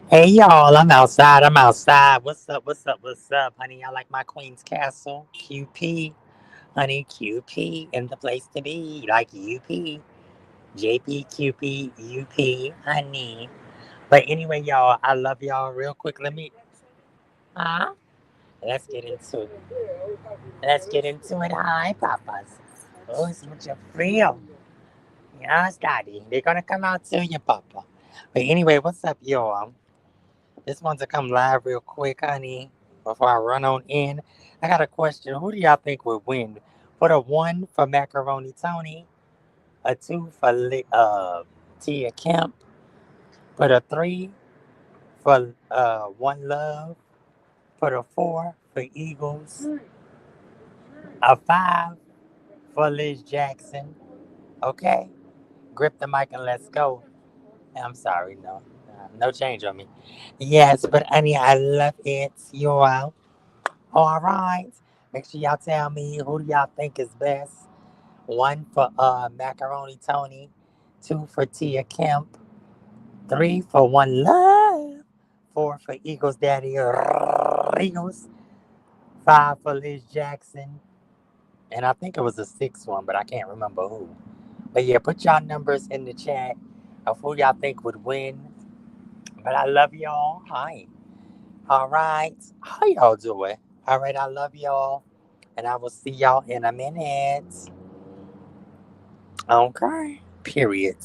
Hey y'all, I'm outside. I'm outside. What's up? What's up? What's up, honey? I like my Queen's Castle. QP, honey. QP in the place to be. Like UP. JP, QP, UP, honey. But anyway, y'all, I love y'all real quick. Huh? Let's get into it. Let's get into it. Hi, papas. Who's with your feel? Yes, daddy. They're gonna come out to you, papa. But anyway, what's up, y'all? This one's to come live real quick, honey. Before I run on in, I got a question. Who do y'all think would win? Put a one for Macaroni Tony, a two for Tia Kemp, put a three for One Love, put a four for Eagles, a five for Liz Jackson. Okay, grip the mic and let's go. I'm sorry, no change on me. Yes, but honey, I love it. You out. All right. Make sure y'all tell me who do y'all think is best. One for Macaroni Tony, two for Tia Kemp, three for One Love, four for Eagles Daddy Eagles, five for Liz Jackson, and I think it was a sixth one, but I can't remember who. But yeah, put y'all numbers in the chat of who y'all think would win. But I love y'all. Hi. All right. How y'all doing? All right, I love y'all. And I will see y'all in a minute. Okay. Period.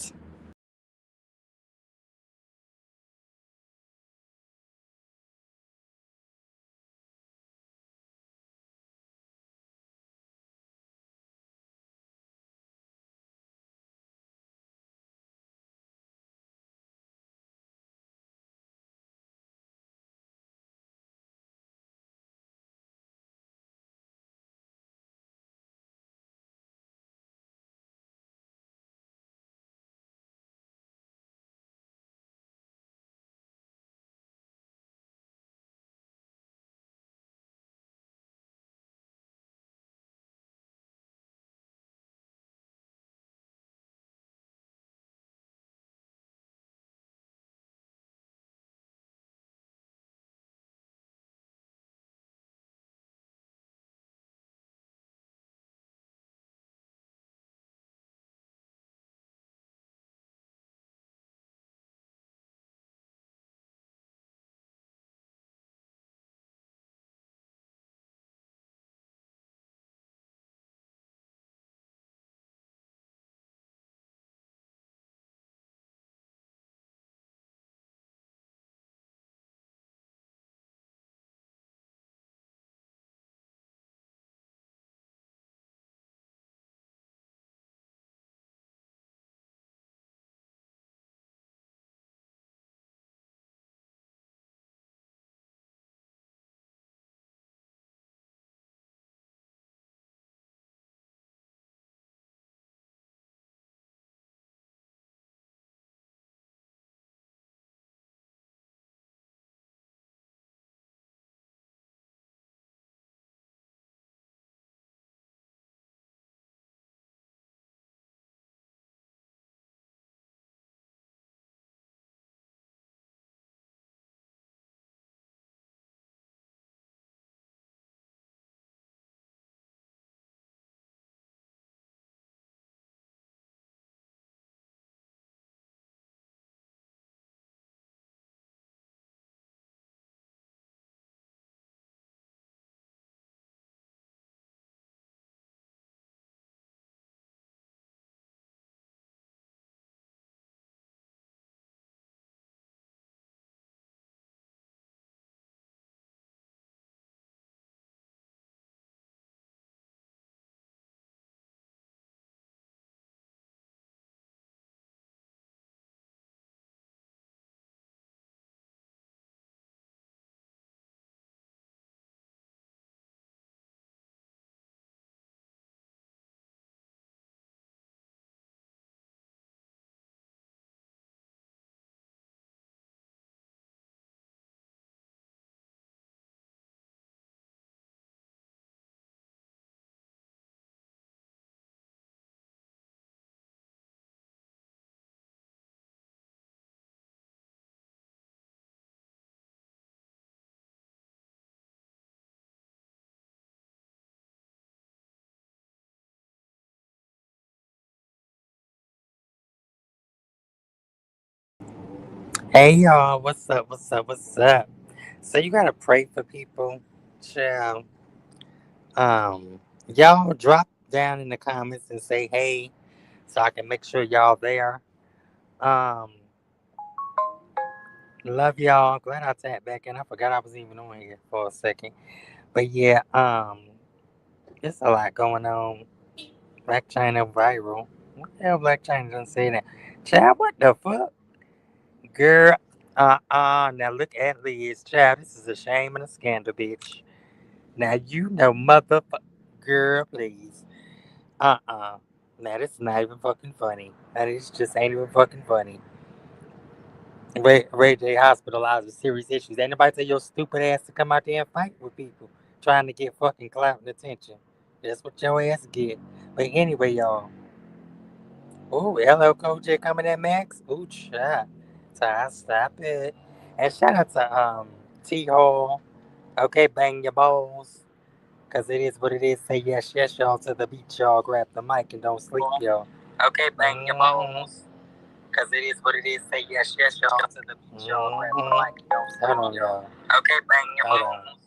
Hey y'all, what's up? What's up? What's up? So you gotta pray for people, child. Y'all drop down in the comments and say hey, so I can make sure y'all there. Um, love y'all. Glad I tapped back in. I forgot I was even on here for a second. But yeah, there's a lot going on. Black China viral. What the hell, Black China done say that? Child, what the fuck, girl? Now look at Liz, child. This is a shame and a scandal, bitch. Now you know, motherfucker, girl, please. Now this is not even fucking funny. Now this just ain't even fucking funny. Ray J hospitalized with serious issues. Ain't nobody tell your stupid ass to come out there and fight with people trying to get fucking clout and attention. That's what your ass get. But anyway, y'all. Ooh, hello, Coach J coming at Max. Ooh, chat. Ty, stop it. And shout out to T Hall. Okay, bang your balls. Cause it is what it is. Say yes, yes, y'all to the beat, y'all. Grab the mic and don't sleep, y'all. Okay, bang your balls. Cause it is what it is. Say yes, yes, y'all to the beat, y'all. Grab the mic and don't sleep, y'all. Okay, bang your balls.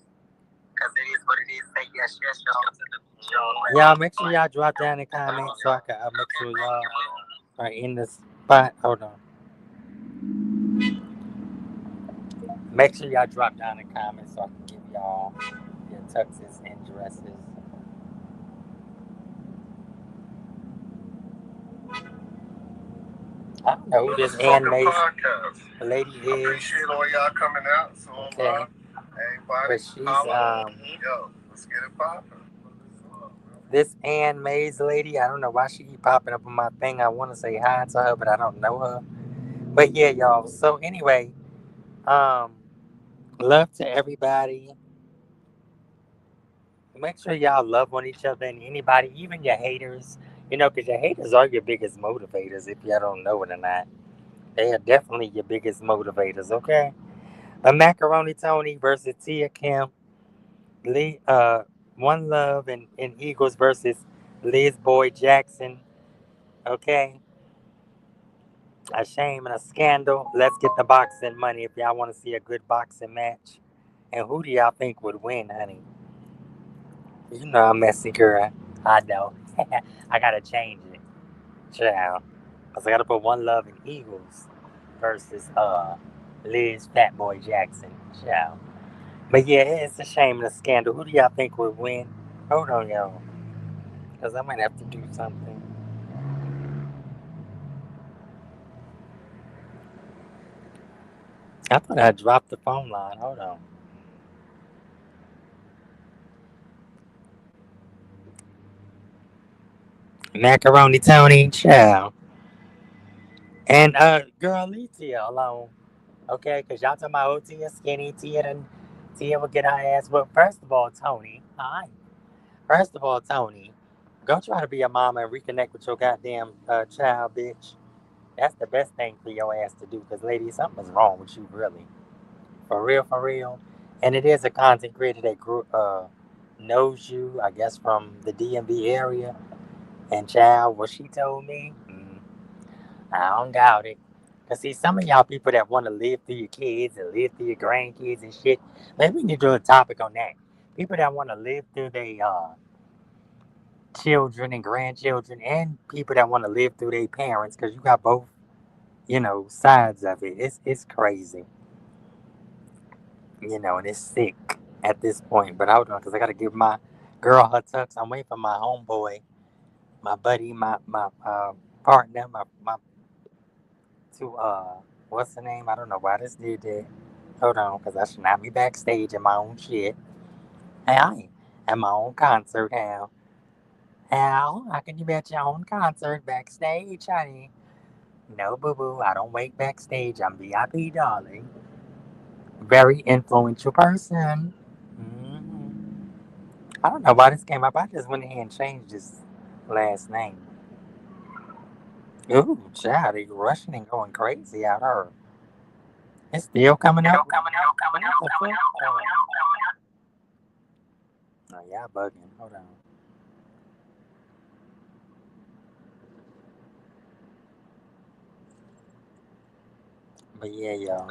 Cause it is what it is. Say yes, yes, y'all to the beat, y'all. Y'all, make sure y'all drop down in the comments so I can make sure y'all are in the spot. Hold on. Make sure y'all drop down in the comments so I can give y'all your tuxes and dresses. I don't know who this anime lady is. Appreciate all y'all coming out. So okay. Everybody, but she's yo, let's get it popping. This Ann Mays lady, I don't know why she keep popping up on my thing. I want to say hi to her, but I don't know her. But yeah, y'all. So anyway, um, love to everybody. Make sure y'all love on each other and anybody, even your haters. You know, because your haters are your biggest motivators. If y'all don't know it or not, they are definitely your biggest motivators. Okay. A Macaroni Tony versus Tia Kemp. Lee, One Love and Eagles versus Liz Boy Jackson. Okay. A shame and a scandal. Let's get the boxing money if y'all want to see a good boxing match. And who do y'all think would win, honey? You know I'm messy, girl. I know. I gotta change it. Child. Cause I gotta put One Love and Eagles versus Liz Fat Boy Jackson. Child. But yeah, it's a shame and a scandal. Who do y'all think would win? Hold on, y'all. Because I might have to do something. I thought I dropped the phone line. Hold on. Macaroni Tony, child. And girl, leave Tia alone. Okay? Because y'all talking about Tia skinny. Tia will get her ass. But first of all, Tony. Hi. First of all, Tony. Go try to be a mama and reconnect with your goddamn child, bitch. That's the best thing for your ass to do. Because, lady, something's wrong with you, really. For real, for real. And it is a content creator that knows you, I guess, from the DMV area. And child, what she told me, I don't doubt it. Cause see, some of y'all people that want to live through your kids and live through your grandkids and shit, maybe we need to do a topic on that. People that want to live through their children and grandchildren, and people that want to live through their parents, cause you got both, sides of it. It's crazy, and it's sick at this point. But hold on, cause I gotta give my girl her tux. I'm waiting for my homeboy, my buddy, my partner, my to what's the name? I don't know why this did that. Hold on, cause I should not be backstage in my own shit. Hey, I ain't at my own concert, Hal. Hal, how can you be at your own concert backstage, honey? No, boo boo, I don't wait backstage. I'm VIP, darling. Very influential person. I don't know why this came up. I just went ahead and changed his last name. Ooh, child, they rushing and going crazy out her. It's still coming up. What the fuck? Oh, y'all bugging. Hold on. But yeah, y'all.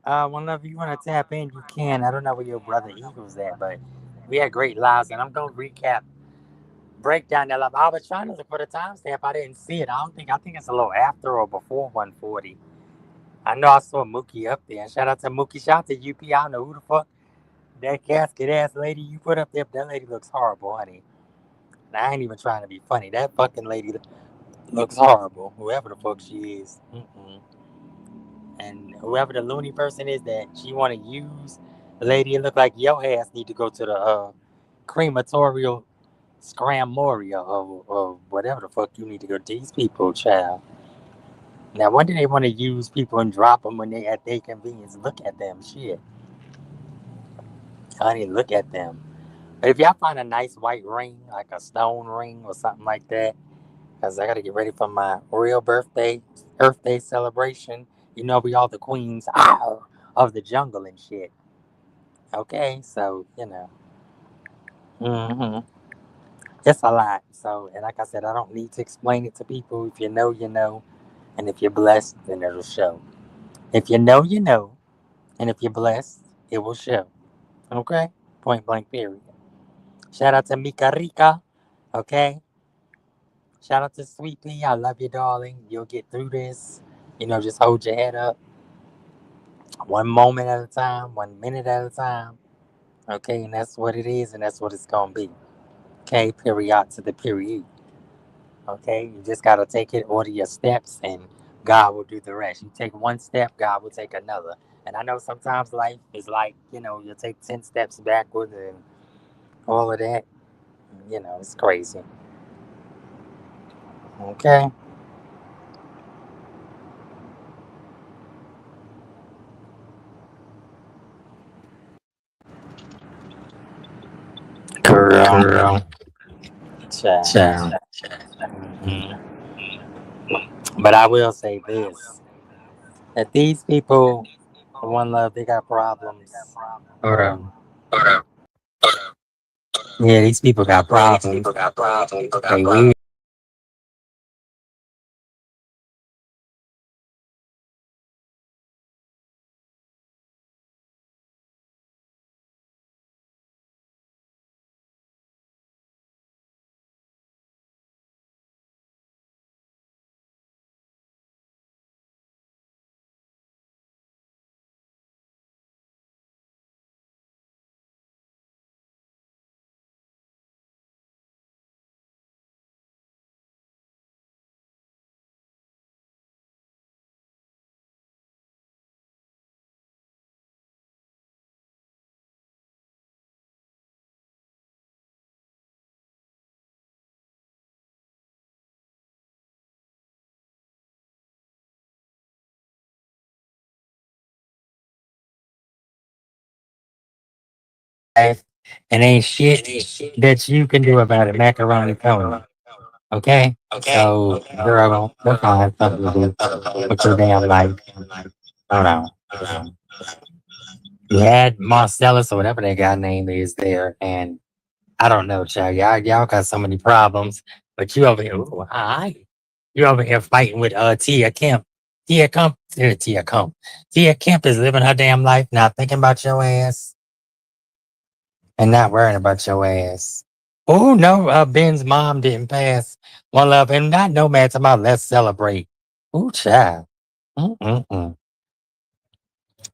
So, whenever you want to tap in, you can. I don't know where your brother Eagle's at, but we had great lives, and I'm gonna recap, break down that live. I was trying to look for the timestamp. I didn't see it. I don't think. I think it's a little after or before 140. I know I saw Mookie up there. Shout out to Mookie. Shout out to UP. I don't know who the fuck that casket ass lady you put up there. But that lady looks horrible, honey. And I ain't even trying to be funny. That fucking lady looks horrible. Whoever the fuck she is. Mm-mm. And whoever the loony person is that she want to use, the lady, it look like your ass need to go to the crematorial scramoria or whatever the fuck you need to go. These people, child. Now, when do they want to use people and drop them when they at their convenience? Look at them, shit. Honey, look at them. But if y'all find a nice white ring, like a stone ring or something like that, because I got to get ready for my real birthday, Earth Day celebration. You know, we all the queens of the jungle and shit. Okay, so, hmm it's a lot. So, and like I said, I don't need to explain it to people. If you know, you know. And if you're blessed, then it'll show. If you know, you know. And if you're blessed, it will show. Okay? Point blank, period. Shout out to Mika Rika. Okay? Shout out to Sweet Pea. I love you, darling. You'll get through this. Just hold your head up. One moment at a time, 1 minute at a time. Okay? And that's what it is, and that's what it's going to be. Okay? Period to the period. Okay? You just got to take it, order your steps, and God will do the rest. You take one step, God will take another. And I know sometimes life is like, you'll take 10 steps backwards and all of that. It's crazy. Okay? Girl. Child. Mhm. But I will say this, that these people, one love, they got problems. Hold on. Yeah, these people got problems. They weird. And ain't shit that you can do about it. Macaroni Tony. Okay? So, girl, we'll find something to do with your damn life. Hold on. You had Marcellus or whatever that guy name is there, and I don't know, child. Y'all got so many problems, but you over here, ooh, hi. You over here fighting with Tia Kemp. Tia Kemp. Tia Kemp is living her damn life, not thinking about your ass and not worrying about your ass. Oh no, Ben's mom didn't pass. One love, and not no man talking about let's celebrate. Ooh, child. Mm-mm-mm.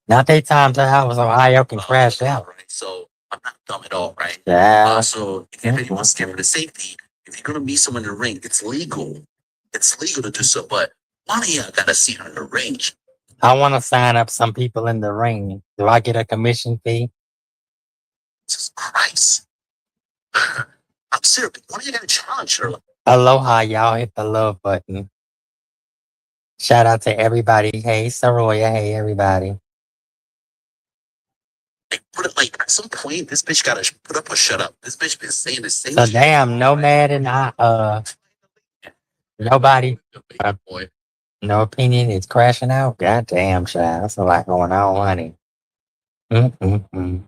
Not they time to house Ohio can crash out. Right, so I'm not dumb at all, right? Yeah. So if anyone scared for the safety, if you're gonna meet someone in the ring, it's legal. It's legal to do so, but one of you gotta see her in the ring. I want to sign up some people in the ring. Do I get a commission fee? Jesus Christ. I'm serious. When are you gonna challenge her? Aloha, y'all hit the love button. Shout out to everybody. Hey, Saroya. Hey, everybody. Like, put it like at some point, this bitch gotta put up or shut up. This bitch been saying the same so shit. Damn, Nomad and nobody, no opinion is crashing out. God damn, child, that's a lot going on, honey. Mm-mm-mm.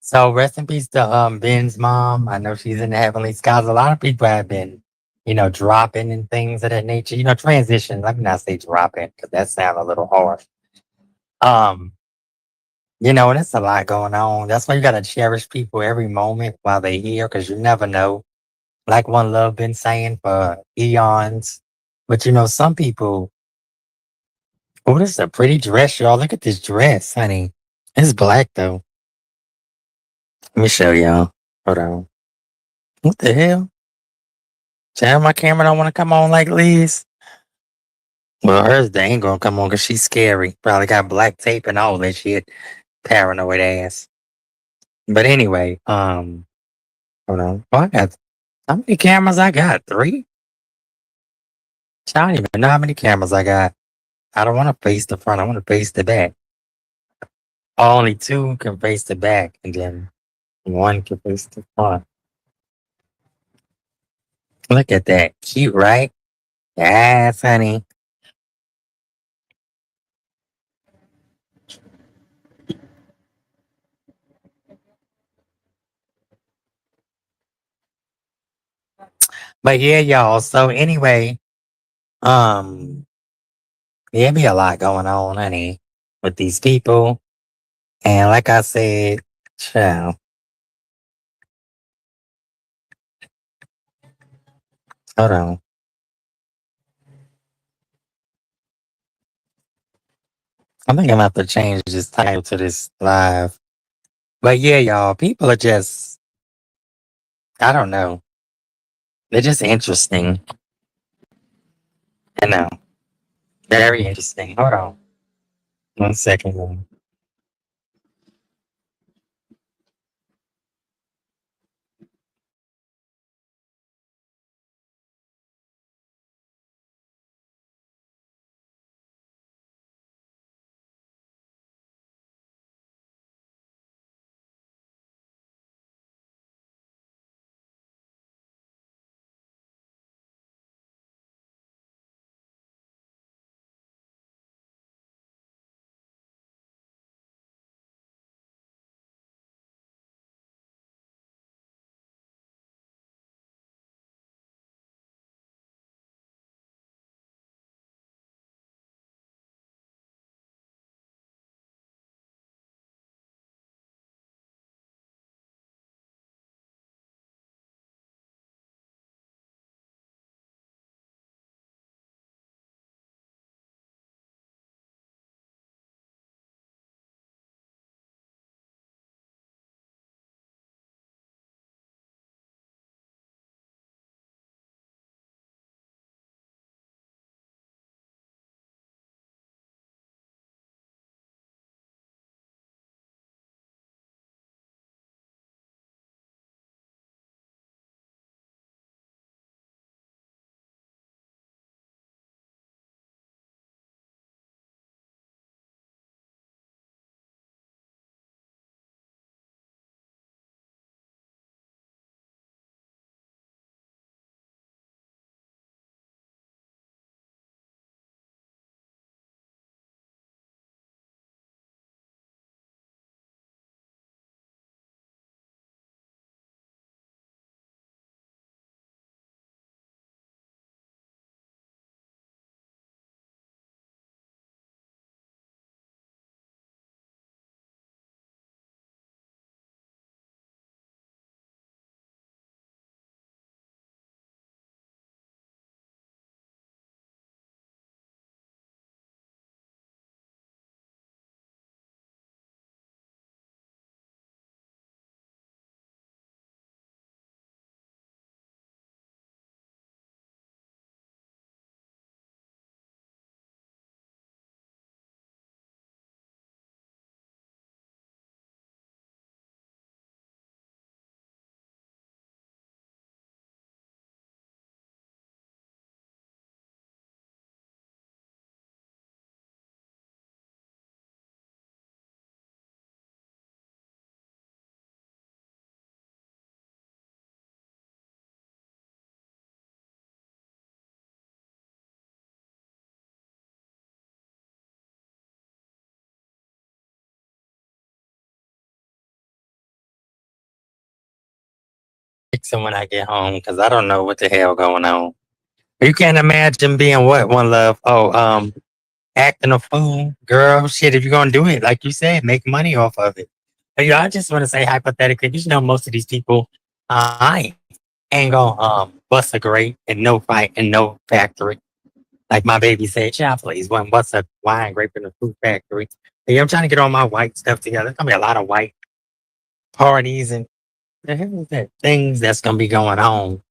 So rest in peace to Ben's mom. I know she's in the heavenly skies. A lot of people have been dropping and things of that nature. Transition. Let me not say dropping because that sounds a little hard. Um, and it's a lot going on. That's why you gotta cherish people every moment while they're here because you never know. Like One Love been saying for eons. But some people, oh, this is a pretty dress, y'all. Look at this dress, honey. It's black though. Let me show y'all. Hold on. What the hell? Child, my camera don't want to come on like Liz. Well, hers they ain't gonna come on because she's scary. Probably got black tape and all that shit. Paranoid ass. But anyway, hold on. Oh, I got how many cameras I got? Three? I don't even know how many cameras I got. I don't want to face the front. I want to face the back. Only two can face the back, and then one can face the front. Look at that. Cute, right? Yes, honey. But yeah, y'all. So anyway, um, there be a lot going on, honey, with these people. And like I said, child, hold on. I think I'm gonna have to change this title to this live. But yeah, y'all, people are just, I don't know. They're just interesting. You know, very interesting. Hold on. 1 second. fixing when I get home because I don't know what the hell going on. You can't imagine being what one love. Oh, acting a fool, girl. Shit, if you're gonna do it, like you said, make money off of it. But yeah, I just want to say hypothetically, you know, most of these people, I ain't gonna bust a grape and no fight and no factory. Like my baby said, child, please, one bust a wine grape in the food factory. Hey, I'm trying to get all my white stuff together. There's gonna be a lot of white parties and the hell is that things that's gonna be going on.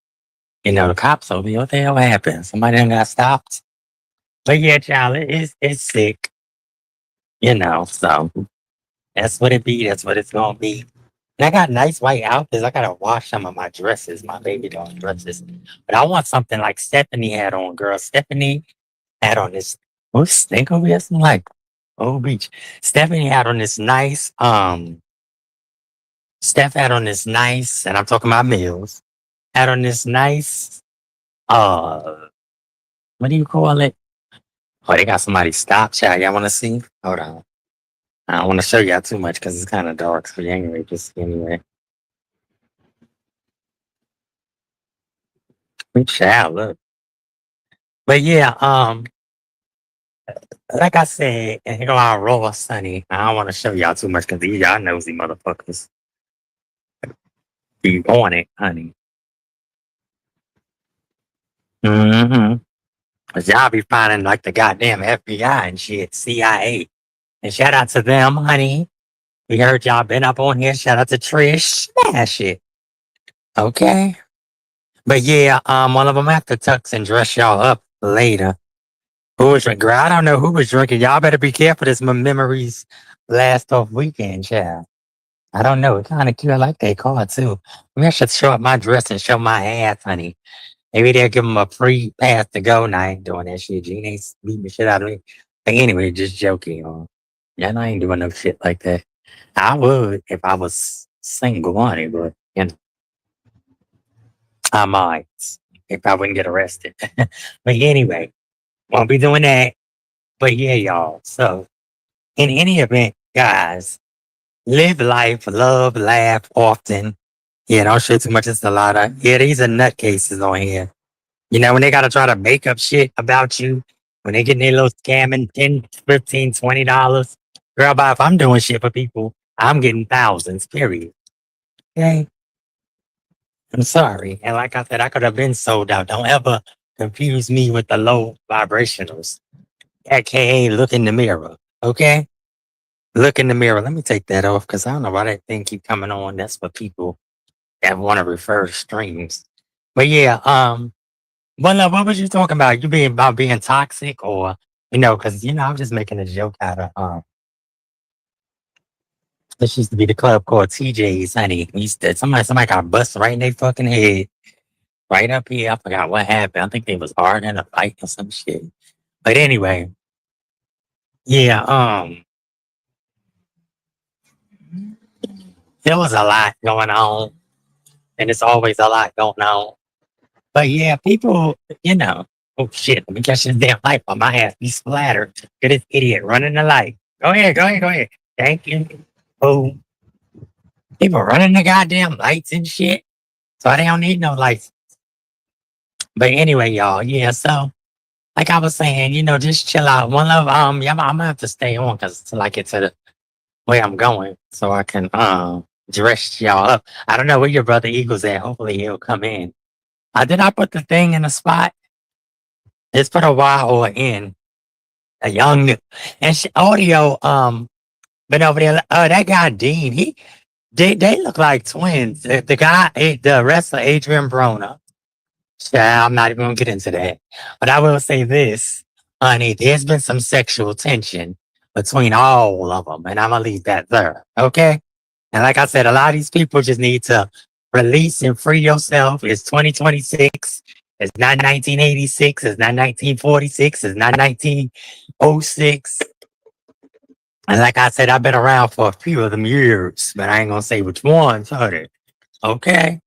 You know, the cops will be, what the hell happened? Somebody done got stopped. But yeah, child, it's sick, you know, so that's what it be. That's what it's gonna be. And I got nice white outfits. I gotta wash some of my dresses, my baby doll dresses. But I want something like Stephanie had on, girl. Stephanie had on this, what's think over here? Something like Old Beach. Stephanie had on this nice, Steph had on this nice, and I'm talking about Mills, had on this nice, uh, what do you call it? Oh, they got somebody stopped, child. Y'all wanna see? Hold on. I don't want to show y'all too much because it's kind of dark. So you ain't gonna just anyway. We shall look. But yeah, like I said, and here our raw sunny. I don't want to show y'all too much because these y'all nosy motherfuckers be on it, honey. Mm-hmm. Cause y'all be finding like the goddamn FBI and shit, CIA. And shout out to them, honey. We heard y'all been up on here. Shout out to Trish. Smash it. Okay. But yeah, one of them have to tux and dress y'all up later. Who was drinking? Girl, I don't know who was drinking. Y'all better be careful. This my memories last off weekend, child. I don't know. It kind of cute. I like that car too. Maybe I should show up my dress and show my ass, honey. Maybe they'll give them a free pass to go. And I ain't doing that shit. Gene ain't beating the shit out of me. But anyway, just joking, y'all. Yeah, I ain't doing no shit like that. I would if I was single, honey, but you know, I might if I wouldn't get arrested. But anyway, won't be doing that. But yeah, y'all. So in any event, guys, live life, love, laugh often. Yeah, don't shit too much. It's a lot of, yeah, these are nutcases on here. You know, when they got to try to make up shit about you, when they getting their little scamming 10, 15, $20. Girl, bye. If I'm doing shit for people, I'm getting thousands, period. Okay. I'm sorry. And like I said, I could have been sold out. Don't ever confuse me with the low vibrationals, aka look in the mirror. Okay. Look in the mirror. Let me take that off because I don't know why that thing keep coming on. That's for people that want to refer to streams. But yeah, what was you talking about? You being about being toxic or because I'm just making a joke out of this used to be the club called TJ's, honey. We used to, somebody got busted right in their fucking head. Right up here. I forgot what happened. I think they was arguing a fight or some shit. But anyway, yeah, there was a lot going on. And it's always a lot going on. But yeah, people, oh shit, let me catch this damn light on my ass. Be splattered. Get this idiot running the light. Go ahead, go ahead, go ahead. Thank you. Oh, people running the goddamn lights and shit. So they don't need no lights. But anyway, y'all, yeah, so like I was saying, just chill out. One of yeah, I'm gonna have to stay on because till I get to the where I'm going so I can dress y'all up. I don't know where your brother Eagle's at. Hopefully he'll come in. Did I put the thing in the spot? It's put a Y or in a young and audio. But over there, that guy Dean, they look like twins. The guy, the wrestler Adrian Broner. Yeah, I'm not even gonna get into that. But I will say this, honey. There's been some sexual tension between all of them, and I'm gonna leave that there. Okay. And like I said, a lot of these people just need to release and free yourself. It's 2026. It's not 1986. It's not 1946. It's not 1906. And like I said, I've been around for a few of them years, but I ain't gonna say which ones, honey. Okay.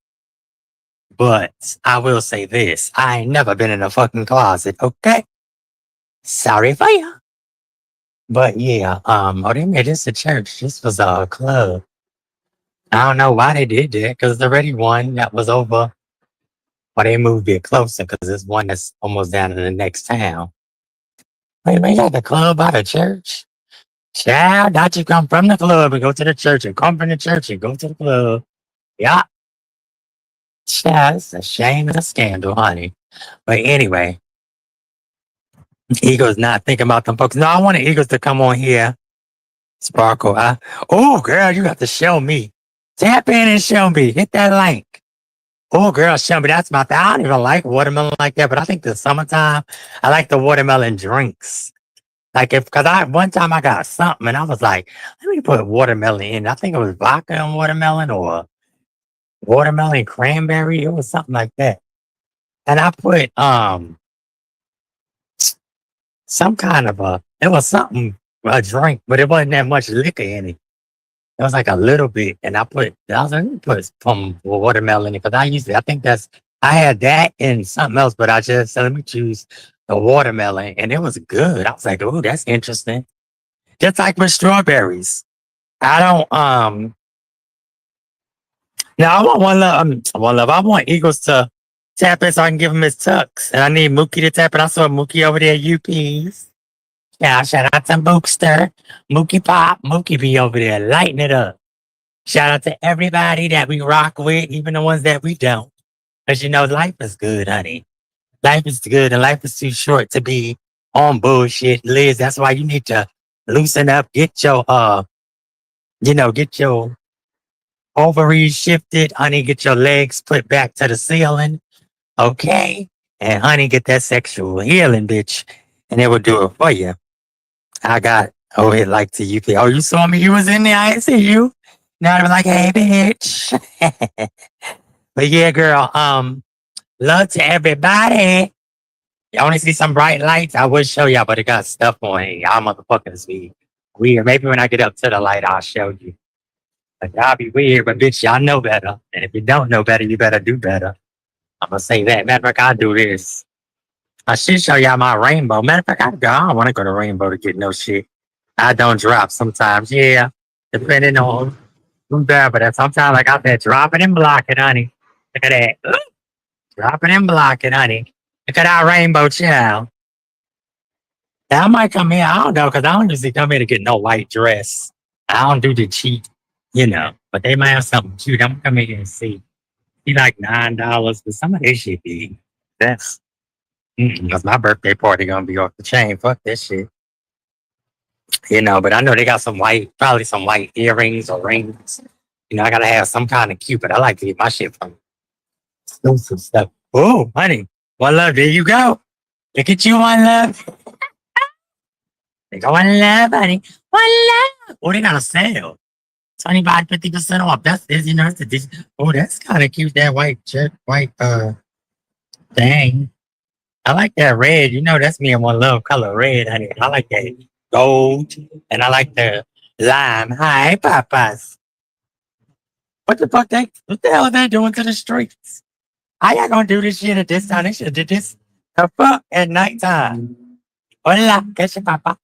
But I will say this: I ain't never been in a fucking closet. Okay. Sorry for you. But yeah, oh, they made this a church. This was a club. I don't know why they did that because there's already one that was over. Well, they moved it closer because there's one that's almost down in the next town. Wait, we got the club by the church. Child, not you come from the club and go to the church and come from the church and go to the club. Yeah. Child, it's a shame and a scandal, honey. But anyway, Eagles not thinking about them folks. No, I want the Eagles to come on here. Sparkle. Oh, girl, you got to show me. Tap in and show me. Hit that link. Oh, girl, show me. That's my thing. I don't even like watermelon like that, but I think the summertime, I like the watermelon drinks. Like because one time I got something and I was like, let me put watermelon in. I think it was vodka and watermelon or watermelon cranberry. It was something like that. And I put some kind of it was something, a drink, but it wasn't that much liquor in it. It was like a little bit. And I was like, let me put some watermelon in it. Because I think I had that and something else, but I just said, let me choose the watermelon. And it was good. I was like, oh, that's interesting. Just like with strawberries. I don't, now I want one love. I want Eagles to tap in so I can give him his tucks. And I need Mookie to tap it. I saw Mookie over there at UP's. Yeah, shout out to Mookster, Mookie Pop, Mookie be over there lighting it up. Shout out to everybody that we rock with, even the ones that we don't. Because you know, life is good, honey. Life is good and life is too short to be on bullshit, Liz. That's why you need to loosen up, get your get your ovaries shifted, honey, get your legs put back to the ceiling. Okay. And honey, get that sexual healing, bitch. And it will do it for you. I got it like to you. Oh, you saw me? You was in there. I didn't see you. Now I'm like, hey, bitch. But yeah, girl. Love to everybody. You only see some bright lights. I would show y'all, but it got stuff on it. Y'all motherfuckers be weird. Maybe when I get up to the light, I'll show you. But y'all be weird, but bitch, y'all know better. And if you don't know better, you better do better. I'm gonna say that. Matter of fact, I'll do this. I should show y'all my rainbow. Matter of fact, I don't want to go to Rainbow to get no shit. I don't drop sometimes. Yeah, depending on who's there. But sometimes I got that drop it and block it, honey. Look at that. Ooh, drop it and block it, honey. Look at our rainbow child. Now, I might come here. I don't know because I don't usually come here to get no white dress. I don't do the cheap, But they might have something cute. I'm gonna come in here and see. Be like $9, but some of this shit be that's because my birthday party gonna be off the chain. Fuck this shit. But I know they got probably some white earrings or rings. I gotta have some kind of cute, but I like to get my shit from exclusive stuff. Oh, honey, one love, there you go. Look at you, one love. They go, one love, honey. One love. Oh, they got a sale. 25, 50% off. That's oh, that's kind of cute. That white thing. I like that red. That's me and one love color red, honey. I like that gold, and I like the lime. Hi, Papas. What the hell are they doing to the streets? How y'all gonna do this shit at this time? They should have did this the fuck at nighttime. Hola, que se papa?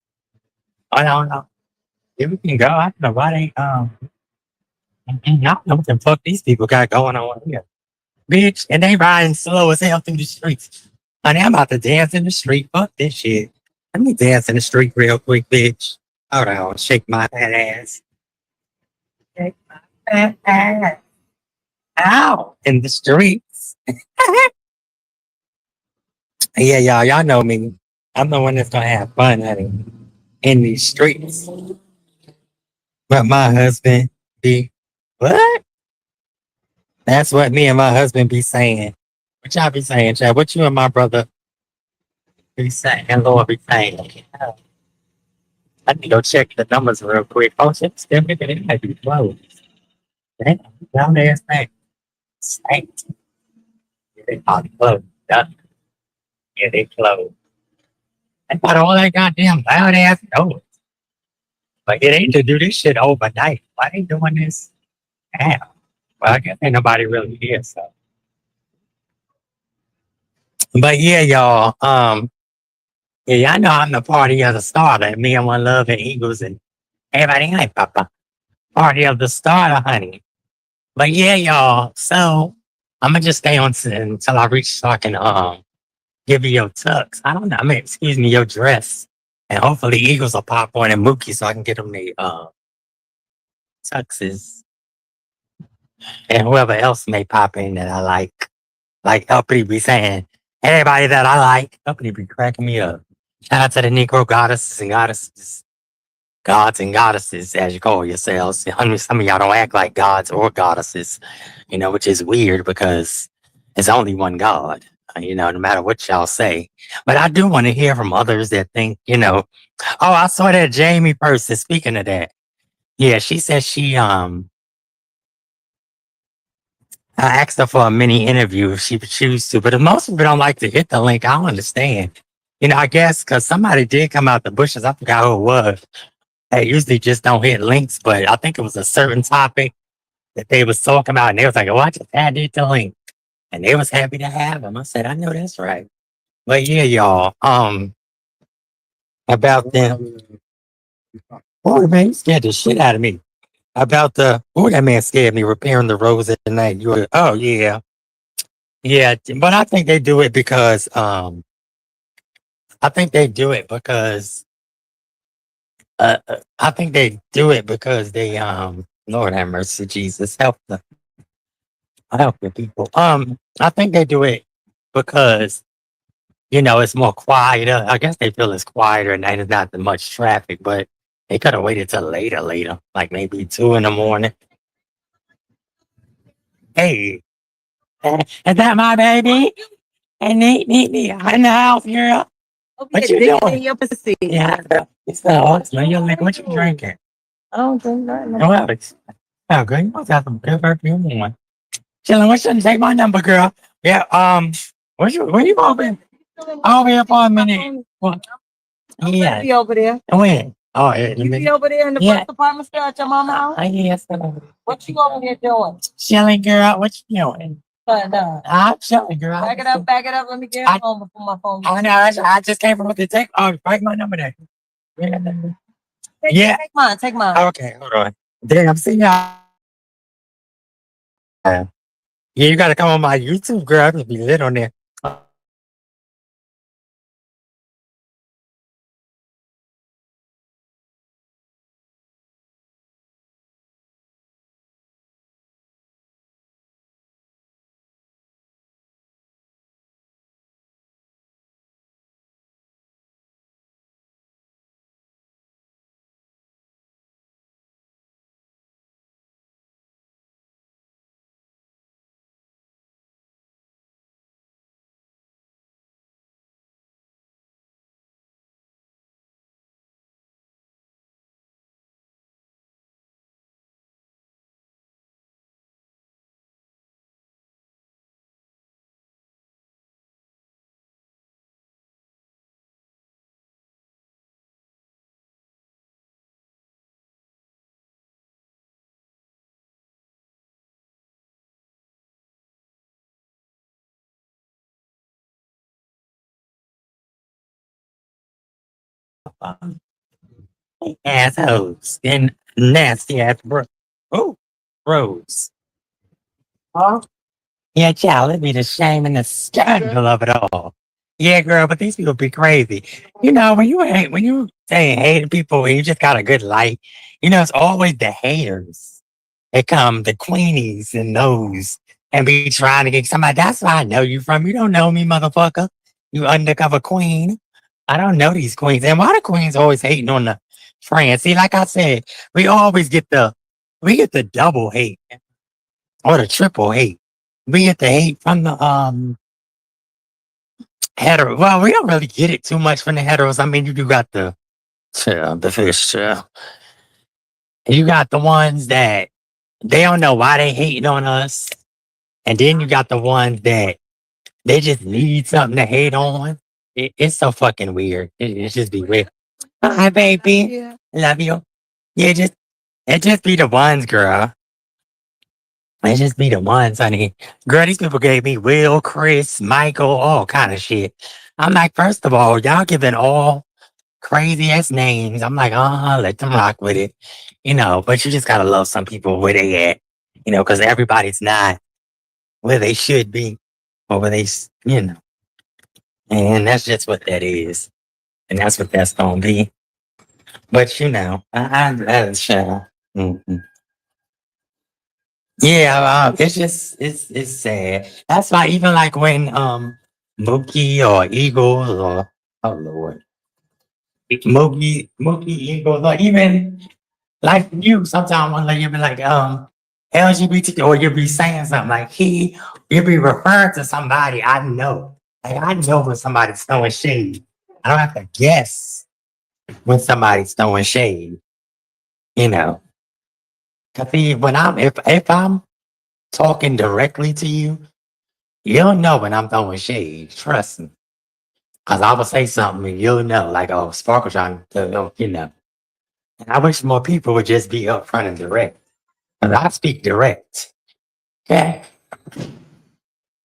Oh no. If we can go, I don't know why they I don't know what the fuck these people got going on here. Bitch, and they riding slow as hell through the streets. Honey, I'm about to dance in the street. Fuck this shit. Let me dance in the street real quick, bitch. Hold on, shake my fat ass. Shake my fat ass. Ow! In the streets. Yeah, y'all know me. I'm the one that's gonna have fun, honey, in these streets. But my husband be what? That's what me and my husband be saying. What y'all be saying, Chad? What you and my brother be saying? And Lord be saying. I need to go check the numbers real quick. Oh, shit, still thinking it might be closed. Damn, down there, Saint. Yeah, they probably closed. Done. Yeah, they closed. I got all that goddamn loud ass noise. But it ain't to do this shit overnight. Why they doing this now? Well, I guess ain't nobody really here, so. But yeah, y'all. Yeah, y'all know I'm the party of the starter. Me and One Love and Eagles and everybody. Hey, Papa. Party of the starter, honey. But yeah, y'all. So I'm gonna just stay on until I reach so I can give you your tux. I don't know. I mean, excuse me, your dress. And hopefully Eagles will pop on and Mookie so I can get them the tuxes. And whoever else may pop in that I like. Like Uppity be saying, everybody that I like, Uppity be cracking me up. Shout out to the Negro goddesses and goddesses, gods and goddesses, as you call yourselves. I mean, some of y'all don't act like gods or goddesses, which is weird because it's only one God, no matter what y'all say. But I do want to hear from others that think, oh, I saw that Jamie person. Speaking of that, yeah, she said I asked her for a mini interview if she would choose to, but if most people don't like to hit the link, I don't understand. I guess because somebody did come out the bushes. I forgot who it was. They usually just don't hit links, but I think it was a certain topic that they was talking about, and they was like, "Oh, I just added the link," and they was happy to have them. I said, "I know that's right." But yeah, y'all. About them. Oh man, you scared the shit out of me. About that man scared me repairing the roads at night. Oh yeah, yeah. But I think they do it because I think they do it because I think they do it because they Lord have mercy, Jesus, help the people. I think they do it because it's more quieter. I guess they feel it's quieter and there's not that much traffic, but they could have waited till later, like maybe 2 in the morning. Hey, is that my baby? And neat, in the house, girl. What you doing? Your pussy. Yeah, it's the awesome. You're like, what you drinking? I don't drink nothing. Well, it's good. You must have some good perfume on. Chilling, what shouldn't take my number, girl? Yeah, where you going? Over here for a minute. What? Yeah. Be over there. When? Oh, yeah. You be over there in the first apartment store at your mama's house? Yes. What you over there doing? Chilling, girl. What you doing? I'm chilling, girl. Back it up. Let me get home before my phone. Oh, no, I just came from the take. Oh, write my number there. Yeah. Take mine. Okay, hold on. Damn, see y'all. Yeah, you got to come on my YouTube, girl. I'm going to be lit on there. Assholes and nasty ass bro. Oh, bros. Huh? Yeah, child, it'd be the shame and the scandal of it all. Yeah, girl, but these people be crazy. When you say hey to people and you just got a good light, it's always the haters. They come, the queenies and those, and be trying to get somebody. That's where I know you from. You don't know me, motherfucker. You undercover queen. I don't know these queens. And why the queens always hating on the friends? See, like I said, we always get the double hate or the triple hate. We get the hate from the hetero. Well, we don't really get it too much from the heteros. I mean, you do got the fish. You got the ones that they don't know why they hating on us, and then you got the ones that they just need something to hate on. It's so fucking weird. It just be weird. Hi, baby. Yeah. Love you. Yeah, it just be the ones, girl. It just be the ones, honey. Girl, these people gave me Will, Chris, Michael, all kind of shit. I'm like, first of all, y'all giving all crazy ass names. I'm like, let them rock with it. But you just gotta love some people where they at. because everybody's not where they should be or where and that's just what that is. And that's what that's going to be. But, mhm. Yeah, it's sad. That's why even like when Mookie or Eagles or oh Lord, Mookie Eagles or even like you sometimes when like you be like LGBT or you be saying something like you be referring to somebody I know. Like I know when somebody's throwing shade. I don't have to guess when somebody's throwing shade, you know. Cause see, when if I'm talking directly to you, you'll know when I'm throwing shade. Trust me. Cause I will say something and you'll know, like, oh, Sparkle trying to. And I wish more people would just be upfront and direct. Cause I speak direct. Okay.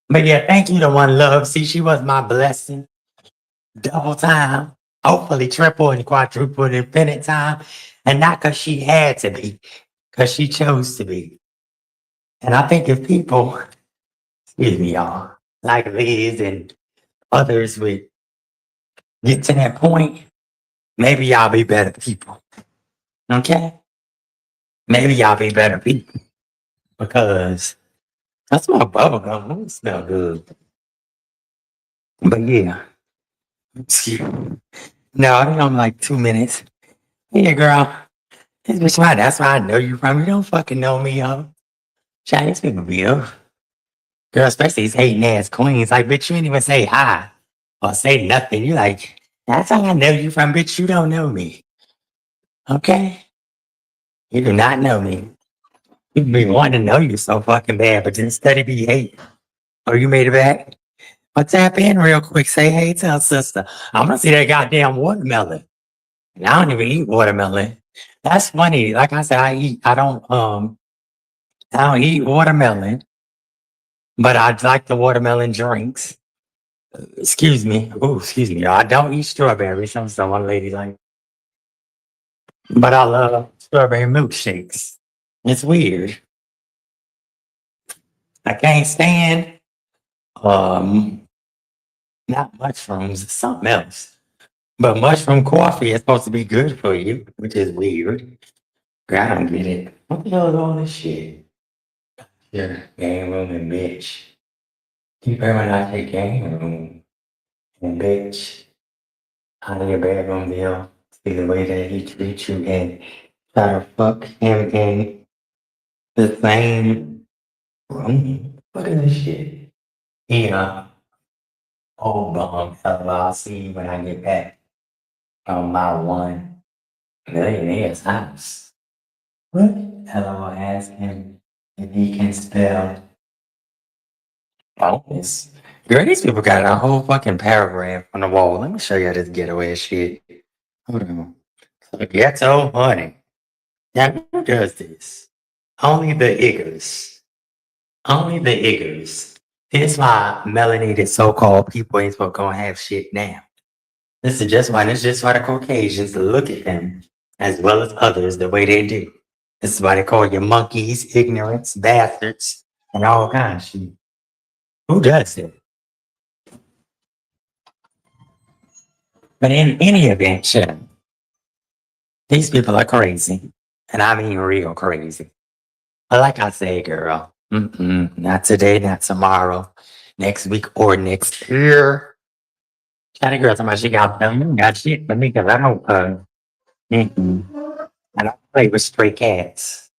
But yeah, thank you to One Love. See, she was my blessing. Double time. Hopefully triple and quadruple and infinite time. And not because she had to be, because she chose to be. And I think if people, excuse me, y'all, like Liz and others would get to that point, maybe y'all be better people. Okay? Maybe y'all be better people. Because that's my bubble gum. It smell good. But yeah. Excuse me. No, I think I'm like 2 minutes. Yeah, girl. That's why I know you from. You don't fucking know me, yo. Chinese people be up. Girl, especially these hating ass queens. Like, bitch, you ain't even say hi or say nothing. You like, that's how I know you from, bitch. You don't know me. Okay? You do not know me. You be wanting to know you so fucking bad, but then study be hate. Oh, you made it back? Well, tap in real quick. Say hey to our sister. I'm gonna see that goddamn watermelon. And I don't even eat watermelon. That's funny. Like I said, I don't eat watermelon, but I like the watermelon drinks. Excuse me. Oh, excuse me. I don't eat strawberries. I'm someone lady like, but I love strawberry milkshakes. It's weird. I can't stand um not mushrooms, something else. But mushroom coffee is supposed to be good for you, which is weird. I don't get it. What the hell is all this shit? Yeah, game room and bitch. You better not take game room and bitch out of your bedroom deal. See the way that he treats you and try to fuck him in the same room. Look at this shit. Yeah. Oh, hell, I'll see you when I get back from my 1 millionaire's house. What? Hello, ask him if he can spell bonus. Girl, these people got a whole fucking paragraph on the wall. Let me show you this getaway shit. Hold on. So ghetto honey. Now, who does this? Only the Iggers. Only the Iggers. Here's why melanated so-called people ain't supposed to go and have shit now. This is just why. This is just why the Caucasians look at them as well as others the way they do. This is why they call you monkeys, ignorance, bastards, and all kinds of shit. Who does it? But in any event, shit, these people are crazy. And I mean real crazy. But like I say, girl, not today, not tomorrow, next week or next year. Chatty girl, somebody she got them. You got shit for me because I don't play with stray cats.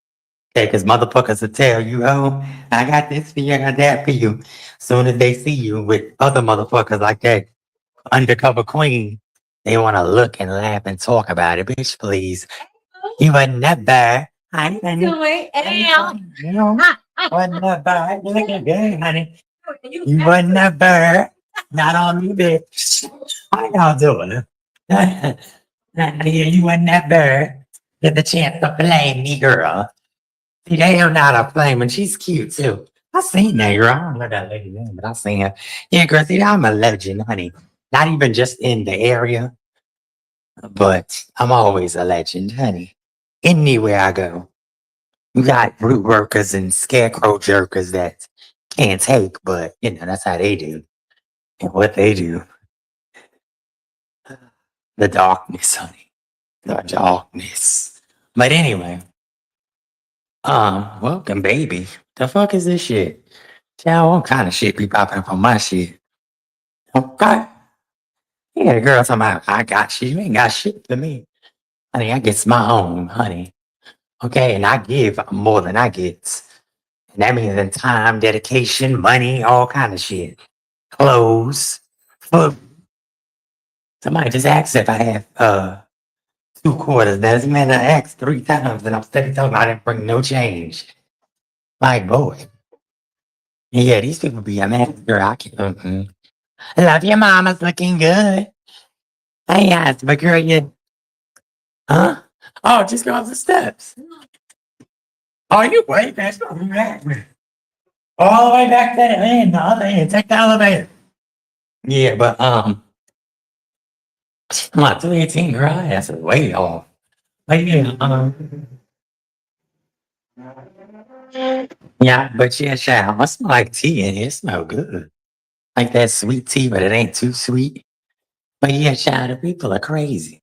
Okay, because motherfuckers will tell you, oh, I got this for you, I got that for you. Soon as they see you with other motherfuckers like that undercover queen, they want to look and laugh and talk about it. Bitch, please. You wasn't that bad. Honey, honey. You wasn't that bad. You looking good, honey. You wasn't that bad. Not on me, bitch. How y'all doing? You wasn't that bad. Get the chance to blame me, girl. See, they are not a flame, and she's cute too. I seen that girl. I don't know that lady name, but I seen her. Yeah, girl, see, I'm a legend, honey. Not even just in the area, but I'm always a legend, honey. Anywhere I go. You got root workers and scarecrow jerkers that can't take, but that's how they do. And what they do, the darkness, honey. The darkness. But anyway, welcome, baby. The fuck is this shit? Child, all kind of shit be popping up on my shit. Okay. Yeah, the girl talking about, I got shit. You ain't got shit for me. Honey, I get my own, honey. Okay, and I give more than I get. And that means in time, dedication, money, all kind of shit. Clothes, food. Somebody just asked if I have 2 quarters. That's man, I asked 3 times and I'm steady talking I didn't bring no change. Like, boy. Yeah, these people be a man, girl. I can't. Love your mama's looking good. Hey, yes, but girl, you, huh? Oh, just go up the steps. Oh, you wait, that's not back. All the way back there, man, the other end. Take the elevator. Yeah, but my 318 girl, that's way off. But yeah, yeah, but yeah, child, I smell like tea in here. It smell good. Like that sweet tea, but it ain't too sweet. But yeah, child, the people are crazy.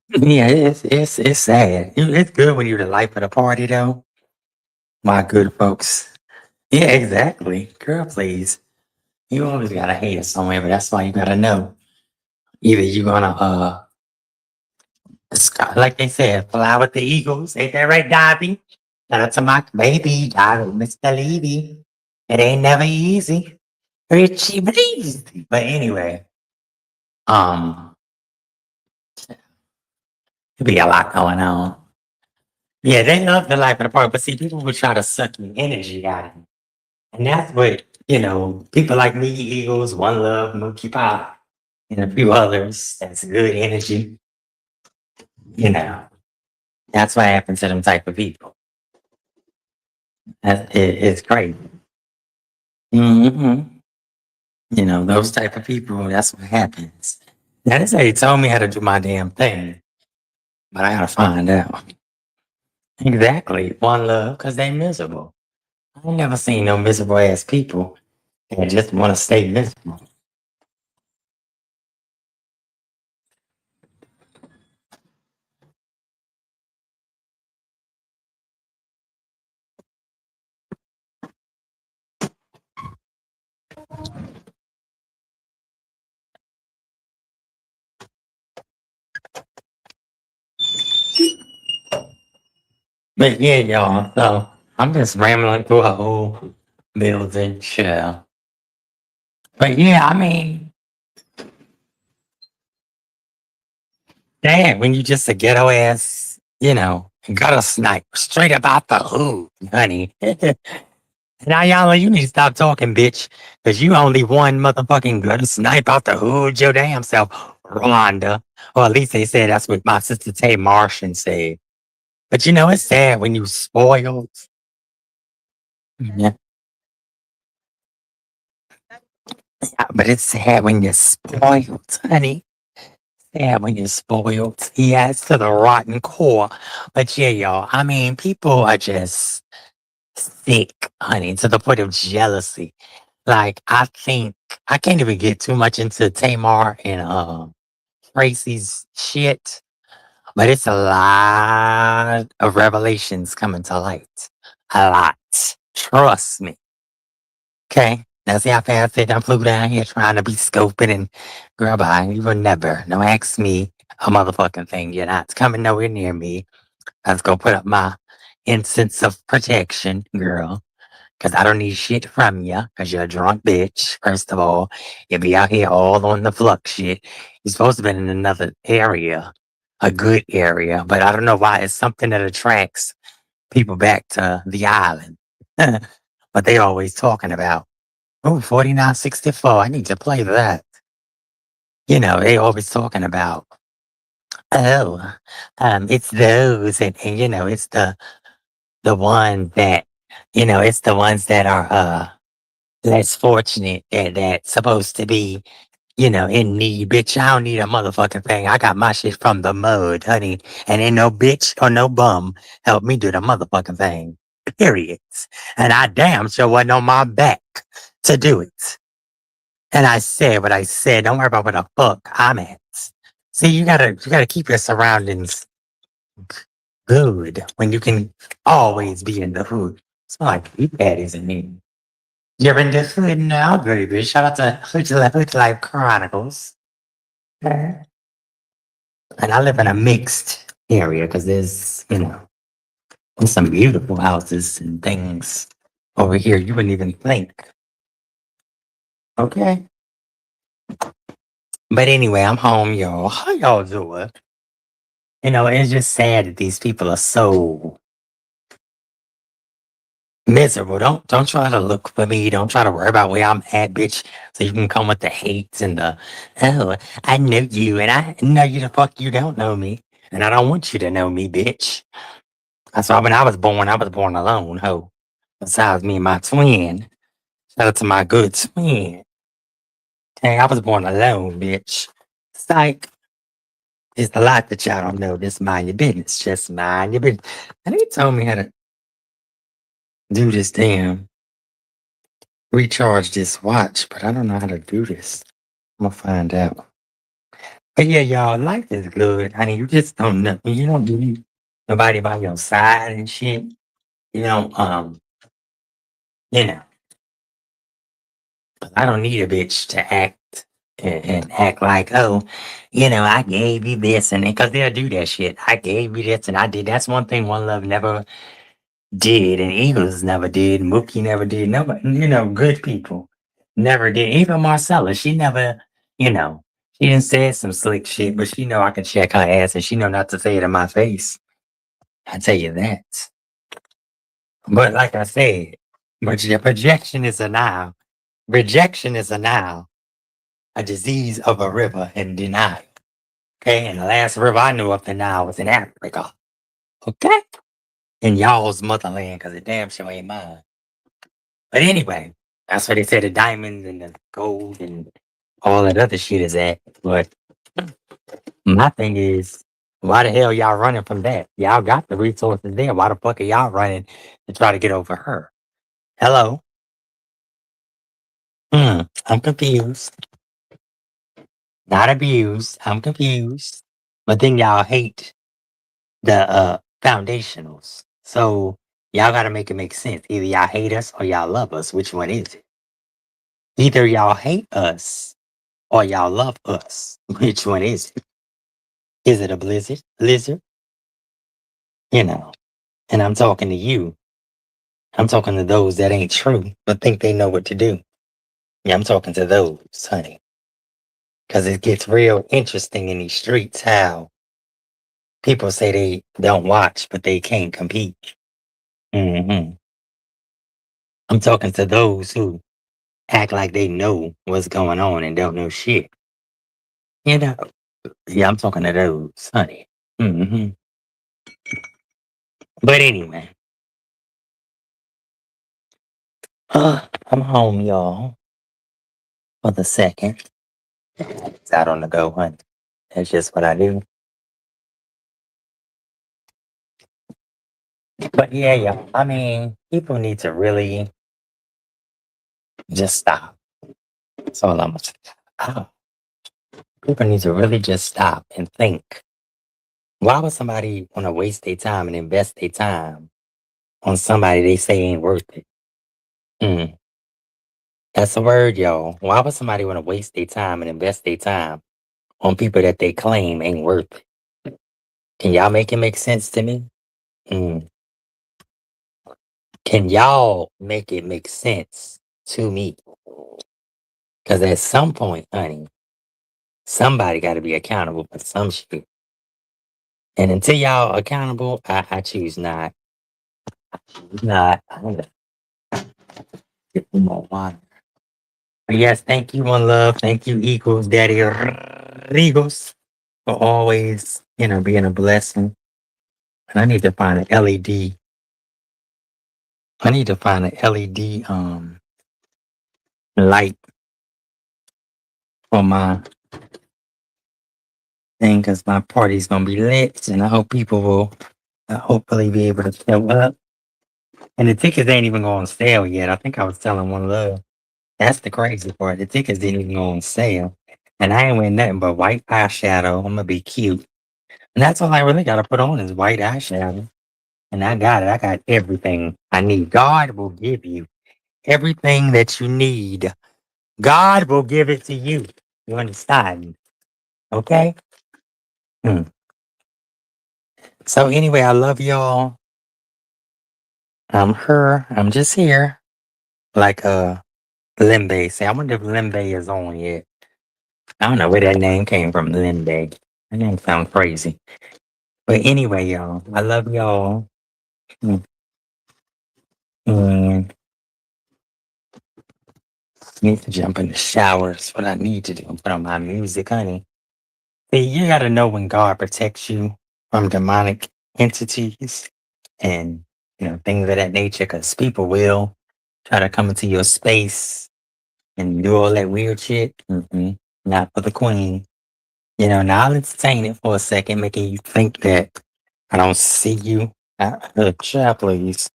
Yeah, it's sad. It's good when you're the life of the party, though. My good folks. Yeah, exactly. Girl, please. You always gotta hate it somewhere, but that's why you gotta know. Either you're gonna like they said, fly with the eagles. Ain't that right, Dobby? Shout out to my baby, Dobby, Mr. Levy. It ain't never easy. Richie breezy. But anyway, um, it be a lot going on. Yeah, they love the life of the party, but see, people will try to suck your energy out of you. And that's what, people like me, Eagles, One Love, Mookie Pop, and a few others, that's good energy, you know. That's what happens to them type of people. It's crazy. hmm those type of people, that's what happens. Now, this lady told me how to do my damn thing, but I gotta find out. Exactly. One love, because they miserable. I ain't never seen no miserable ass people that just want to stay miserable. But yeah, y'all, so I'm just rambling through a whole building shell. But yeah, I mean, damn, when you just a ghetto ass, gutter snipe straight about the hood, honey. Now, y'all, you need to stop talking, bitch, because you only one motherfucking gutter snipe out the hood your damn self, Rhonda. Or at least they said that's what my sister Tay Martian said. But it's sad when you spoiled. Yeah, but it's sad when you're spoiled, honey. Yeah, when you're spoiled. Yeah, it's to the rotten core. But yeah, y'all, I mean, people are just sick, honey, to the point of jealousy. Like, I think I can't even get too much into Tamar and Tracy's shit, but it's a lot of revelations coming to light. A lot. Trust me. Okay. Now see how fast I flew down here trying to be scoping and girl bye. You will never. No ask me a motherfucking thing. You're not coming nowhere near me. I was gonna put up my incense of protection, girl. Cause I don't need shit from you. Cause you're a drunk bitch. First of all, you be out here all on the flux shit. You're supposed to be in another area, a good area. But I don't know why it's something that attracts people back to the island. But they always talking about. Oh, 4964. I need to play that. They always talking about, oh, it's those and it's the one that it's the ones that are less fortunate that supposed to be in need, bitch. I don't need a motherfucking thing. I got my shit from the mud, honey. And ain't no bitch or no bum help me do the motherfucking thing. Period. And I damn sure wasn't on my back to do it. And I said what I said. Don't worry about what the fuck I'm at. See, you gotta keep your surroundings good when you can always be in the hood. It's not like you baddies in me. You're in the hood now, baby. Shout out to Hood Life Chronicles. And I live in a mixed area because there's some beautiful houses and things over here you wouldn't even think. Okay. But anyway, I'm home, y'all. How y'all doing? It's just sad that these people are so miserable. Don't try to look for me. Don't try to worry about where I'm at, bitch. So you can come with the hates and the oh, I know you and I know you the fuck you don't know me. And I don't want you to know me, bitch. That's why when I was born alone, ho. Besides me and my twin. Shout out to my good twin. Hey, I was born alone, bitch. Psych. It's a lot that y'all don't know. Just mind your business. Just mind your business. And they told me how to do this damn recharge this watch, but I don't know how to do this. I'm gonna find out. But yeah, y'all, life is good, honey. You just don't know. You don't need nobody by your side and shit. You know, you know, I don't need a bitch to act and act like, oh, I gave you this and because they'll do that shit. I gave you this and I did. That's one thing One Love never did, and Eagles never did. Mookie never did. Nobody, good people never did. Even Marcella, she never, she didn't say some slick shit, but she know I can check her ass, and she know not to say it in my face. I tell you that. But like I said, but your projection is a now. Rejection is a now. A disease of a river and denial. Okay, and the last river I knew of the Nile was in Africa. Okay, in y'all's motherland, because it damn sure ain't mine. But anyway, that's where they say the diamonds and the gold and all that other shit is at. But my thing is, why the hell y'all running from that? Y'all got the resources there. Why the fuck are y'all running to try to get over her? Hello? I'm confused. Not abused. I'm confused. But then y'all hate the foundationals. So y'all gotta make it make sense. Either y'all hate us or y'all love us. Which one is it? Either y'all hate us or y'all love us. Which one is it? Is it a blizzard? Lizard? You know. And I'm talking to you. I'm talking to those that ain't true, but think they know what to do. Yeah, I'm talking to those, honey. Cause it gets real interesting in these streets how people say they don't watch, but they can't compete. I'm talking to those who act like they know what's going on and don't know shit. You know. Yeah, I'm talking to those, honey. hmm But anyway, I'm home, y'all, for the second. It's out on the go, honey. That's just what I do. But yeah, yeah. I mean, people need to really just stop. That's all I'm gonna say. Oh, people need to really just stop and think. Why would somebody want to waste their time and invest their time on somebody they say ain't worth it? Mm, that's a word, y'all. Why would somebody want to waste their time and invest their time on people that they claim ain't worth it? Can y'all make it make sense to me? Mm. Can y'all make it make sense to me? Because at some point, honey, somebody got to be accountable for some shit. And until y'all accountable, I choose not. Not. I'm gonna get some more water. But yes, thank you, One Love. Thank you, Eagles, Daddy Regals, for always, being a blessing. And I need to find an LED. I need to find an LED light for my thing because my party's gonna be lit, and I hope people will hopefully be able to show up. And the tickets ain't even going on sale yet. I think I was telling one love. That's the crazy part. The tickets didn't even go on sale, and I ain't wearing nothing but white eyeshadow. I'm gonna be cute, and that's all I really gotta put on is white eyeshadow. And I got it. I got everything I need. God will give you everything that you need. God will give it to you. You understand? Okay? Hmm. So anyway, I love y'all. I'm her. I'm just here. Like Limbe. Say, I wonder if Limbe is on yet. I don't know where that name came from, Limbe. That name sounds crazy. But anyway, y'all, I love y'all. Mm, and need to jump in the shower. That's what I need to do. Put on my music, honey. See, you gotta know when God protects you from demonic entities and things of that nature, because people will try to come into your space and do all that weird shit. Not for the queen. Now I'll entertain it for a second, making you think that I don't see you. Child, please.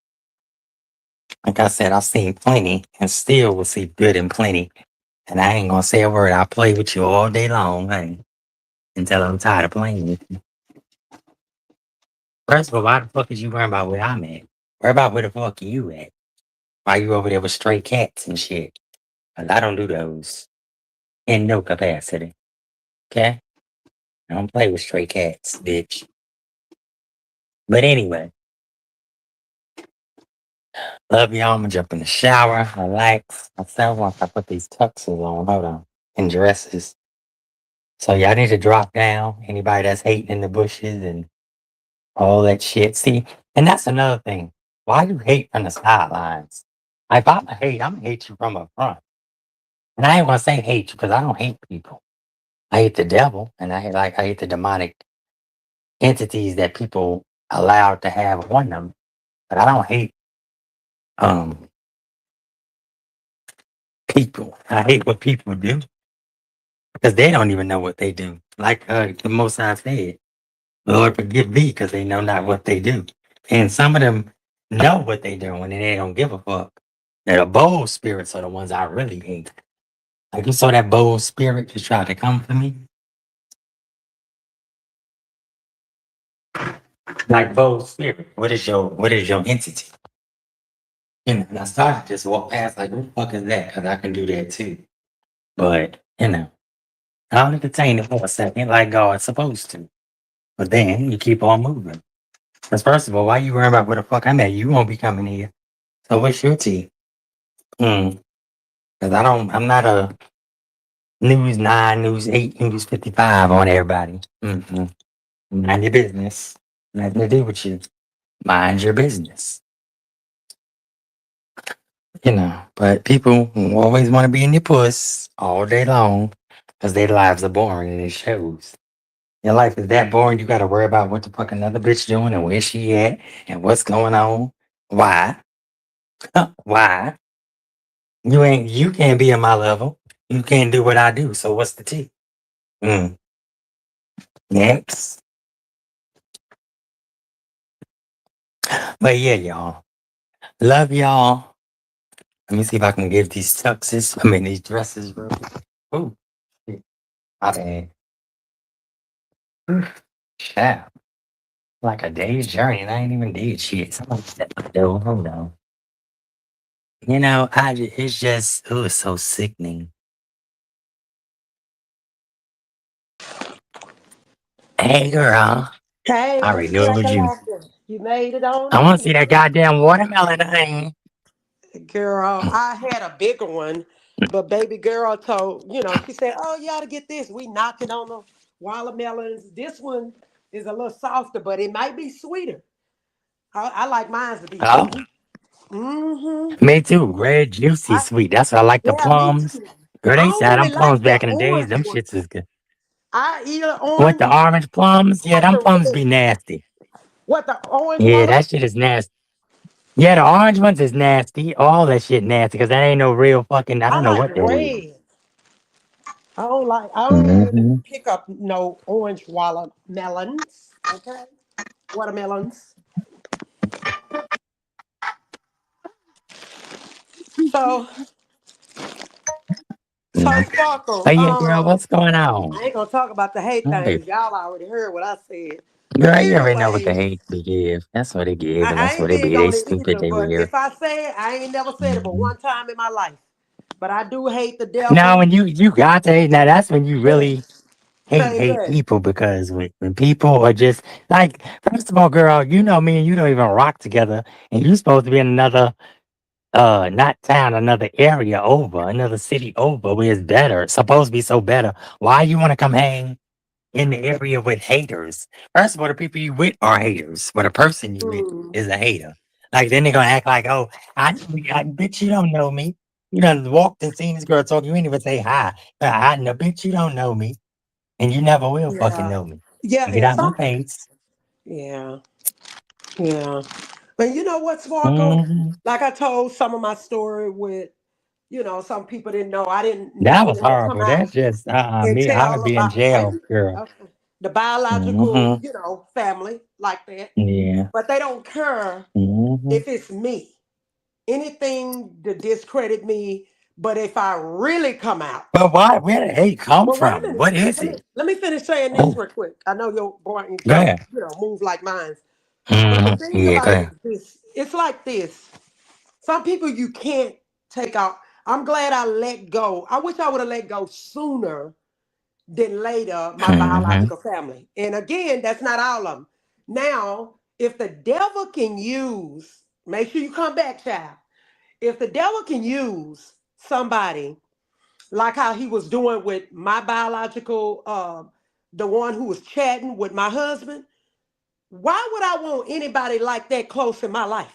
Like I said, I've seen plenty and still will see good in plenty. And I ain't gonna say a word. I'll play with you all day long, honey, until I'm tired of playing with you. First of all, why the fuck is you worrying about where I'm at? Worry about where the fuck you at. Why you over there with stray cats and shit? 'Cause I don't do those in no capacity. Okay? I don't play with stray cats, bitch. But anyway, love y'all. I'm gonna jump in the shower, relax myself once I put these tuxes on. Hold on. And dresses. So y'all need to drop down. Anybody that's hating in the bushes and all that shit. See, and that's another thing. Why you hate from the sidelines? If I'm a hate, I'm gonna hate you from up front. And I ain't gonna say hate you because I don't hate people. I hate the devil, and I hate the demonic entities that people allowed to have on them. But I don't hate um people. I hate what people do because they don't even know what they do. Like the Most High said, Lord, forgive me because they know not what they do. And some of them know what they doing and they don't give a fuck. Now, the bold spirits are the ones I really hate. Like you saw that bold spirit just try to come for me. Like bold spirit. What is your entity? And I started to just walk past like, what the fuck is that? Because I can do that too. But, I'll entertain it for a second like God's supposed to. But then you keep on moving. Because first of all, why you worrying about where the fuck I'm at? You won't be coming here. So what's your tea? Because I'm not a News 9, News 8, News 55 on everybody. Mind your business. Nothing to do with you. Mind your business. But people always want to be in your puss all day long because their lives are boring and it shows. Your life is that boring, you got to worry about what the fuck another bitch doing and where she at and what's going on. Why? Why? You can't be at my level. You can't do what I do. So what's the tea? Mm. Next. But yeah, y'all. Love y'all. Let me see if I can give these tuxes, these dresses real quick. Ooh, shit, my bad. Child. Like a day's journey, and I ain't even did shit. Somebody said, "No, hold on." It's just, it's so sickening. Hey, girl. Hey, I already what's knew it was you. crackalacking? You made it on I want to in. see that goddamn watermelon thing. Girl, I had a bigger one, but baby girl told, she said, oh, you ought to get this. We knocking on the watermelons. This one is a little softer, but it might be sweeter. I like mine to be Oh, sweet. Mm-hmm. me too. Red, juicy, I, sweet. That's why I like the yeah, me plums. too. Girl, I they don't said really them plums like the back in the days. orange Them one. shits is good. I eat an What, orange the one. orange plums? Yeah, Like them the plums be red. nasty. What, the orange Yeah, plum? that shit is nasty. Yeah, the orange ones is nasty. All that shit nasty because that ain't no real fucking. I I don't know like what that is. red. I don't really Mm-hmm. pick up no orange watermelons. Okay, watermelons. So so Mm. Oh Sparkle. yeah, girl, what's going on? I ain't gonna talk about the hate thing Hey, because y'all already heard what I said. But girl, you already know what the anyway, hate they give. That's what they give, and I that's what ain't they be. big They on it stupid. either. They But weird. if I say it, I ain't never said it but Hmm. one time in my life. But I do hate the Now, devil. when you got to hate, now that's when you Yes, really say hate less. people because when people are just like, first of all, girl, you know me and you don't even rock together, and you supposed to be in another not town, another area over, another city over, where it's better. It's supposed to be so better. Why you want to come hang in the area with haters? First of all, the people you with are haters, but the person you with Mm, is a hater. Like then they're gonna act like, oh, I bitch you don't know me. You done walked and seen this girl talk. You ain't even say hi. I know, bitch you don't know me, and you never will fucking yeah, know me. yeah, Get and out my some, face. yeah, yeah. But you know what, Sparkle? Hmm. Like I told some of my story with, some people didn't know. I didn't That never was want to come horrible. out That's just and me. I tell would be in about wait, jail, girl. okay, the biological, Hmm. family like that. Yeah. But they don't care Hmm. if it's me. Anything to discredit me. But if I really come out, But why? Where did hate come well, wait a from? minute. What is Let me it? let me finish saying this Oh, real quick. I know your brain go don't, ahead. move like mine. But the Hmm. thing Yeah, go about it ahead. is this: it's like this. Some people you can't take out. I'm glad I let go. I wish I would have let go sooner than later, my Hmm. biological family. And again, that's not all of them. Now, if the devil can use, make sure you come back, child. If the devil can use somebody like how he was doing with my biological, the one who was chatting with my husband, why would I want anybody like that close in my life?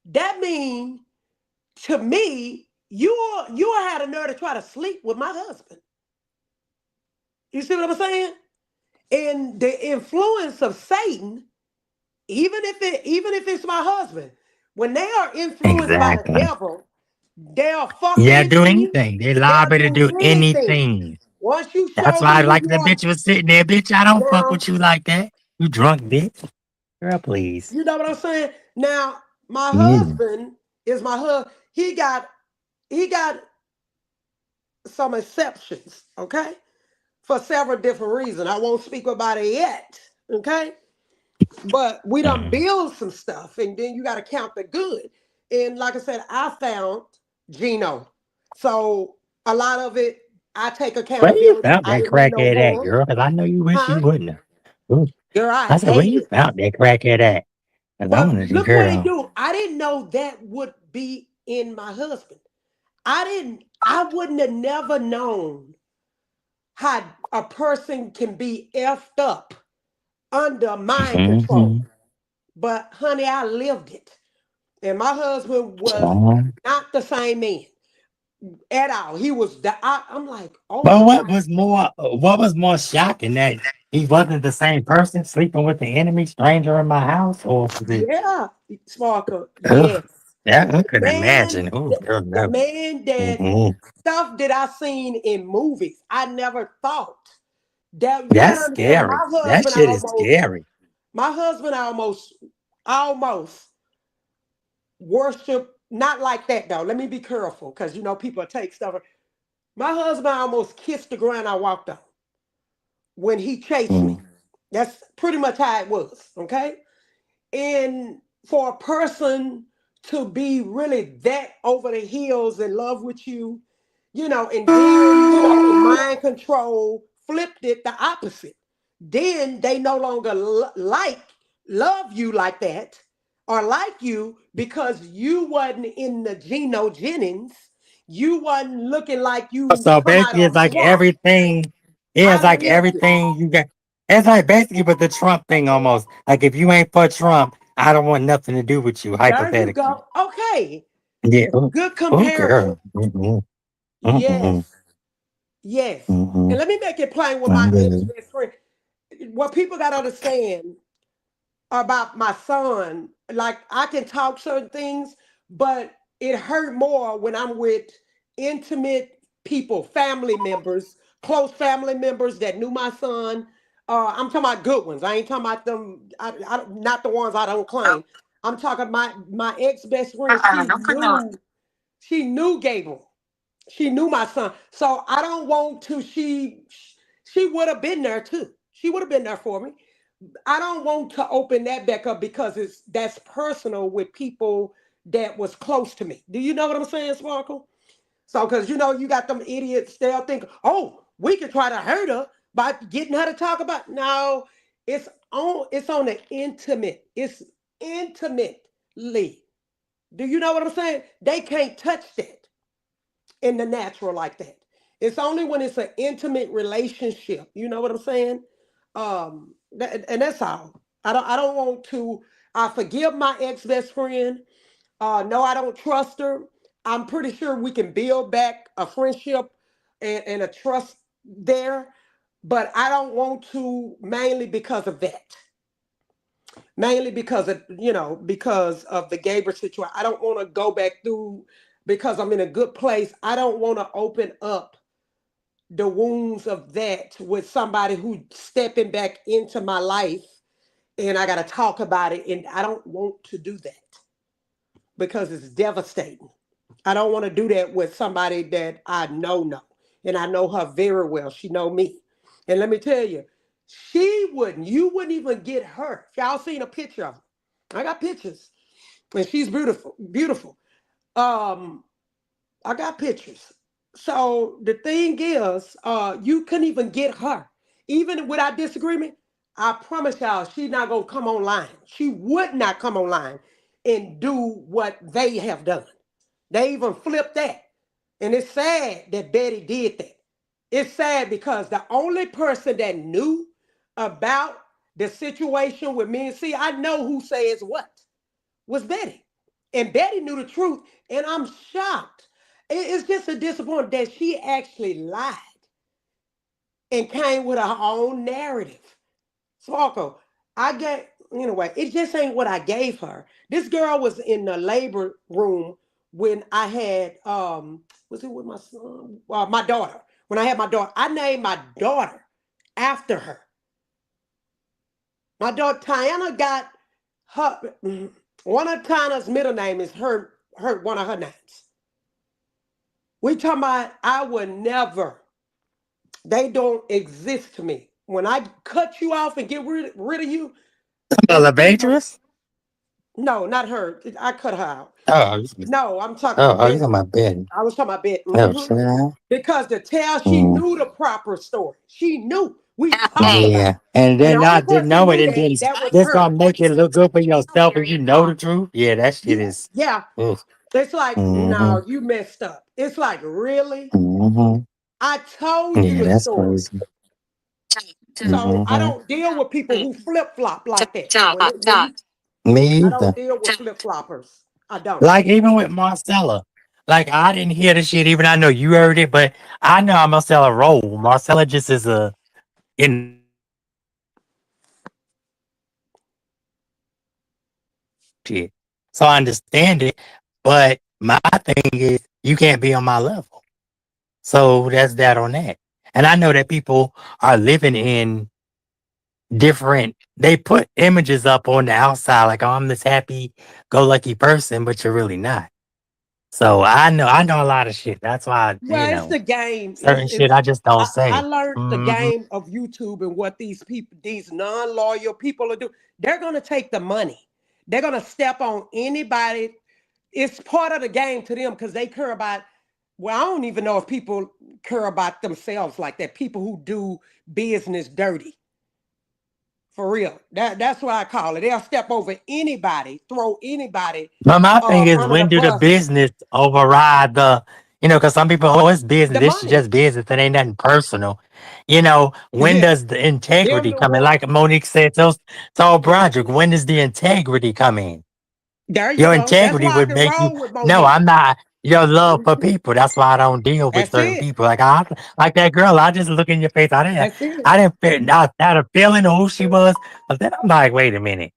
That means to me, you had a nerve to try to sleep with my husband. You see what I'm saying? And the influence of Satan, even if it's my husband, when they are influenced by the Exactly. devil, they'll fuck Yeah, do anything, anything. They they'll liable to do do anything. anything. Once you That's show why I me who like you the are, bitch was sitting there. Bitch, I don't fuck now with you like that. You drunk bitch. Girl, please. you know what I'm saying. Now my Yeah. husband is my husband. He got some exceptions, okay, for several different reasons. I won't speak about it yet, okay. But we done Mm. build some stuff, and then you got to count the good. And like I said, I found Gino, so a lot of it I take Where you accountability. found I that didn't mean no crackhead at, harm, girl? Because I know you wish you huh? wouldn't have. Ooh. Girl, I I said, where hate you it. found that crackhead at? Because I But want to, look what he girl. do. I didn't know that would be in my husband. I didn't. I wouldn't have never known how a person can be effed up under mind control. Hmm. But honey, I lived it. And my husband was Um, not the same man at all. He was I'm like, oh but my God. what was more shocking that he wasn't the same person sleeping with the enemy stranger in my house? Or was it, Yeah, Sparker. ugh, Yes. yeah, I The could man, imagine. Oh, the, girl, the no. man that Mm-mm. stuff that I seen in movies, I never thought that you That's gotta understand scary. That shit is scary. my husband almost worship, not like that though. Let me be careful because people take stuff. My husband almost kissed the ground I walked on when he chased me. Mm. That's pretty much how it was. Okay. And for a person to be really that over the hills in love with you, and then, in mind control, flipped it the opposite. Then they no longer love you like that or like you because you wasn't in the Geno Jennings. You wasn't looking like you So come out basically, of it's a like swamp. everything. Yeah, it's I like lived it. everything you got. It's like basically with the Trump thing almost. Like if you ain't for Trump, I don't want nothing to do with you, There you hypothetically. go. Okay. Yeah. Oh, Good oh comparison. girl. Mm-mm. Mm-mm. Yes. Yes. And Mm-mm. let me make it plain with my I'm ex good. best friend. What people got to understand about my son, like I can talk certain things, but it hurt more when I'm with intimate. people, family members, close family members that knew my son. I'm talking about good ones. I ain't talking about them. Not the ones I don't claim. I'm talking my ex best friend. She knew Gabriel. She knew my son. So I don't want to. She would have been there too. She would have been there for me. I don't want to open that back up because that's personal with people that was close to me. Do you know what I'm saying, Sparkle? So, because you got them idiots, they'll think, oh, we could try to hurt her by getting her to talk about. No, it's on the intimate. It's intimately. Do you know what I'm saying? They can't touch that in the natural like that. It's only when it's an intimate relationship. You know what I'm saying? And that's all. I don't want to. I forgive my ex best friend. No, I don't trust her. I'm pretty sure we can build back a friendship and a trust there, but I don't want to mainly because of that. Mainly because of the Gabriel situation. I don't want to go back through because I'm in a good place. I don't want to open up the wounds of that with somebody who stepping back into my life and I got to talk about it. And I don't want to do that because it's devastating. I don't want to do that with somebody that I know. And I know her very well. She know me. And let me tell you, you wouldn't even get her. Y'all seen a picture of her. I got pictures. And she's beautiful, beautiful. Um, I got pictures. So the thing is, you couldn't even get her. Even without disagreement, I promise y'all, she's not gonna come online. She would not come online and do what they have done. They even flipped that. And it's sad that Betty did that. It's sad because the only person that knew about the situation with me and see, I know who says what was Betty. And Betty knew the truth. And I'm shocked. It's just a disappointment that she actually lied and came with her own narrative. Sparkle, I get anyway, it just ain't what I gave her. This girl was in the labor room when I had was it with my son? My daughter. When I had my daughter, I named my daughter after her. My daughter Tiana got her one of Tiana's middle name is her one of her names. We talking about I would never, they don't exist to me. When I cut you off and get rid of you, everything else. Elevators? No, not her. I cut her out. Oh, No, I'm talking oh, you Betty. talking about Ben? I was talking about Betty. Oh, shit. Because to tell she Mm. knew the proper story. She knew. We talked about Yeah, it. and And the then I only didn't person know it, knew and that then that was this her. gonna make it look good for yourself if you know the truth. Yeah, that shit Yeah, is. yeah. Oof. It's like, Mm-hmm. no, you messed up. It's like, really? Mm-hmm. I told you Yeah, the that's story. crazy. So I Mm-hmm. don't deal with people who flip flop like that. When Me I don't either. deal with flip floppers. I don't. Like even with Marcella, like I didn't hear the shit. Even I know you heard it, but I know how Marcella roll. Marcella just is a, you know, she just is a shit. So I understand it, but my thing is you can't be on my level. So that's that on that. And I know that people are living in different, they put images up on the outside like, oh, I'm this happy go lucky person, but you're really not. So I know a lot of shit. That's why, Well, it's the game. certain shit I just don't I say. learned the Hmm. game of YouTube and what these people, these non-loyal people are doing. They're gonna take the money. They're gonna step on anybody. It's part of the game to them because they care about. Well, I don't even know if people care about themselves like that. People who do business dirty. For real. That's what I call it. They'll step over anybody, throw anybody But my thing is, under the when do the bus. business override the, because some people, oh, it's business. The This is money. just business. It ain't nothing personal. When Yeah. does the Them integrity the come in? one. Like Monique said, to Broderick, when does the integrity come in? There you Your go. That's integrity why I would can make you. roll with No, Monique. I'm not. Your love for Mhm. people. That's why I don't deal with That's certain it. people. Like that girl. I just look in your face. That's it. I didn't feel. I had a feeling of who she was, but then I'm like, wait a minute.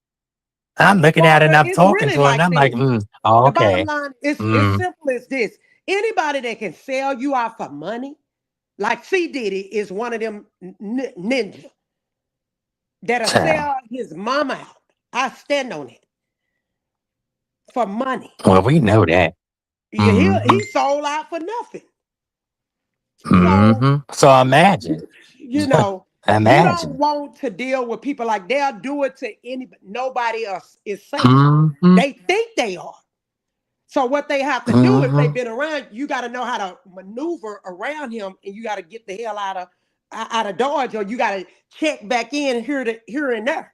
I'm looking at her and Sparkle, I'm it's talking really to her, and like I'm like, this. mm, The bottom okay, line is mm. simple as this. Anybody that can sell you out for money, like C Diddy is one of them ninja that'll Child. sell his mama out. I stand on it for money. Well, we know that. Yeah, Mm-hmm. he sold out for nothing. So Mm-hmm. So imagine. you know, you don't Imagine. want to deal with people like they'll do it to anybody. Nobody else is safe. Mm-hmm. They think they are. So what they have to do if they've Mm-hmm. been around, you got to know how to maneuver around him, and you got to get the hell out of Dodge, or you got to check back in here and there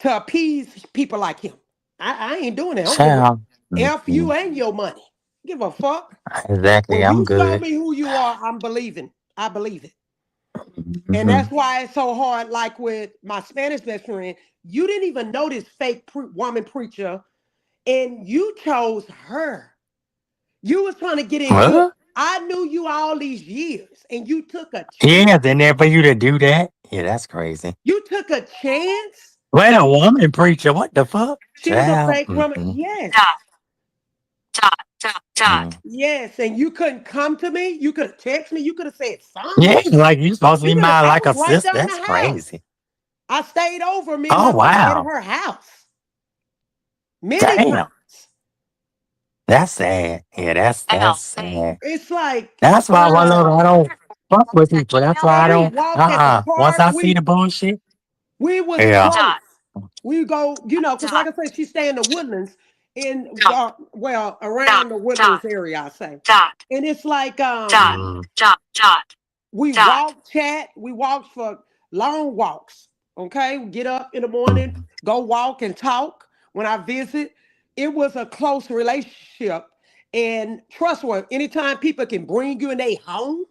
to appease people like him. I ain't doing it. I don't give a Child. f Mm-hmm. you and your money. Give a fuck. Exactly. When I'm you show good. me who you are, I'm believing. I believe it. And Mm-hmm. that's why it's so hard. Like with my Spanish best friend, you didn't even know this fake woman preacher, and you chose her. You was trying to get in good. What? I knew you all these years, and you took a chance. Yeah, then there for you to do that? Yeah, that's crazy. You took a chance. Wait, a woman preacher. What the fuck? She was a Child. fake woman. Mm-hmm. Yes, Mm. yes, and you couldn't come to me. You could have texted me. You could have said Yeah, something. like you supposed to be You could have. mine I like was a right sister. there in That's the house. crazy. I stayed over. Me and Oh my mama in wow. her house many Damn. times. That's sad. Yeah, that's sad. It's like, That's why one girl, little I don't fuck with people. That's why and I we don't walked at the once park. I see We the bullshit. we was Yeah. close. We go, because like I said, she stay in the Woodlands, well, around the Woodlands area, I say. And it's like Mm. we walk, chat, we walk for long walks. Okay, we get up in the morning, Mm. go walk and talk. When I visit, it was a close relationship and trustworthy. Anytime people can bring you in their home,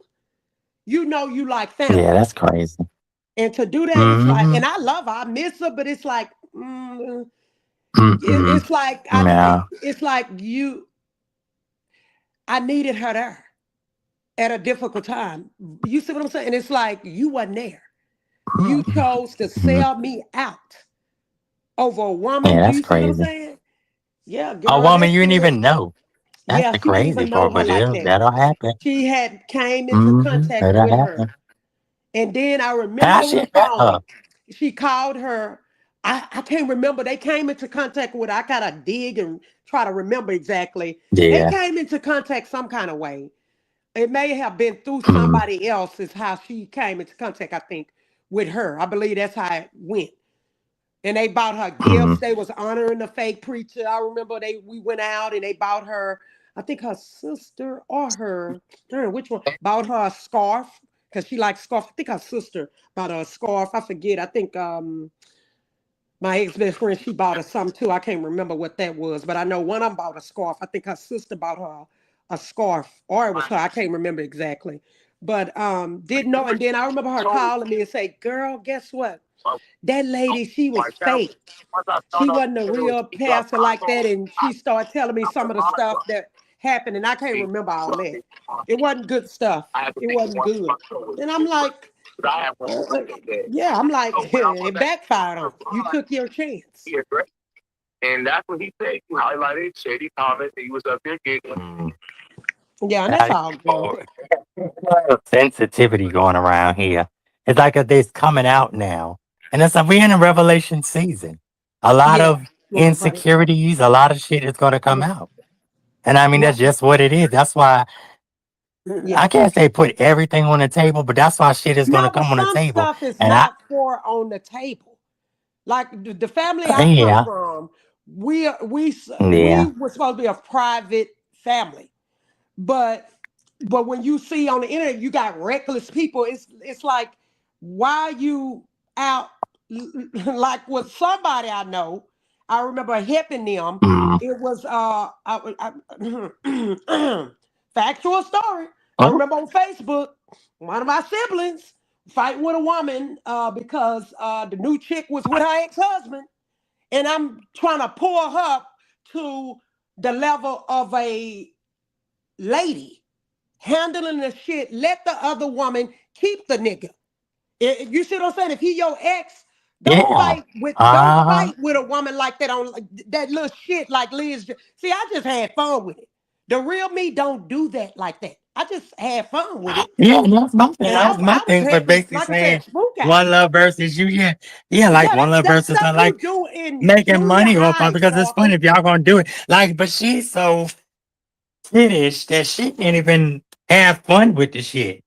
you know you like Yeah, family. that's crazy. And to do that, it's like, Mm-hmm. and I love her, I miss her, but it's like, Mm-mm. it's like Yeah. it's like I needed her there at a difficult time. You see what I'm saying? And it's like you wasn't there. You chose to Mhm. sell me out over a Yeah, woman. Do that's you see what I'm crazy. saying? Yeah, A girl, woman that you didn't shit. even know. That's Yeah, the she didn't crazy even know part, her but like yeah, that. that'll happen. She had came into Mm-hmm. contact That'll with her. happen. And then I How remember her she met her? calling. She called her. I can't remember. They came into contact with her. I gotta dig and try to remember exactly. They Yeah. came into contact some kind of way. It may have been through Mm. somebody else is how she came into contact, I think, with her. I believe that's how it went. And they bought her Mm. gifts. They was honoring the fake preacher. I remember we went out and they bought her, I think her sister or her, I don't know which one, bought her a scarf because she likes scarf. I think her sister bought her a scarf. I forget. I think my ex-best friend, she bought her some too. I can't remember what that was, but I know one of them bought a scarf. I think her sister bought her a scarf, or it was her. I can't remember exactly. But didn't know. And then I remember her calling me and say, girl, guess what? That lady, she was fake. She wasn't a real pastor like that. And she started telling me some of the stuff that happened. And I can't remember all that. It wasn't good stuff. It wasn't good. And I'm like, yeah, I'm like, it backfired on you. You took your chance. Mm. Yeah, and How that's you- all good. sensitivity going around here. It's like it's coming out now. And it's like we're in a revelation season. A lot Yeah. of Right. insecurities, a lot of shit is going to come Yeah. out. And I mean, Yeah. that's just what it is. That's why Yeah. I can't say put everything on the table, but that's why shit is going to No, but come on the some table. stuff is And I, not for on the table. Like the family I come yeah, from, we yeah, were supposed to be a private family. But when you see on the internet, you got reckless people. It's like, why you out like with somebody I know? I remember helping them. mm, It was factual story. I mm, remember on Facebook, one of my siblings fighting with a woman because the new chick was with her ex-husband, and I'm trying to pull her up to the level of a lady handling the shit. Let the other woman keep the nigga. You see what I'm saying? If he your ex, yeah, don't uh huh, fight with a woman like that on that little shit like Liz. See, I just had fun with it. The real me don't do that like that. I just had fun with it. Yeah, that's my thing. And That was my I was thing for helping, basically like I said, saying spook out. one love versus you. Yeah, yeah, like Yeah, one love that's versus stuff not you like do in making junior money off of high, because it's funny Sparkle. if y'all gonna do it. Like, but she's so kiddish that she can't even have fun with the shit.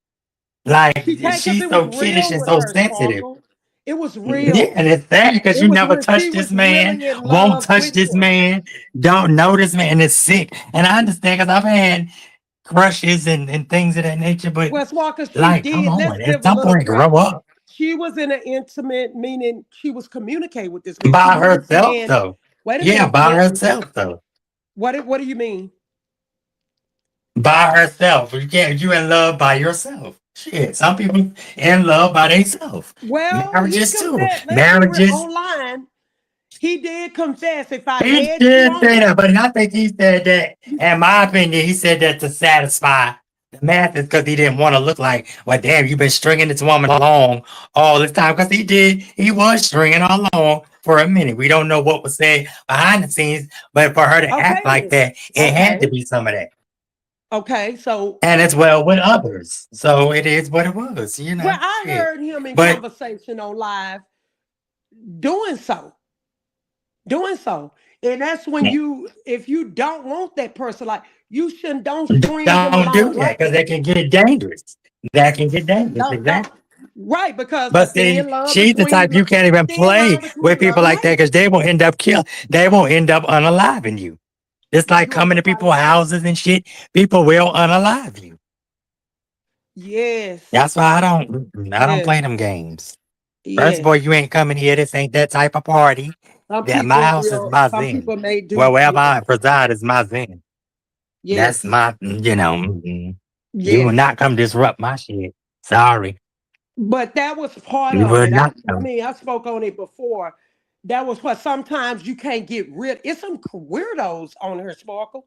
Like She can't because she's it was so kiddish real and with so her, sensitive. Sparkle. It was Yeah, real. and it's sad because It you was never real. She touch this was man, really in won't love touch with this him. man, don't know this man, and it's sick. And I understand because I've had crushes and things of that nature, but Wes Walker, she like, come did. Let's on, at give a some little point, credit. grow up She was in an intimate, meaning she was communicating with this man. She by knew this herself, man. though. Wait a Yeah, minute, by Jet. herself, though. What do you mean? By herself. You can't, you in love by yourself. Shit, some people in love by themselves. Well, he Marriages too. confessed. Let's be real. Marriages. Online, he did confess. If I He led you did say on, that, but I think he said that, in my opinion, he said that to satisfy the masses because he didn't want to look like, well, damn, you've been stringing this woman along all this time. Because he was stringing her along for a minute. We don't know what was said behind the scenes, but for her to okay act like then. that, it had to Okay. be some of that. Okay. So, And as well with others. So it is what it was, well, I shit. heard him in But conversation on live doing so, doing so. And that's when you, if you don't want that person, like you shouldn't, don't string them don't do along that like because that. that can get dangerous. That can get dangerous, Don't, exactly. right, because But see, thin love she's the between type you can't even thin play line between with love people and like that hate. because they will end up unaliving you. It's like You want coming to somebody people's to what? houses and shit. People will unalive you. Yes, That's why I don't yes, play them games. First of yes. all, you ain't coming here. This ain't that type of party. Some That my people house is will. my Some zen. people may do. Wherever Yes, I preside is my zen. That's yes, my, you will yes. not come disrupt my shit. Sorry. But that was part You of will it. not I come. mean, I spoke on it before. That was what sometimes you can't get rid. It's some weirdos on her, Sparkle,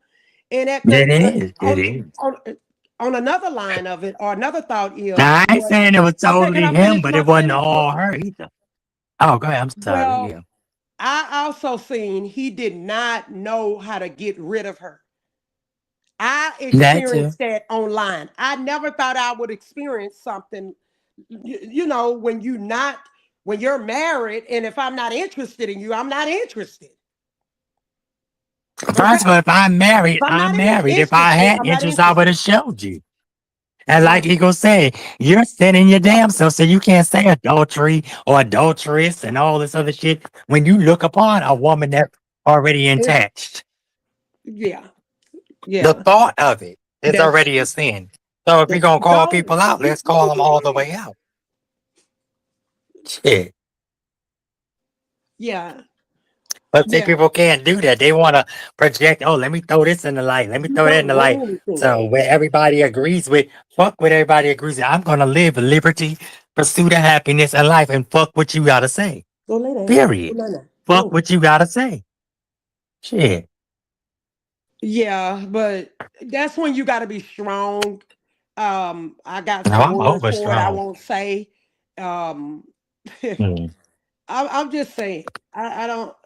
and at the It is. It on is. on on another line of it, or another thought is Now, I ain't what. saying it was Okay, can totally I him, finish but my it wasn't sentence? all her either. Oh, go ahead. I'm sorry. Well, Yeah. I also seen he did not know how to get rid of her. I That too. experienced that online. I never thought I would experience something, when you not when you're married, and if I'm not interested in you, I'm not interested. First of Okay, all, if I'm married, if I'm I'm not married. If I interested, had I'm not interest, I would interested. have showed you. And like Mm. Eagle said, you're sinning your damn self, so you can't say adultery or adulteress and all this other shit when you look upon a woman that's already It- attached. yeah, The yeah. thought of it is That's already a sin. So if you're that's gonna call don't people out, let's call don't them do all the that. way out. Shit. Yeah, But see, yeah. people can't do that. They want to project, oh, let me throw this in the light. Let me You throw that in don't the want light. anything. So where everybody agrees with, fuck what everybody agrees with. I'm going to live liberty, pursuit of happiness in life, and fuck what you got to say. Go lay down. Go Period. lay down. Fuck Go. what you got to say. Shit. Yeah, but that's when you got to be strong. I got No, some I'm words over for it. I strong. won't say. Um, Mm. I'm just saying. I don't.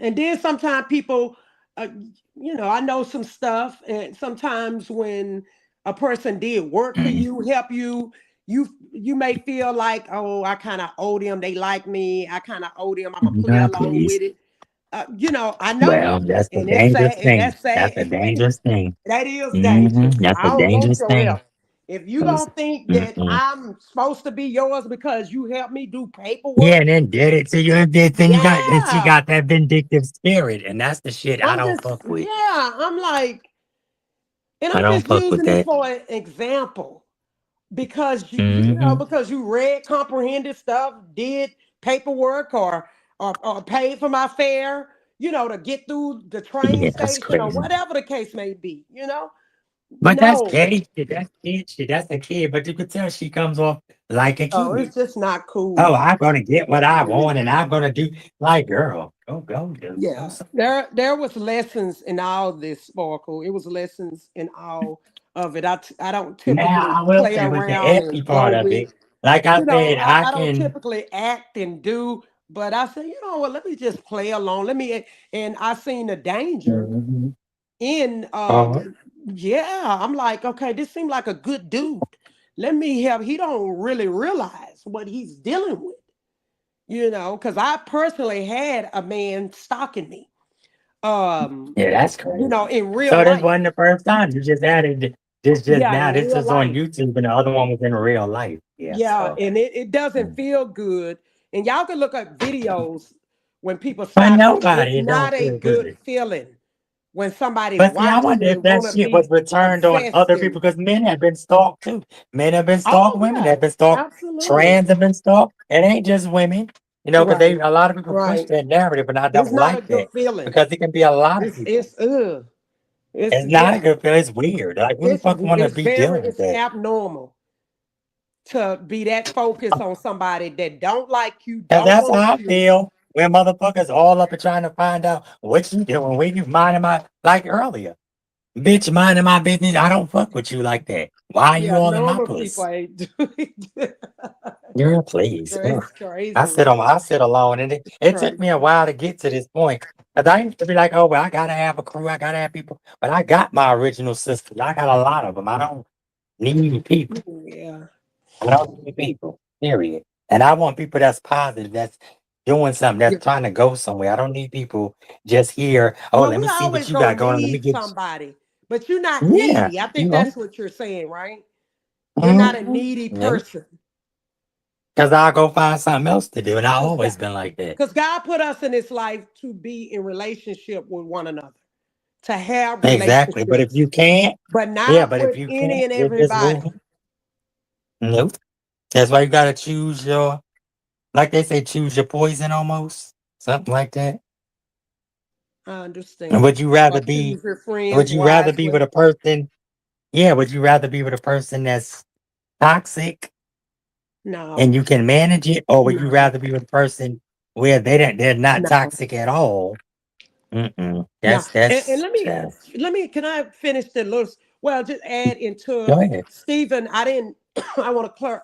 And then sometimes people, uh, I know some stuff, and sometimes when a person did work for Mm. you, help you, you may feel like, oh, I kind of owe them. They like me. I kind of owe them. I'm gonna play God, along please. with it. I know, Well, that's the and it's dangerous sad, and thing. that's That's a sad. dangerous thing. That is dangerous. That's I a don't want dangerous your thing. help. If you 'Cause, don't think that mm-mm. I'm supposed to be yours because you helped me do Yeah, paperwork, and then did it to you. And then she yeah. got that vindictive spirit, and that's the shit I I'm don't just, fuck with. yeah. I'm like, and I I'm don't just fuck with using this that. for an example because Hmm. because you read, comprehended stuff, did paperwork, or paid for my fare, to get through the train Yeah, that's station or crazy. whatever the case may be. But that's No, petty shit. That's kid shit. That's a kid. But you could tell she comes off like a oh, kid. it's just not Oh, cool. I'm gonna get what I want, and I'm gonna do like girl. Go Yeah, somewhere. there was lessons in all this, Sparkle. It was lessons in all of it. I don't Now typically I will play say with the around and effy go part of with, it, like I said, I I don't can. typically act and do, but I said, what, let me just play along. And I seen the danger Mhm. in Uh-huh. Yeah, I'm like, okay, this seemed like a good dude. Let me help. He don't really realize what he's dealing with, because I personally had a man stalking me. Um, Yeah, that's crazy. in real So this life. wasn't the first time. You just added this just Yeah, now. in This real is on life. YouTube, and the other one was in real life. Yeah. Yeah, So, and it doesn't mm. feel good. And y'all can look up videos when people But stalk you. It's nobody, it not don't a feel good good. feeling when somebody But see, I watching wonder you if and that want to shit was be returned on obsessed. other And people because men have been stalked too. Men have been stalked, oh women yeah, have been stalked, absolutely. trans have been stalked. It ain't just women, because Right, a lot of people push right. that narrative, and I It's don't not a like good that feeling. because it can be a lot of people. It's ugh. It's It's not a just good feeling. It's weird. Like, who the fuck want to be dealing with it's that? abnormal to be that focused on somebody that don't like you, Cause don't that's how want I you. feel when motherfuckers all up and trying to find out what you doing, where you minding my like earlier. Bitch, minding my business. I don't fuck with you like that. Why are you Yeah, all in my normal people puss? ain't doing it. Girl, please. It's Ugh. crazy. I sit alone, and it took me a Crazy. while to get to this point. Cause I used to be like, oh well, I gotta have a crew, I gotta have people. But I got my original sisters. I got a lot of them. I don't need people. Yeah. I don't need people. Period. And I want people that's positive, that's doing something, Yeah. that's trying to go somewhere. I don't need people just here. Oh, Well, let we me see what always you got gonna going on. Let me need get somebody, but you're not you. Yeah. needy. I think You know? that's what you're saying, right? You're not a Mm-hmm. needy Yeah. person. Because I'll go find something else to do. And I Because always been like that. God put us in this life to be in relationship with one another, to have Exactly. But if relationships, you can't, but yeah, not but if with you any can't, and you're just everybody. moving. Nope. That's why you gotta choose your, like they say, choose your poison almost. Something like that. I And understand. Or choose your friends would you rather be wisely. with a person, yeah, would you rather be with a person that's toxic and No, you can manage it, or would you no, rather be with a person where they're not no. toxic at all? Mm-mm. Now, and That's let me child. can I finish the little? Well, just add into Go ahead. Stephen. I didn't. I want to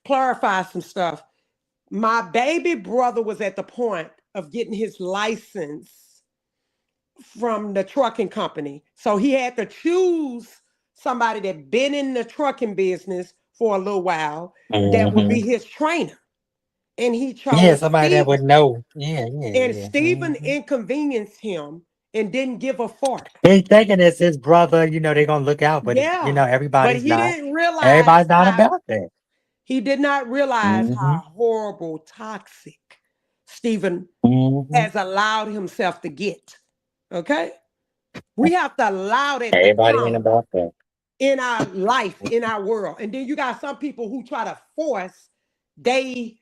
clarify some stuff. My baby brother was at the point of getting his license from the trucking company, so he had to choose somebody that been in the trucking business for a little while that would be Hmm. his trainer, and he Yeah, chose somebody that Stephen. would know. Yeah, yeah, And yeah. Stephen inconvenienced him and didn't give a fork. He's thinking it's his brother, they're gonna look out, but Yeah, but everybody's he not. didn't realize Everybody's not how about that. he did not realize Hmm. how horrible, toxic Stephen Hmm. has allowed himself to get. Okay, we have to allow that to Everybody ain't come about that. in our life, in our world, and then you got some people who try to force. They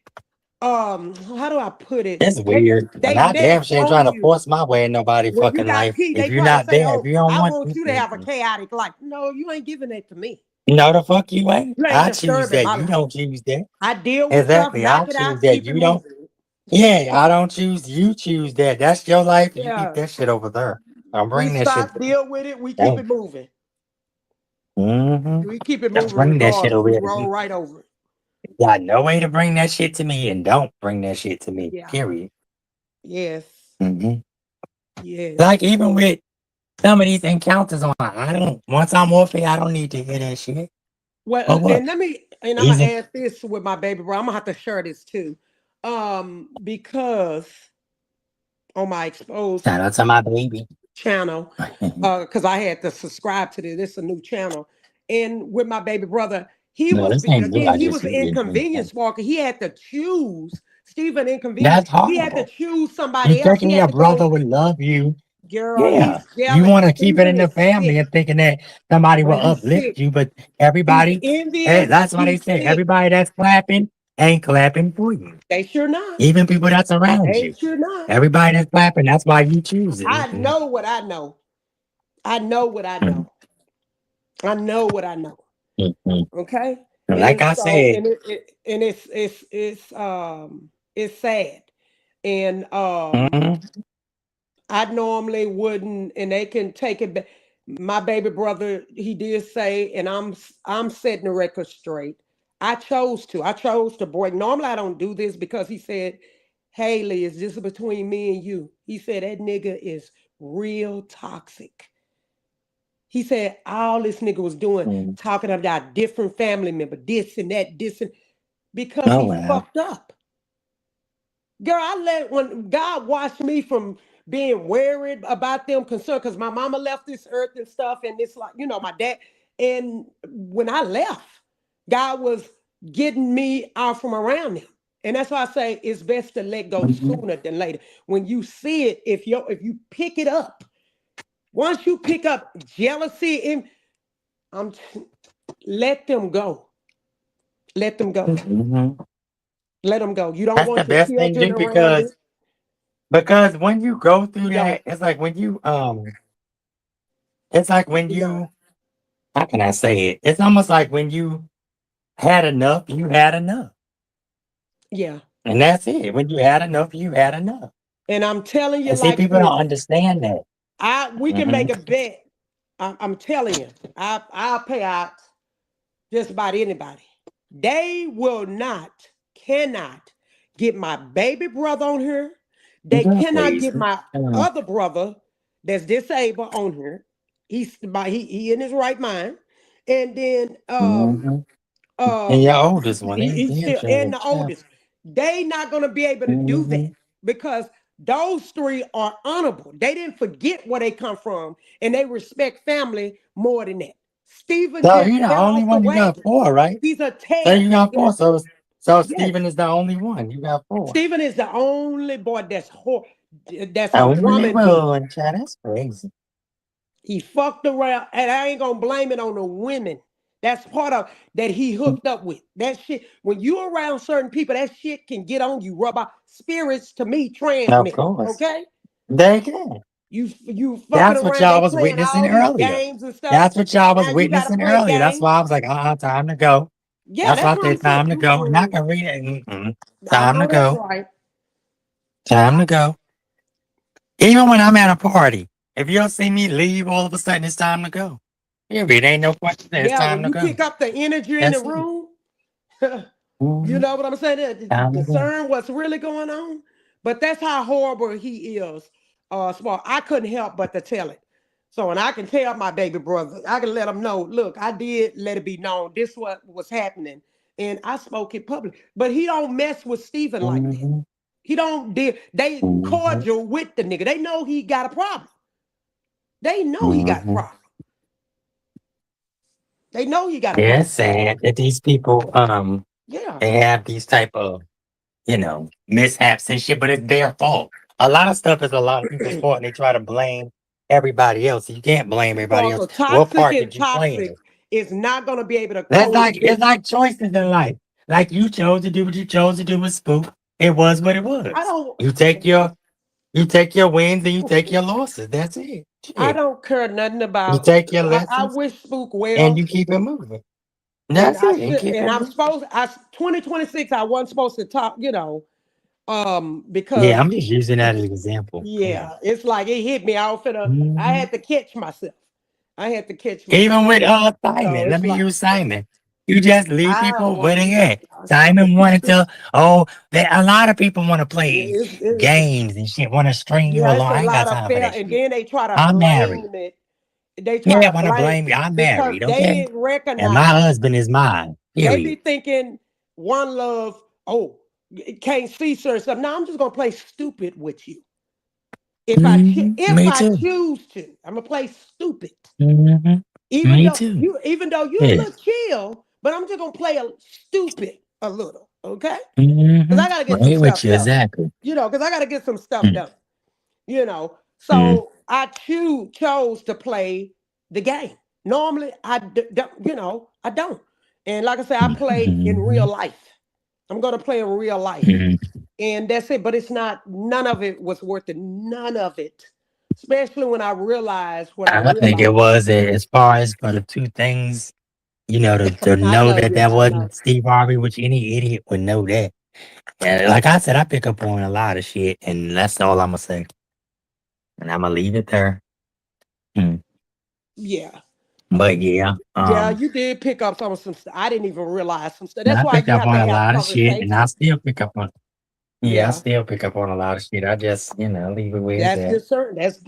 how do I put it? It's weird. And They I let damn sure ain't trying on to you. force my way in nobody When you fucking got life. P, If they you're try to not say, there, if "Oh, you don't I want want to, you to have a chaotic life." No, you ain't giving that to me. no, the fuck you ain't. You ain't I choose disturbing that. my You life. don't choose that. I deal with stuff, Exactly. I knock it choose out, that. keep it You don't. moving. Yeah, I don't choose. You choose that. That's your life. You keep Yeah, that shit over there. Don't we bring that shit stop, to me. deal with it, we keep Don't. it moving. Mm-hmm. We keep it Don't moving bring that shit regardless. over We here to roll me. right over it. You got no way to bring that shit to me, and don't bring that shit to me. Yeah. Period. Yes. Hmm. Yes. Like even with some of these encounters on, I don't. Once I'm off here, I don't need to hear that shit. Well, For what? and I'm gonna Easy. add this with my baby bro. I'm gonna have to share this too. Because on my exposed Shout out to my baby. channel, because I had to subscribe to this. This is a new channel. And with my baby brother, No, this ain't new. I he just was an see it. inconvenience walker. He had to choose Stephen inconvenience. That's He had to horrible. choose You somebody else. He thinking had your to go, brother would love you. girl, Yeah. he's You jealous. want to keep it in Stephen the is family sick. and thinking that somebody will Well, he's uplift sick. you, but He's everybody, envious. that's why they He's say sick. everybody that's clapping ain't clapping for you. They sure not. Even people that's around They you. sure not. Everybody that's clapping, that's why you choose it. I Mm-mm. know what I know. I know what I Mm-mm. know. I know what I know. Mm-mm. Okay. And like And I so, said, and it's sad. And mm-mm. I normally wouldn't, and they can take it back. My baby brother, he did say, and I'm setting the record straight. I chose to break. Normally I don't do this because he said, Haley, it's just between me and you. He said that nigga is real toxic. He said all this nigga was doing, Mm. talking about different family member, this and that, this and because Oh he wow. fucked up. Girl, I let when God washed me from being worried about them concerned because my mama left this earth and stuff, and it's like, my dad. And when I left, God was getting me out from around them. And that's why I say it's best to let go Mhm. sooner than later. When you see it, if you pick it up, once you pick up jealousy, I'm let them go. Let them go. Mhm. Let them go. You don't That's the want your best thing to children do around it. because when you go through You that, don't. it's like when You don't. you how can I say it? It's almost like when you had enough, you had enough. Yeah. And that's it. When you had enough, you had enough. And I'm telling you And see, like people don't this. understand that. We can Hmm. make a bet. I'm telling you, I'll pay out just about anybody. They will not, cannot get my baby brother on here. They God, cannot please. get my other brother that's disabled on here. He in his right mind. And then Mm-hmm. And um your oldest one, he's they still and enjoying the child. oldest. They not gonna be able to do that Mm-hmm. because those three are honorable. They didn't forget where they come from and they respect family more than that. Stephen So just you're the fell only off the one. You got wagon. four, right? He's a So tail. you got four. Yes, So yes. Steven is the only one. You got four. Stephen is the only boy that's a Only woman being. one, child. That's crazy. He fucked around, and I ain't gonna blame it on the women. That's part of that he hooked up with. That shit, when you around certain people, that shit can get on you. Rubber spirits to me Of transmit. course. Okay, They can. you fucking That's what around. y'all They was playing witnessing all these earlier. games and stuff. That's what y'all was Now you got to witnessing play earlier. That's games. why I was like, time to go. Yeah, That's why that's I what I'm said saying. time to go. And I can read it. Mm-mm. I Time to know that's go. right. Time to go. Even when I'm at a party, if you'll see me leave, all of a sudden it's time to go. Period. Ain't no question. It's Yeah, time when to you go. pick up the energy in the That's it. room, you Hmm. know what I'm saying? Time to go. Discern what's really going on. But that's how horrible he is. Small. I couldn't help but to tell it. So, and I can tell my baby brother, I can let him know, look, I did let it be known this what was happening. And I spoke it public. But he don't mess with Stephen like that. Hmm. He don't deal, they Hmm. cordial with the nigga. They know he got a problem. They know he got a Hmm. problem. They know he got a Yeah, problem. it's sad that these people Yeah. they have these type of mishaps and shit, but it's their fault. A lot of stuff is a lot of people's fault, and they try to blame everybody else. You can't blame everybody Because else. a What toxic part and did you play in toxic it? is not going to be able to That's like it's coexist. like choices in life. Like you chose to do what you chose to do with Spook. It was what it I was. don't. You take your wins and you take your losses. That's it. I Shit. don't care nothing You about. take your I lessons wish Spook and well, you keep it moving. and That's it. And keep it I'm moving. supposed. 2026. I wasn't supposed to talk. Yeah, Because I'm just using that as an example. Yeah. yeah, it's like it hit me. I Mhm. had to catch myself. I had to catch myself. Even with So Simon, let it's me like use Simon. You just leave I don't people want where to. they at. Simon wanted to. A lot of people want to play games and shit. Want to string you Yeah, along. it's a I ain't got lot of time for fair, that and shit. then they try to I'm married. blame it. They try Yeah, to want to blame blame me. I'm because married. they Okay, didn't and my recognize. husband is mine. They be Period. thinking one love. Oh, it can't see certain stuff. Now I'm just gonna play stupid with you. If Me I too. choose to, I'm gonna play stupid. Hmm. Me too. Even though you're a Yeah. little chill, but I'm just gonna play a stupid a little, okay? Because Hmm. I gotta get some Right with stuff you done. exactly. Because I gotta get some stuff Mm-hmm. done. So I chose to play the game. Normally, I don't. And like I said, I play in real Hmm. life. I'm gonna play in real life, Hmm. and that's it. But it's not. None of it was worth it. None of it. Especially when I realized what I I think realized. it was as far as for the two things, to I know love that you. that I know. wasn't Steve Harvey, which any idiot would know that. And like I said, I pick up on a lot of shit, and that's all I'm gonna say. And I'm gonna leave it there. Mm. Yeah. But yeah, Yeah, you did pick up some stuff. I didn't even realize some stuff. and That's I why pick you up have to on a have lot of shit, and I conversation. still pick up on. Yeah, I Yeah, still pick up on a lot of shit. I just, leave it where it's that's at. discern. That's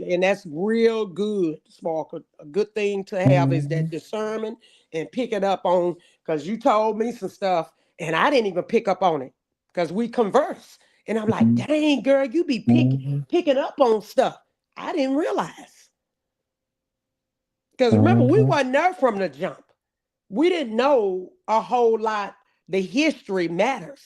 real good, Spark. A good thing to have is that Mhm. discernment and pick it up on. Because you told me some stuff, and I didn't even pick up on it because we converse, and I'm like, Mhm. dang girl, you be Mhm. picking up on stuff. I didn't realize because remember we Mhm. wasn't there from the jump. We didn't know a whole lot. The history matters.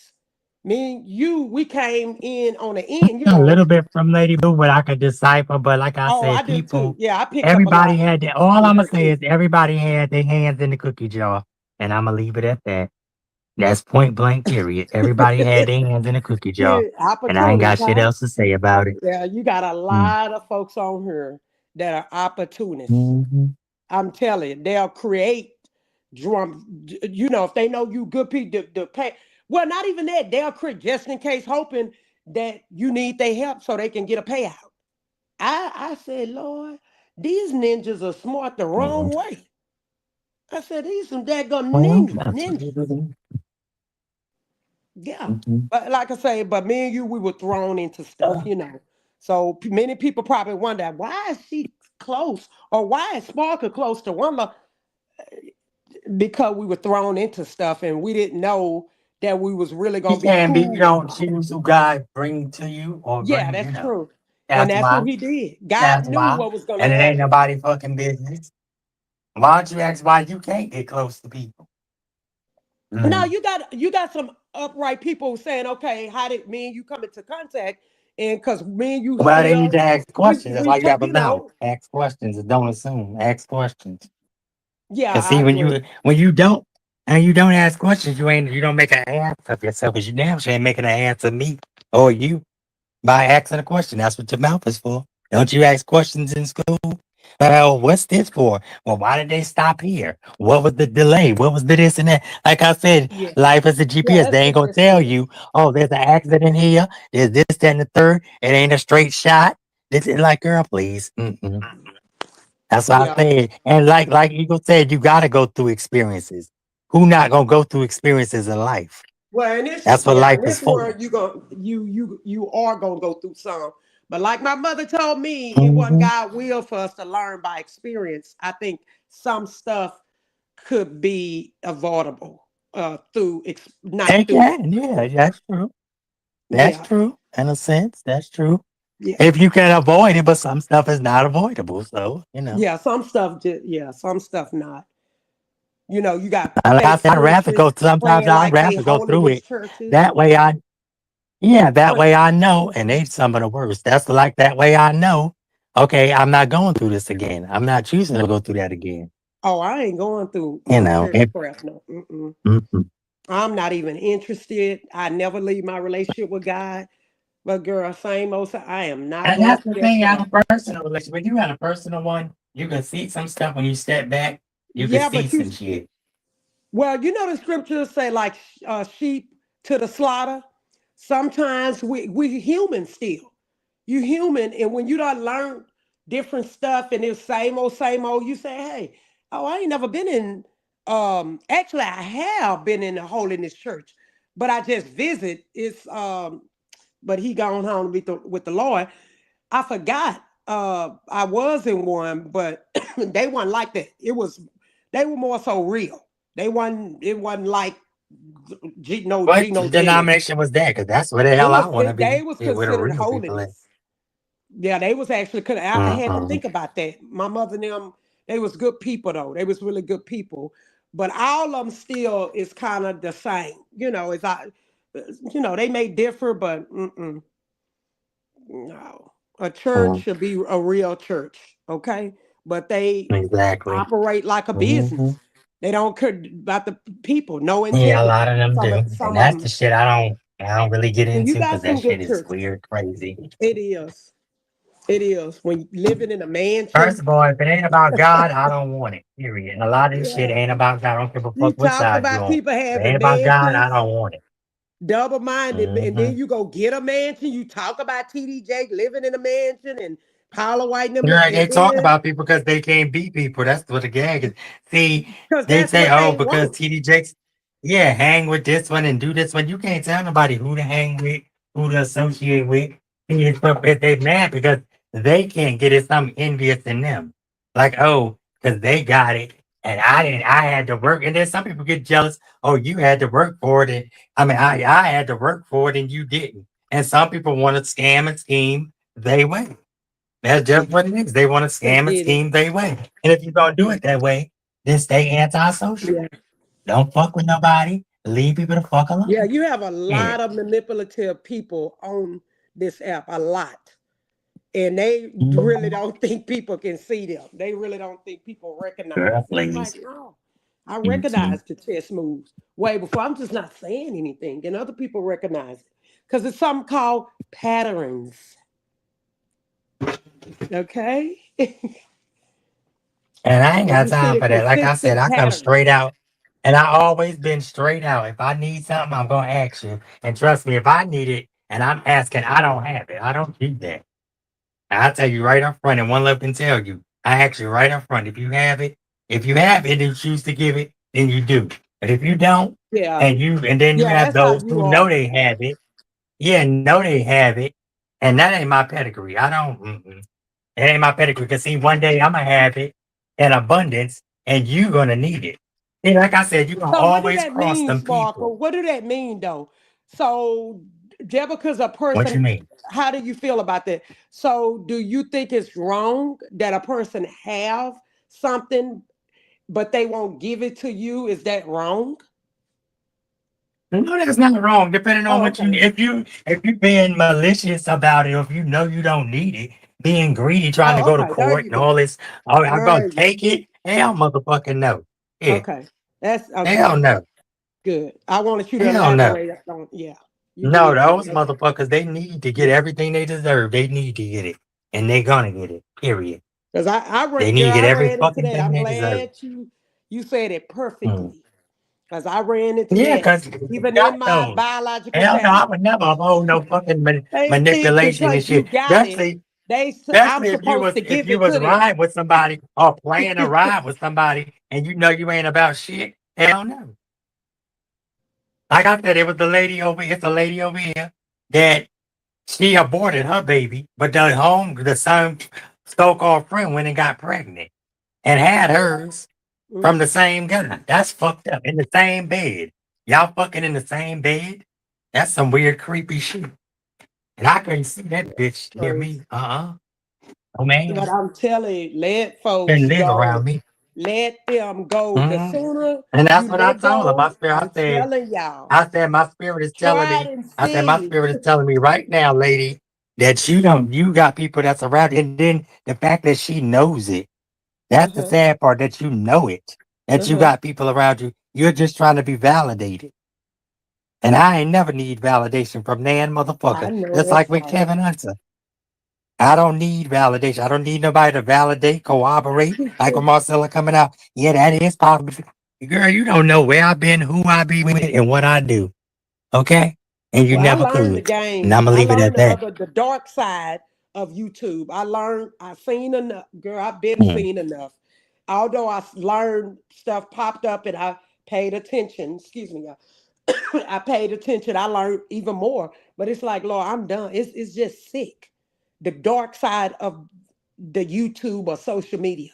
Me and you, we came in on the end. A little bit from Lady Blue, what I could decipher, but like I Oh, I said, do too. people, Yeah, I picked up a everybody lot had that. All from I'm gonna her say too. is everybody had their hands in the cookie jar, and I'm gonna leave it at that. That's point blank, period. Everybody had their hands in the cookie jar, Yeah, and I ain't got opportunists, shit huh? else to say about it. Yeah, you got a Mm. lot of folks on here that are opportunists. Mhm. I'm telling you, they'll create drum. If they know you good people, to pay. Well, not even that. They'll create just in case, hoping that you need their help so they can get a payout. I said, Lord, these ninjas are smart the Mhm. wrong way. I said, these some daggone Well, that's what ninjas. it is. Yeah. Mhm. But like I say, but me and you, we were thrown into stuff, Uh, you know. So many people probably wonder why is she close or why is Sparker close to Wanda? Because we were thrown into stuff and we didn't know that we was really He gonna be can be. You cool with don't her. choose who God bring to you or Yeah, bring. that's true. And That's that's what why. he did. God That's knew why. what was gonna And it ain't happen. nobody fucking business. Why don't you ask why you can't get close to people? No, Mm. you got some upright people saying, okay, how did me and you come into contact? And because me and you Well, they need to still ask we questions. That's we why you take, have a mouth. Ask questions and don't assume. Ask questions. yeah, Cause I see, when agree. you don't and you don't ask questions, you don't make an ass of yourself. Cause you damn sure ain't making an ass of me or you by asking a question. That's what your mouth is for. Don't you ask questions in school? Well, what's this for? Well, why did they stop here? What was the delay? What was the this and that? Like I said, Yeah. life is a Yeah, GPS. They that's ain't gonna tell interesting. you, oh, there's an accident here. There's this, that, and the third. It ain't a straight shot. This is like, girl, please. Mm-mm. That's what I Yeah. said. And like Eagle said, you gotta go through experiences. Who not gonna go through experiences in life? Well, in this, That's what yeah, life in is this for. world, you are gonna go through some. But like my mother told me, it wasn't Hmm. God will for us to learn by experience. I think some stuff could be avoidable not Heck through yeah, experience. yeah, that's true. That's Yeah, true. In a sense, that's true. yeah, If you can avoid it, but some stuff is not avoidable. So. yeah. Some stuff, just yeah, some stuff not. You got Like I fake said, I'd rather churches go. Sometimes praying I'd like they rather go through holiness it. churches. That way, that Praying. way I know, and they some of the worst. That's like that way I know. Okay, I'm not going through this again. I'm not choosing to go through that again. Oh, I ain't going through You no know. church crap. No, mm-mm. Mhm. I'm not even interested. I never leave my relationship with God. But girl, same old. I am not And going that's through the that thing out crap. of personal relationship. When you got a personal one, you can see some stuff when you step back. You can Yeah, see but you. some shit. Well, the scriptures say like sheep to the slaughter. Sometimes we human still. You human, and when you don't learn different stuff and it's same old, you say, hey, oh, I ain't never been in. Actually, I have been in the holiness church, but I just visit. But he gone home with the Lord. I forgot. I was in one, but they weren't like that. They were more so real. It wasn't like What Geno Jennings. denomination was that? Because that's where the It hell I was want to they be. was Where the considered real people at. holiness. Yeah, they was actually could I had to Mm-mm. think about that. My mother and them, they was good people though. They was really good people. But all of them still is kind of the same. It's they may differ, but no. A church Mm, should be a real church, okay? But they exactly. operate like a Hmm. business. They don't care about the people, no Yeah, a integrity. lot of them Some do, of and some of that's the them. shit I don't really get And you into because got that some shit good is churches. weird, crazy. It is. It is. When you living in a First mansion, of all, if it ain't about God, I don't want it. Period. And a lot of this shit yeah. ain't about God. I don't give a You fuck what talk side you about on. people If it ain't having about God, I mansions, don't want it. double-minded, and then Hmm. you go get a mansion. You talk about TD Jake living in a mansion and Paula White and them, Right, they and talk then about people because they can't beat people. That's what the gag is. See, because they that's say, what oh, they because want. TD Jakes, yeah, hang with this one and do this one. You can't tell nobody who to hang with, who to associate with. If they mad because they can't get it, something envious in them. Like, oh, because they got it and I didn't, I had to work. And then some people get jealous. Oh, you had to work for it. And I had to work for it and you didn't. And some people want to scam and scheme they way. That's just what it is. They want to scam and Forget it. scheme they way. And if you're going to do it that way, then stay antisocial. Yeah. Don't fuck with nobody. Leave people the fuck Yeah, alone. you have a Yeah. lot of manipulative people on this app, a lot. And they really Mhm. don't think people can see them. They really don't think people recognize. Girl, And I'm like, please. no, I Mhm. recognize the chess moves way before. I'm just not saying anything. And other people recognize it. Because it's something called patterns. Okay? And I ain't And got you see time the for that. Like I said, consistent I come patterns. straight out. And I always been straight out. If I need something, I'm gonna ask you. And trust me, if I need it and I'm asking, I don't have it. I don't do that. I'll tell you right up front, and one love can tell you. I ask you right up front. If you have it and you choose to give it, then you do. But if you don't, Yeah. and then you Yeah, have that's how those you who know are. they have it, yeah, know they have it, and that ain't my pedigree. I don't. It ain't my pedigree. Cause see, one day I'm gonna have it in abundance, and you gonna need it. See, like I said, you gonna So what do always that cross mean, them Sparkle? people. What do that mean though? So Jebicca's a What you person, mean? how do you feel about that? So do you think it's wrong that a person have something but they won't give it to you? Is that wrong? No, that's not wrong. Depending on Oh, what you, okay. if you being malicious about it, or if you know you don't need it, being greedy, trying to Oh, go to okay. There court you and all go. this. Oh, I'm gonna There you take it. Hell, motherfucking no. go. Yeah, Okay. That's hell okay. no. Good. I wanted you to Hell no. elaborate on, yeah. You No, did good. those Okay. motherfuckers, they need to get everything they deserve. They need to get it, and they gonna get it. Period. Because They need girl, to get I every ran into fucking that. thing I'm they deserve. glad you said it Mm. perfectly. Because I ran into Yeah, that because you even in got my those. biological Hell no, I family. would never uphold no fucking They think manipulation and because you shit. got it, I'm Especially supposed to if give you it was to them. riding with somebody or playing a ride with somebody and you know you ain't about shit. Hell no. Like I said, it was the lady over. It's a lady over here that she aborted her baby, but the son so-called friend went and got pregnant and had hers from Mm. the same guy. That's fucked up. In the same bed. Y'all fucking in the same bed? That's some weird, creepy shit. And I couldn't see that bitch near Crazy. me. Oh, man. But I'm telling you, let folks Couldn't live around go. me. Let them go. The Mhm. sooner And that's you what I let told her. go, I'm telling y'all, I said, my spirit is telling try it me, and I said, my see. spirit is telling me right now, lady, that you got people that's around. And then the fact that she knows it. That's the Uh-huh. sad part that you know it, that you Uh-huh. got people around you. You're just trying to be validated. And I ain't never need validation from nan I motherfucker. know Just that's like with right. Kevin Hunter. I don't need validation. I don't need nobody to validate, corroborate. Like when Marcella coming out, yeah, that is possible. Girl, you don't know where I've been, who I be with, and what I do. Okay? And you Well, I never learned the could. And game. I'm gonna I leave it learned at that. the dark side of YouTube. I seen enough. Girl, I've been Mm. seen enough. Although learned stuff popped up and I paid attention. Excuse me, y'all. I paid attention. I learned even more. But it's like, Lord, I'm done. It's just sick. The dark side of the YouTube or social media.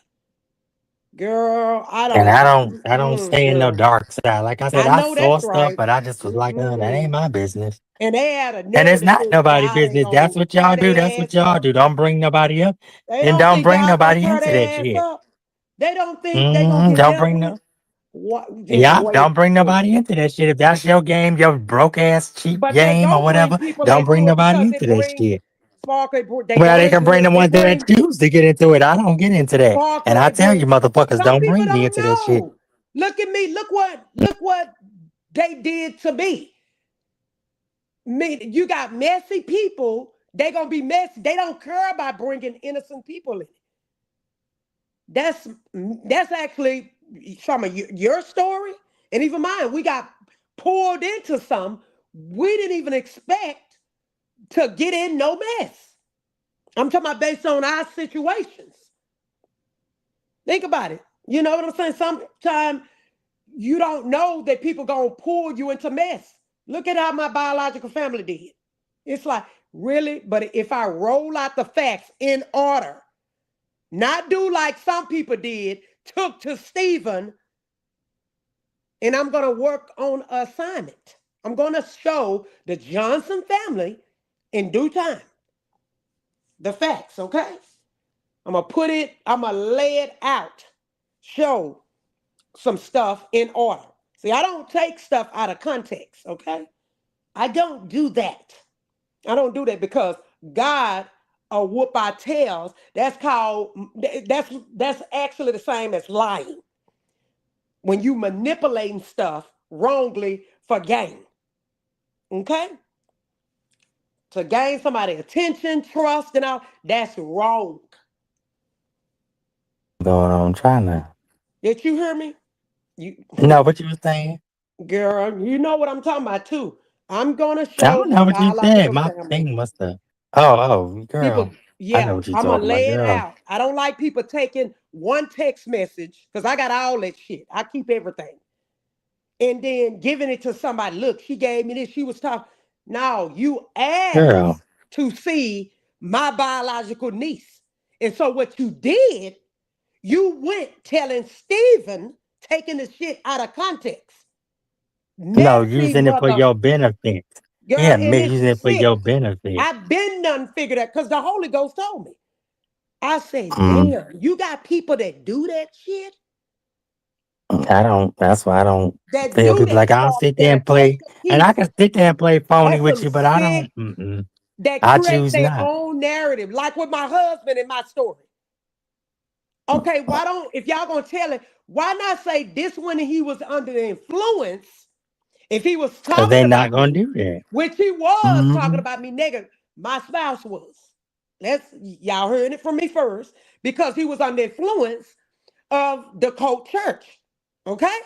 Girl, I And don't. I don't stay in no Girl, dark side. Like I said, I I know saw that's stuff, right. but I just was like, that ain't Mm-mm. my business. And they had a And it's narrative not that nobody God ain't business. That's gonna what y'all tear do. their That's what ass y'all up. do. Don't bring nobody up. They And don't don't think bring God gonna nobody tear into that their ass shit. up. They don't think they gonna get Don't dealt bring with. no What? Just Yeah, don't wait, bring wait. nobody into that shit. If that's your game, your broke ass cheap But they game or don't bring whatever, people don't bring into it nobody because into it that bring shit. sparkle. They Well, don't they can into bring it. the It ones that bring choose to get into it. I don't get into that. And sparkle. I It tell you, bring. motherfuckers, Some don't people bring me don't into that shit. know. Look at me. Look what they did to me. Me, you got messy people. They gonna be messy. They don't care about bringing innocent people in. That's that's actually some of your story and even mine. We got pulled into some we didn't even expect to get in no mess. I'm talking about based on our situations. Think about it. You know what I'm saying? Sometimes you don't know that people gonna pull you into mess. Look at how my biological family did. It's like, really? But if I roll out the facts in order, not do like some people did, took to Stephen, and I'm going to work on assignment. I'm going to show the Johnson family in due time the facts, okay? I'm going to lay it out, show some stuff in order. See, I don't take stuff out of context, okay? I don't do that. I don't do that because God whoop our tails. That's called that's actually the same as lying. When you manipulating stuff wrongly for gain. Okay? To gain somebody attention, trust, and all, that's wrong. Going on trying to. Did you hear me? You No, what you was saying? girl, you know what I'm talking about too. I'm gonna I show don't my know what you said. biological My family. thing must have. Oh, girl. People, I know yeah, what you I'm gonna talking about, lay it girl. out. I don't like people taking one text message because I got all that shit. I keep everything. And then giving it to somebody. Look, she gave me this. She was talking. No, you Girl. asked to see my biological niece. And so what you did, you went telling Stephen, taking the shit out of context. No, Messy using it for mother your benefit. girl, Yeah, and it's using it for your sick. benefit. I've been done figured out because the Holy Ghost told me. I said, Mm, damn, you got people that do that shit, I don't. That's why I don't that feel do people that like I'll stuff, sit there that'll and take play, a and I piece. can sit there and play phony That's with some you, but I sick don't. Mm-mm. that I create choose their not. own narrative, like with my husband in my story. Okay, why don't, if y'all gonna tell it, why not say this when he was under the influence, if he was Because talking they not about gonna me, do that. which he was talking Mm-hmm. about me negative, my spouse was. Let's y'all heard it from me first, because he was under influence of the cult church. Okay?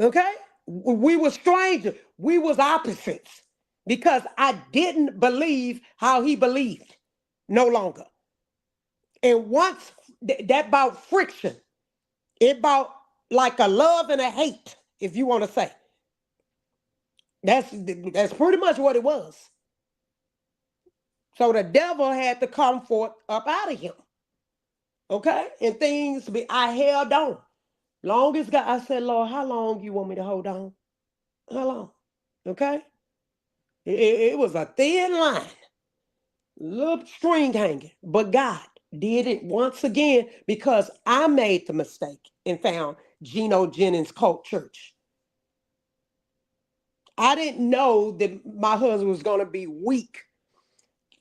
Okay? We were strangers. We was opposites because I didn't believe how he believed no longer. And once that about friction, it about like a love and a hate, if you want to say. That's pretty much what it was. So the devil had to come forth up out of him. Okay? And things I held on. Longest God, I said, Lord, how long you want me to hold on? How long? Okay? It was a thin line, little string hanging. But God did it once again because I made the mistake and found Geno Jennings Cult Church. I didn't know that my husband was going to be weak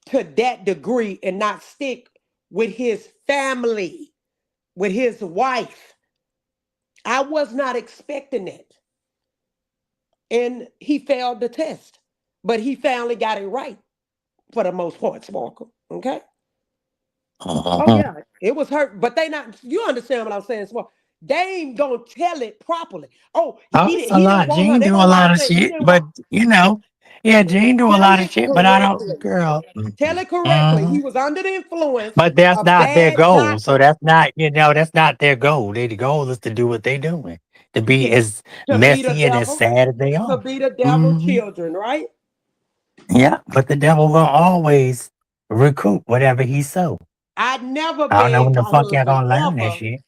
to that degree and not stick with his family, with his wife. I was not expecting it. And he failed the test, but he finally got it right for the most part, Sparkle. Okay. Oh Uh-huh. yeah, it was hurt, but they not. You understand what I'm saying, Sparkle? They ain't gonna tell it properly. Oh, Oh, it's a he didn't lot. want her. Gene They do a gonna lie lot and of say he shit, didn't but want. yeah, Gene do a Tell lot of it shit, but I don't, correctly. girl. Tell Mm-mm. it correctly. Mhm. He was under the influence But that's of not their bad goal. So doctrine that's not, that's not their goal. Their goal is to do what they doing, to be to, as to be the messy and as devil, sad as they to are. be the devil Hmm. children, right? Yeah, but the devil will always recoup whatever he sow. I never I don't know when begged the my fuck y'all husband gonna learn that ever shit.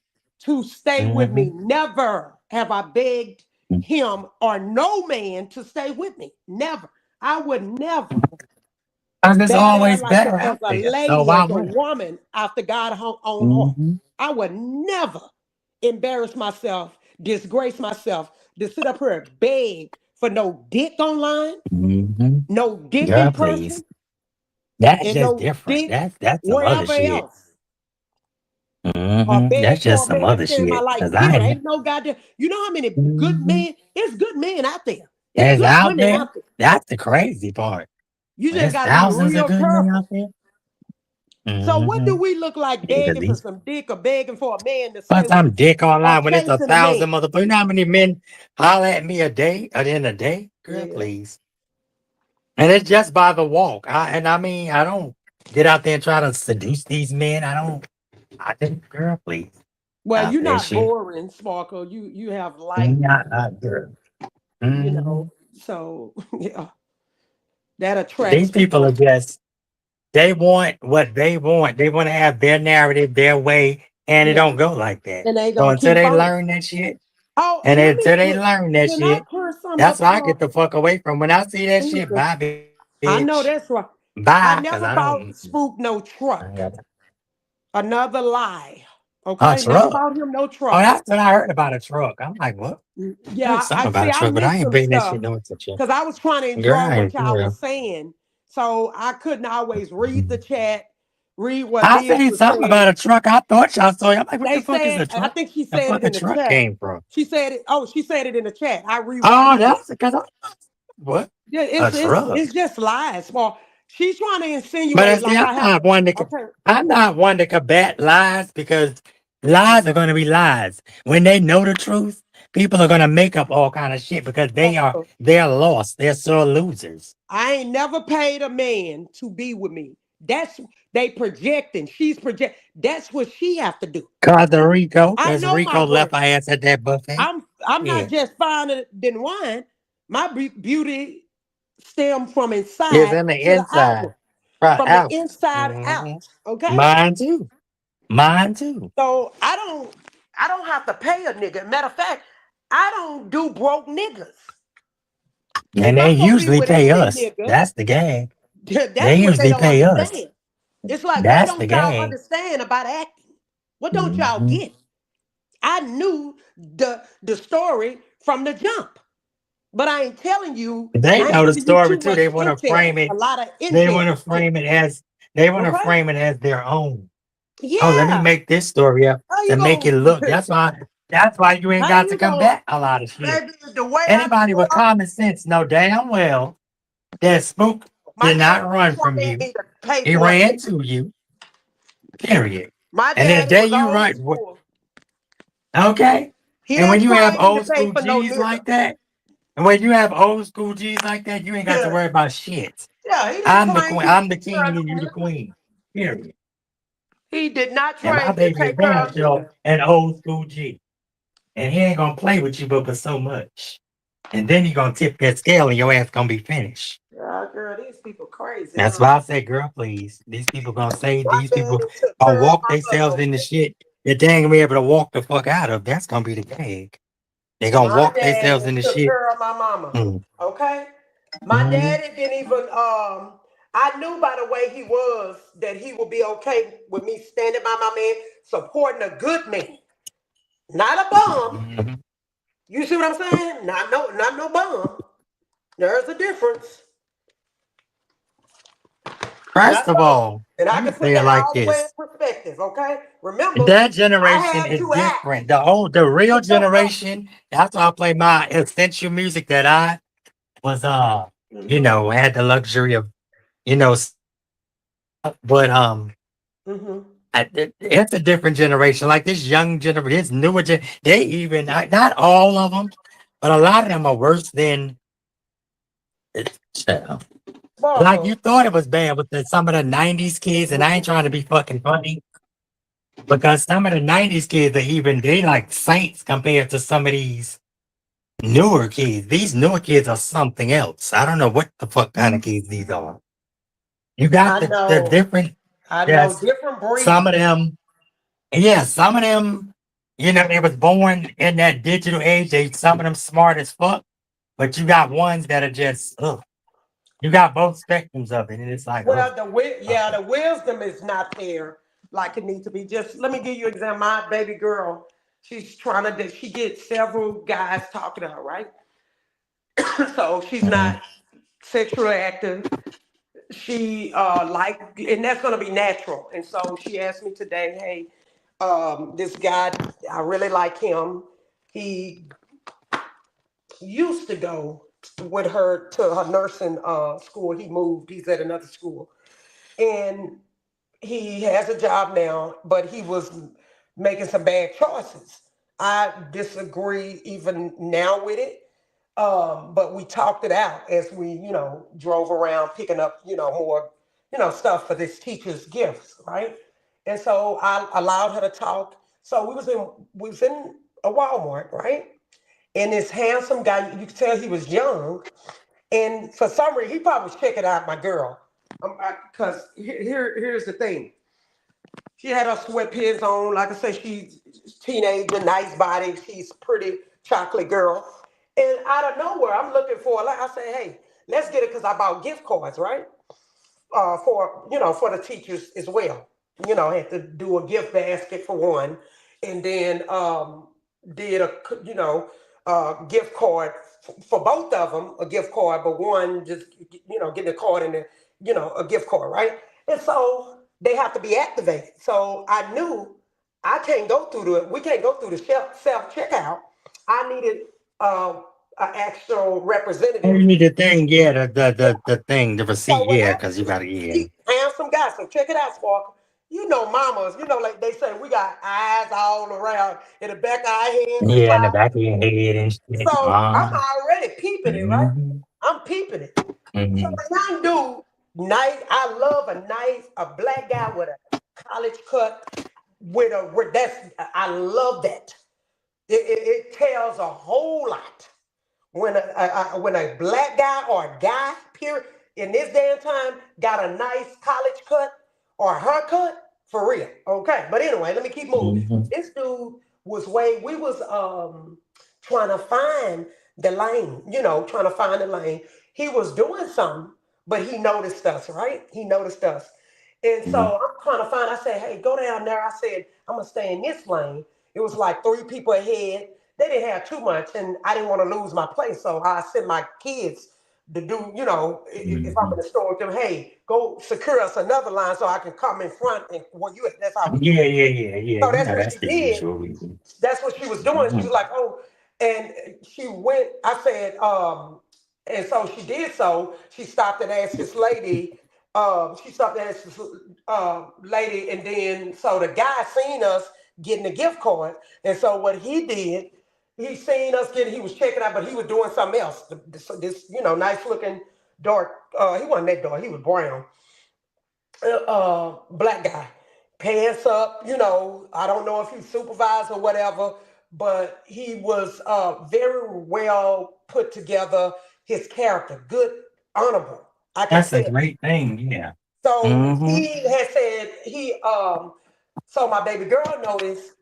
to stay with Hmm. me. Never have I begged him or no man to stay with me. Never. I would never Cause there's bow down always like better as out a there. So lady, why as a would woman after God own I? heart. I would never embarrass myself, disgrace myself to sit up here and beg for no dick online, Hmm. no dick Girl, in please. person, That's and just no different. dick That's some other wherever shit. else. Or That's beg for just a some man other to stay in my shit. life. Cause I Period. ain't. Ain't no goddamn. You know how many good Mhm. men? It's good men out there. It's It's good out women there. out there. That's the crazy part. You just There's got to be thousands of real good men out careful. there. So what do Hmm. we look like Yeah, begging for some dick or begging for a man to stay but with some us dick or online when it's a chasing a man? thousand motherfuckers. You know how many men holler at me a day or in a day? Girl, Yeah. please. And it's just by the walk. I mean, I don't get out there and try to seduce these men. I don't. I think, girl, please. Well, Out you're there, not shit. boring, Sparkle. You have light, Not girl. you Hmm. know. So yeah. that attracts These people are people. just they want what they want. They want to have their narrative their way, and it Yeah, don't go like that. and they So gonna until keep they on. learn that shit, Oh, and and let me until they learn that can I shit, clear some that's up why I for? get the fuck away from. When I see that shit, Listen, bye, bitch. I know that's right. Bye, I because I never don't. bought Spook no I truck. got Another lie. a Okay, never truck. bought him no Oh, truck. that's what I heard about a truck. I'm like, what? I heard Yeah, something I about a see. I truck, but I missed ain't some paying that shit stuff no attention. because I was trying to Girl, enjoy I what ain't y'all for was real. saying, so I couldn't always read the chat, read what I Liz seen was something saying. about a truck. I thought y'all saw it. I'm like, what They the fuck is said, a I truck? think she The said it fucking in the truck chat. came from? She said it. Oh, she said it in the chat. I Oh, reworded it. that's because I what? Yeah, A it's truck. just lies. Well, she's trying to But insinuate see, like I have. Okay, I'm not one to combat lies because lies are gonna be lies. When they know the truth, people are gonna make up all kind of shit because uh, they're lost. They're sore losers. I ain't never paid a man to be with me. That's they projecting. She's project. That's what she have to do. I Cause know my Rico left worth. our ass at that buffet. I'm Yeah. not just finer than wine. My beauty stem from Is inside in the to the inside. outward, Right from the out. inside out. Hmm. Okay, Mine too. Mine too. so I don't have to pay a nigga. Matter of fact, I don't do broke niggas. If And they I'm gonna be usually with pay any us. nigga, That's the gag. They that's what they usually don't pay us. understand. It's like, what That's the don't y'all gag. understand about acting? What don't y'all Hmm. get? I knew the story from the jump, but I ain't telling you. They I ain't know the giving you story too too. much They want to intel. frame A it. lot of They want intel to shit. frame it as they want to Okay. frame it as their own. Oh, let me Yeah. make this story up How to you make it gonna? look. That's why you ain't How got to you gonna? combat a lot of shit. Baby, the way I Anybody grew with up, common sense know damn well that Spook my did dad not didn't run from train you. me to pay He for a ran nigga. to you. Period. My And the daddy day was you old run, school. okay. He And when didn't you have train me to old pay school for no G's nigga. like that, and when you have old school G's like that, you ain't got to Yeah, worry about shit. yeah. He didn't I'm the train queen. me to I'm the take care king, of and no you the nigga. queen. Period. He did not And train my me to baby is take care damn of sure nigga. an old school G, and he ain't gonna play with you, but for so much. And then he gonna tip that scale, and your ass gonna be finished. Yeah, girl, these people crazy, That's huh? why I say, girl, please. These people gonna say My these people daddy took gonna care of walk my mother, themselves into okay? shit that they ain't gonna be able to walk the fuck out of. That's gonna be the gag. They gonna My walk themselves daddy into took shit. care of my mama, Mm. okay? My Mhm. daddy didn't even I knew by the way he was that he would be okay with me standing by my man, supporting a good man, not a bum. Mhm. You see what I'm saying? Not no bum. There's a difference. First Not of bum. all, And I let me can put say it that like all the way in this. perspective, okay? Remember, That I generation had is to act. different. The real generation, that's why I play my essential music that I was Hmm. had the luxury of, you know, s- but Hmm. it's a different generation. Like this young generation, this newer gen, they even not all of them, but a lot of them are worse than uh, like you Sparkle. thought it was bad with some of the '90s kids, and I ain't trying to be fucking funny because some of the '90s kids are even they like saints compared to some of these newer kids. These newer kids are something else. I don't know what the fuck kind of kids these are. You got I the know. different. I know Yes, different some of breeds. them. Yeah, some of them. They was born in that digital age. Some of them smart as fuck, but you got ones that are just. Ugh. You got both spectrums of it, and it's like, oh, Well, the wisdom is not there like it needs to be. Just let me give you an example. My baby girl, she's trying to. She gets several guys talking to her, right? So she's mm, not sexually active. She and that's gonna be natural. And so she asked me today, hey, this guy, I really like him. He used to go with her to her nursing school. He moved. He's at another school, and he has a job now, but he was making some bad choices. I disagree even now with it. But we talked it out as we, drove around picking up, more, stuff for this teacher's gifts, right? And so I allowed her to talk. So we was in a Walmart, right? And this handsome guy, you could tell he was young, And for some reason, he probably was checking out my girl. Because here's the thing. She had her sweatpants on. Like I said, she's teenager, nice body. She's pretty chocolate girl. And out of nowhere, I'm looking for, like I said, hey, let's get it because I bought gift cards, right? For for the teachers as well. Had to do a gift basket for one, and then did a gift card for both of them, a gift card, but one just getting a card and a gift card, right? And so they have to be activated. So I knew I can't go through we can't go through the self checkout. I needed an actual Oh, representative. you need the thing, yeah, Yeah. the thing, the So receipt, when yeah, I because you gotta, yeah. he handsome guy, so check it out, Sparkle. Mamas, like they say, we got eyes all around in the back of our head, the Yeah, in the side. back of your head and shit. So I'm already peeping it, right? Mm-hmm, I'm peeping it. So mm-hmm, a young dude, nice. I love a black guy with a college cut that's I love that. It tells a whole lot when a black guy or a guy, period, in this day and time, got a nice college cut or haircut, for real. Okay. But anyway, let me keep moving. mm-hmm, This dude we was trying to find the lane, trying to find the lane. He was doing something, but he noticed us, right? He noticed us. And so I'm trying to find, I said, hey, go down there. I said, I'm gonna stay in this lane. It was like three people ahead. They didn't have too much, and I didn't want to lose my place. So I sent my kids to do, if I'm mm-hmm. in the store with them, hey, go secure us another line so I can come in front. And that's how we do Yeah, it. yeah, yeah, yeah. So You that's know, what that's she the did. usual reason. That's what she was doing. She Mm-hmm, was like, oh, and she went, I said, and so she did so. She stopped and asked this lady, she stopped and asked this lady, and then so the guy seen us getting the gift card. And so what he did, he seen us getting, he was checking out, but he was doing something else. This nice looking dark, he wasn't that dark, he was brown black guy, pants up. I don't know if he's supervised or whatever, but he was very well put together. His character, good, honorable. I can that's a say it. great thing, yeah. So Mm-hmm, he had said so my baby girl noticed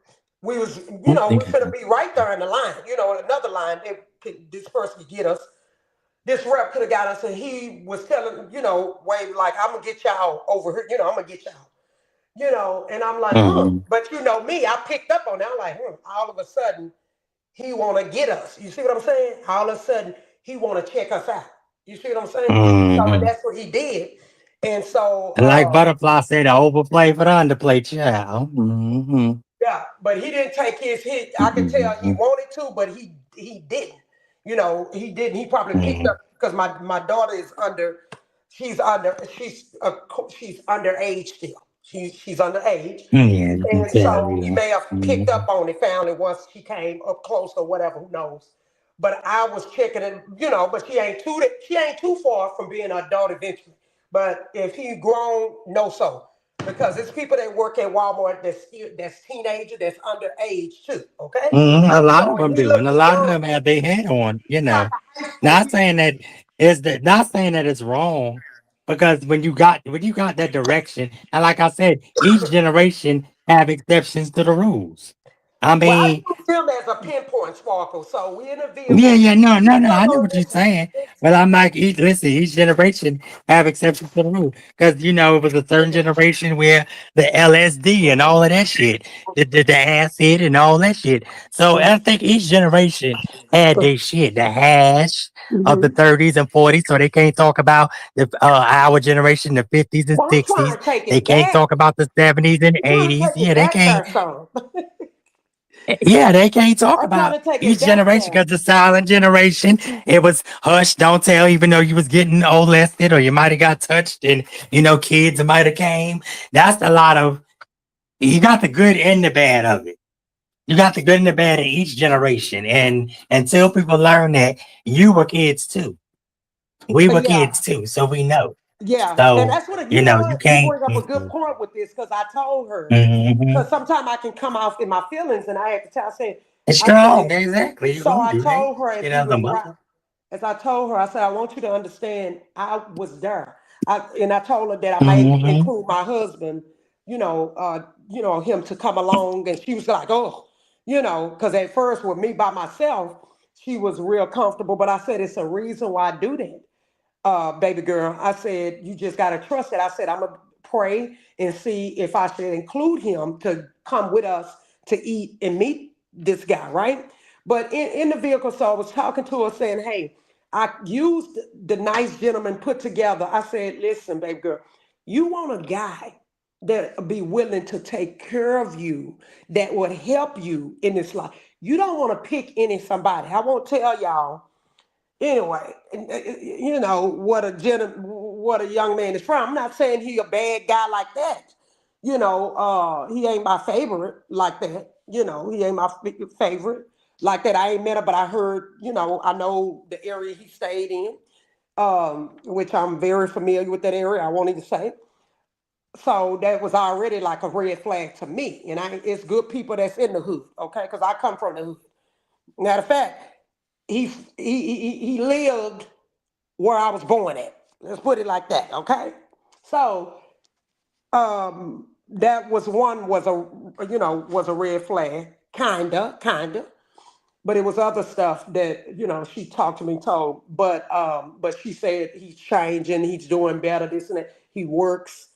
we was, I'm we thinking finna be right there in the line, another line. This person could get us. This rep could have got us, and he was telling, Wave, like, I'm gonna get y'all over here, I'm gonna get y'all, and I'm like, mm-hmm, but me, I picked up on that. I'm like, all of a sudden, he wanna get us. You see what I'm saying? All of a sudden, he wanna check us out. You see what I'm saying? So, and mm-hmm. that's what he did. And so, Like Butterfly said, the overplay for the underplay, child. Mm-hmm, yeah, but he didn't take his hit. I could tell he mm-hmm, wanted to, but he didn't. He didn't. He probably picked mm-hmm. up because my daughter is under. She's underage still. She's underage, Yeah, you can and tell, so he yeah. may have picked Mm-hmm. up on it, found it once she came up close or whatever. Who knows? But I was checking it, But she ain't too far from being an adult eventually. But if he grown, no so. Because it's people that work at Walmart that's teenager, that's underage too. Okay, Mhm, a lot of so them he do, and a looking lot of young, them have their head on, like a high school. Not saying that not saying that it's wrong, because when you got that direction, and like I said, each generation have exceptions to the rules. I Well, I mean, use him as a pinpoint sparkle. So we in a yeah, vehicle. yeah, no, no, no. No, I know no, what you're listen. saying, It's, but I'm like, listen, each generation have exceptions to the rule, because it was a certain generation where the LSD and all of that shit, the acid and all that shit. So I think each generation had their shit, the hash of the Mhm. 30s and 40s. So they can't talk about our generation, the 50s and Well, I'm 60s. trying to take They it can't back. talk about the 70s and I'm trying to 80s. take Yeah, it they back can't. there, son. Yeah, they can't talk I'm trying about to take each it back generation there. because the silent generation, it was hush, don't tell, even though you was getting molested or you might have got touched and kids might have came. That's a lot of you got the good and the bad of it. You got the good and the bad in each generation. And until people learn that you were kids too. We were Yeah, kids too, so we know. yeah, and So, that's what you know. you What you can't. bring up a good point with this because I told her Mm-hmm. because sometimes I can come off in my feelings, and I had to tell. It's I said, strong, exactly. You're so gonna I do that. told her if You he know, the was right. mother. as I told her, I said, I want you to understand I was there. And I told her that I may Mm-hmm. include my husband, him to come along. And she was like, oh, because at first with me by myself, she was real comfortable. But I said, it's a reason why I do that, baby girl. I said, you just got to trust it. I said, I'm going to pray and see if I should include him to come with us to eat and meet this guy, right? But in the vehicle, so I was talking to her saying, hey, I used the nice gentleman put together. I said, listen, baby girl, you want a guy that be willing to take care of you, that would help you in this life. You don't want to pick any somebody. I won't tell y'all anyway, what a young man is from. I'm not saying he a bad guy like that. He ain't my favorite like that. He ain't my favorite like that. I ain't met him, but I heard, I know the area he stayed in, which I'm very familiar with that area. I won't even say. So that was already like a red flag to me. And it's good people that's in the hood, okay? Because I come from the hood. Matter of fact, he lived where I was born at. Let's put it like that, okay? So that was a red flag, kinda. But it was other stuff that she talked to me, told. But she said he's changing, he's doing better, this and that. He works,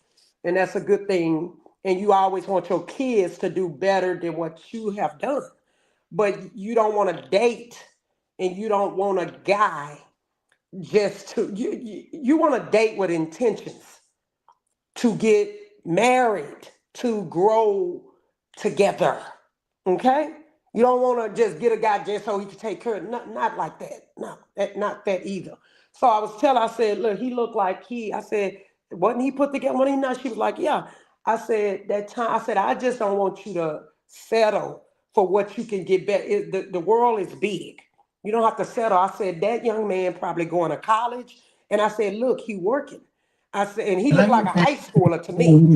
and that's a good thing. And you always want your kids to do better than what you have done. But you don't want to date, and you don't want a guy just to you want to date with intentions to get married, to grow together. Okay? You don't want to just get a guy just so he can take care of not like that. No, not that either. So I was telling, I said, look, he looked like I said, wasn't he put together? Wasn't he not? She was like, yeah. I said, that time, I said, I just don't want you to settle for what you can get better. The world is big. You don't have to settle. I said, that young man probably going to college. And I said, look, he working. I said, and he looked like a high schooler to me.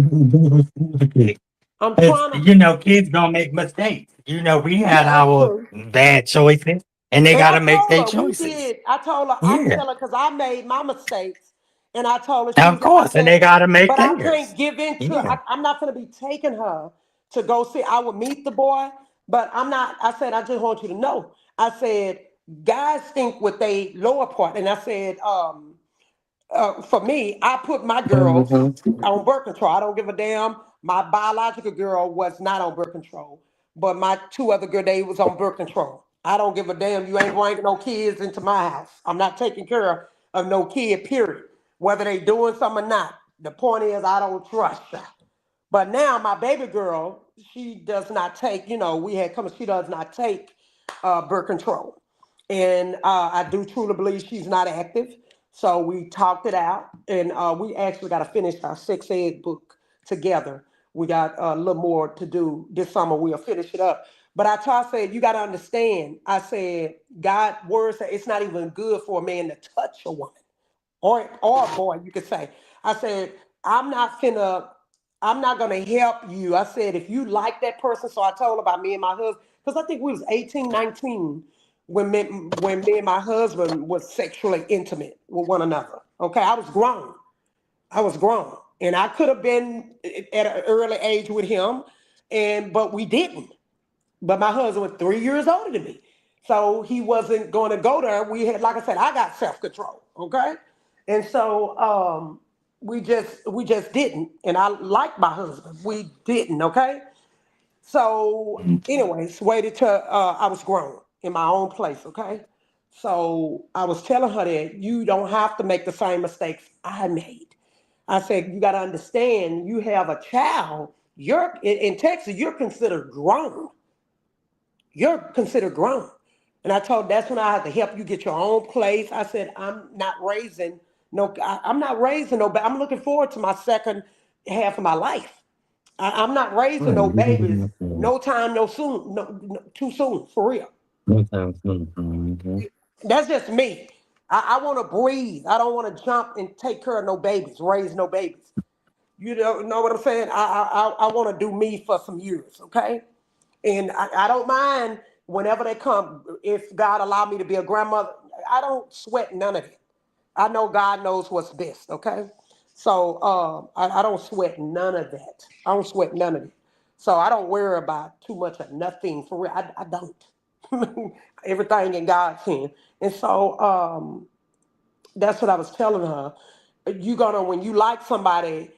I'm Because, trying to, kids gonna make mistakes. We had yeah, that's our true. bad choices, and they And I gotta make told their her, we choices. did. I told her, I'm Yeah, telling because I made my mistakes. And I told her, of I course, and said, they gotta make but I theirs. can't give in to, Yeah. I'm not going to be taking her to go see. I would meet the boy, but I'm not, I said, I just want you to know. I said, guys think with they lower part. And I said, for me, I put my girls Mhm. on birth control. I don't give a damn. My biological girl was not on birth control, but my two other girl, they was on birth control. I don't give a damn. You ain't bringing no kids into my house. I'm not taking care of no kid, period. Whether they doing something or not. The point is, I don't trust her. But now my baby girl, she does not take, we had come, she does not take birth control. And I do truly believe she's not active. So we talked it out, and we actually got to finish our 6 egg book together. We got a little more to do this summer. We'll finish it up. But I said, you got to understand. I said, God words that it's not even good for a man to touch a woman or a boy, you could say. I said, I'm not finna, I'm not gonna help you. I said, if you like that person, so I told her about me and my husband, because I think we was 18, 19 when me and my husband was sexually intimate with one another. Okay, I was grown. I was grown. And I could have been at an early age with him, but we didn't. But my husband was 3 years older than me. So he wasn't going to go there. We had, like I said, I got self-control. Okay. And so we just didn't. And I like my husband. We didn't, okay? So, anyways, waited till I was grown in my own place, okay? So I was telling her that you don't have to make the same mistakes I made. I said, you got to understand, you have a child. You're in Texas, you're considered grown. You're considered grown. And I told that's when I had to help you get your own place. I said, I'm not raising no, I'm looking forward to my second half of my life. I'm not raising Right, no you can babies, do that. no time, no soon, no, too soon, for real. No time soon. Mhm. That's just me. I want to breathe. I don't want to jump and take care of no babies, raise no babies. You know what I'm saying? I want to do me for some years, okay? And I don't mind whenever they come. If God allow me to be a grandmother, I don't sweat none of it. I know God knows what's best. Okay, so I don't sweat none of that. I don't sweat none of it. So I don't worry about too much of nothing for real. I don't. Everything in God's hand, and so that's what I was telling her. You gonna when you like somebody,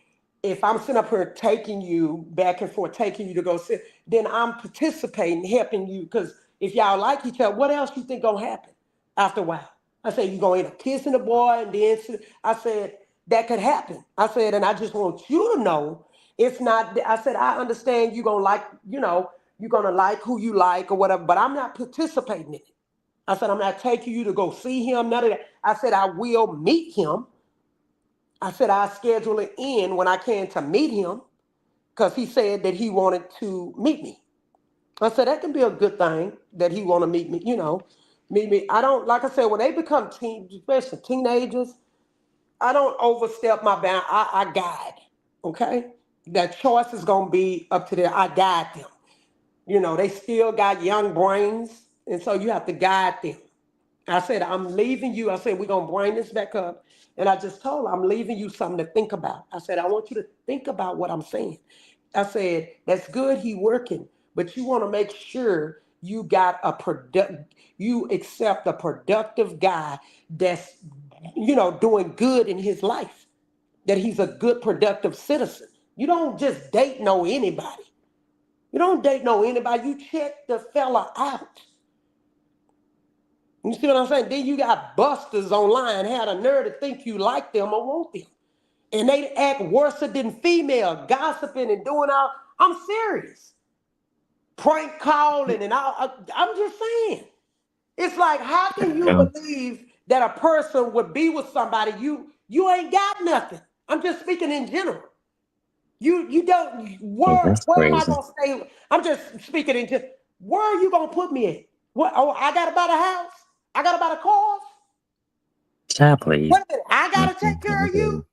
if I'm sitting up here taking you back and forth, taking you to go sit, then I'm participating, helping you. Because if y'all like each other, what else you think gonna happen after a while? I said you gonna end up kissing the boy, and then I said that could happen. I said, and I just want you to know it's not. I said I understand you gonna like, you're gonna like who you like or whatever, but I'm not participating in it. I said, I'm not taking you to go see him, none of that. I said, I will meet him. I said, I'll schedule it in when I can to meet him because he said that he wanted to meet me. I said, that can be a good thing that he want to meet me, meet me. I don't, like I said, when they become especially teenagers, I don't overstep my bound. I guide, okay? That choice is going to be up to them. I guide them. They still got young brains, and so you have to guide them. I said, I'm leaving you. I said, we're going to bring this back up. And I just told her, I'm leaving you something to think about. I said, I want you to think about what I'm saying. I said, that's good, he working, but you want to make sure you got you accept a productive guy that's, doing good in his life, that he's a good, productive citizen. You don't just date no anybody. You don't date no anybody. You check the fella out. You see what I'm saying? Then you got busters online, had a nerve to think you like them or want them. And they act worse than female, gossiping and doing all. I'm serious. Prank calling and all. I'm just saying. It's like, how can you Yeah. believe that a person would be with somebody you ain't got nothing? I'm just speaking in general. You don't Oh, where that's where am I crazy. gonna stay? I'm just speaking in general. Where are you gonna put me at? What? Oh, I gotta buy the house. I gotta buy the car. Child, please. Wait a minute, I gotta take care of you.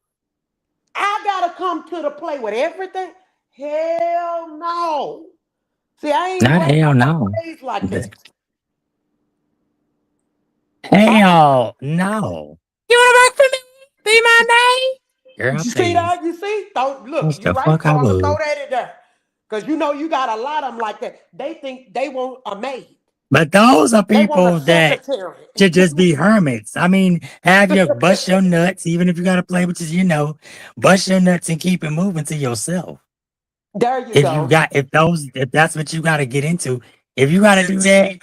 I gotta come to the play with everything. Hell no. See, Not hell I'm not no. raised like that. I, Hell no. You wanna work for me? Be my maid? Girl, you see please. that? You see? Don't look. Yes, You the right, fuck I Sparkle. Throw would. that in there, cause you got a lot of them like that. They think they want a maid. But those are They want a people that secretary. should just be hermits. I mean, have your bust your nuts, even if you gotta play with bust your nuts and keep it moving to yourself. There you go. If that's what you gotta get into, if you gotta do that,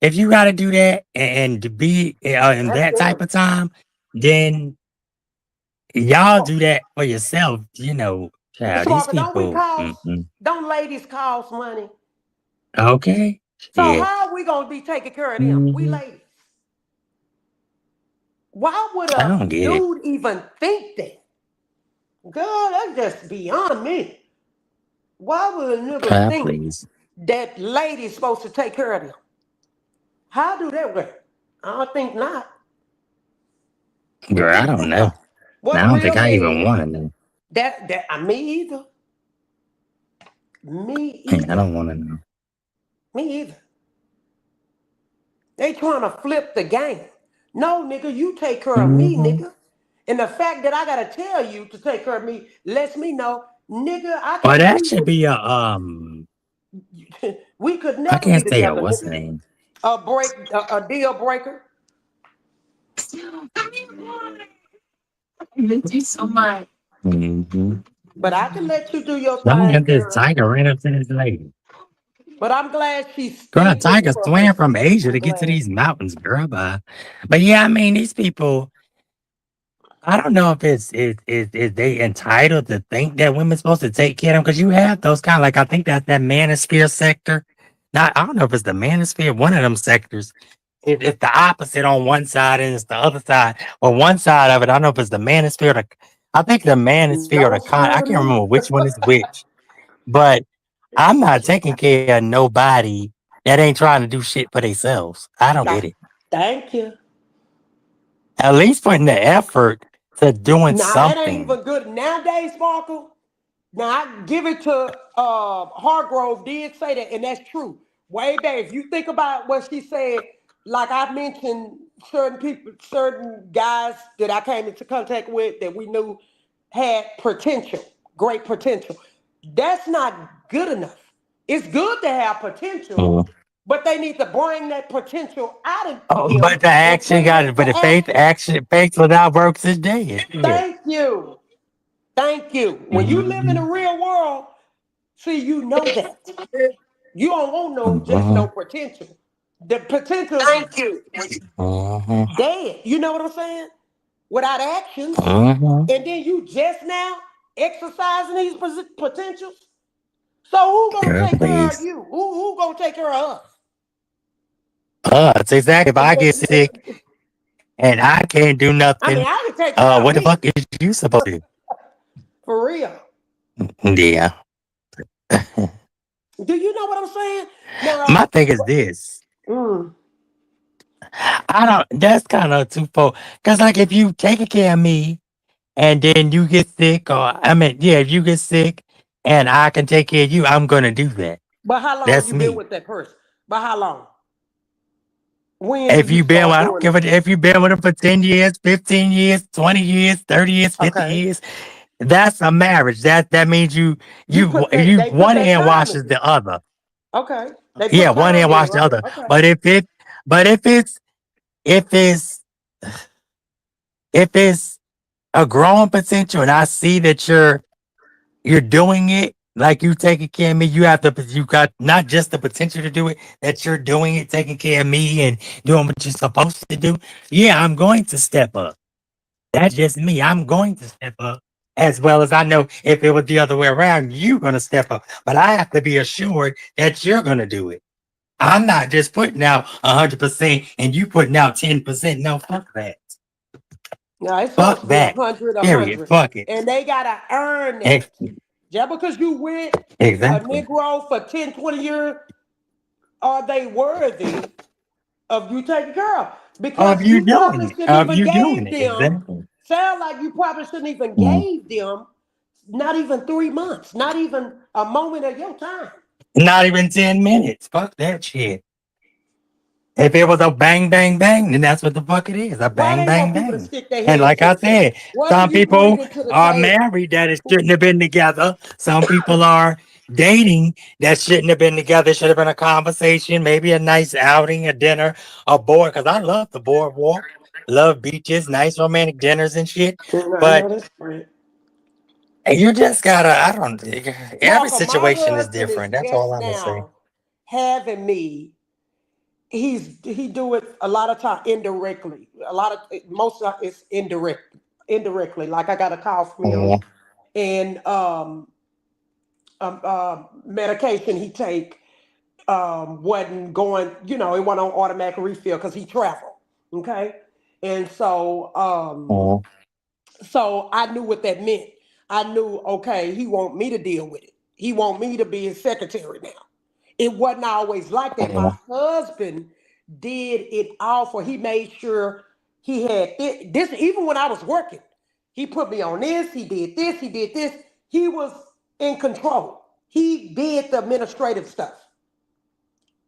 if you gotta do that and to be in That's that type them. of time, then y'all do that for yourself. Child, these Sparkle, don't we people. cost? Mm-mm. Don't ladies cost money? Okay, So shit. how are we gonna be taking care of them? We Hmm. ladies. Why would I a don't get it. dude even think that? Girl, that's just beyond me. Why would a nigga God, think please. that lady's supposed to take care of them? How do that work? I don't think not. What Girl, do I you don't think know. though? I What don't think real I even men? want to know. Me either. Me I either. don't want to know. Me either. They trying to flip the game. No, nigga, you take care of me, Hmm. nigga. And the fact that I gotta tell you to take care of me lets me know, nigga, I Well, can't that be should with be a you. We could I never be can't say a together, what's the nigga. name. A deal breaker. Mm-hmm. But I can let you do your Someone thing, got this girl. tiger ran up to this lady. But I'm glad she's Girl, thinking tigers for swam from herself. Asia I'm to get to glad. these mountains, girl. But yeah, I mean, these people, I don't know if is they entitled to think that women's supposed to take care of them because you have those kind of like I think that manosphere sector. Not I don't know if it's the manosphere, one of them sectors. It's the opposite on one side and it's the other side. Or one side of it, I don't know if it's the manosphere. I think the manosphere or No the con. sure I to can't me. remember which one is which. But I'm not taking care of nobody that ain't trying to do shit for themselves. I don't get Ah, it. thank you. At least putting the effort to doing Now that ain't something. even good nowadays, Sparkle. Now I give it to Hargrove did say that, and that's true. Way back, if you think about what she said, like I mentioned certain people, certain guys that I came into contact with that we knew had potential, great potential. That's not good enough. It's good to have potential, Mm. but they need to bring that potential out of Oh, them but the and put action it got it. into But the action. faith without works is dead. Yeah. Thank you. Thank you. When you live in the Mhm. real world, see, you know that. You don't want no just no Mhm. potential. The potential's Mhm. dead. You know what I'm saying? Without actions. Mhm. And then you just now exercising these potentials. So who gonna Girl, take care of please. you? Who gonna take care of us? That's exactly. If I get sick and I can't do I mean, nothing, I can take care of what the me fuck is you supposed to for real. do? Yeah. Do you know what I'm saying? Now, My thing is this. mm, I don't. That's kind of twofold. Cause like if you taking care of me and then you get sick, or I mean, yeah, if you get sick and I can take care of you, I'm gonna do that. but how long That's you been me. with that person? But how long? When do If you you been, start I don't doing give it? a if you been with him for 10 years, 15 years, 20 years, 30 years, 50 Okay. years, that's a marriage. That means you They put one that hand time washes in. the other. Okay. They Yeah, put one time hand in, washes the right? other. Okay. But if it's if it's a growing potential, and I see that you're doing it like you taking care of me. You got not just the potential to do it, that you're doing it, taking care of me and doing what you're supposed to do. Yeah, I'm going to step up. That's just me. I'm going to step up. As well as I know if it was the other way around, you're gonna step up. But I have to be assured that you're gonna do it. I'm not just putting out 100% and you putting out 10%. No, fuck that. Now it's supposed Fuck to be that. a Period. hundred, Fuck it. and they gotta earn that. Ex- Just because you with a Exactly. Negro for 10, 20 years, are they worthy of you taking care of? Of Because you you doing probably it. shouldn't Of even you doing gave it. them. Exactly. Sound like you probably shouldn't even Mm. gave them not even 3 months, not even a moment of your time. Not even 10 minutes. Fuck that shit. If it was a bang, bang, bang, then that's what the fuck it is. A Why bang, they want bang, people to bang. stick their And head like to I themselves? said, What do some you bring people to the are table? married that it shouldn't have been together. Some people are dating that shouldn't have been together. It should have been a conversation, maybe a nice outing, a dinner, a board. Because I love the boardwalk, love beaches, nice romantic dinners and shit. I But know that's right. you just gotta, I don't, every Malcolm, my situation is husband is different. That's all just I'm gonna say. now having me. He do it a lot of time indirectly. A lot of most of it's indirectly. Like I got a call from him, Mhm. and medication he take wasn't going. It went on automatic refill because he traveled. Okay, and Mhm. so I knew what that meant. I knew, okay, he want me to deal with it. He want me to be his secretary now. It wasn't always like that. My Mhm. husband did it all for. He made sure he had this. Even when I was working, he put me on this. He did this. He did this. He was in control. He did the administrative stuff.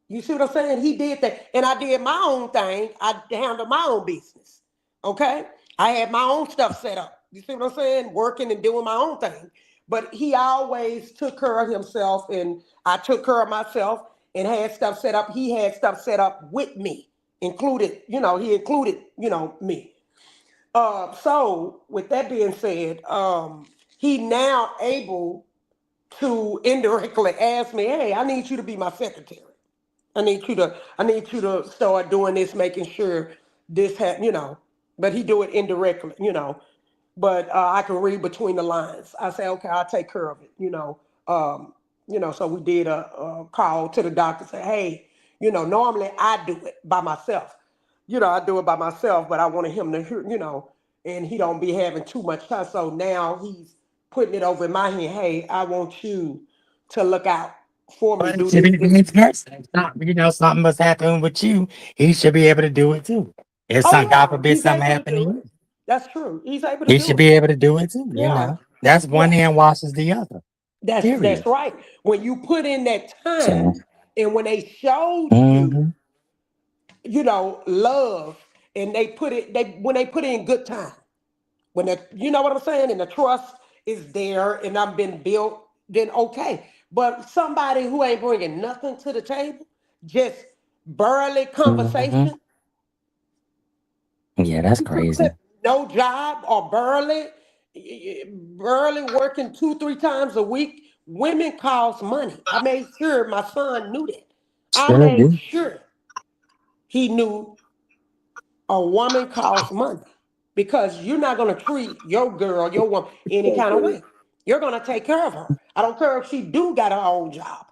You see what I'm saying? He did that. And I did my own thing. I handled my own business. Okay? I had my own stuff set up. You see what I'm saying? Working and doing my own thing. But he always took care of himself, and I took care of myself and had stuff set up. He had stuff set up with me, included, he included, me. So with that being said, he now able to indirectly ask me, hey, I need you to be my secretary. I need you to start doing this, making sure this but he do it indirectly. But I can read between the lines. I say, okay, I'll take care of it. So we did a call to the doctor, say, hey, normally I do it by myself. I do it by myself, but I wanted him to hear, and he don't be having too much time. So now he's putting it over in my hand. Hey, I want you to look out for me, But it do should this, be this. vice versa. It's not, something must happen with you. He should be able to do it too. If Oh God yeah, forbid he's something able to happen to do it. you, That's true. He's able to he do should it. be able to do it too. Yeah, That's one yeah. hand washes the other. That's Period. right. When you put in that So, time, and when they showed you, mhm. love, and they put it, they when they put in good time, when the, you know what I'm saying, and the trust is there, and I've been built, then okay. But somebody who ain't bringing nothing to the table, just barely Mm-hmm. conversation, Yeah, that's crazy. no job, or barely working 2, 3 times a week. Women cost money. I made sure my son knew that. I Sure made do. sure he knew a woman costs money, because you're not going to treat your girl, your woman, any kind of way. You're going to take care of her. I don't care if she do got her own job.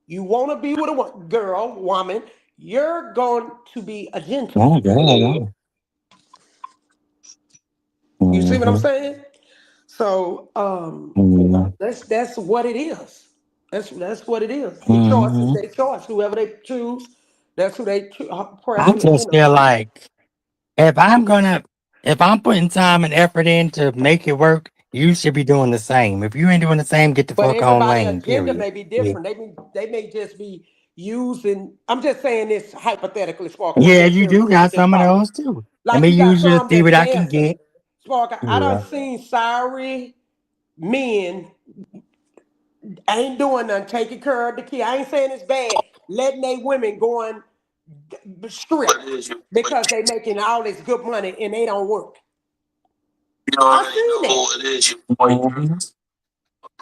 You want to be with a girl, woman, you're going to be a gentleman. Oh, God, yeah. You see what I'm Mm-hmm. saying? So Mm-hmm. that's what it is. That's what it is. Their choice is Mm-hmm. their choice. Whoever they choose, that's who they I preference. just feel like if I'm gonna, if I'm putting time and effort in to make it work, you should be doing the same. If you ain't doing the same, get the But fuck on everybody' lane. agenda Period. may be Yeah. different. They may just be using. I'm just saying this hypothetically, Spark. I'm not Yeah, you necessarily do saying got this some of policy. those too. Let Like me you got use you to some see that's what I can dancing. get. Spark. I done Yeah. seen sorry men ain't doing nothing, taking care of the kid. I ain't saying it's bad. Letting they women going strip because they making all this good money and they don't work. You I already seen know that. who it is, your boyfriend.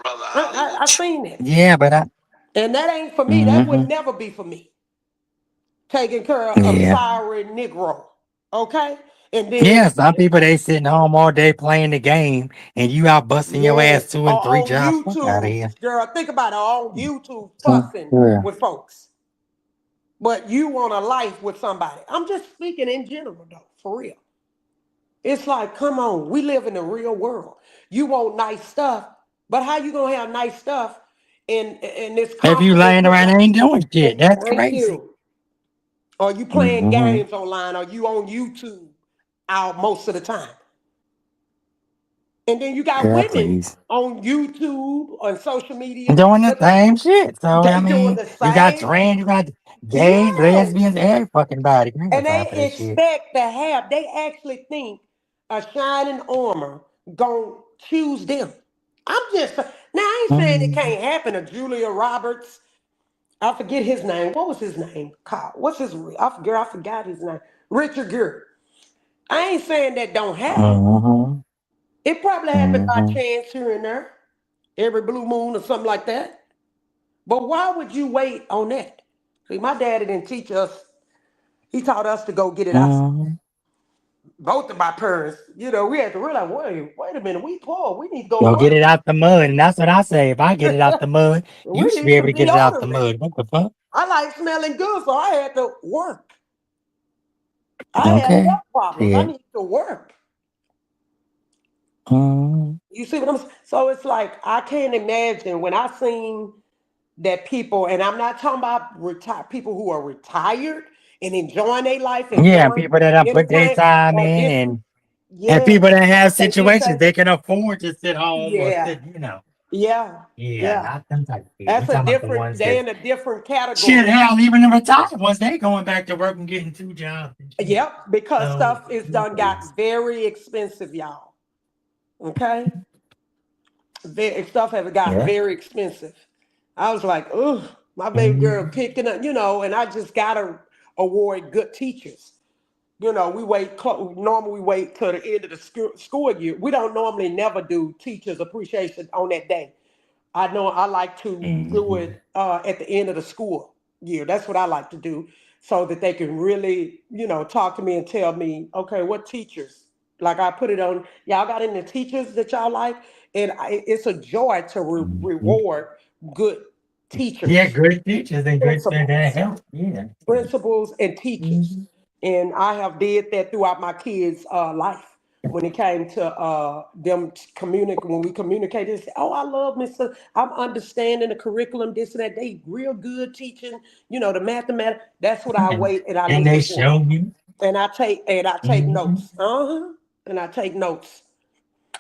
Brother I Hollywood. seen that. Yeah, but I. And that ain't for me. That would Mm-hmm. never be for me. Taking care of Yeah. sorry Negro. Okay? And then, Yeah, some people they sitting home all day playing the game, and you out busting your ass yes, two or and three on jobs. Fuck out of YouTube, here. girl, think about it, on YouTube Mm, fussing yeah. with folks. But you want a life with somebody. I'm just speaking in general, though, for real. It's like, come on, we live in the real world. You want nice stuff, but how you gonna have nice stuff and this If you confidence laying you around got? and ain't doing shit, that's Thank crazy. you. Are you playing Mm-hmm. games online? Are you on YouTube out most of the time? And then you got Yeah, women please. on YouTube, on social media, Doing the but same shit. So I they doing mean, the you got same. trans, you got gays, Yes. lesbians, every fucking body. I ain't got And time they for this shit. expect to have, they actually think a shining armor gonna choose them. I'm just, now I ain't saying it Mm-hmm. can't happen to Julia Roberts. I forget his name. What was his name? Kyle. What's his, I forgot his name. Richard Gere. I ain't saying that don't happen. Mm-hmm. It probably happened by Mm-hmm. chance here and there, every blue moon or something like that. But why would you wait on that? See, my daddy didn't teach us. He taught us to go get it ourselves. Mm-hmm. Both of my parents, we had to realize, wait a minute, we poor. We need to go to Go get work. it out the mud. And that's what I say. If I get it out the mud, We you should be need able some to get it out the deodorant. mud. What the fuck? I like smelling good, so I had to work. I had Okay. health problems. I Yeah. need to work. Mm-hmm. You see what I'm saying? So it's like I can't imagine when I seen that people, and I'm not talking about people who are retired and enjoying their life, Yeah, enjoying people that have put their entertainment time or in this. and Yes, people that have they just situations say, they can afford to sit home or yeah, sit, you know. yeah, Yeah, yeah. not them type of people. We That's a talking about the different. ones They that in a different shit, category. hell, even the retired ones, they going back to work and getting two jobs and shit. Yep, because So stuff is yeah, done please. got very expensive, y'all. Okay, stuff have got Yeah. very expensive. I was like, ugh, my baby girl Mhm. picking up, and I just gotta award good teachers. We wait. Normally, we wait till the end of the school year. We don't normally never do teachers appreciation on that day. I know I like to do Mhm. it at the end of the school year. That's what I like to do, so that they can really, talk to me and tell me, okay, what teachers? Like I put it on. Y'all got any teachers that y'all like, and it's a joy to Mhm. reward good Yeah, teachers, good teachers and good that principals help. Yeah. principals and teachers, Mhm. and I have did that throughout my kids life. When it came to them communicate, when we communicated, they say, oh, I love Mr. I'm understanding the curriculum, this and that. They real good teaching, the mathematics. That's what I And, wait and I and listen they for. show you. And I take Mhm. notes. And I take notes.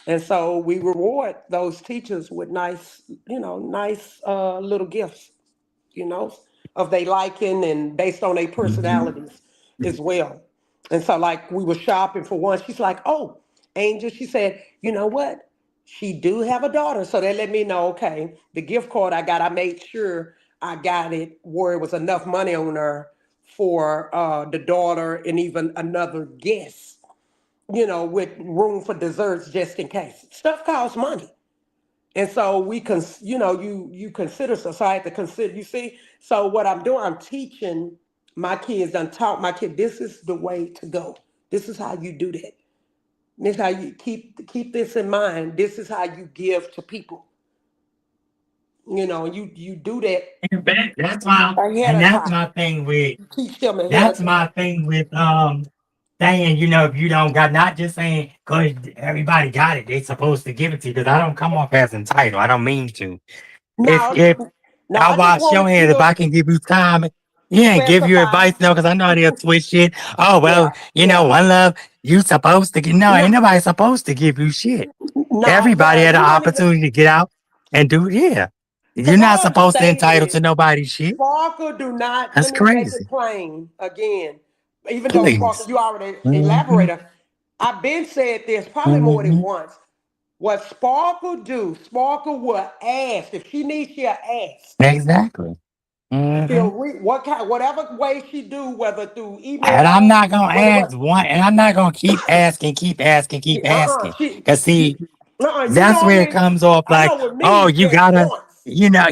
And so we reward those teachers with nice, nice little gifts, you know, of they liking and based on their Mhm. personalities as well. And so, like, we were shopping for one. She's like, "Oh, Angel," she said, "you know what? She do have a daughter." So they let me know, okay, the gift card I got, I made sure I got it where it was enough money on there for the daughter and even another guest, with room for desserts just in case. Stuff costs money. And so you consider society to consider. You see, so what I'm doing, I'm teaching my kids. I'm taught my kid this is the way to go. This is how you do that. This is how you keep this in mind. This is how you give to people. You do that You bet. That's my ahead and of that's time. my thing with You teach them ahead of that's time. my thing with saying, if you don't got not just saying because everybody got it, they supposed to give it to you. Because I don't come off as entitled. I don't mean to. If Now, if now I I just wash your wanted you hands, if to I can give you time, yeah, and give you specify. advice, no, because I know they'll twist shit. Oh Yeah, well, yeah. one love, you supposed to get no, No, ain't nobody supposed to give you shit. no, Everybody well, had an you don't even. opportunity to get out and do it. Yeah. You're Because I not supposed to understand entitle to this. nobody's shit. Sparkle do not, That's let me make it crazy. plain again. Even though Sparkle, Please. you already Hmm. elaborated. I've been said this probably more than Hmm. once. What Sparkle do, Sparkle will ask. If she needs, she'll ask. Exactly. Hmm. Whatever way she do, whether through And I'm email, not gonna whether what ask one, and I'm not gonna keep asking, keep asking, keep asking. she Cause see, you that's where it normally, comes off I like, know with oh, me, you just gotta, once. yeah,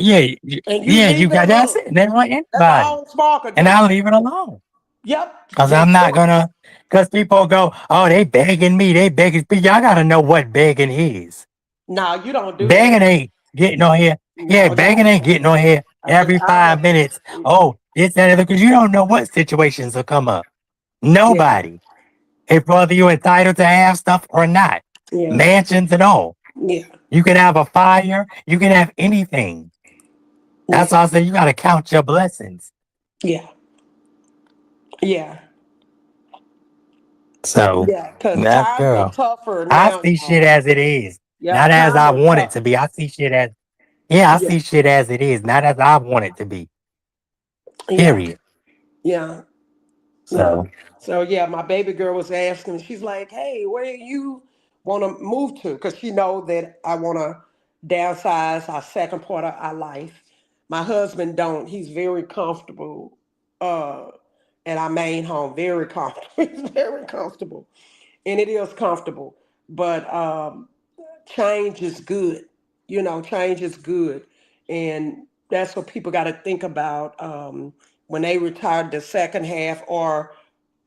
And you yeah, leave you it got that's alone. it. They don't want That's anybody, all Sparkle and do. I'll leave it alone. Yep, Cause just I'm not once. gonna, cause people go, oh, they begging me, they begging. Y'all gotta know what begging is. No, you don't do that. Begging ain't getting on here. Yeah, No, begging ain't getting on here every I 5 minutes. Oh, this, that, because you don't know what situations will come up. yeah, Nobody. If whether you're entitled to have stuff or not, yeah, mansions and all. yeah, You can have a fire, you can have anything. That's yeah, why I say you got to count your blessings. yeah, yeah, So, yeah. Because that times are girl, tougher I now, see shit y'all. as it is, not Yep, as times I are want it to tough. be. I see shit as, yeah, I Yeah, see shit as it is, not as I want it to be. yeah, Period. yeah, yeah. So, So yeah, my baby girl was asking. She's like, "Hey, where you want to move to?" Because she know that I want to downsize our second part of our life. My husband don't. He's very comfortable uh, at our main home. Very comfortable. He's very comfortable, and it is comfortable. But change is good. Change is good, and that's what people got to think about when they retire the second half, or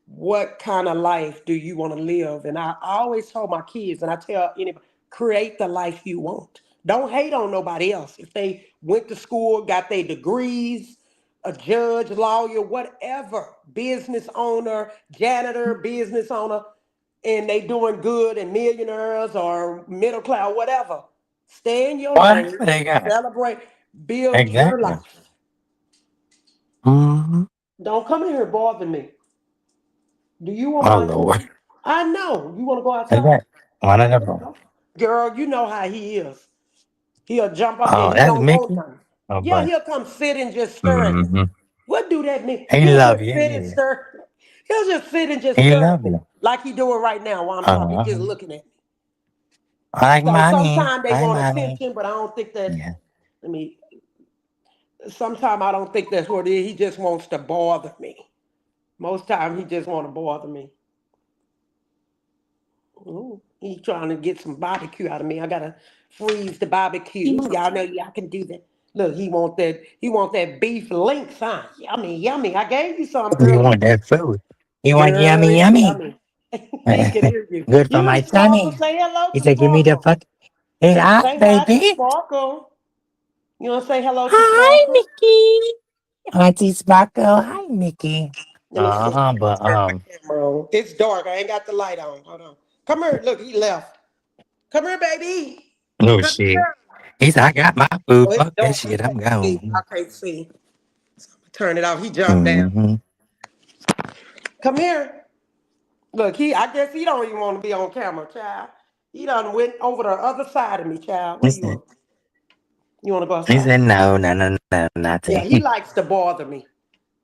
what kind of life do you want to live? And I always tell my kids, and I tell anybody, create the life you want. Don't hate on nobody else. If they went to school, got their degrees, a judge, lawyer, whatever, business owner, janitor, business owner, and they doing good and millionaires or middle class, whatever. Stay in your lane, whatever they got. celebrate, build your Exactly. life. Hmm. Don't come in here bothering me. Do you want Oh, my Lord. I know. You want to go Is outside? that one of Let's them? go. Girl, you know how he is. He'll jump up and Oh, he that's don't want Mickey? nothing. Oh, Yeah, but, he'll come sit and just stare at me. mm-hmm. What do that mean? He He'll love just you. sit and Yeah. stare. He'll just sit and just He stare at love me. you. Like he doing right now while I'm talking. He just Uh-huh. looking at me. I like So mommy. sometimes they Hi, want mommy. attention, but I don't think that, Yeah. I mean, sometimes I don't think that's what it is. He just wants to bother me. Most time he just want to bother me. Ooh, he trying to get some barbecue out of me. I gotta freeze the barbecue. Y'all know y'all can do that. Look, he want that. He want that beef links, huh? Yummy, yummy. I gave you some You earlier. want that food. You want Girl, yummy, it's yummy. yummy. He can hear you. Good for You my and Sparkle, tummy. say hello He to said, give me the Sparkle. fuck. Hey, hi, Say hi to baby. Sparkle. You wanna say hello to Hi, Sparkle? Mickey. Auntie Sparkle. Hi, Mickey. Let me see. But, Turn my camera on. It's dark. I ain't got the light on. Hold on. Come here. Look, he left. Come here, baby. no Come shit. here. He said, I got my food. Oh, it's Fuck that dark. I shit. I'm can't see. I gone. can't see. Turn it off. He jumped down. Mm-hmm. Come here. Look, I guess he don't even want to be on camera, child. He done went over the other side of me, child. He Where you said, at? You want to go he outside? said, no, no, no, no, Yeah, nothing. he likes to bother me.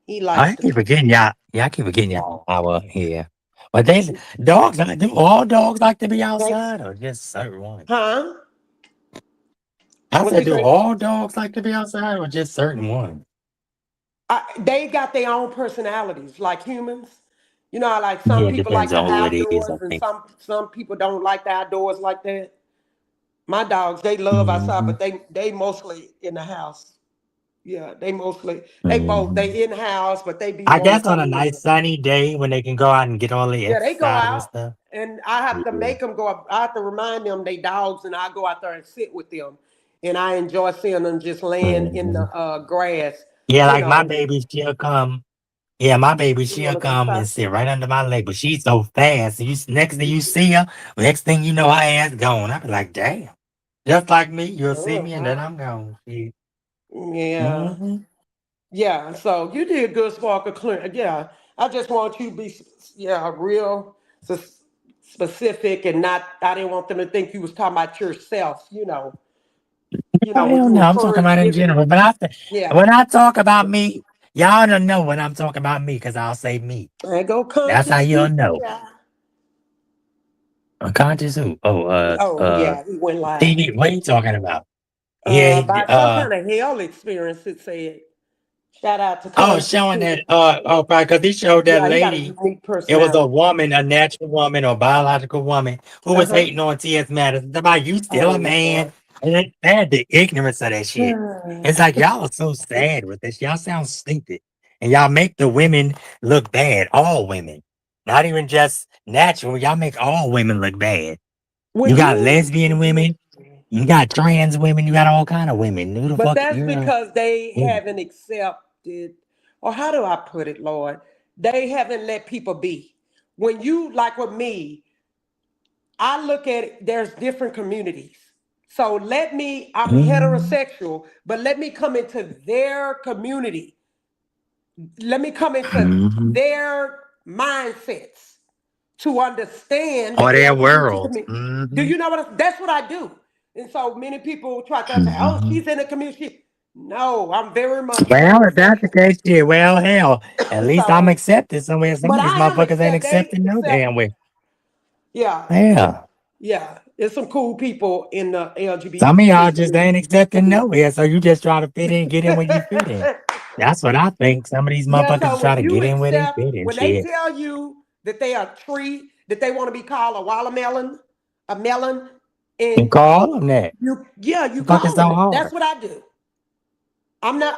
He likes I to. keep forgetting y'all. Yeah, I keep forgetting y'all. I was here. But they dogs, do all dogs like to be They, outside or just certain ones? huh? I What said, you do say? all dogs like to be outside or just certain ones? They got their own personalities, like humans. You know, how, like some Yeah, it people depends like the on who it is, I outdoors, and think. some people don't like the outdoors like that. My dogs, they love outside, Hmm. but they mostly in the house. Yeah, they both Hmm. they in the house, but they be I wanting guess to on come a in. nice sunny day when they can go out and get all the Yeah, they go exercise and out, stuff. and I have to Yeah. make them go up. I have to remind them they dogs, and I go out there and sit with them, and I enjoy seeing them just laying in the Hmm. grass. Yeah, You like my know, baby, she'll come. Yeah, my baby, you she'll want to go come outside? and sit right under my leg, but she's so fast. Next thing you see her, next thing you know, her ass gone. I be like, damn. Just like me, you'll see Oh, me and then wow. I'm gone. Yeah. Yeah, Hmm. yeah. So you did good, Sparkle. Clear. Yeah, I just want you to be, yeah, real specific and not. I didn't want them to think you was talking about yourself. Oh, When hell you no, I'm talking encourage about in giving. general. But Yeah, when I talk about me, y'all don't know when I'm talking about me because I'll say me. I go That's how conscious you'll too. know. Yeah. Unconscious who? Oh, Oh yeah, he went live. TV. What are you talking about? Yeah, By some kind of hell experience, it said. Shout out to oh, conscious showing too. that, probably because he showed that Yeah, he got a lady. unique It was a personality. woman, a natural woman or biological woman who Uh was huh. hating on T.S. Matters. It's about you still a Oh man. Lord. And they had the ignorance of that shit. It's like y'all are so sad with this. Y'all sound stupid. And y'all make the women look bad. All women. Not even just natural. Y'all make all women look bad. Well, You got yeah. lesbian women. You got trans women. You got all kind of women. Who the But fuck? that's You're because they a haven't accepted, or how do I put it, Lord? They haven't let people be. When you, like with me, I look at it, there's different communities. So I'm Mhm, heterosexual, but let me come into their community. Let me come into mhm. their mindsets to understand the Or their LGBT world. community. Do Mhm, you know that's what I do? And so many people try to say, "Oh, mhm. she's in the community." No, I'm very much Well, if that's the heterosexual. case, shit, well, hell, at least I'm So, accepted somewhere. Some but of these I am motherfuckers ain't accept. They accepting no accept. damn way. Yeah, Yeah. yeah. There's some cool people in the Some of y'all LGBTQ just ain't accepting community. nowhere, so you just try to fit in, get in where you fit in. That's what I think. Some of these Yeah, motherfuckers so try when to you get in where they accept, fit in when they shit. tell you that they are a tree, that they want to be called a watermelon, a melon, And and call them that. you The fuck is call so them it. That's hard? what I do.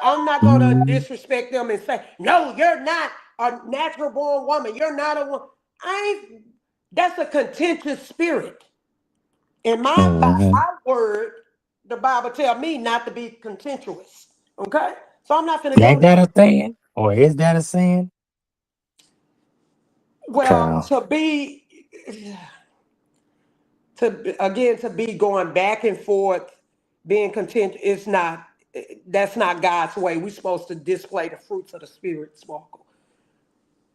I'm not gonna Mm, disrespect them and say, no, you're not a natural born woman. You're not a woman. I ain't that's a contentious spirit. In mhm. my word, the Bible tell me not to be contentious. Okay? So I'm not gonna go Ain't that there. a saying? Or is that a saying? Well, Child. to be going back and forth, being content is not that's not God's way. We're supposed to display the fruits of the spirit, Sparkle.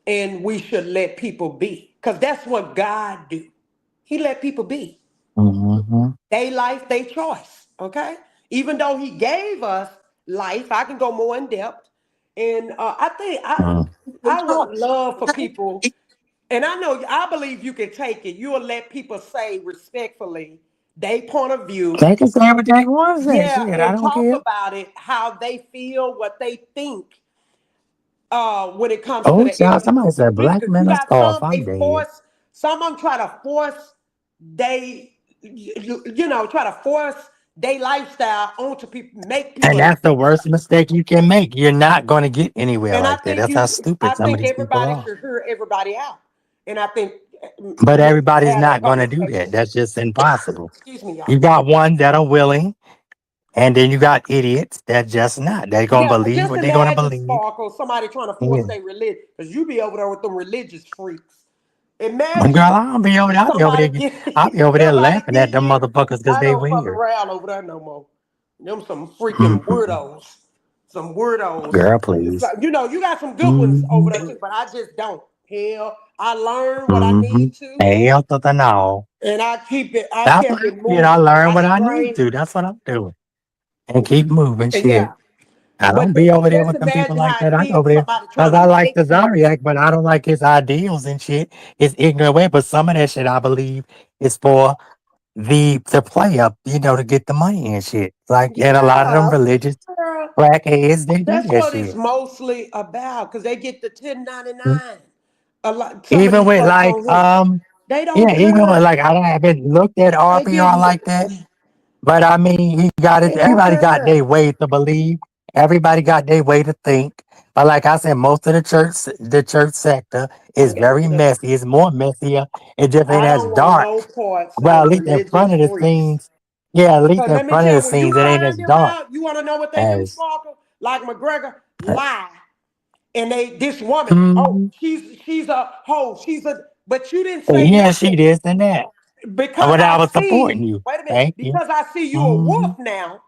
And we should let people be. Because that's what God do. He let people be. Mhm, They life, they choice. Okay? Even though he gave us life, I can go more in depth. And I think mm. I would love for people, and I believe you can take it. You'll let people say respectfully their point of view. They can say what they want to say. Yeah, Shit, I and don't talk care. about it, how they feel, what they think when it comes to Oh, the child, somebody said LGBT. black Because you men are got scarf. I'm dead. some of them try to force try to force their lifestyle onto people, make And people. that's the worst mistake you can make. You're not going to get anywhere And like that. That's how I stupid some of think these people everybody are. should hear everybody out. And I think But men should everybody's have that not going to do conversation. that. That's just impossible. Excuse me, y'all. You got one that are willing, and then you got idiots that just not. They're going to Yeah, believe just what they're going to imagine believe. Sparkle, somebody trying to force Yeah. their religion, because you be over there with them religious freaks. Girl, Imagine I'll be over there, somebody get I'll be over there somebody laughing at get them you. motherfuckers because I they don't fuck weird. around over there no more. Them some freaking Mhm. weirdos. Some weirdos. Girl, It's please. like, you got some good ones over Hmm. there too, but I just don't. Hell, I learned what I Hmm. need to, Hell to the no. and I That's what kept I it did. I moving. learned I what I need strained, to. That's what I'm doing. And keep moving and yeah. shit. I But don't be over there just with them people imagine like how it that. I go feels over there somebody because trying to I like make the you. Zodiac, but I don't like his ideals and shit. His ignorant way. But some of that shit, I believe, is for the play up, to get the money and shit. Like, and a lot of them Yeah, religious girl. crackheads, they do That's that what it's shit. mostly about because they get the 1099. A lot, some of Even these with folks like, on here, they don't yeah, even with care. like, I haven't looked at They RPR getting, like that. But I mean, he got it. they don't Everybody got care. their way to believe. Everybody got their way to think. But like I said, most of the church sector is very Yeah. messy. It's more messier. It just ain't I as don't want dark. no parts of Well, at them least in religious front of the freaks. scenes, yeah, at least Cause in let me front of tell the you, when you scenes, it ain't as find them dark out, you want to know what they do, as. Sparkle? Like McGregor, lie. And this woman, oh, Mhm. she's a hoe, but you didn't say Yeah, she nothing this and that. because But I I was supporting see. you. Wait a minute, Thank you. because I see you a wolf Hmm. now,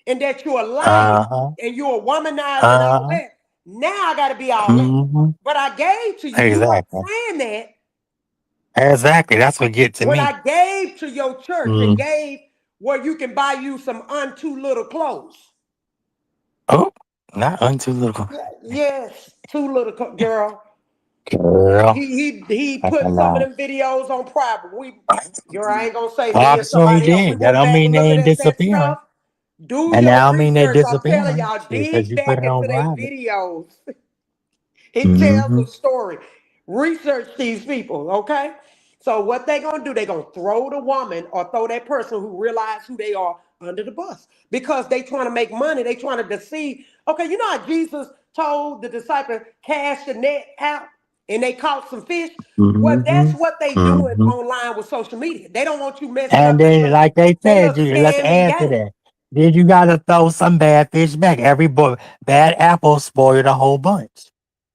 and that you're lying Uh huh. and you're a womanizer and Uh all huh. that. Now I got to be all that. Hmm. But I gave to you. You weren't Exactly. saying that Exactly. That's what get to when me. I gave to your church and Mm. gave where you can buy you some unto little clothes. Oh, not unto little Yes, too little girl. girl. He I put some of know. them videos on private. Girl, I ain't gonna say me I'm or sure he somebody else. We did. That went don't back mean and they looked ain't at that disappearing. stuff. Do And your that don't mean they research. I'm telling disappearing. y'all, Shit, because dig you put back it into on their private. videos. It tells Mm-hmm. a story. Research these people, okay? So what they gonna do? They gonna throw the woman or throw that person who realize who they are under the bus because they trying to make money. They trying to deceive. Okay, you know how Jesus told the disciple cast the net out and they caught some fish. Well, Mm-hmm. that's what they doing Mm-hmm. online with social media. They don't want you messing And up their then, little, like they they said, little let's scamming add to game. that. Then you gotta throw some bad fish back. Every bad apple spoiled a whole bunch.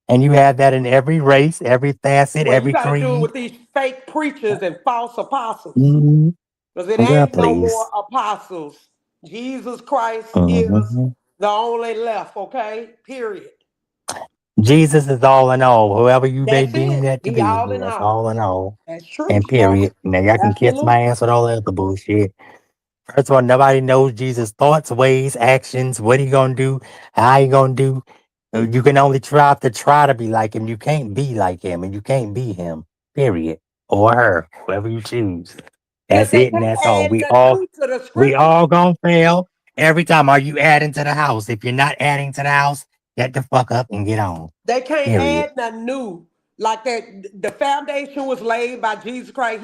And you have that in every race, every facet, Well, you every got to do it creed. with these fake preachers and false apostles. Mm-hmm. Because it Girl, ain't no more please. apostles. Jesus Christ is Mm-hmm. the only left, okay? Period. Jesus is all in all. Whoever you may That's deem it. that to He be, all in that's all. all in all. That's true, And Sparkle. period. Now y'all can kiss my Absolutely. ass with all that other bullshit. First of all, nobody knows Jesus' thoughts, ways, actions, what he gonna do, how he gonna do. You can only try to be like him. You can't be like him, and you can't be him. Period. Or her, whoever you choose. Because That's they it, and can't that's all. add We nothing all new to the we scriptures. all gonna fail every time. Are you adding to the house? If you're not adding to the house, get the fuck up and get on. They can't Period. add nothing new. Like that, the foundation was laid by Jesus Christ.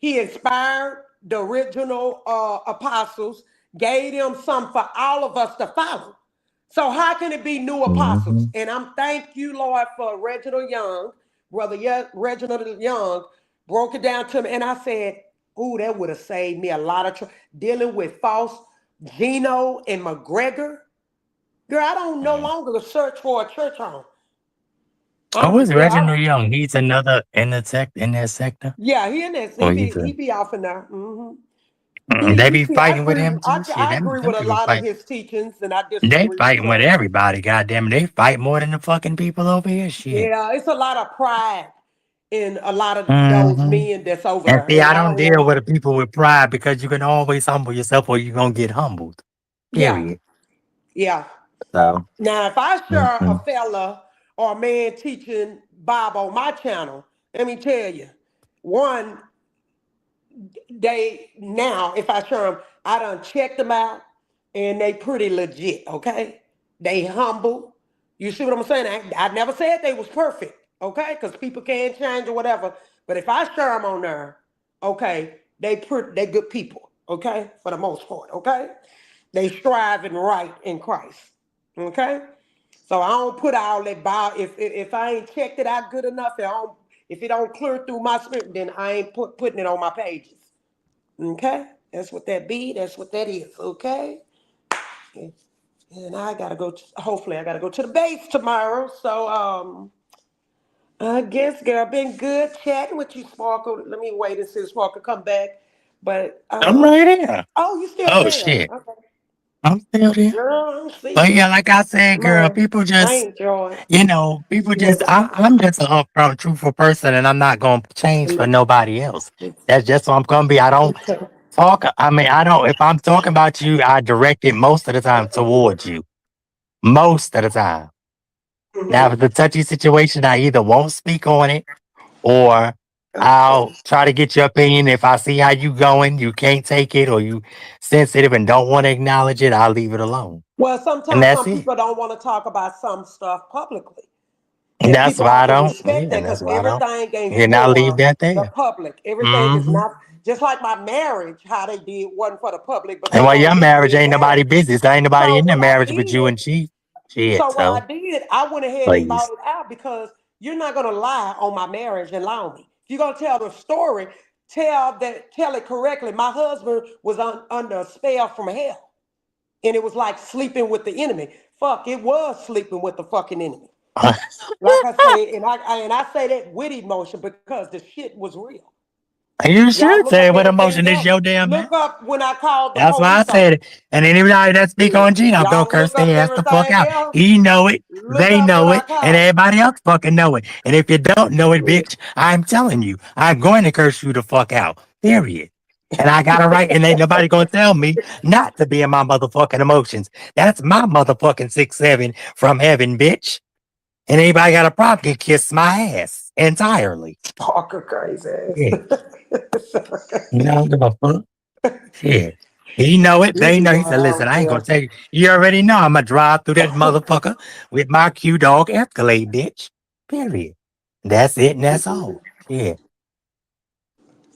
He inspired the original apostles, gave them some for all of us to follow. So how can it be new apostles? Mm-hmm. And I'm thank you, Lord, for Reginald Young, brother Reginald Young, broke it down to me, and I said, "Ooh, that would have saved me a lot of dealing with false Gino and McGregor." Girl, I don't no longer search for a church home. Oh, I'm is yeah, I, Reginald Young? He's another in that sector. yeah. He in this. Or he's He a be off in there. Hmm. they be I fighting with agree. him too. Shit, I them agree them with a people lot of fight. his teachings, and I They disagree with fighting with some. everybody. Goddamn, they fight more than the fucking people over here. Shit. Yeah, it's a lot of pride in a lot of those Hmm. men that's over And there, see, and I I don't don't deal want. with the people with pride because you can always humble yourself or you're gonna get humbled. Yeah, Period. yeah. So. Now, if I share a Mm-mm. fella or a man teaching Bob on my channel, let me tell you, one, they now, if I show them, I done checked them out and they pretty legit, okay? They humble. You see what I'm saying? I never said they was perfect, okay? Because people can't change or whatever. But if I share them on there, okay, they good people, okay? For the most part, okay? They striving right in Christ, okay? So I don't put all that bow. If I ain't checked it out good enough, if it don't clear through my spirit, then I ain't putting it on my pages. Okay, that's what that be. That's what that is. Okay, and I gotta go. Hopefully, I gotta go to the base tomorrow. So, I guess, girl, been good chatting with you, Sparkle. Let me wait and see if Sparkle come back. But, I'm right here. oh, you still Oh there? shit. Okay, I'm still there. girl, I don't see But you. yeah, like I said, girl, Man, people I just enjoy it. people just Yeah. I'm just an upfront, truthful person and I'm not gonna change for nobody else. That's just what I'm gonna be. I don't Okay. talk I mean, I don't if I'm talking about you, I direct it most of the time towards you. most of the time. Now, if Hmm. it's a touchy situation, I either won't speak on it or Okay. I'll try to get your opinion. If I see how you going, you can't take it, or you sensitive and don't want to acknowledge it, I'll leave it alone. Well, And sometimes that's some it. people don't want to talk about some stuff publicly. And And that's people why have I to don't. respect Yeah, that and that's because why I don't. everything ain't And I'll leave for that the there. public. Everything is Hmm. not just like my marriage, how they did wasn't for the public, but And they while wanted your me to marriage be in ain't nobody marriage. business, there ain't nobody So in the what I marriage but you did, and she. Shit, so what I so did, I went ahead and bought please. it out because you're not gonna lie on my marriage and lie on me. If you're gonna tell the story, tell it correctly. My husband was under a spell from hell. And it was like sleeping with the enemy. Fuck, it was sleeping with the fucking enemy. Like I say, and I say that with emotion because the shit was real. You Y'all should look up say what everything emotion is else. your damn man. Look up when I called the That's why I police on said it. And anybody that speak it. on Gene, I'm gonna Y'all curse look up their ass the fuck everything out. else. He know it, Look they up what know I it, and called. everybody else fucking know it. And if you don't know it, bitch, I'm telling you, I'm going to curse you the fuck out. Period. And I got a right, and ain't nobody gonna tell me not to be in my motherfucking emotions. That's my motherfucking 6'7" from heaven, bitch. And anybody got a problem can kiss my ass entirely. Parker crazy Yeah. ass. You know, give a fuck. Shit. He know it. You They be know. He going said, listen, out I ain't gonna there. take it. You already know I'm gonna drive through that motherfucker with my Q dog Escalade, bitch. Period. That's it and that's all. Yeah.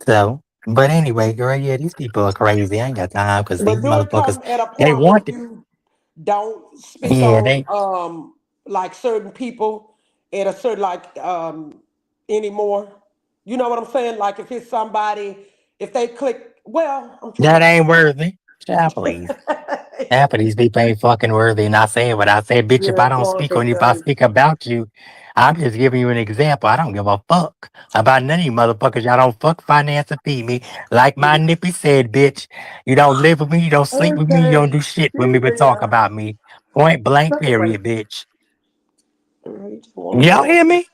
So, but anyway, girl, yeah, these people are crazy. I ain't got time because these But do it motherfuckers, come at a they point where want it. you don't speak Yeah, on they, like certain people at a certain like anymore. You know what I'm saying? Like if it's somebody, if they click, well, I'm trying that to ain't worthy. Child, please. Half of these people ain't fucking worthy. And I say what I said, bitch, if yeah, I don't speak Parker on you, if I crazy. speak about you, I'm just giving you an example. I don't give a fuck about none of you motherfuckers. Y'all don't fuck finance or feed me. Like my nippy said, bitch, you don't live with me, you don't sleep with me, you don't Okay, do shit with me, excuse but me talk now. about me. Point blank, Step away. period, bitch. You just want to Y'all go. hear me?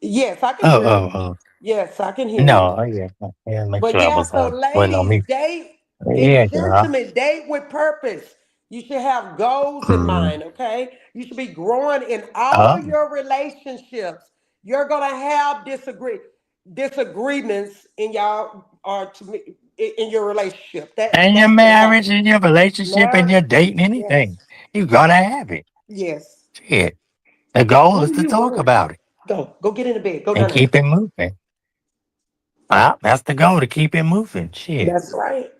Yes, I can Oh, hear you. oh, oh. Yes, I can hear you. No, oh, yeah. Yeah, make But sure I yeah, was so wasn't on ladies, me. date Yeah, and girl. gentlemen, date with purpose. You should have goals in Mm. mind, okay? You should be growing in all Oh. your relationships. You're gonna have disagreements in y'all or to me in your relationship. And your That's gonna marriage happen. and your relationship and Marriage, your dating, anything. yes, You're gonna have it. yes. Shit. The goal What is are to you talk worried about about? it Go get in the bed. Go and down there. keep it moving. Well, that's the goal to keep it moving. Shit. That's right.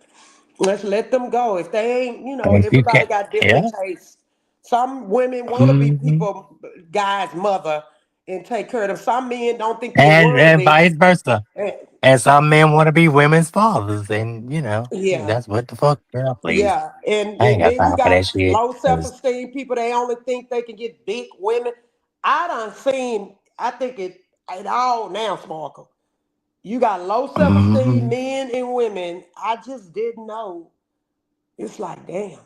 Let's let them go. If they ain't, And if you everybody can, got different yeah. tastes. Some women want to be Hmm. people, guys' mother, and take care of them. Some men don't think they And worthy. vice versa. And, And some men want to be women's fathers, and shit, yeah, that's what the fuck, girl. Please, yeah. And I ain't and got then you time for got that shit. low self 'Cause, esteem people. They only think they can get big women. I done seen. I think it all now, Sparkle. You got low self esteem mhm, men and women. I just didn't know. It's like damn.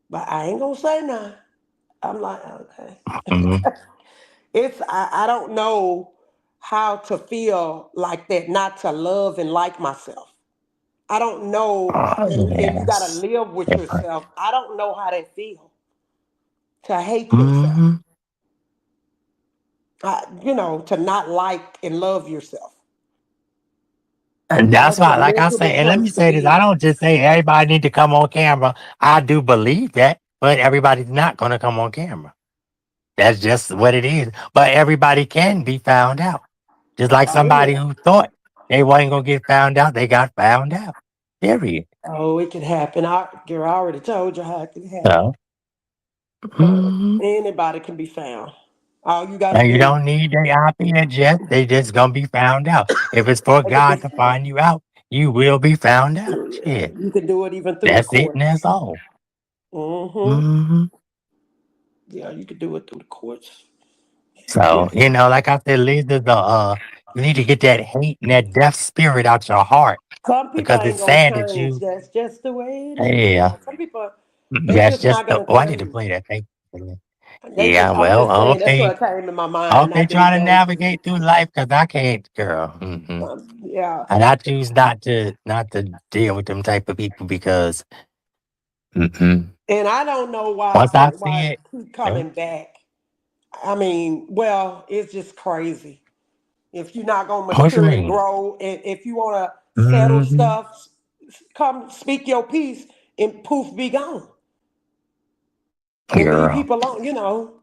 But I ain't gonna say nothing. I'm like, okay. mhm. I don't know how to feel like that, not to love and like myself. I don't know, Oh, and you gotta yes, live with different. yourself. I don't know how that feel to hate yourself. Hmm. To not like and love yourself. And that's That's a why, like I miserable say, and let me place to say this: I be. don't just say everybody need to come on camera. I do believe that, but everybody's not going to come on camera. That's just what it is. But everybody can be found out. Just like Oh somebody yeah. who thought they wasn't gonna get found out, they got found out. Period. Oh, it can happen. Girl, I already told you how it can happen. So, mhm. Anybody can be found. All you gotta And you do, don't need their IP address. They just gonna be found out. If it's for they can be God to find you out, you will be found out. Shit, You can do it even through the that's it, and courts. that's all. Hmm. Hmm. Yeah, you could do it through the courts. So, like I said, Lisa, you need to get that hate and that death spirit out your heart Some people because ain't it's gonna sad that change. That's just the way it is. yeah, Some people, they that's just just not the. gonna Oh, I need to change. play that. Thank you. They Yeah, just. I'm well, just saying. That's okay. what came to my I hope mind. I they didn't try to go. navigate through life because I can't, girl. Yeah. And I choose not to deal with them type of people because Mm-mm. And I don't know Once I why see it it, keep nope. coming back. I mean, well, it's just crazy. If you're not gonna What you mature and mean? grow, and if you wanna settle Mm-hmm. stuff, come speak your piece and poof, be gone and leave Girl. people alone. You know.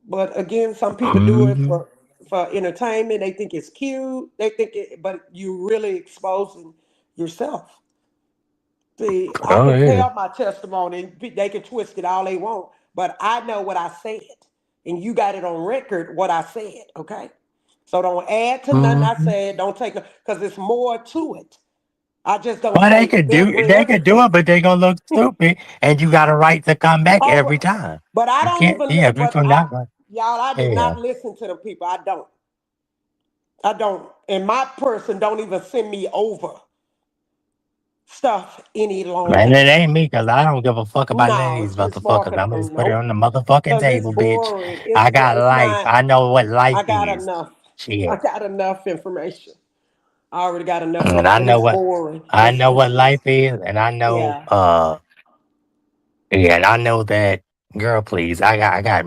But again, some people do it Mm-hmm. for entertainment. They think it's cute. They think it, but you really exposing yourself. See, I Oh, can yeah. tell my testimony. They can twist it all they want, but I know what I said, and you got it on record what I said. Okay, so don't add to nothing I Mm-hmm. said. Don't take because it's more to it. I just don't Well, say they could do everything. it, but they gonna look stupid, and you got a right to come back every Oh, time. but I You don't can't, even. yeah, But people I, not gonna, y'all, I do yeah. not listen to the people. I don't. I don't. And my person don't even send me over stuff any Man, longer. it ain't me, cause I don't give a fuck about none of No, these it's motherfuckers. marketing. I'm gonna just put it on Nope. the motherfucking Because it's table, bitch. boring. I got It's life. not. I know what life I got is. enough. I Shit. got enough information. I already got enough, And I and know it's what boring. I It's know what boring. life is, and I know Yeah. yeah, and I know that girl, please. I got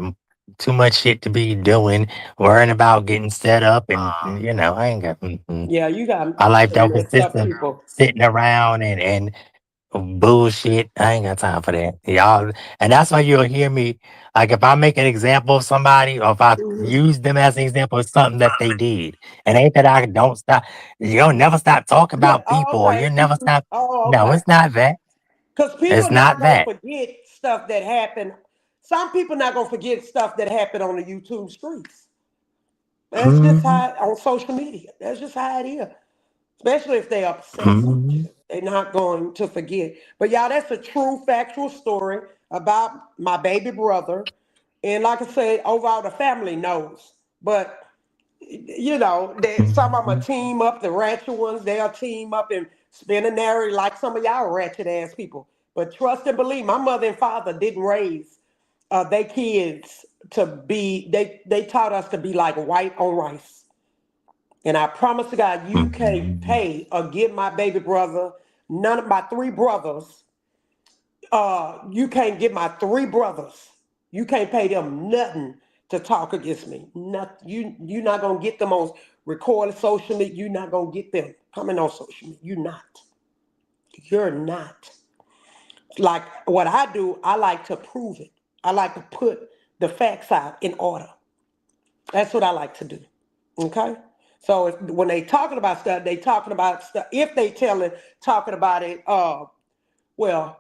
too much shit to be doing, worrying about getting set up and you know, I ain't got Yeah, you got my life some don't messed consist up of people. sitting around and bullshit. I ain't got time for that. Y'all, and that's why you'll hear me like if I make an example of somebody or if I Mhm. use them as an example of something that they did. And ain't that I don't stop you'll never stop talking Yeah. about Oh, people or okay. you'll never stop. Oh, No, okay. it's not that. Because people It's not not gonna that. forget stuff that happened. Some people not gonna forget stuff that happened on the YouTube streets. That's just Mhm, how on social media. That's just how it is. Especially if they obsessed with mhm, you. They're not going to forget. But y'all, that's a true factual story about my baby brother. And like I said, overall the family knows. But you know, some of them mhm. team up, the ratchet ones, they'll team up and spin a narrative like some of y'all ratchet ass people. But trust and believe, my mother and father didn't raise their kids to be, they taught us to be like white on rice. And I promise to God, you can't Mhm. pay or give my baby brother, none of my three brothers, you can't give my three brothers, you can't pay them nothing to talk against me. Nothing. You're not gonna get them on recorded social media. You're not gonna get them coming on social media. You're not. You're not. Like what I do, I like to prove it. I like to put the facts out in order. That's what I like to do. Okay. So when they talking about stuff, they talking about stuff. If they talking about it, well,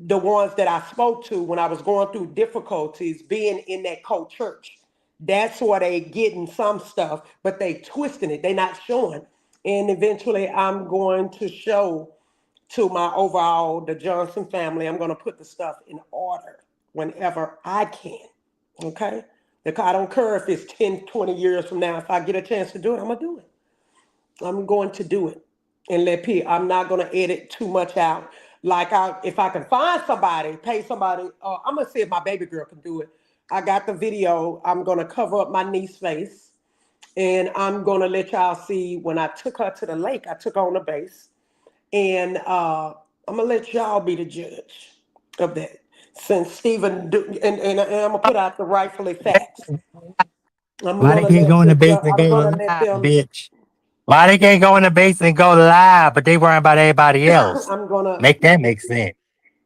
the ones that I spoke to when I was going through difficulties being in that cult church. That's where they getting some stuff, but they twisting it. They not showing. And eventually I'm going to show to my overall, the Johnson family, I'm going to put the stuff in order whenever I can. Okay? Because I don't care if it's 10, 20 years from now. If I get a chance to do it, I'm going to do it. I'm going to do it and let people. I'm not going to edit too much out. Like if I can find somebody, pay somebody. I'm gonna see if my baby girl can do it. I got the video. I'm gonna cover up my niece's face, and I'm gonna let y'all see when I took her to the lake. I took her on the base, and I'm gonna let y'all be the judge of that. Since Stephen and I'm gonna put out the rightfully facts. I'm Why they gonna can't let go in the base and I'm go gonna let live, them. bitch? Why they can't go in the base and go live, but they worrying about everybody else? I'm gonna Make that make sense.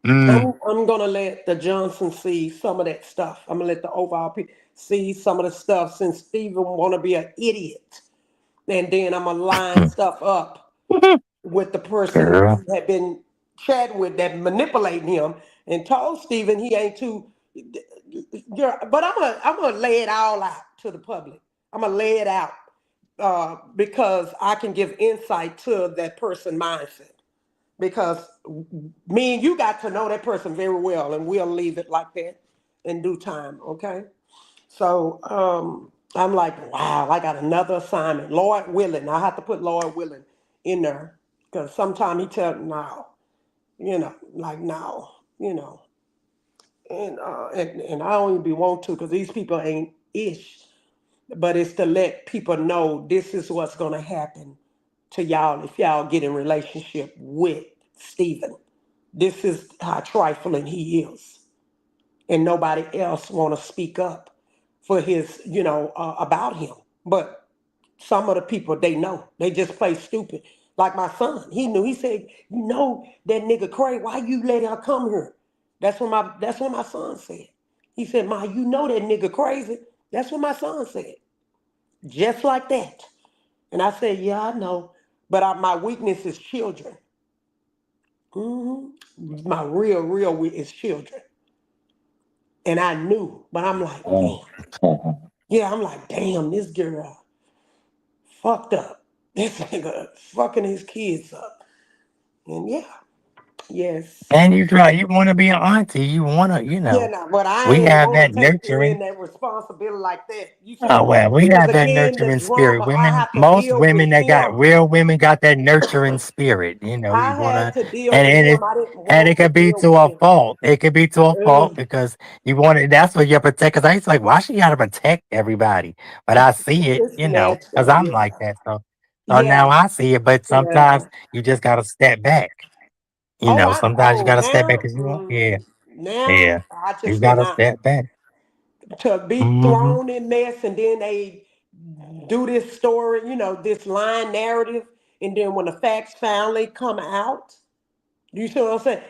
Mm. I'm gonna let the Johnson see some of that stuff. I'm gonna let the overall people see some of the stuff since Steven wanna be an idiot. And then I'm gonna line stuff up with the person Girl. he had been chatting with that manipulating him and told Steven he ain't too but I'm gonna lay it all out to the public. I'm gonna lay it out because I can give insight to that person mindset because me and you got to know that person very well, and we'll leave it like that in due time. Okay. So I'm like, wow, I got another assignment. Lord willing, I have to put Lord willing in there because sometimes he tell me no, like no, and I don't even be want to because these people ain't ish, but it's to let people know this is what's gonna happen to y'all if y'all get in relationship with Stephen. This is how trifling he is, and nobody else want to speak up for his, about him. But some of the people they know, they just play stupid. Like my son, he knew. He said, "You know that nigga crazy. Why you let her come here?" That's what my son said. He said, "Ma, you know that nigga crazy." That's what my son said, just like that. And I said, "Yeah, I know, but my weakness is children. My real weakness is children." And I knew, but I'm like, damn. Yeah, I'm like, damn, this girl fucked up. This nigga fucking his kids up. And yeah, yes. And you try, you want to be an auntie. You want to, Yeah, no, but I we ain't have want that to take in nurturing. that responsibility like that. You Oh see? well, we Because have that again, the nurturing spirit. drama, I Women, have to most deal with women that got him. real women got that nurturing spirit. You I wanna, had to deal and with and him. it I didn't and want it to could be deal to with a him. fault. It could be to a fault Ugh, because you want it. That's what you protect. Because I used to like, why she got to protect everybody? But I see it, it's because natural. I'm like Yeah. that. So now Yeah. I see it. But sometimes Yeah. you just gotta step back. Sometimes you gotta step back because you want, yeah, Now yeah, I you just gotta cannot step back. to be Hmm. thrown in mess, and then they do this story, this line narrative, and then when the facts finally come out, you see what I'm saying?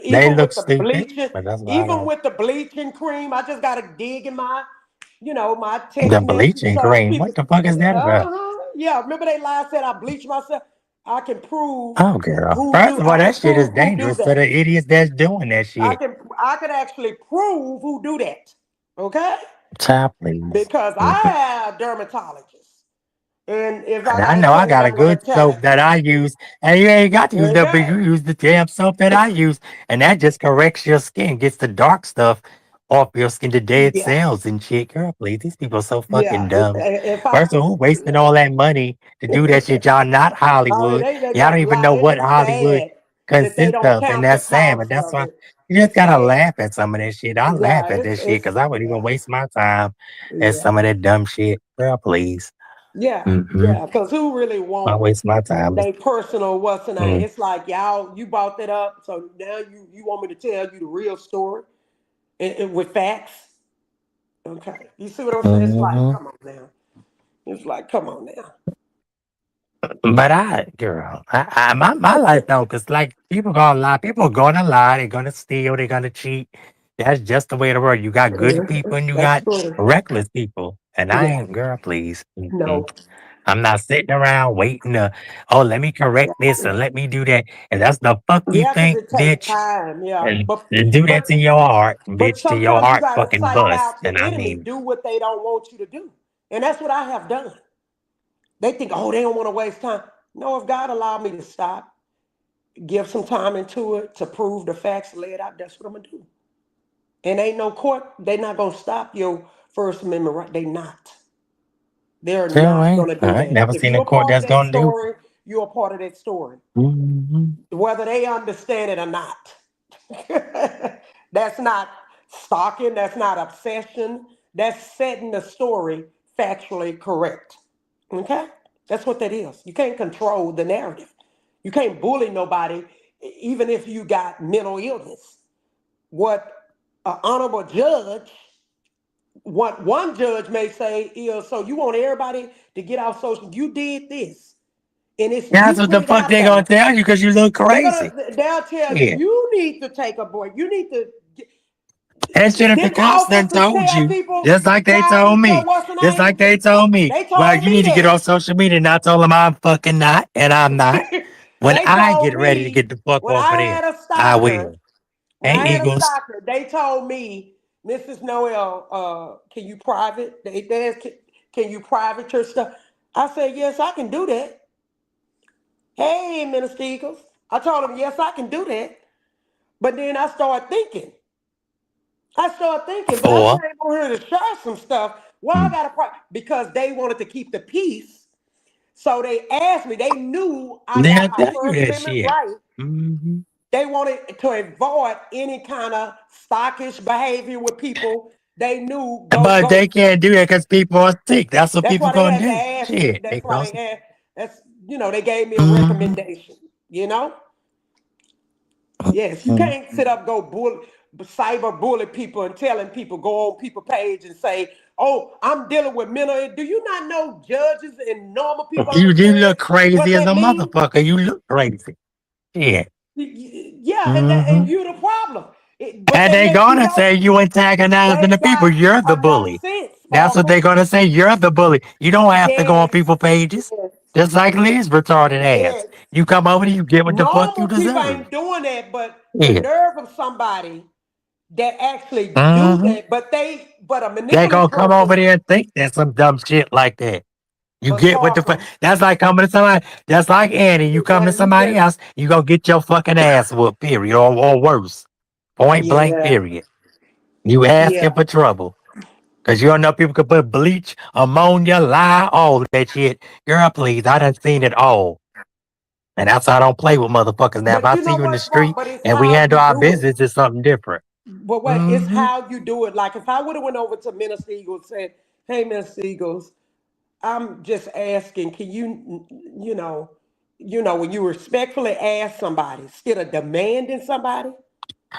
They Even look with the stupid, bleaching, but that's why I even like with the bleaching cream, I just gotta dig in my the text message. bleaching So cream. people, What the fuck is that about? yeah, remember they lied said I bleach myself. I can prove Oh, girl. who First do. of all, I can that shit is prove who do dangerous to that. the idiots that's doing that I shit. can. I could actually prove who do that. Okay, Child, please. because I have dermatologists, and if I And I gotta know tell I you, got a I'm gonna good tell soap it. that I use, and you ain't got to use that, but Okay. you use the damn soap that I use, and that just corrects your skin, gets the dark stuff off your skin, the dead Yeah. cells and shit. Girl, please, these people are so fucking Yeah. dumb. If I. First of all, who wasting Yeah. all that money to do that shit? Y'all not I mean, Hollywood. they Y'all don't just even lie. know It's what just Hollywood sad that they consists don't of, and count the that's sad. But cost that's of why it. you just It's gotta sad. laugh at some of that shit. I laugh Yeah. at that shit because I wouldn't even Yeah. waste my time at some Yeah. of that dumb shit. Girl, please. Yeah. Mm-hmm. Yeah. Because who really I want waste my time. they personal what's the name? Mm. It's like y'all, you brought that up, so now you want me to tell you the real story and with facts. Okay, you see what I'm saying? It's like, Mhm. come on now. It's like, come on now. But girl, my life don't, cause like people gonna lie, people gonna lie, they're gonna steal, they're gonna cheat. That's just the way of the world. You got good people and you That's got true. reckless people, and I Yeah. ain't, girl, please. Mm-mm. No. I'm not sitting around waiting to, oh, let me correct this and let me do that. And that's the fuck you Yeah, because think, it takes bitch. time. Yeah, And but do that but to your heart, but bitch, to your sometimes you heart gotta fucking psych bust. out the And I enemy. mean, Do what they don't want you to do, and that's what I have done. They think, oh, they don't want to waste time. No, if God allowed me to stop, give some time into it to prove the facts, lay it out. That's what I'm gonna do. And ain't no court. They not gonna stop your First Amendment right. They not. They're still not ain't. gonna do I ain't that. never If seen a you're a court part of that's that gonna do. story, you're a part of that story, Mhm. whether they understand it or not. That's not stalking. That's not obsession. That's setting the story factually correct. Okay? That's what that is. You can't control the narrative. You can't bully nobody, even if you got mental illness. What an honorable judge, what one judge may say is, so you want everybody to get off social, you did this. And it's That's you what put the it fuck out they gonna there. tell you because you look crazy. They'll tell you Yeah. you need to take a break. You need to. And shit, if the Didn't cops done officers told tell you, people just like they try told to me, what's the just like name? they told me, They well, told you me need to get off social media. And I told them I'm fucking not, and I'm not. that. When They I told get ready to me get the fuck when off I of there, had a I stalker. will. When Hey, I had a Eagles. stalker, they told me, Mrs. Noel, can you private? They asked, can you private your stuff? I said, yes, I can do that. Hey, Minister Eagles. I told him, yes, I can do that. But then I started thinking, but I For came over here to share some stuff. Well, I got a problem because they wanted to keep the peace. So they asked me, they knew I got they'll my tell you First that Amendment shit. right. Hmm. They wanted to avoid any kind of stockish behavior with people. They knew But go. they can't do that because people are sick. That's what That's people why they gonna had to do. ask me. Shit, they That's why go. they asked. They gave me a Hmm. recommendation. You know. Yes, you can't sit up go cyber bully people and telling people go on people page and say, "Oh, I'm dealing with mental." Do you not know judges and normal people You understand look what crazy as that a means? motherfucker. You look crazy. Yeah. Yeah, and Hmm. you the problem. But And they they let you gonna know say you antagonizing they the people. got You're the enough bully. sense, That's what Sparkle. they're gonna say. You're the bully. You don't have to go on Yes, people pages. yes, Just like Liz retarded ass. yes. You come over there, you get what the fuck you Normal people deserve. ain't doing that, but the Yeah. nerve of somebody that actually do Hmm. that, but a They gonna manipulative come person, over there and think that's some dumb shit like that. You but get what the fuck. Sparkle, That's like coming to somebody. That's like Annie. You come to you somebody just else, you gonna get your fucking ass whooped. Period. Or worse. Point blank. yeah, Period. You asking yeah. for trouble. Cause you don't know people could put bleach, ammonia, lye, all that shit. Girl, please, I done seen it all. And that's why I don't play with motherfuckers. Now, if But I you see know you in the what, Spark? street But it's and we how handle you our do it. business, it's something different. But what? It's Hmm. how you do it. Like if I would have went over to Minister Eagles and said, "Hey, Minister Eagles, I'm just asking, can when you respectfully ask somebody instead of demanding somebody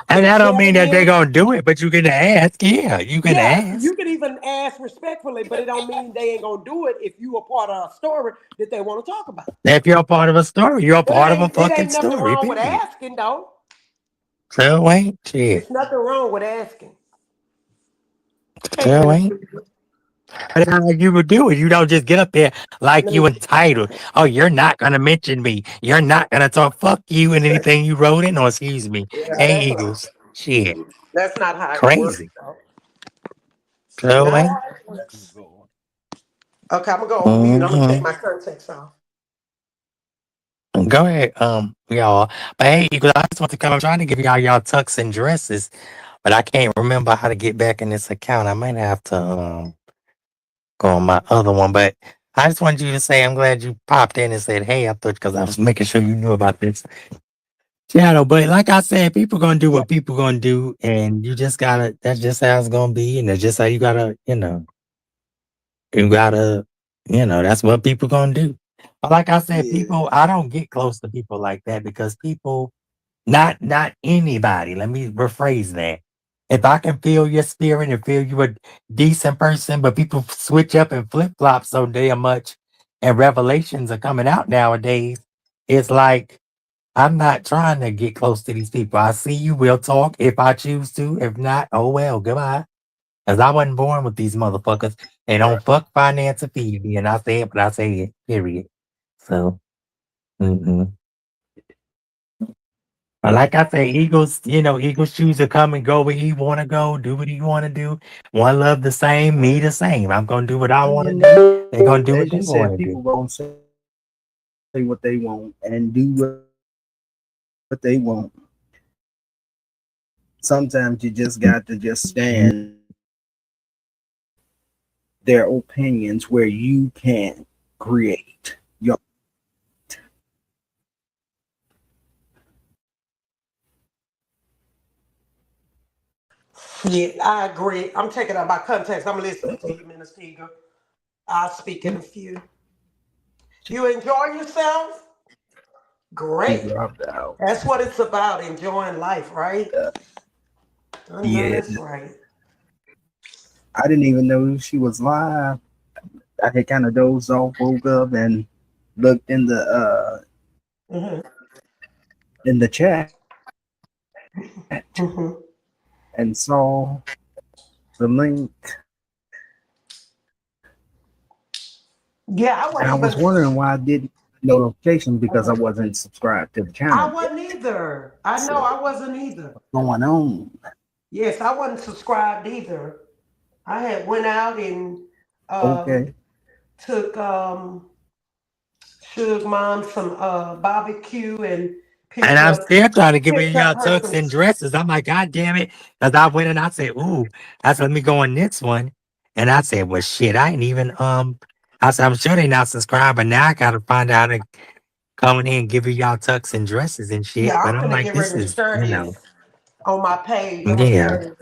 And and that don't mean telling that they them, gonna do it, but you can ask. Yeah, you can yeah, ask. you can even ask respectfully, but it don't mean they ain't gonna do it if you are part of a story that they want to talk about. If you're a part of a story, you're a But it part of a ain't it fucking ain't nothing story, wrong with period. asking though. So ain't shit. It's nothing wrong with asking. Hey, So Minister. ain't. That's how you would do it. You don't just get up there like Let you me. entitled. Oh, you're not gonna mention me. You're not gonna talk. Fuck you and anything you wrote in. Or excuse me. Yeah, Hey, Eagles. Shit. that's not how it works. Crazy. Though. So Not ain't. how it works. Okay, I'm gonna go on mute. I'm gonna take Mm-hmm. my contacts off. Go ahead, y'all. But hey, Eagles, I just want to come. I'm trying to give y'all tucks and dresses, but I can't remember how to get back in this account. I might have to go on my other one. But I just wanted you to say I'm glad you popped in and said, hey, I thought because I was making sure you knew about this channel. But like I said, people gonna do Yeah. what people gonna do, and you just gotta that's just how it's gonna be, and that's just how you gotta, you gotta, that's what people gonna do. But like I said, Yeah. people I don't get close to people like that because people not anybody. Let me rephrase that. If I can feel your spirit and feel you a decent person, but people switch up and flip flop so damn much, and revelations are coming out nowadays. It's like I'm not trying to get close to these people. I see you. We'll talk if I choose to. If not, oh well, goodbye. Because I wasn't born with these motherfuckers. They don't fuck finance or feed me. And I say it, but I say it. Period. So, mm-mm. But like I say, Eagles, Eagles choose to come and go where he want to go, do what he want to do. One love the same, me the same. I'm going to do what I want to You do. know, They're going to do what as they you said, want to do. people gonna say what they want and do what they want. Sometimes you just got to just stand their opinions where you can create your. Yeah, I agree. I'm taking out my contacts. I'm listening to you, Minister Eagle. I'll speak in a few. You enjoy yourself? She Great. dropped out. That's what it's about, enjoying life, right? I know Yeah, that's right. I didn't even know she was live. I had kind of dozed off, woke up, and looked Hmm. in the chat Hmm. and saw the link. Yeah, I And I wasn't was even. wondering why I didn't get notification because I Mhm. wasn't subscribed to the channel I yet. wasn't either. I know So I wasn't either. what's going on? Yes, I wasn't subscribed either. I had went out and um, Okay. took Suge Mom some barbecue and And I'm still trying to give picked up y'all her tucks some. and dresses. I'm like, God damn it. Because I went and I said, ooh, I said, let me go on this one. And I said, well, shit, I ain't even, I said, I'm sure they not subscribed, but now I got to find out how to come in here and give y'all tucks and dresses and shit. Yeah, But I'm I'm gonna like, get ready this to is, share this on my page on yeah. things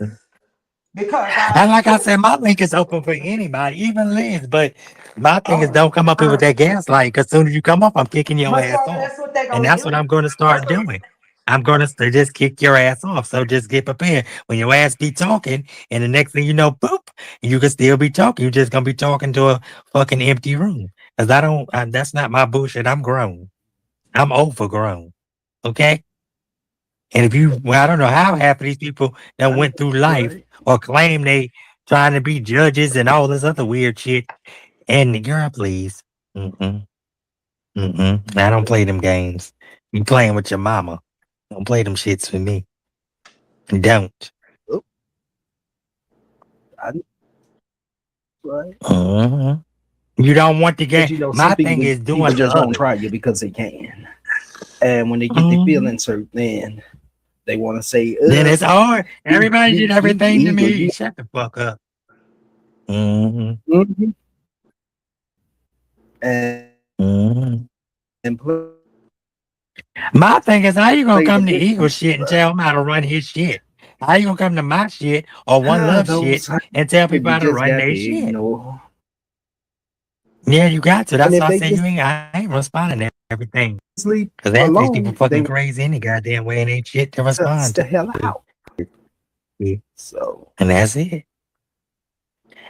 because And like I said, my link is open for anybody, even Liz. But my thing is oh, don't come up here with that gaslight because soon as you come up, I'm kicking your but ass Sparkle, off. that's what they're And gonna that's what do. I'm going to That's start what doing. I'm gonna just kick your ass off. So just get prepared. When your ass be talking, and the next thing you know, boop, you can still be talking. You're just gonna be talking to a fucking empty room. Cause I don't. That's not my bullshit. I'm grown. I'm overgrown. Okay. And if you, well, I don't know how half of these people that I know went through that's life right. or claim they trying to be judges and all this other weird shit. And girl, please. Mm-mm, mm-mm. I don't play them games. You playing with your mama. Don't play them shits with me. Don't. Oh, I know that's right. Mhm. You don't want the game. But you know, My some thing people is doing people the just gonna other. try you because they can, and when they get the Mhm. feeling certain, then they want to say, Then it's hard. Everybody did you everything to evil, me. you." Shut the fuck up. Hmm. Mhm. And Hmm. plus, they play the victim, My thing is, how you gonna but come to Eagle shit and tell him how to run his shit? How you gonna come to my shit or One Love those shit and tell you people how to just run got to their shit? ignore. Yeah, you got to. And That's if why I they said just I ain't responding to everything. leave Because half these people alone, fucking they crazy any goddamn way and ain't shit to respond just the to. hell out. Yeah. So And that's it.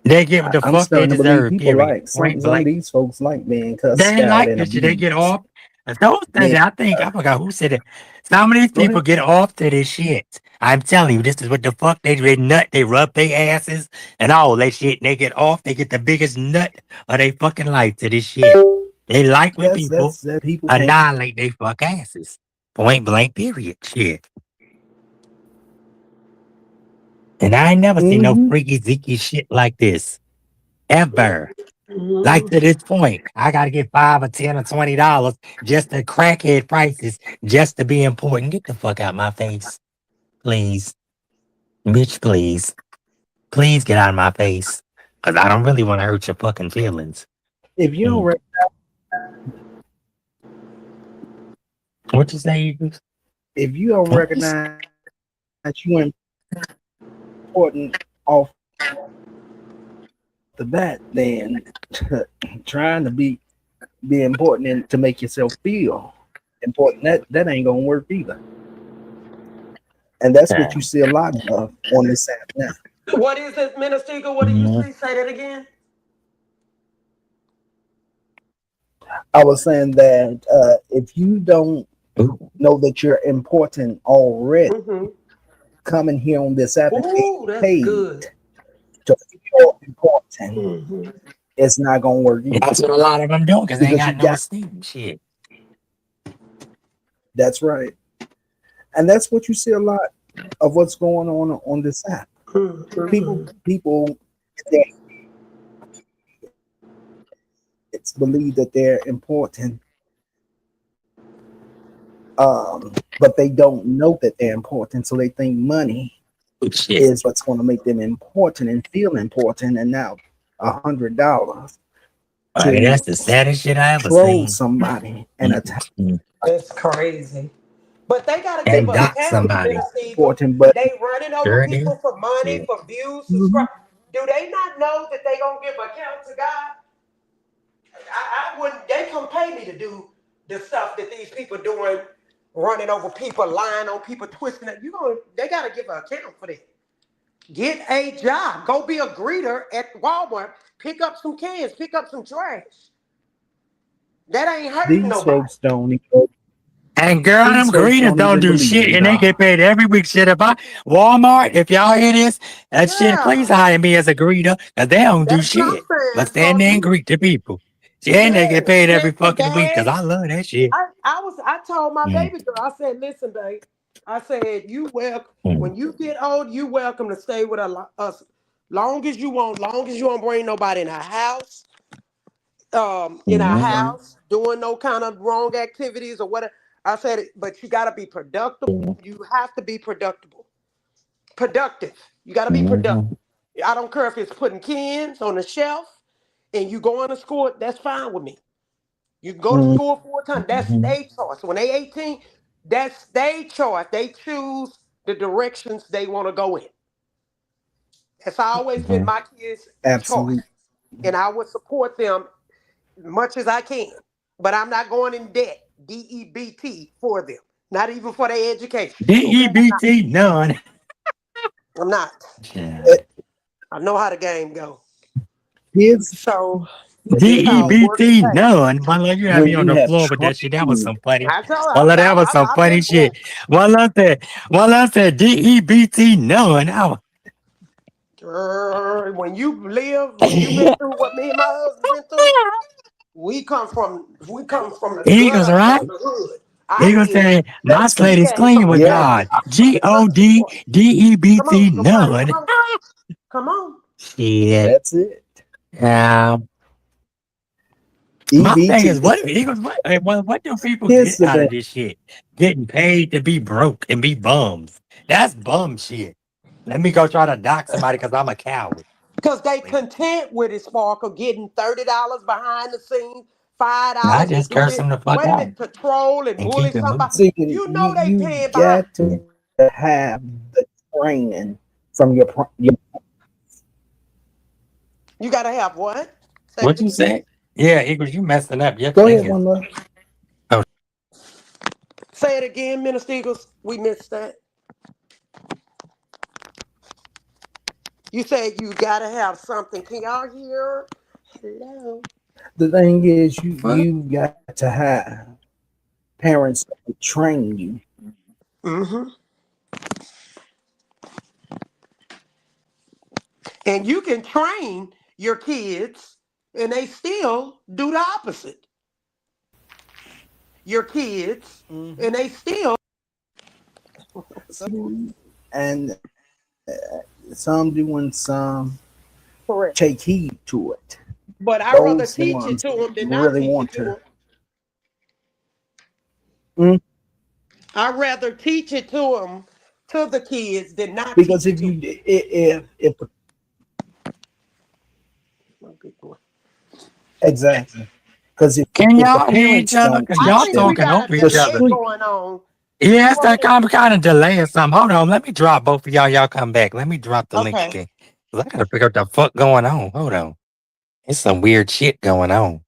They get what the I'm fuck they starting to believe deserve, people period. like Point some of blank. these folks like being cussed They out like and this shit. They get abused. off. Those things, Man, I think, I forgot who said it. Some of these go people ahead. get off to this shit. I'm telling you, this is what the fuck they nut, they rub their asses and all that shit. And they get off, they get the biggest nut of their fucking life to this shit. They like when people That people can't. annihilate they fuck asses. Point blank, period. Shit. And I ain't never seen no Hmm. freaky zeeky shit like this. Ever. Like Mhm. to this point, I gotta get $5 or $10 or $20 just to crackhead prices just to be important. Get the fuck out my face. Please. Bitch, please. Please get out of my face. Cause I don't really want to hurt your fucking feelings. If you don't Mm. What you say, Eagles? if you don't What you say? recognize you important off the bat, then trying to be important and to make yourself feel important, that ain't gonna work either. And that's what you Okay. see a lot of on this app now. What is it, Minister Eagle? What did you Mhm. say? Say that again. I was saying that if you don't Ooh. know that you're important already, Mm-hmm. coming here on this app and getting Ooh, that's paid good. to feel important, Mm-hmm. it's not gonna work either. That's what a lot of them do because they ain't Because you got no got esteem. Shit. that's right. And that's what you see a lot of what's going on this app. Mm-hmm. People it's believe that they're important, but they don't know that they're important, so they think money Shit. is what's going to make them important and feel important. And now $100 Hey, to that's the saddest shit I ever troll seen. somebody and attack Mm-mm. That's crazy. But they gotta give And an dock account, somebody. Minister Eagle. important, but They running over Sure do. people for money, Shit. for views, mhm, subscribe. Do they not know that they gonna give account to God? I wouldn't. They come pay me to do the stuff that these people doing, running over people, lying on people, twisting it. You going They gotta give an account for that. Get a job. Go be a greeter at Walmart. Pick up some cans. Pick up some trash. That ain't hurting these nobody. folks don't even, And girl, these them folks greeters don't don't even do believe shit in and they get God. paid every week. Shit, if I Walmart, if y'all hear this, that shit, please Yeah, hire me as a greeter. Cause they don't do that's what I'm shit. But saying. stand there and greet the people. Yeah, and they get Yes, paid every send some fucking week. Cause I bags. love that shit. I told my Mm, baby girl, I said, listen, babe, I said, you welcome mm, when you get old, you welcome to stay with us long as you won't bring nobody in our mm, house, doing no kind of wrong activities or whatever. I said, but you gotta be productive. mm, You have to be productive. You gotta be productive. mm, I don't care if it's putting cans on the shelf and you going to school, that's fine with me. You can go to Mm, school full time. That's mm, their choice. When they 18, that's their choice. They choose the directions they want to go in. That's always been mm. my kids' choice. absolutely. And I would support them as much as I can. But I'm not going in debt, DEBT, for them. Not even for their education. Okay, DEBT none. I'm not. Yeah. Eh, I know how the game go. Kids, So it's called work and DEBT pay. none. One love you had when me on you the have floor with that shit. That was trained, some funny. I told One love that was some I've funny been there. shit. One love said DEBT none. Girl, when you been through what me and my husband been through, we come from the Eagles, gutter right? of the hood. I Eagles did. said my slate He is came clean from the with yeah, country, God. from G the O country D boy. D E B Come on, T somebody, come none. on, come on. Shit. that's it. Um, my thing is, EBT. what Eagles? What do people Here's get the out of thing. this shit? Getting paid to be broke and be bums. That's bum shit. Let me go try to dock somebody because I'm a coward. Because they content with it, Sparkle, getting $30 behind the scenes, I $5 to just do curse this. them the fuck Wait a out minute, to troll and and bully keep it moving. somebody. See, You know they you paying behind. got to have the training from your. You gotta have what? Say it What you again. say? Yeah, Eagles, you messing up your Go ahead, fingers. one love. Oh, Say it again, Minister Eagles. We missed that. You said you gotta have something. Can y'all hear? Hello. The thing is, fuck. you got to have parents that will train you Mm-hmm. And you can train your kids, and they still do the opposite. Your kids, and they still. and some doing some Correct. take heed to it. But I rather Those the teach it ones to that them than not really teach it want to to. them. Mm, I'd rather teach it to them, to the kids, than not because teach it if to you them. if My big boy. exactly, because Can if the y'all hear each parents other? don't Cause I y'all teach think we them talking got a over to each delay other. sleep, going on. Yeah, it's Go that ahead. kind of delay or something. Hold on, let me drop both of y'all come back. Let me drop the link Okay. again. 'Cause I gotta figure out the fuck going on. Hold on. It's some weird shit going on.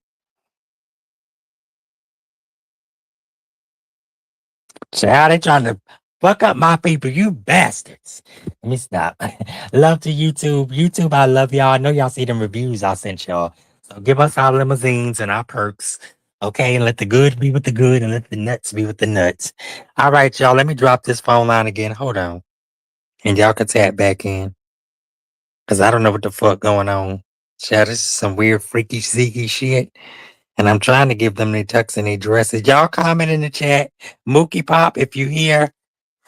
So how they trying to fuck up my people, you bastards. Let me stop. Love to YouTube. YouTube, I love y'all. I know y'all see them reviews I sent y'all. So give us our limousines and our perks. Okay, and let the good be with the good and let the nuts be with the nuts. All right, y'all. Let me drop this phone line again. Hold on. And y'all can tap back in. Cause I don't know what the fuck going on. Child, this is some weird freaky zeeky shit. And I'm trying to give them their tucks and their dresses. Y'all comment in the chat. Mookie Pop, if you here.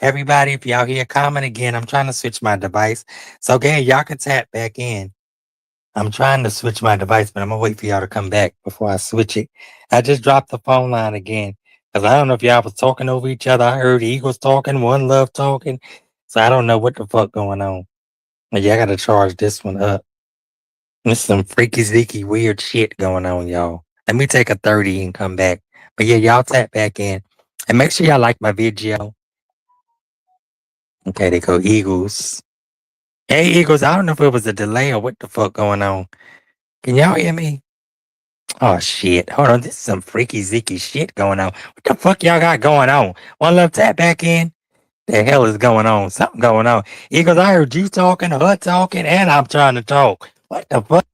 Everybody, if y'all here, comment again. I'm trying to switch my device. So again, y'all can tap back in. I'm trying to switch my device, but I'm gonna wait for y'all to come back before I switch it. I just dropped the phone line again. Cause I don't know if y'all was talking over each other. I heard Eagles talking, One Love talking. So I don't know what the fuck going on. But yeah, I gotta charge this one up. There's some freaky zeeky weird shit going on, y'all. Let me take a 30 and come back. But yeah, y'all tap back in. And make sure y'all like my video. Okay, they go Eagles. Hey Eagles, I don't know if it was a delay or what the fuck going on. Can y'all hear me? Oh shit. Hold on. This is some freaky zeeky shit going on. What the fuck y'all got going on? One love tap back in. The hell is going on? Something going on. Eagles, I heard you talking, her talking, and I'm trying to talk. What the fuck?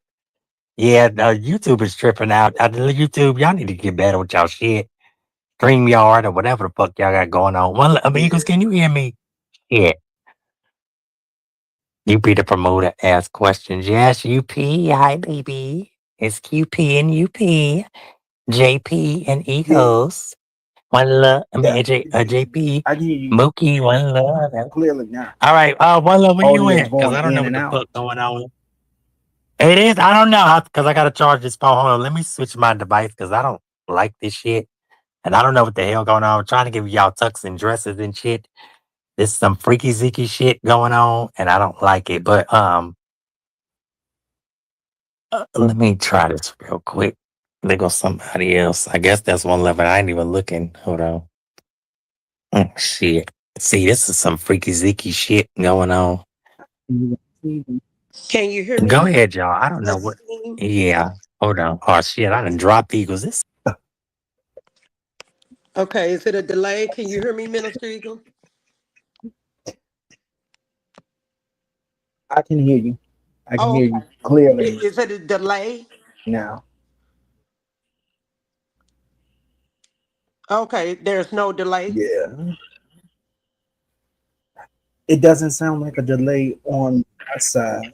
Yeah, YouTube is tripping out. YouTube, y'all need to get better with y'all shit. StreamYard or whatever the fuck y'all got going on. One, Eagles, can you hear me? Yeah. You be the promoter, ask questions. Yes, UP. Hi, baby. It's QP and UP. JP and yeah, Eagles. One love. I mean, JP. I hear you Mookie, one love. clearly now. All right. One love, where you Audio at? Because going I don't know in what and the out. fuck going on. It is. I don't know. Because I got to charge this phone. Hold on. Let me switch my device because I don't like this shit. And I don't know what the hell going on. I'm trying to give y'all tucks and dresses and shit. There's some freaky zeeky shit going on, and I don't like it. But let me try this real quick. There goes somebody else. I guess that's one level. I ain't even looking. Hold on. Shit. See, this is some freaky zeeky shit going on. Can you hear Go me? ahead, y'all. I don't know what. Yeah. Hold on. Oh shit. I done dropped Eagles. This Okay, is it a delay? Can you hear me, Minister Eagle? I can hear you. I can Oh, hear okay. you clearly Is it a delay? now. Okay, there's no delay. Yeah. It doesn't sound like a delay on my side.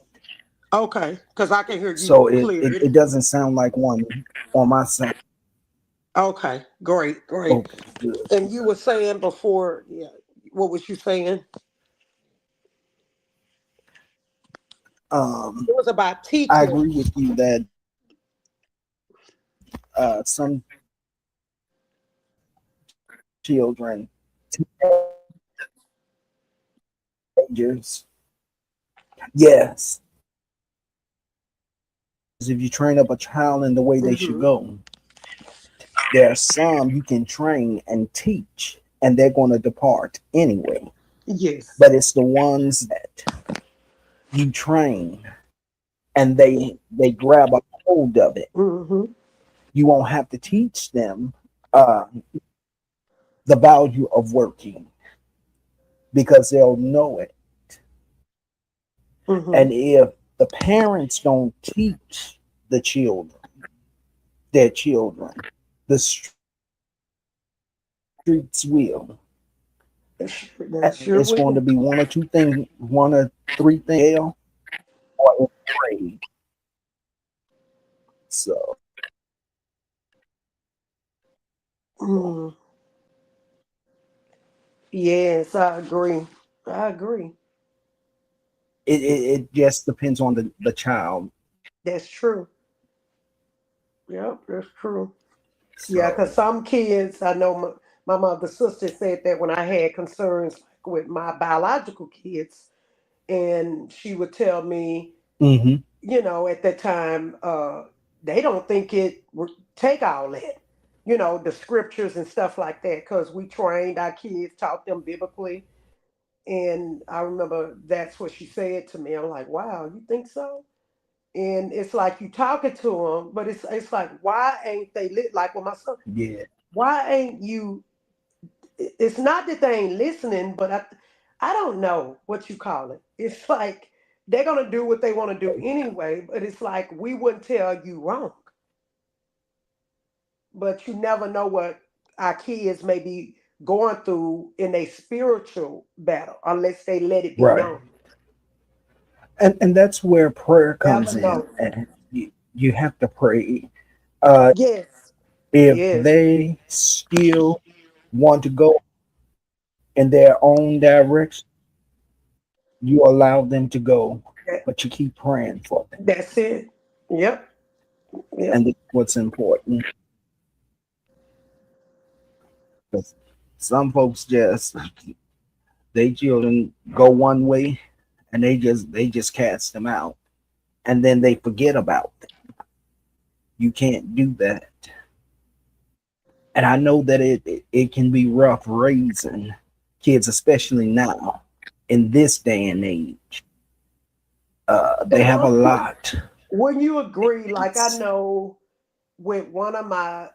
Okay, because I can hear you So clear. it doesn't sound like one on my side. Okay, great, great. Okay, good. And you were saying before, yeah, what was you saying? Um, It was about I teaching. agree with you that some children, teenagers, yes, if you train up a child in the way they should Hmm. go, there are some you can train and teach, and they're going to depart anyway. Yes. But it's the ones that you train and they grab a hold of it. Hmm. You won't have to teach them uh, the value of working because they'll know it. Hmm. And if the parents don't teach the children, their children, the streets will. That sure It's going to will. be one or two things, one or three things, or in trade. So Mm. Yes, I agree. I agree. it just depends on the child. That's true. Yep, that's true. Yeah, because So some kids, I know my mother's sister said that when I had concerns like with my biological kids, and she would tell me, hmm at that time, they don't think it would take all that, the scriptures and stuff like that, because we trained our kids, taught them biblically. And I remember that's what she said to me. I'm like, wow, you think so? And it's like you talking to them, but it's like, why ain't they lit? Like with my son, yeah, why ain't you? It's not that they ain't listening, but I don't know what you call it. It's like they're gonna do what they want to do anyway. But it's like we wouldn't tell you wrong, but you never know what our kids may be going through in a spiritual battle unless they let it be right. known. And that's where prayer comes Never in. know. And you have to pray. Yes, If yes, they still want to go in their own direction, you allow them to go, that, but you keep praying for them. that's it. Yep, yep. And that's what's important. Because some folks just they children go one way and they just cast them out and then they forget about them. You can't do that. And I know that it can be rough raising kids, especially now in this day and age. They have a lot. Wouldn't you agree? Like I know with one of my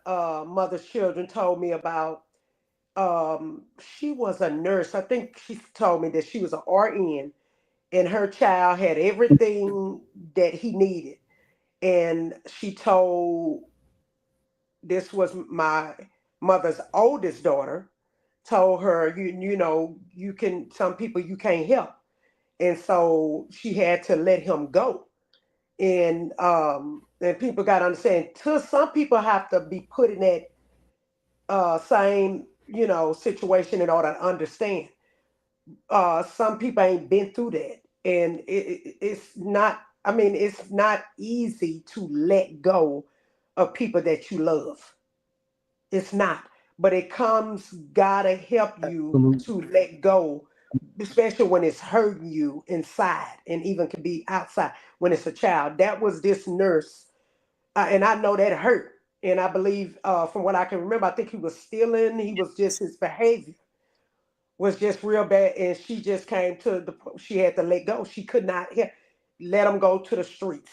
mother's children told me about she was a nurse. I think she told me that she was an RN and her child had everything that he needed. And she told this was my mother's oldest daughter, told her, you can some people you can't help. And so she had to let him go. And people got to understand too, some people have to be put in that same situation in order to understand. Some people ain't been through that, and it's not, I mean, it's not easy to let go of people that you love. It's not, but it comes, gotta help you Absolutely. to let go, especially when it's hurting you inside and even can be outside when it's a child. That was this nurse, and I know that hurt. And I believe, from what I can remember, I think he was stealing. He was just, his behavior was just real bad, and she just came to she had to let go. She could not let him go to the streets.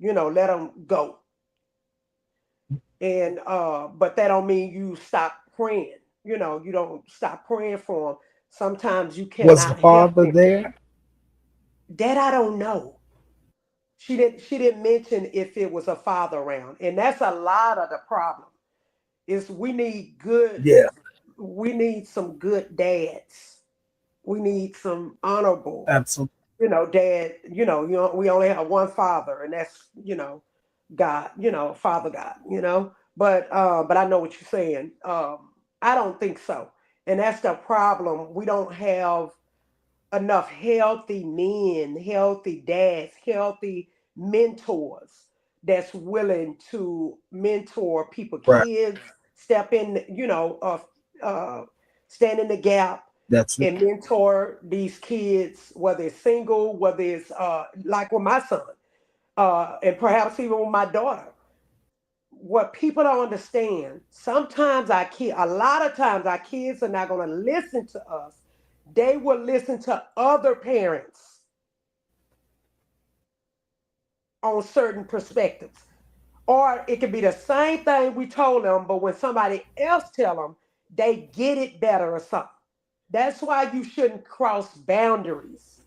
Let him go. And but that don't mean you stop praying. You don't stop praying for them. Sometimes you Was the cannot help father it. there? That I don't know. She didn't mention if it was a father around, and that's a lot of the problem. Is Yeah, we need some good dads. We need some honorable, absolutely. dad. We only have one father, and that's God. Father God. But I know what you're saying. I don't think so, and that's the problem. We don't have enough healthy men, healthy dads, healthy mentors that's willing to mentor people, Right. kids, step in, uh, stand in the gap That's it. and mentor these kids, whether it's single, whether it's like with my son, and perhaps even with my daughter. What people don't understand, sometimes a lot of times our kids are not going to listen to us. They will listen to other parents on certain perspectives. Or it could be the same thing we told them, but when somebody else tell them, they get it better or something. That's why you shouldn't cross boundaries.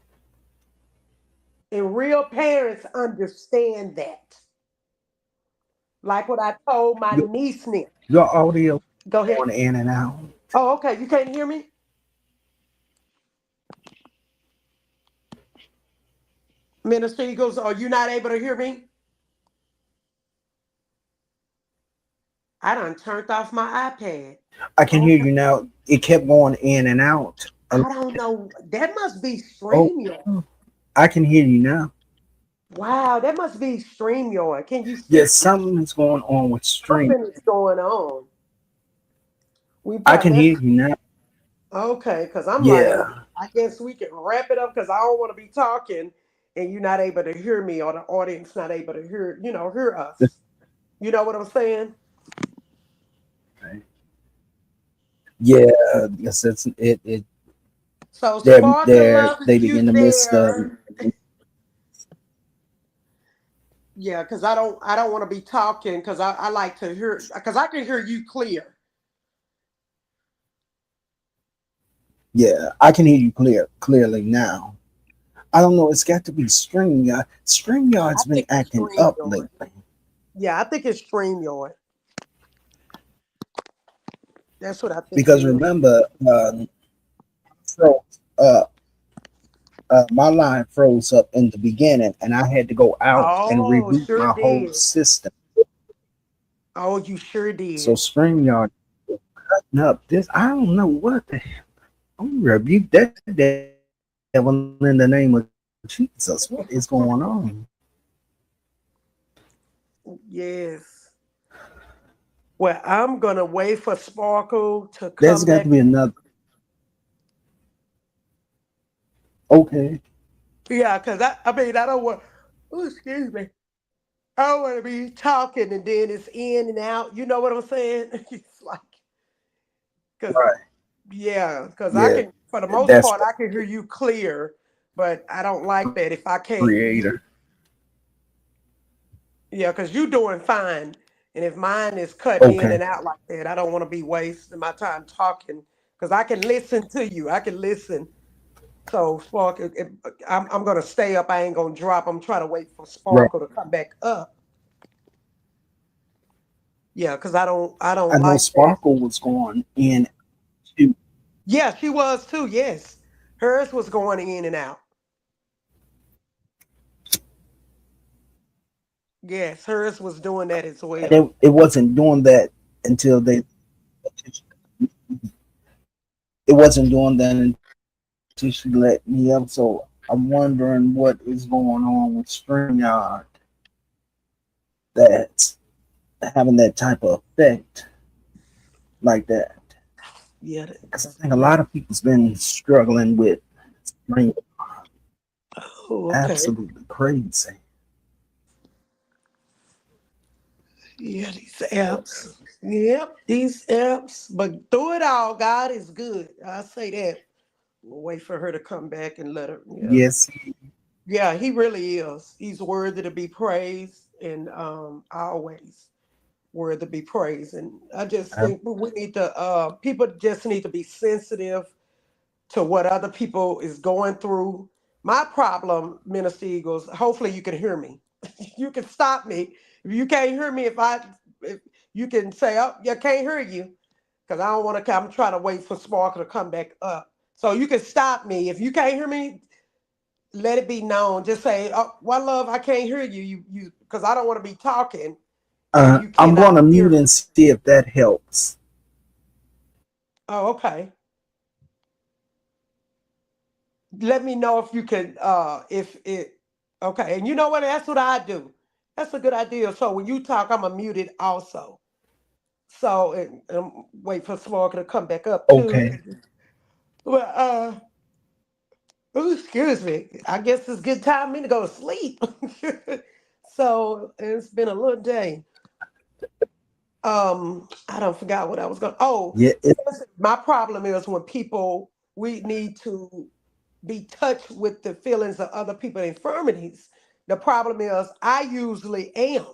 And real parents understand that. Like what I told my Your, niece now. your audio Go ahead. going in and out. Oh, okay. You can't hear me? Minister Eagles, are you not able to hear me? I done turned off my iPad. I can hear Okay. you now. It kept going in and out. I don't know. That must be Oh, StreamYard. I can hear you now. Wow, that must be StreamYard. Can you Yes, see? something is going on with stream. Something is going on. We I probably can let's hear you now. okay, because I'm like, well, Yeah. I guess we can wrap it up because I don't want to be talking and you're not able to hear me or the audience not able to hear us. You know what I'm saying? Yeah, yes, it So Sparkle, they you begin to miss the. there? Yeah, because I don't want to be talking because I like to hear because I can hear you clear. Yeah, I can hear you clearly now. I don't know. It's got to be StreamYard. I StreamYard's been think it's acting up StreamYard. lately Yeah, I think it's StreamYard. That's what I think it because is. remember, froze up. My line froze up in the beginning, and I had to go out and Oh, reboot sure my whole did. system. Oh, you sure So did. StreamYard is cutting up. This I don't know what the. I'm gonna rebuke that devil in the name of Jesus. What is going on? Yes. Well, I'm gonna wait for Sparkle to There's come got to back. be another. Okay, Yeah, because I mean I don't want. Oh, excuse me. I don't want to be talking and then it's in and out. You know what I'm saying? It's like because right. yeah, because I Yeah, can for the most that's part I can hear you clear, but I don't like that if I can't. creator. Yeah, because you're doing fine. And if mine is cutting in and Okay, out like that, I don't want to be wasting my time talking because I can listen to you. I can listen. So Sparkle, I'm gonna stay up. I ain't gonna drop. I'm trying to wait for right. Sparkle to come back up. Yeah, because I I don't know like that. Sparkle was going in too. Yeah, she was too. Yes, hers was going in and out. Yes, hers was doing that as well. It wasn't doing that until they. It wasn't doing that until she let me up. So I'm wondering what is going on with StreamYard that's having that type of effect like that. Yeah. Because I think a lot of people's been struggling with Stream. Oh, okay. Absolutely crazy. Yeah, these apps. Yep, these apps. But through it all, God is good. I say that. We'll wait for her to come back and let her. Yeah. Yes, Yeah, he really is. He's worthy to be praised and always. word to be praised. And I just Um, think we need to people just need to be sensitive to what other people is going through. My problem, Minister Eagles, hopefully you can hear me. You can stop me. If you can't hear me, if you can say, oh, I can't hear you, because I don't want to, I'm trying to wait for Sparkle to come back up. So you can stop me. If you can't hear me, let it be known. Just say, oh, well, love, I can't hear you. Because I don't want to be talking and you I'm going cannot to hear mute me. and see if that helps. Oh, okay. Let me know if you can if it okay. And you know what, that's what I do. That's a good idea. So when you talk, I'm a muted also. So and wait for Smoker to come back up too. Okay. Well, oh, excuse me, I guess it's good time for me to go to sleep. So it's been a little day. I don't forgot what I was going. Oh, Yeah. my problem is when people, we need to be touched with the feelings of other people's infirmities. The problem is I usually am,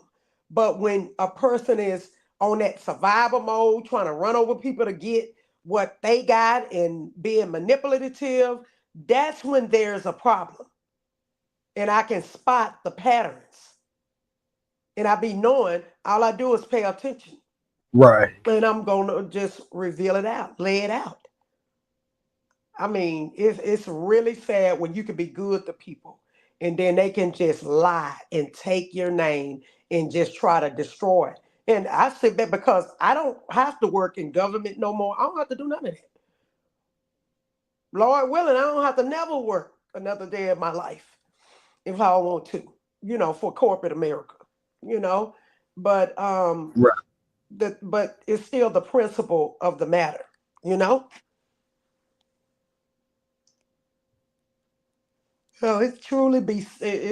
but when a person is on that survival mode, trying to run over people to get what they got and being manipulative, that's when there's a problem. And I can spot the patterns. And I be knowing all I do is pay attention. Right. And I'm gonna just reveal it out, lay it out. I mean, it's really sad when you can be good to people and then they can just lie and take your name and just try to destroy it. And I say that because I don't have to work in government no more. I don't have to do none of that. Lord willing, I don't have to never work another day of my life if I don't want to, for corporate America, you know. But Right. but it's still the principle of the matter, you know. So it's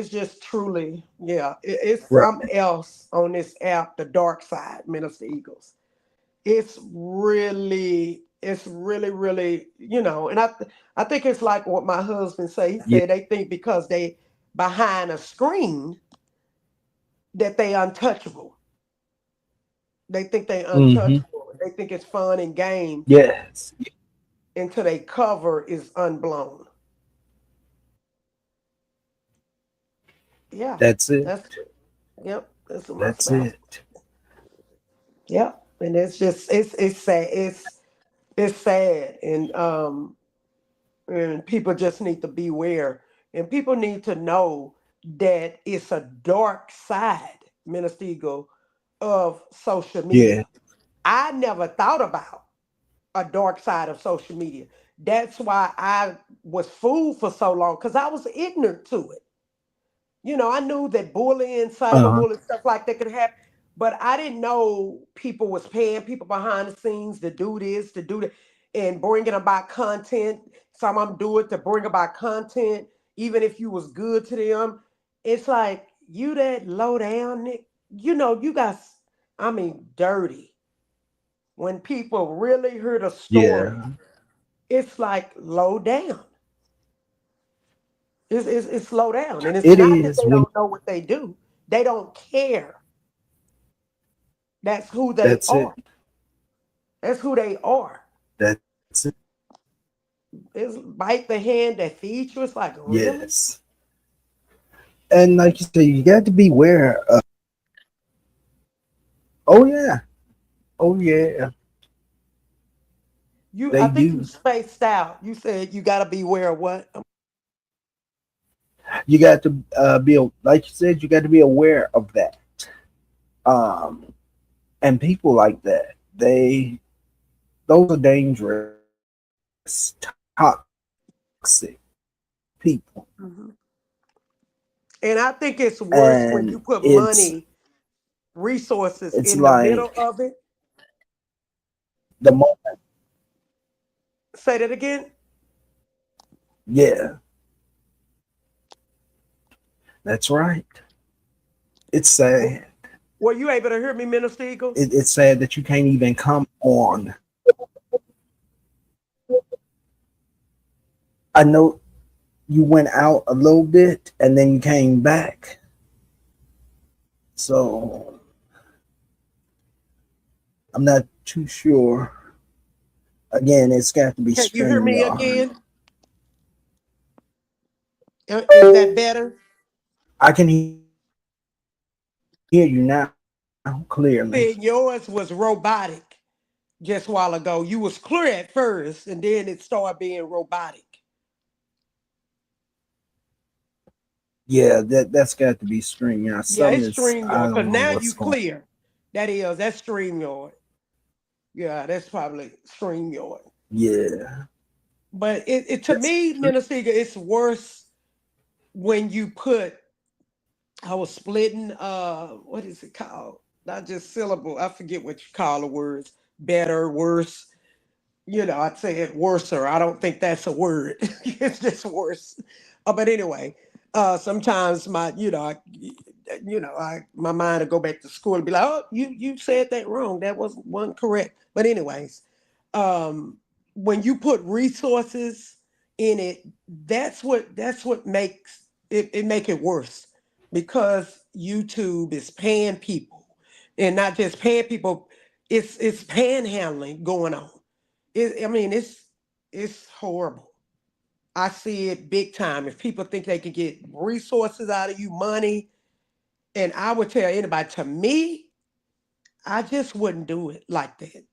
just truly, yeah, it's Right. something else on this app, the dark side, Minister Eagles. It's really, really, and I think it's like what my husband said. He Yeah. said they think because they behind a screen that they untouchable. They think they Mm-hmm. untouchable. They think it's fun and games Yes. until they cover is unblown. Yeah, That's it. that's yep. That's what my That's spouse. it. Yeah, and it's just it's sad. It's sad, and people just need to beware, and people need to know that it's a dark side, Minister Eagle, of social Yeah. media. I never thought about a dark side of social media. That's why I was fooled for so long because I was ignorant to it. I knew that bullying, Uh-huh. cyberbullying, stuff like that could happen, but I didn't know people was paying people behind the scenes to do this, to do that, and bringing about content. Some of them do it to bring about content, even if you was good to them. It's like you that low down, Nick. You got, I mean, dirty. When people really hear the story, Yeah. it's like low down. It's low down, and it's It not that is they when don't know what they do; they don't care. That's who they that's it. are. That's who they are. That's it. It's bite the hand that feeds you. It's like, really? Yes. And like you said, you got to be aware of, oh yeah. Oh yeah. I They think you do. spaced out. You said you got to beware of what? You got to like you said, you got to be aware of that. Um and people like that, those are dangerous, toxic people. Mhm. And I think it's worse when And you put it's money, resources it's in the middle like of it. the moment, Say that again. yeah, that's right. It's W- sad. Were you able to hear me, Minister Eagles? It's sad that you can't even come on. I know you went out a little bit and then you came back. So I'm not too sure. Again, it's got to be Can you hear me StreamYard. again? Is that better? I can hear you now clearly. Said yours was robotic just a while ago. You was clear at first, and then it started being robotic. Yeah, that's got to be StreamYard. Yeah, Something it's is, I StreamYard. Cause don't know now what's you going. clear. That's StreamYard. Yeah, that's probably StreamYard. Yeah, But it to that's me, Minister, it's worse when you put I was splitting what is it called? Not just syllable. I forget what you call the words. Better, worse. I'd say it worser. I don't think that's a word. It's just worse. But anyway, sometimes my mind will go back to school and be like, oh, you said that wrong. That wasn't correct. But anyways, um, when you put resources in it, that's what makes it make it worse because YouTube is paying people, and not just paying people. It's panhandling going on. I mean, it's horrible. I see it big time. If people think they can get resources out of you, money, and I would tell anybody, to me, I just wouldn't do it like that.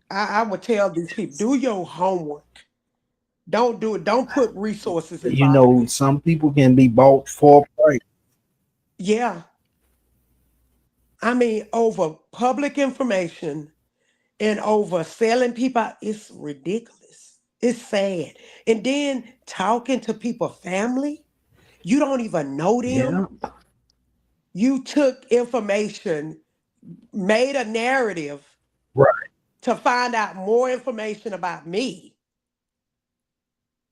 I would tell these people, do your homework. Don't do it. Don't put resources involved with it. some people can be bought for a price. Yeah, I mean, over public information and over selling people, it's ridiculous. It's sad. And then talking to people, family, you don't even know them. Yeah, You took information, made a narrative right, to find out more information about me.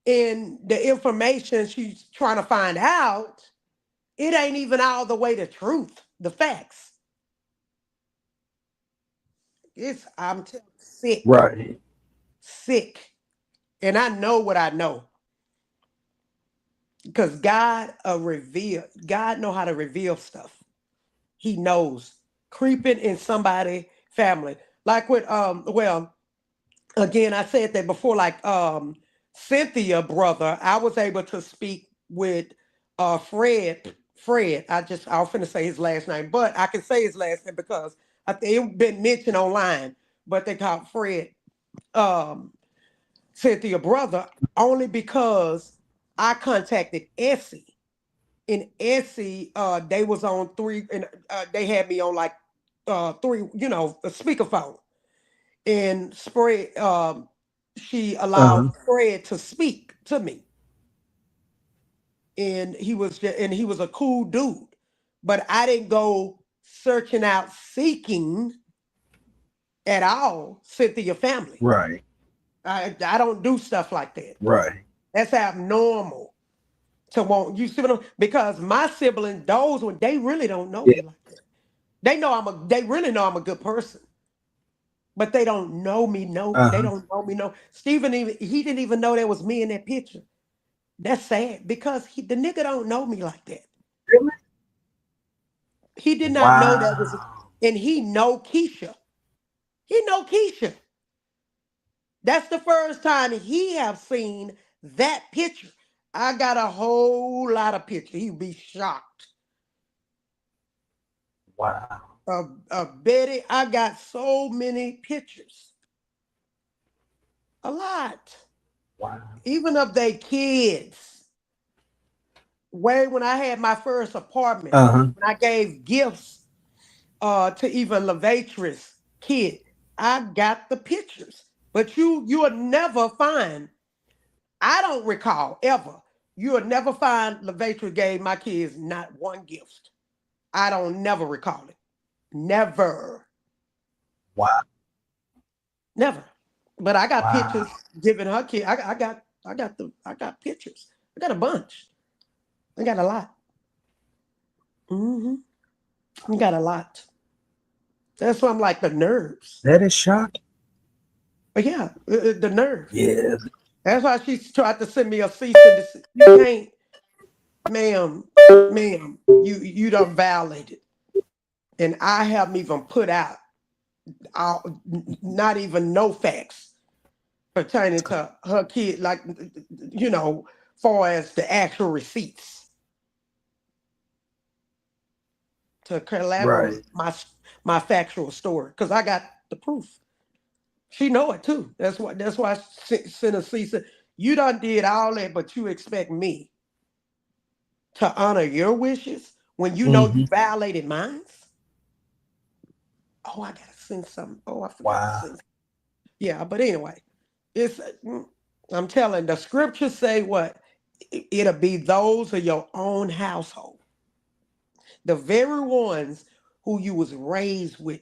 And the information she's trying to find out, it ain't even all the way the truth, the facts. Sick, right. sick. And I know what I know. Because God know how to reveal stuff. He knows. Creeping in somebody family. Like with again, I said that before, like Cynthia brother, I was able to speak with Fred. I was finna say his last name, but I can say his last name because I think it been mentioned online, but they called Fred um Cynthia brother only because I contacted Essie. And Essie, they was on three, and they had me on like three, a speakerphone. And Spread, she allowed Uh-huh. Fred to speak to me, and he was a cool dude. But I didn't go searching out, seeking at all Cynthia family. Right, I don't do stuff like that. right. That's abnormal to want you see what because my siblings, those when they really don't know Yeah. me like that. They really know I'm a good person. But they don't know me. No, they Uh-huh. don't know me. No, Stephen he didn't even know that was me in that picture. That's sad because the nigga don't know me like that. Really? He did not know that was, Wow. and he know Keisha. He know Keisha. That's the first time he have seen that picture. I got a whole lot of pictures. He'd be shocked. Wow. Betty, I got so many pictures. A lot. Wow. Even of their kids. Way when I had my first apartment, Uh-huh. when I gave gifts to even Lavatrice kid, I got the pictures. But you'll never find, I don't recall ever, you'll never find Lavatrice gave my kids not one gift. I don't never recall it. Never. Wow. Never. But I got Wow. pictures giving her kid. I got pictures. I got a bunch. I got a lot. Hmm. I got a lot. That's why I'm like the nerves. That is shocking. But yeah, the nerve. Yeah. That's why she tried to send me a cease and desist. You can't, ma'am, ma'am. You done violated, and I haven't even put out. not even no facts pertaining to her kid, like, far as the actual receipts to Right. collaborate my factual story, because I got the proof. She know it too. That's why Senator C said, you done did all that, but you expect me to honor your wishes when you know you Hmm. violated mine? Oh, I gotta send something. Oh, I forgot to Wow. send. Yeah, but anyway, it's I'm telling, the scriptures say what? It'll be those of your own household, the very ones who you was raised with,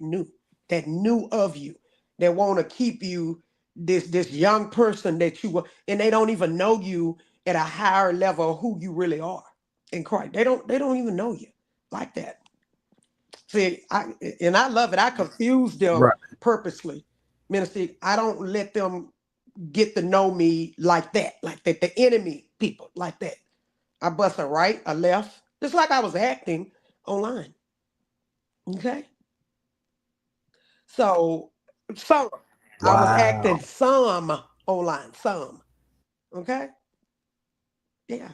that knew of you, that want to keep you this young person that you were, and they don't even know you at a higher level of who you really are in Christ. They don't even know you like that. See, I love it. I confuse them Right. purposely. Minister, I don't let them get to know me like that, the enemy people like that. I bust a right, a left, just like I was acting online. Okay. So some I was acting Wow. some online, some. Okay. Yeah.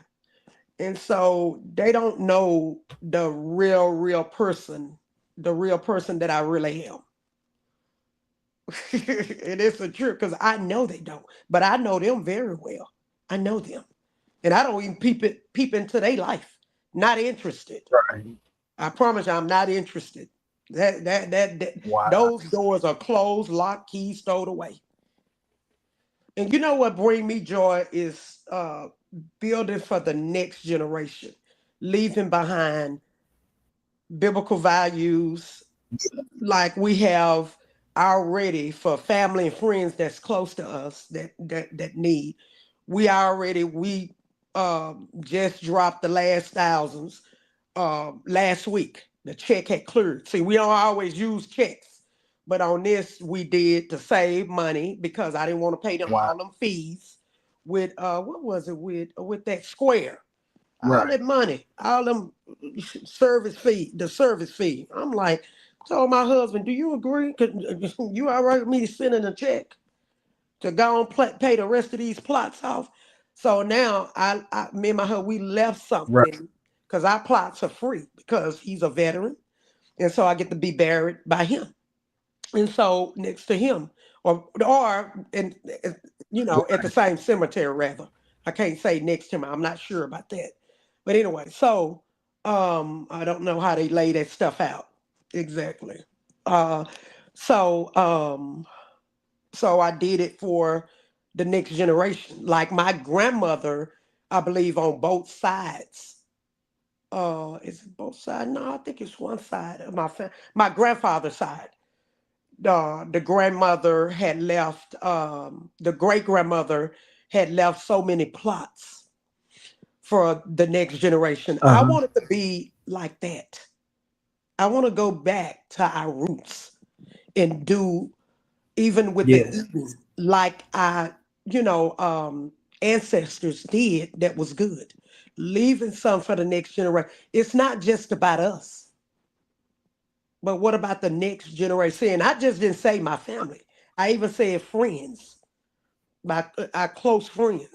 And so they don't know the real person that I really am. It is a trip because I know they don't, but I know them very well. I know them, and I don't even peep into their life. Not interested. Right. I promise you, I'm not interested. That Wow. those doors are closed, locked, keys stowed away. And you know what bring me joy is building for the next generation, leaving behind biblical values, like we have already for family and friends that's close to us that need. We just dropped the last thousands last week. The check had cleared. See, we don't always use checks, but on this we did to save money because I didn't want to pay them Wow. all them fees with what was it with that Square, all Right. that money, all them the service fee. I'm like, told my husband, do you agree? You all right with me sending a check to go and pay the rest of these plots off? So now me and my husband, we left Right. something because our plots are free because he's a veteran. And so I get to be buried by him. And so next to him, or and at the same cemetery rather. I can't say next to him. I'm not sure about that. But anyway, so I don't know how they lay that stuff out exactly. Uh so so I did it for the next generation. Like my grandmother, I believe on both sides. Is it both sides? No, I think it's one side of my grandfather's side. The grandmother had left, the great grandmother had left so many plots for the next generation. Uh I huh. want it to be like that. I want to go back to our roots and do even with the Yes. eating like our, ancestors did that was good. Leaving some for the next generation. It's not just about us, but what about the next generation? And I just didn't say my family. I even said friends, my our close friends.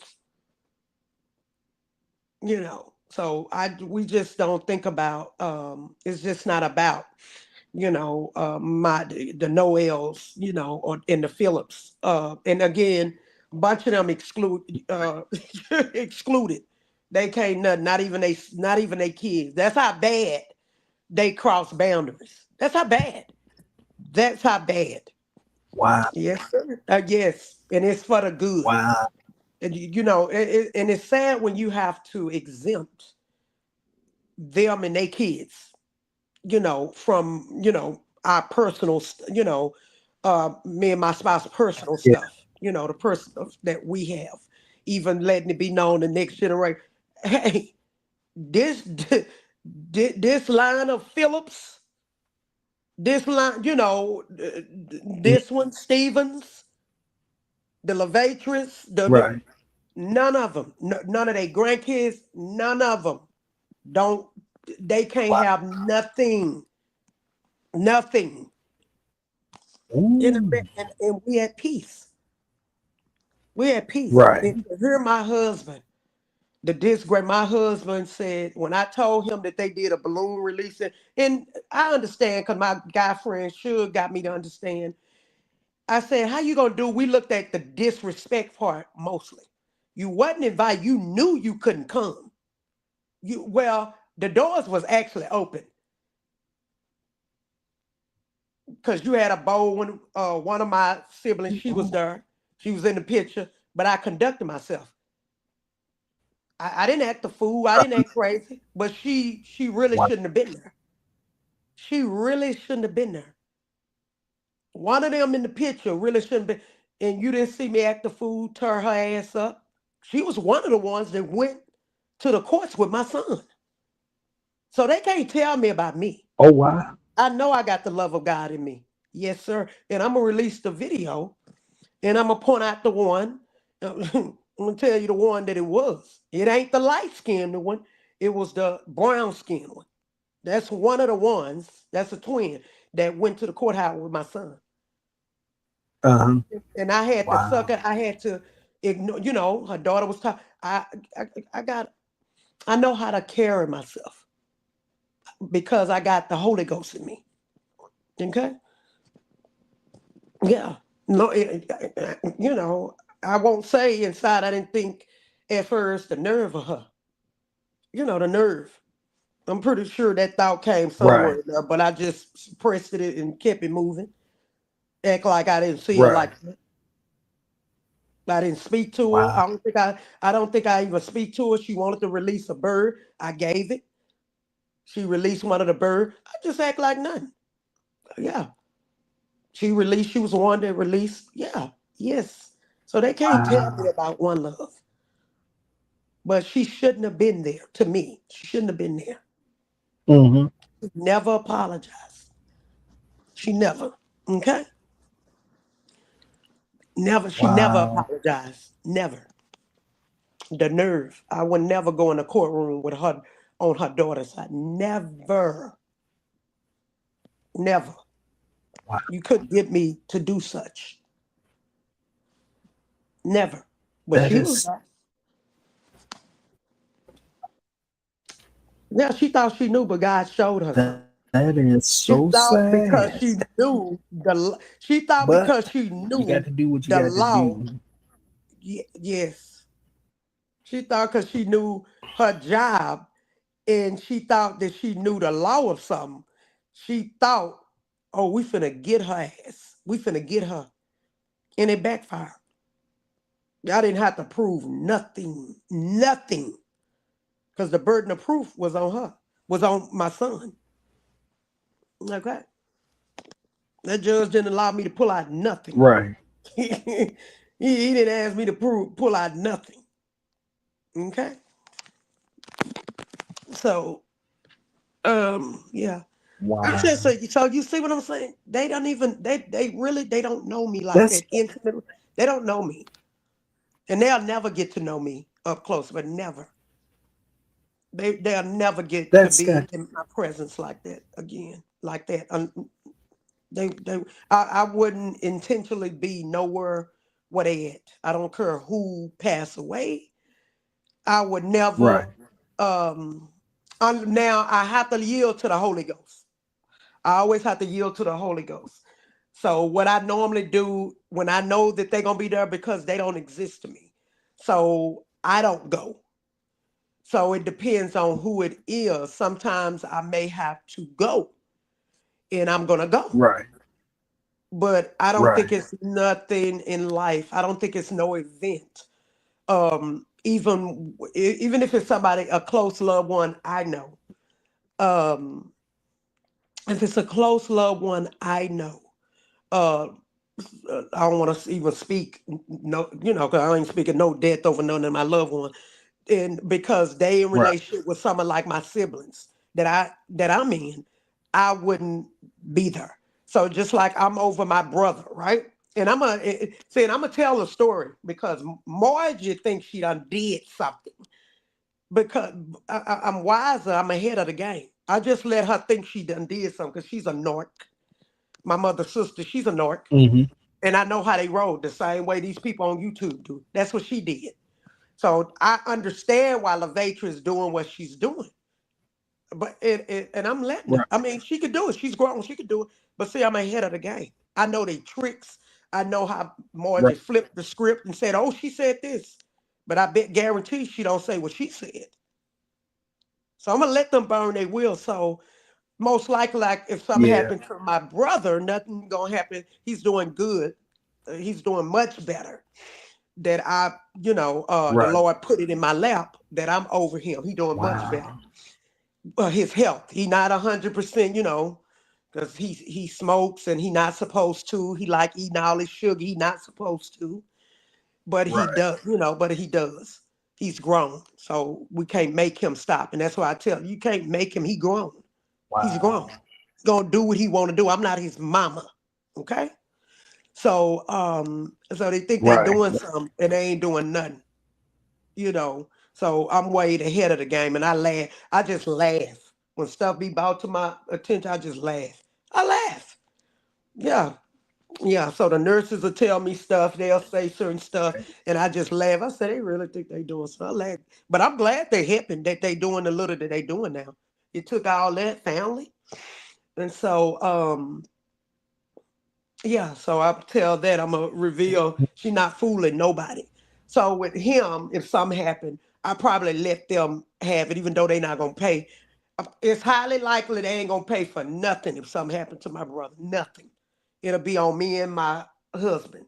So we just don't think about. It's just not about my the Noels, or in the Phillips. And again, a bunch of them excluded. They can't nothing. Not even they kids. That's how bad they cross boundaries. That's how bad. That's how bad. Wow. Yes, sir. Yes, and it's for the good. Wow. And and it's sad when you have to exempt them and their kids, from our personal, me and my spouse personal Yeah. stuff, the personal that we have, even letting it be known the next generation. Hey, this this line of Phillips, this line, Mm. this one Stevens, the Levatris, Right. none of them, none of their grandkids, none of them don't. They can't Wow. have nothing, nothing. Ooh. And we at peace. We at peace. Right. And to hear my husband, the disgrace, my husband said, when I told him that they did a balloon release, and I understand because my guy friend Suge got me to understand. I said, how you gonna do? We looked at the disrespect part mostly. You wasn't invited. You knew you couldn't come. The doors was actually open because you had a bowl when one of my siblings, she was there. She was in the picture, but I conducted myself. I didn't act the fool. I didn't act crazy, but she really Wow. shouldn't have been there. She really shouldn't have been there. One of them in the picture really shouldn't be. And you didn't see me act the fool, tear her ass up. She was one of the ones that went to the courts with my son. So they can't tell me about me. Oh wow. I know I got the love of God in me. Yes, sir. And I'm gonna release the video and I'm gonna point out the one. I'm gonna tell you the one that it was. It ain't the light skinned one, it was the brown skinned one. That's one of the ones, that's a twin that went to the courthouse with my son. Uh-huh. And I had to suck Wow. it, I had to ignore, her daughter was talking. I I got I know how to carry myself because I got the Holy Ghost in me. Okay? Yeah. No, I won't say inside I didn't think at first the nerve of her. The nerve. I'm pretty sure that thought came somewhere Right. in there, but I just suppressed it and kept it moving. Act like I didn't see her Right. like that. I didn't speak to her. Wow. I don't think I even speak to her. She wanted to release a bird. I gave it. She released one of the bird. I just act like nothing. Yeah. She was the one that released. Yeah. Yes. So they can't tell me Wow. about one love. But she shouldn't have been there to me. She shouldn't have been there. Mm-hmm. Never apologized. She never. Okay? Never. She never Wow. apologized. Never. The nerve. I would never go in the courtroom with her on her daughter's side. Never. Never. Wow. You couldn't get me to do such. Never. But That she was is like, yeah, she thought she knew, but God showed her that something. is so She thought sad. because she knew she thought But because she you got to knew do what you the got to law. do. Yes. She thought because she knew her job and she thought that she knew the law of something. She thought, oh, we finna get her ass. We finna get her. And it backfired. I didn't have to prove nothing. Nothing. Because the burden of proof was on her, was on my son. Okay. That judge didn't allow me to pull out nothing. Right. He didn't ask me to pull out nothing. Okay. So, yeah. I'm Wow. just saying, so you see what I'm saying? They don't even they really they don't know me like That's that intimately. They don't know me. And they'll never get to know me up close, but never. They'll never get to that's be got in my presence like that again. Like that. I wouldn't intentionally be nowhere where they at. I don't care who passed away. I would never right. now I have to yield to the Holy Ghost. I always have to yield to the Holy Ghost. So what I normally do when I know that they're gonna be there because they don't exist to me. So I don't go. So it depends on who it is. Sometimes I may have to go and I'm gonna go. Right. But I don't Right. think it's nothing in life. I don't think it's no event. Even if it's somebody, a close loved one I know. Um, if it's a close loved one I know, uh, I don't want to even speak no, because I ain't speaking no death over none of my loved one, and because they in Right. relationship with someone like my siblings that I'm in, I wouldn't be there. So just like I'm over my brother, right? And I'm gonna tell a story because Margie thinks she done did something because I'm wiser. I'm ahead of the game. I just let her think she done did something because she's a narc. my mother's sister, she's a narc. Mm-hmm. And I know how they roll the same way these people on YouTube do. That's what she did. So I understand why Lavatra is doing what she's doing. But and I'm letting her. Right. I mean, she could do it. She's grown. She could do it. But see, I'm ahead of the game. I know they tricks. I know how more Right. they flipped the script and said, "Oh, she said this," but I bet guarantee she don't say what she said. So I'm gonna let them burn their will. So most likely, like if something Yeah. happened to my brother, nothing gonna happen. He's doing good. He's doing much better. That the Right. Lord put it in my lap that I'm over him. He doing much better. Wow. His health, he not 100%, because he smokes and he not supposed to. He like eating all his sugar. He not supposed to, but he Right. does. But he does. He's grown, so we can't make him stop. And that's why I tell you, you can't make him. He grown. He's grown. Wow. He's gonna do what he want to do. I'm not his mama. Okay. So they think they Right. doing something and they ain't doing nothing. you know. So I'm way ahead of the game, and I laugh. I just laugh when stuff be brought to my attention. I just laugh. I laugh. Yeah, yeah. So the nurses will tell me stuff. They'll say certain stuff, and I just laugh. I say they really think they doing something. I laugh, but I'm glad they happen that they doing the little that they doing now. It took all that family, and yeah, so I'll tell that I'm gonna reveal she not fooling nobody. So with him, if something happened, I probably let them have it, even though they not gonna pay. It's highly likely they ain't gonna pay for nothing if something happened to my brother. Nothing. It'll be on me and my husband.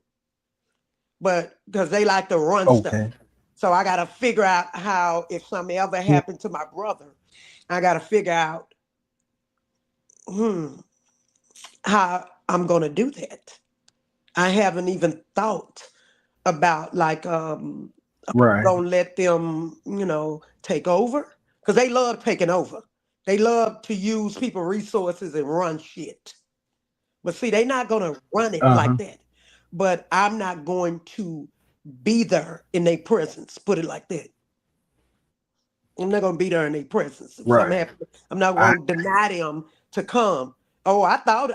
But because they like to run stuff. Okay. So I gotta figure out how if something ever happened to my brother, I gotta figure out hmm, how I'm gonna do that. I haven't even thought about like Right. gonna let them, take over. Because they love taking over. They love to use people resources and run shit. But see, they're not gonna run it like Uh-huh. that. But I'm not going to be there in their presence. Put it like that. I'm not gonna be there in their presence. If something Right. happens, I'm not I gonna deny them to come. Oh, I thought,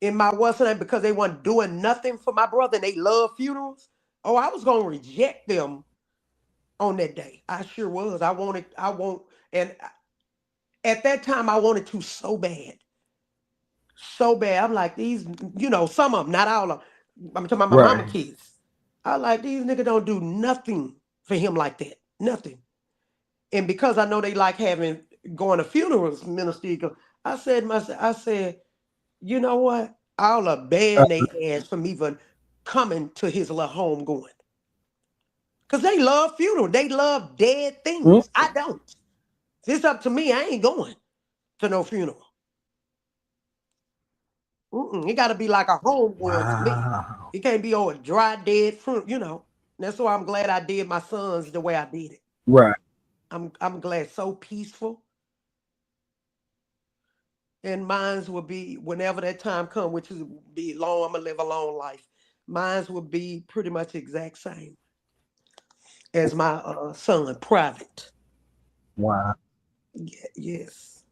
in my what's name because they weren't doing nothing for my brother and they love funerals. Oh, I was gonna reject them on that day. I sure was. And at that time I wanted to so bad, so bad. I'm like these, some of them, not all of them. I'm talking about my mama right. kids. I like these niggas don't do nothing for him like that, nothing. And because I know they like having going to funerals, Minister Eagle, I said, you know what? I'll Uh, ban they ass from even coming to his little home going. Because they love funeral. They love dead mm, things. I don't. If it's up to me, I ain't going to no funeral. It got to be like a home one to me. wow. It can't be a dry, dead funeral. That's why I'm glad I did my sons the way I did it. Right. I'm glad, so peaceful. And mines will be whenever that time come, which is be long. I'm gonna live a long life. Mines will be pretty much the exact same as my son, private. Wow. Yes.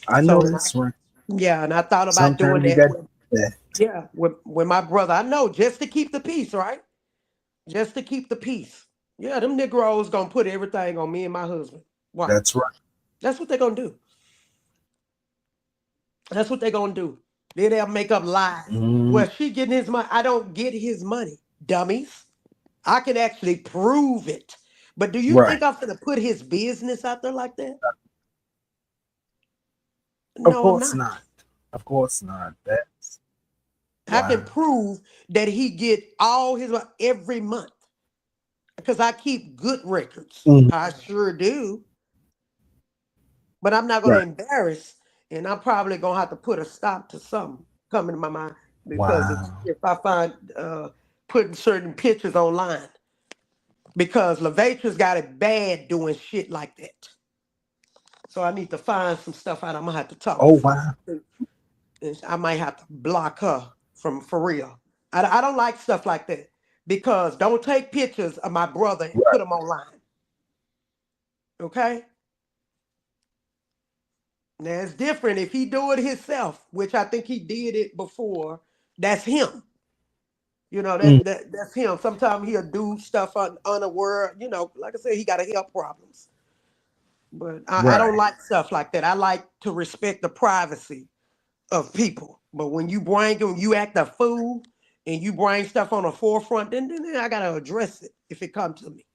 I So know that's right. yeah, and I thought about doing Sometimes you that got with that. yeah with my brother. I know just to keep the peace, right? Just to keep the peace. Yeah, them Negroes gonna put everything on me and my husband. Watch. That's right. That's what they're gonna do. That's what they're gonna do. Then they'll make up lies. Mm, Well, she getting his money. I don't get his money, dummies. I can actually prove it. But do you think right. I'm gonna put his business out there like that? Of No, I'm course not. not. Of course not. That's I can wow. prove that he get all his money every month because I keep good records. Mm, I sure do. But I'm not gonna right. embarrass, and I'm probably gonna have to put a stop to something coming to my mind because Wow. if I find putting certain pictures online because Lavatra's got it bad doing shit like that. So I need to find some stuff out. I'm gonna have to talk Oh to wow. her. I might have to block her from for real. I don't like stuff like that because don't take pictures of my brother and put Right. them online. Okay? Now it's different if he do it himself, which I think he did it before. That's him. You know, Mm, that's him. Sometimes he'll do stuff unaware. You know, like I said, he got a health problems. But I don't right, like stuff like that. I like to respect the privacy of people. But when you bring them, you act a fool and you bring stuff on the forefront, then I gotta address it if it comes to me.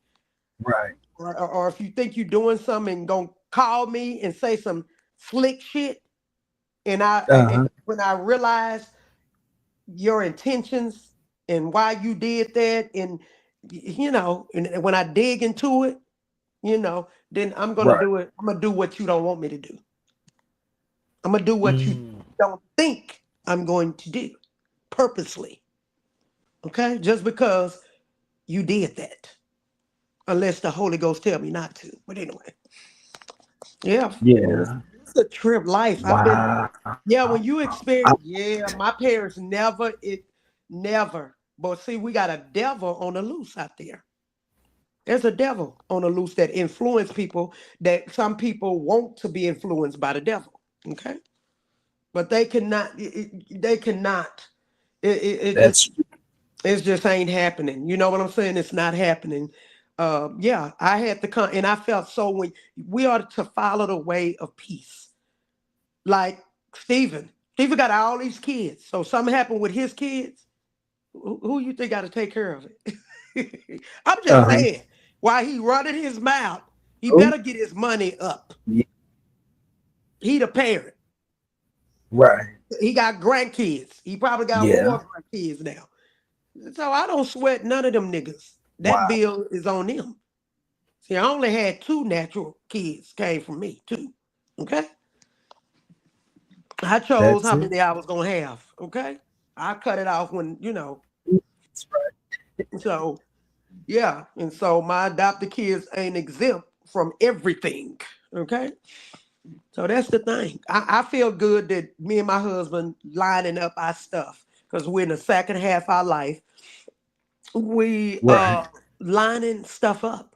right. Or if you think you're doing something and gonna call me and say some slick shit, and Uh-huh. when I realize your intentions and why you did that, and and when I dig into it, then I'm gonna Right. do it. I'm gonna do what you don't want me to do. I'm gonna do what you Mm, don't think I'm going to do purposely. Okay, just because you did that, unless the Holy Ghost tell me not to. But anyway, yeah, yeah. it's a trip life. I've been, Wow. yeah. When you I, experience, yeah, my parents never. But see, we got a devil on the loose out there. There's a devil on the loose that influence people. That some people want to be influenced by the devil. Okay, but they cannot. They cannot. It that's just ain't happening. You know what I'm saying? It's not happening. Yeah, I had to come, and I felt so when we are to follow the way of peace. Like Stephen, Stephen got all these kids. So something happened with his kids. Who you think got to take care of it? I'm just uh-huh. saying. While he running his mouth, he Oh, better get his money up. yeah, He the parent. right. He got grandkids. He probably got Yeah. more grandkids now. So I don't sweat none of them niggas. That Wow. bill is on them. See, I only had two natural kids came from me, two. Okay? I chose That's how it. many I was gonna have. Okay? I cut it off when. That's right. So yeah. And so my adopted kids ain't exempt from everything. Okay? So that's the thing. I feel good that me and my husband lining up our stuff because we're in the second half of our life. We Right. lining stuff up.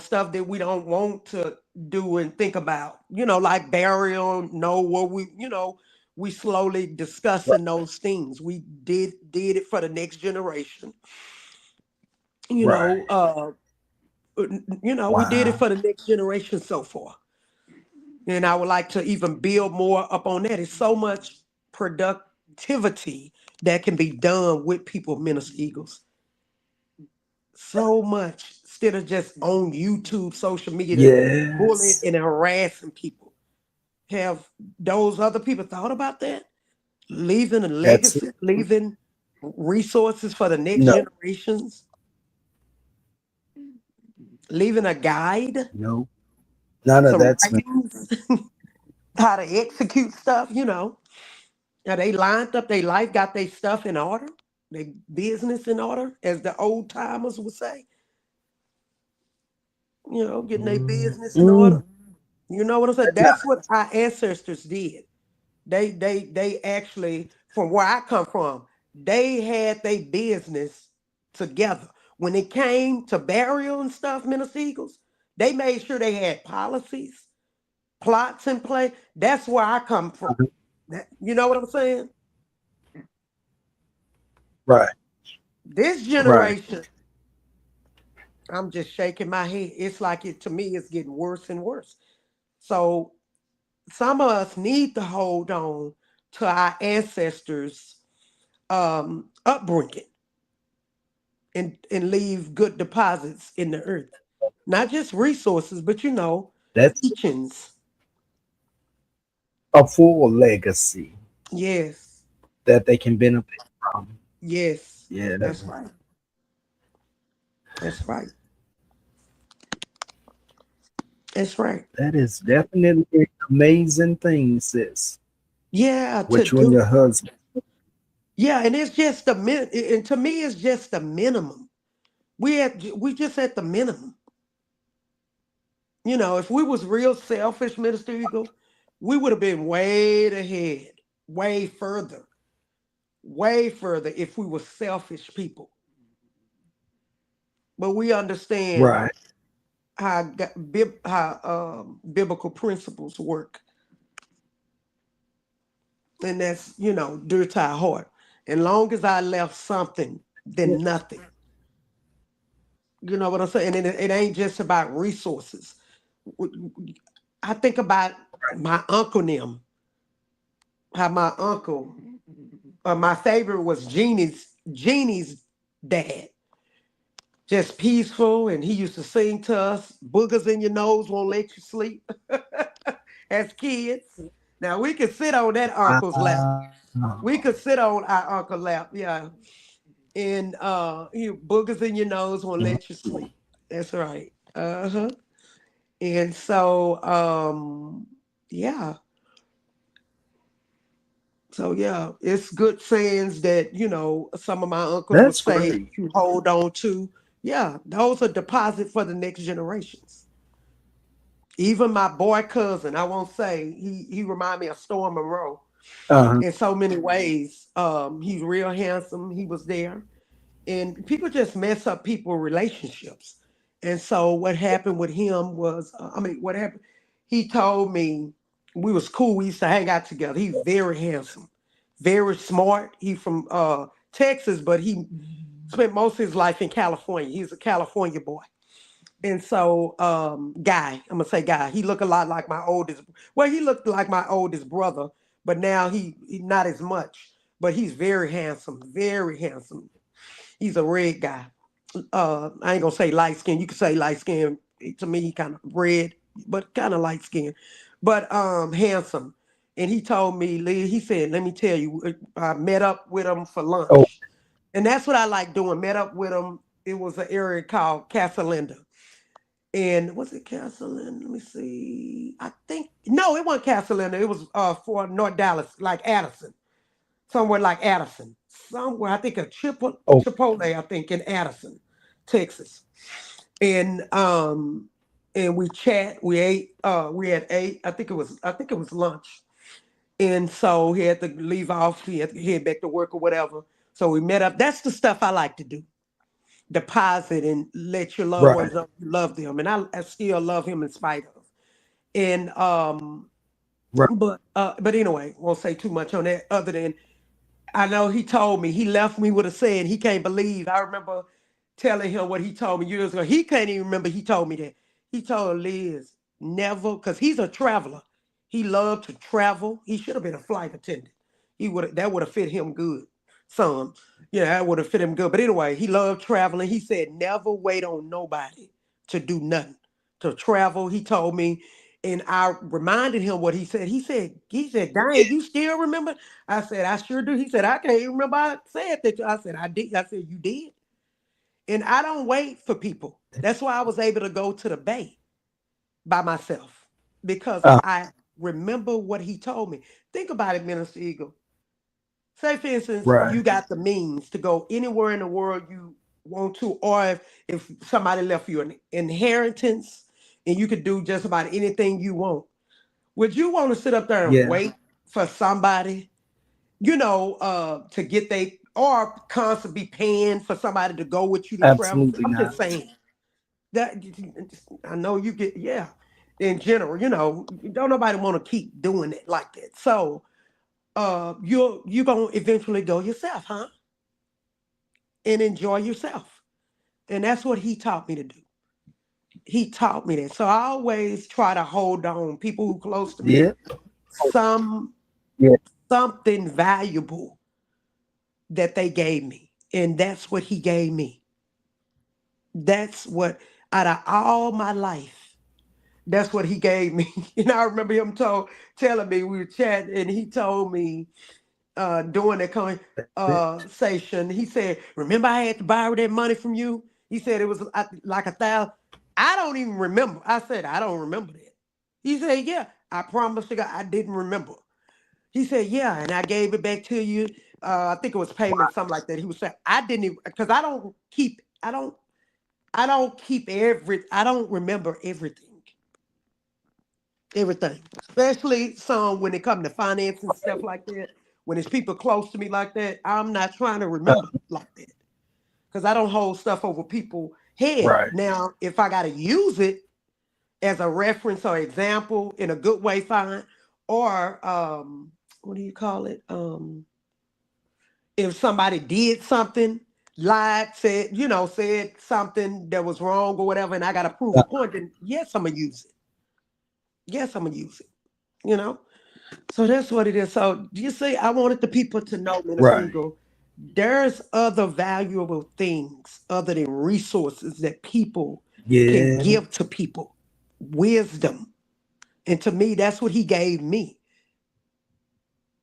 Stuff that we don't want to do and think about, like burial, know what we slowly Right. discussing those things. We did it for the next generation. You Right. know, uh, we did it Wow. for the next generation so far. And I would like to even build more up on that. It's so much productivity that can be done with people, Minister Eagles. So much instead of just on YouTube, social media, bullying Yes. and harassing people. Have those other people thought about that? Leaving a That's legacy, it. leaving resources for the next No. generations, leaving a guide, No. None of some that's no. writings, how to execute stuff. Now they lined up their life, got their stuff in order, their business in order, as the old timers would say, getting their Mm, business in order. mm. You know what I'm saying? Now, That's what our ancestors did. They actually, from where I come from, they had their business together. When it came to burial and stuff, Minister Eagles, they made sure they had policies, plots in play. That's where I come from. You know what I'm saying? right. This Right. generation, I'm just shaking my head. It's like it to me, it's getting worse and worse. So some of us need to hold on to our ancestors' upbringing and leave good deposits in the earth. Not just resources, but That's teachings. a full legacy Yes, that they can benefit from. yes, Yeah, that's right. That's right. That's right. that is definitely an amazing thing, sis. Yeah, to With you and do. your husband. Yeah, and it's just the and to me, it's just the minimum. We just at the minimum. If we was real selfish, Minister Eagle, we would have been way ahead, way further if we were selfish people. But we understand Right. how biblical principles work. And that's, dear to our heart. And long as I left something, Yeah. then nothing. You know what I'm saying? And it ain't just about resources. I think about my uncle and them, how my uncle, my favorite was Jeannie's dad. Just peaceful, and he used to sing to us, "Boogers in your nose won't let you sleep," as kids. Now we could sit on that uncle's lap. We could sit on our uncle's lap, yeah. And boogers in your nose won't let you sleep. That's right. Uh-huh. And so yeah. So yeah, it's good sayings that, some of my uncles would That's say great. you hold on to. Yeah, those are deposit for the next generations. Even my boy cousin, I won't say, he remind me of Storm Monroe Uh-huh. in so many ways. He's real handsome. He was there. And people just mess up people relationships. And so what happened with him was, what happened? He told me we was cool. We used to hang out together. He's very handsome, very smart. He from Texas, but he spent most of his life in California. He's a California boy. And so, Guy, I'm gonna say Guy. He looked a lot like my oldest. Well, he looked like my oldest brother, but now he not as much. But he's very handsome, very handsome. He's a red guy. I ain't gonna say light skin. You could say light skin. To me, he kind of red, but kind of light skin, but handsome. And he told me, Lee, he said, "Let me tell you, I met up with him for Oh, lunch, and that's what I like doing. Met up with him. It was an area called Casalinda, and was it Casalinda? Let me see. I think no, it wasn't Casalinda. It was for North Dallas, like Addison, somewhere like Addison, somewhere I think a oh, Chipotle, I think in Addison, Texas, and we chat, we ate, we had ate, I think it was lunch, and so he had to leave off, he had to head back to work or whatever. So we met up. That's the stuff I like to do. Deposit and let your loved right, ones know you love them, and I still love him in spite of. And right. but anyway, won't say too much on that other than I know he told me, he left me with a saying he can't believe. I remember telling him what he told me years ago. He can't even remember he told me that. He told Liz, never, because he's a traveler. He loved to travel. He should have been a flight attendant. That would have fit him good. Some. Yeah, that would have fit him good. But anyway, he loved traveling. He said, never wait on nobody to do nothing. To travel, he told me. And I reminded him what he said. He said, dang, you still remember? I said, I sure do. He said, I can't even remember I said that. I said, I did. I said, you did. And I don't wait for people. That's why I was able to go to the Bay by myself because Uh, I remember what he told me. Think about it, Minister Eagle. Say, for instance, right. you got the means to go anywhere in the world you want to, or if somebody left you an inheritance and you could do just about anything you want, would you want to sit up there and Yeah, wait for somebody, to get they or constantly paying for somebody to go with you to travel? absolutely I'm not. just saying that I know you get, yeah. In general, don't nobody want to keep doing it like that. So you're gonna eventually go yourself, huh? And enjoy yourself. And that's what he taught me to do. He taught me that. So I always try to hold on people who close to me, Yeah, some yeah, something valuable that they gave me. And that's what he gave me. That's what out of all my life, that's what he gave me. And I remember him telling me we were chatting, and he told me during the conversation, he said, "Remember, I had to borrow that money from you." He said it was like 1,000. I don't even remember. I said, "I don't remember that." He said, "Yeah, I promise you, God, I didn't remember." He said, "Yeah, and I gave it back to you. I think it was payment, something like that." He was saying, "I didn't even because I don't keep I don't remember everything, especially some when it comes to finance and stuff like that. When it's people close to me like that, I'm not trying to uh, remember like that because I don't hold stuff over people's head. right. Now, if I got to use it as a reference or example in a good way, fine. Or what do you call it? If somebody did something, lied, said, said something that was wrong or whatever, and I got to prove a point, then yes, I'm gonna use it. Yes, I'm gonna use it. You know. So that's what it is. So you see, I wanted the people to know, Minister Right. Eagle, there's other valuable things other than resources that people can Yeah. give to people. Wisdom. And to me, that's what he gave me.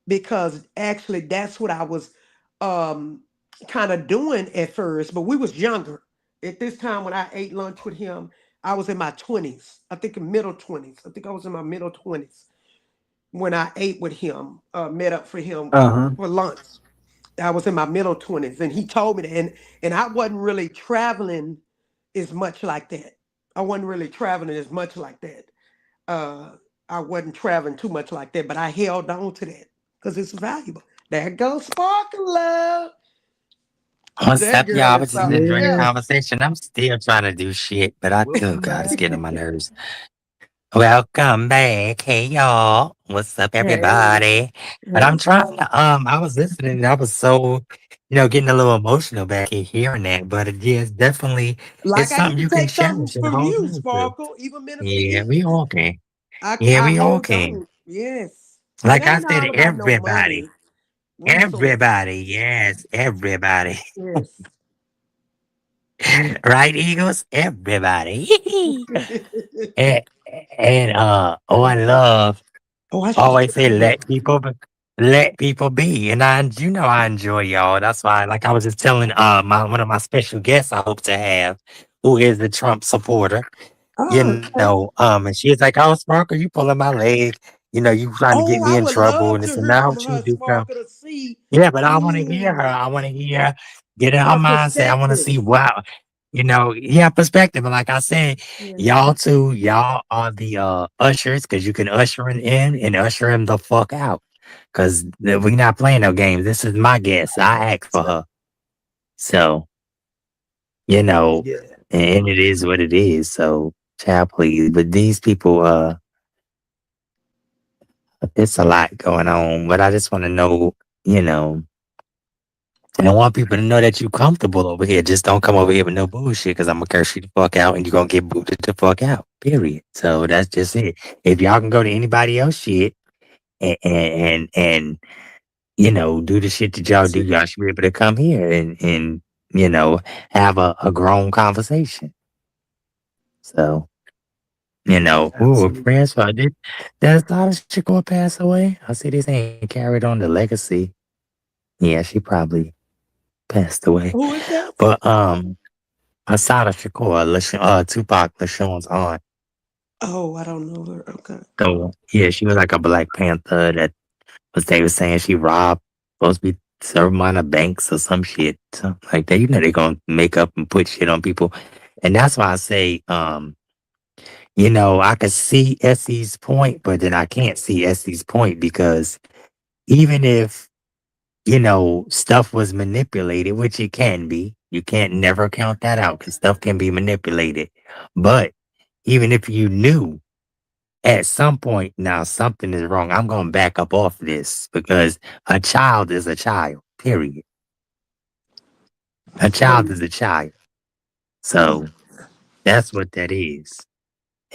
Because actually that's what I was um kind of doing at first, but we was younger. At this time when I ate lunch with him, I was in my 20s. I think in middle 20s. I think I was in my middle 20s when I ate with him, met up for him Uh-huh. for lunch. I was in my middle 20s and he told me that, and I wasn't really traveling as much like that. I wasn't really traveling as much like that. Uh, I wasn't traveling too much like that, but I held on to that because it's valuable. There goes Sparkle Love. What's That up, y'all? girl I is was just something enjoying the Yeah. else. conversation. I'm still trying to do shit, but oh Welcome god, it's back. getting on my nerves. Welcome back. Hey y'all. What's up, Hey, everybody? But hey. I'm trying to I was listening and I was so getting a little emotional back in hearing that. But yeah, it's definitely Like it's I something even you can take something cherish and from hold you, on to. Sparkle, even Minister Yeah, we Eagle. all can. I Yeah, I we all hold can. on. Yes. And it Like I ain't said, all about no everybody. money, resources. Everybody, yes, everybody. Yes. Right, Eagles? Everybody. and, oh, I love Oh, I should have always took say some of that. let people be. And I enjoy y'all. That's why, like I was just telling my one of my special guests I hope to have, who is a Trump supporter, Oh, okay. and she was like, "Oh, Sparkle, you pulling my leg. You trying to get Oh, me I in would trouble." love And to it's hear now from what you her, do come. Sparkle, to see Yeah, but I want to hear her. mm, I want to hear, get in her her mindset. I want to see perspective. wow, yeah, perspective. And like I said, Yeah. y'all too, y'all are the ushers because you can usher him in and usher him the fuck out. Because we not playing no games. This is my guess. I asked for her. So, you know, Yeah. and it is what it is. So, child, please. But these people, it's a lot going on. But I just want to know, you know, and I want people to know that you comfortable over here. Just don't come over here with no bullshit because I'm gonna curse you the fuck out and you're gonna get booted the fuck out. Period. So that's just it. If y'all can go to anybody else shit and do the shit that y'all do, y'all should be able to come here and you know, have a grown conversation. So, ooh, Absolutely. prayers for does Donna Shakur pass away? I see this ain't carried on the legacy. Yeah, she probably passed away. Who is that? But Asada Shakur, Tupac LaShawn's aunt. Oh, I don't know her. Okay. So yeah, she was like a Black Panther that they were saying she robbed, supposed to be serving on a banks or some shit, something like that. They're gonna make up and put shit on people, and that's why I say, I could see Essie's point, but then I can't see Essie's point because even if stuff was manipulated, which it can be, you can't never count that out because stuff can be manipulated, but even if you knew at some point now something is wrong, I'm going to back up off this because a child is a child, period. A child is a child. Mm. So that's what that is.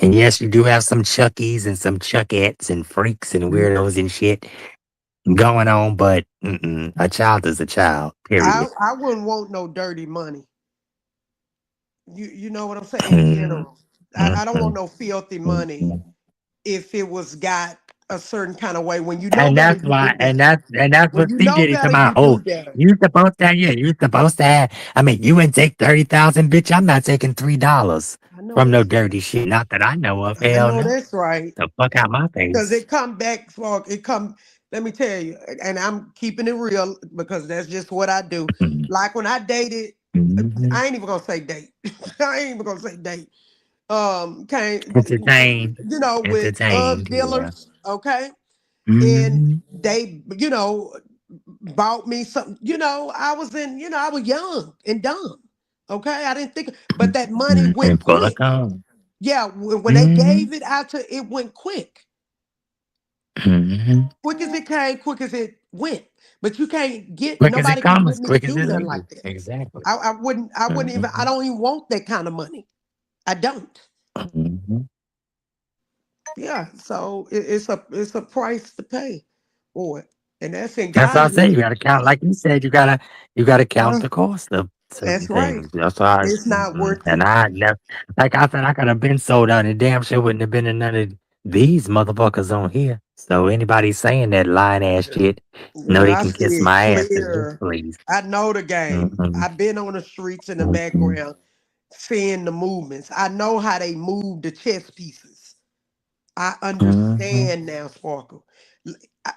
And yes, you do have some Chuckies and some Chuckettes and freaks and weirdos and shit going on, but a child is a child, period. I wouldn't want no dirty money. You know what I'm saying? In Mm, general, I don't want mhm, no filthy money mhm. if it was got a certain kind of way. When you know And better, that's you why, do better. and that's When what you C know Diddy come better, out. you Oh, do better. you supposed to, yeah, you supposed to have. I mean, you wouldn't take 30,000, bitch. I'm not taking $3 I know from no that's dirty right. shit. Not that I know of. I Hell know no. that's right. The fuck out my Because face. it come back for it come. Let me tell you, and I'm keeping it real because that's just what I do. Mhm, Like when I dated, mhm. I ain't even gonna say date. I ain't even gonna say date. Came, Entertained, with entertained. Yeah. dealers, okay, and Mhm. they, bought me something. I was I was young and dumb. Okay, I didn't think, but that money Mhm. went And full of quick. calm. Yeah, when they Mhm. gave it out to, it went quick. Mm-hmm. Quick as it came, quick as it went. But you can't get Quick as it nobody can comes, get me to quick as do it nothing leaves. like that. Exactly. I wouldn't even I Mm-hmm. don't even want that kind of money. I don't. Mm-hmm. Yeah. So it's a price to pay for it. And that's in That's what I God's say. You got will. to count, like you said. You got to count Uh, the cost of certain that's right. things. That's why. It's not worth And it. I never, like I said, I could have been sold out, and damn sure wouldn't have been in none of these motherfuckers on here. So anybody saying that lying ass shit, know Girl, they I can see kiss it my ass as well, clear. please. I know the game. Mm-hmm. I've been on the streets in the Mm-hmm. background seeing the movements. I know how they move the chess pieces. I Mm-hmm. understand now, Sparkle. L- I-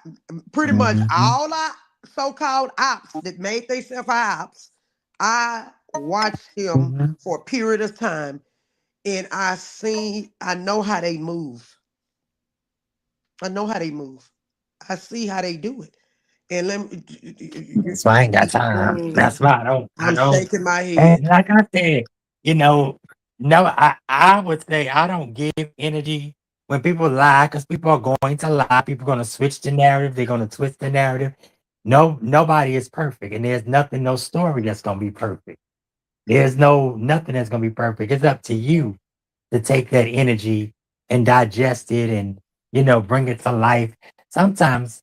Pretty much Mm-hmm. all our so-called ops that made themselves ops, I watched him Mm-hmm. for a period of time, and I know how they move. I know how they move. I see how they do it. And let me, That's why I ain't got time. That's why I don't. I I'm don't. shaking my And head. like I said, you know, no, I would say I don't give energy when people lie because people are going to lie. People are going to switch the narrative. They're going to twist the narrative. No, nobody is perfect, and there's nothing, no story that's going to be perfect. There's nothing that's going to be perfect. It's up to you to take that energy and digest it, and bring it to life. Sometimes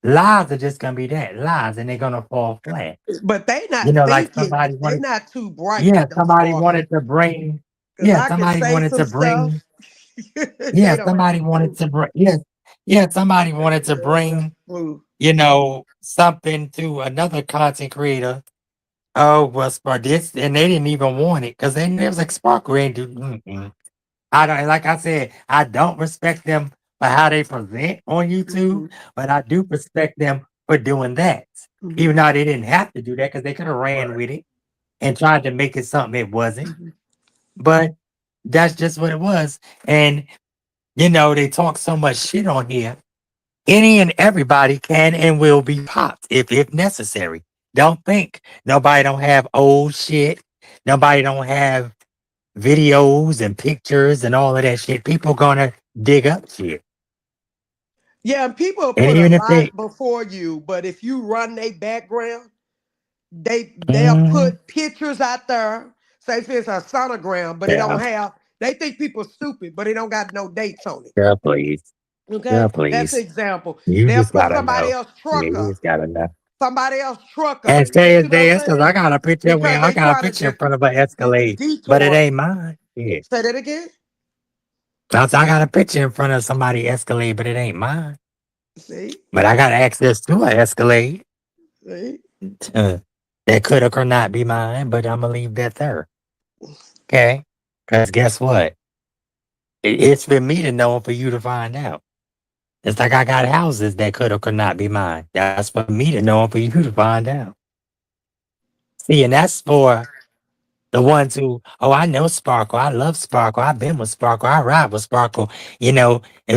lies are just gonna be that lies, and they're gonna fall flat. But they not Like thinking. somebody They wanted, not too bright yeah, though, somebody Sparkle. wanted to bring, Cause yeah, I can somebody say wanted some to stuff bring, they yeah, don't have somebody a wanted clue. to bring, yeah, somebody wanted to bring, Clue. something to another content creator. Oh, well, Spark this, and they didn't even want it because they was like Sparkle ain't do. Mm-mm. I don't, like I said, I don't respect them for how they present on YouTube, Hmm. but I do respect them for doing that. Hmm. Even though they didn't have to do that because they could have ran with it and tried to make it something it wasn't. Hmm. But that's just what it was. And they talk so much shit on here. Any and everybody can and will be popped if necessary. Don't think nobody don't have old shit. Nobody don't have videos and pictures and all of that shit. People gonna dig up shit. Yeah, and people And put a even if they lot before you, but if you run their background, they'll mm, put pictures out there. Say if it's a sonogram, but it yeah, don't have. They think people stupid, but it don't got no dates on it. girl, please. Okay, Girl, that's an please. example. You They'll just put gotta know. Yeah, you just gotta know. somebody else trucker. And You say see it's what I'm theirs because saying? I got a picture Because when I they got a trying to picture in front of an Escalade, but it detour. ain't mine. Yeah. Say that again. I got a picture in front of somebody Escalade, but it ain't mine. See, But I got access to an Escalade. see. Uh, that could or could not be mine, but I'm gonna leave that there. Okay? Because guess what? It's for me to know and for you to find out. It's like I got houses that could or could not be mine. That's for me to know and for you to find out. See, and that's for the ones who, oh, I know Sparkle. I love Sparkle. I've been with Sparkle. I ride with Sparkle. And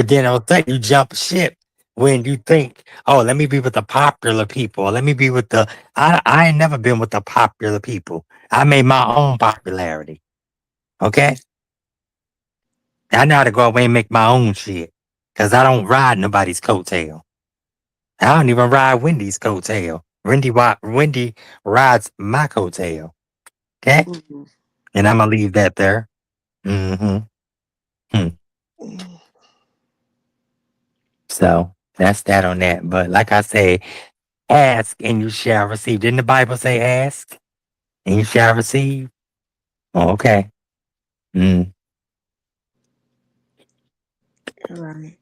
then all of a sudden you jump ship when you think, oh, let me be with the popular people. Let me be with I ain't never been with the popular people. I made my own popularity. Okay? I know how to go away and make my own shit. Cause I don't ride nobody's coattail. I don't even ride Wendy's coattail. Wendy rides my coattail. Okay? Mhm. And I'm gonna leave that there. Mm-hmm. Hmm. So that's that on that. But like I say, ask and you shall receive. Didn't the Bible say ask and you shall receive? Oh, okay. Mm. Right.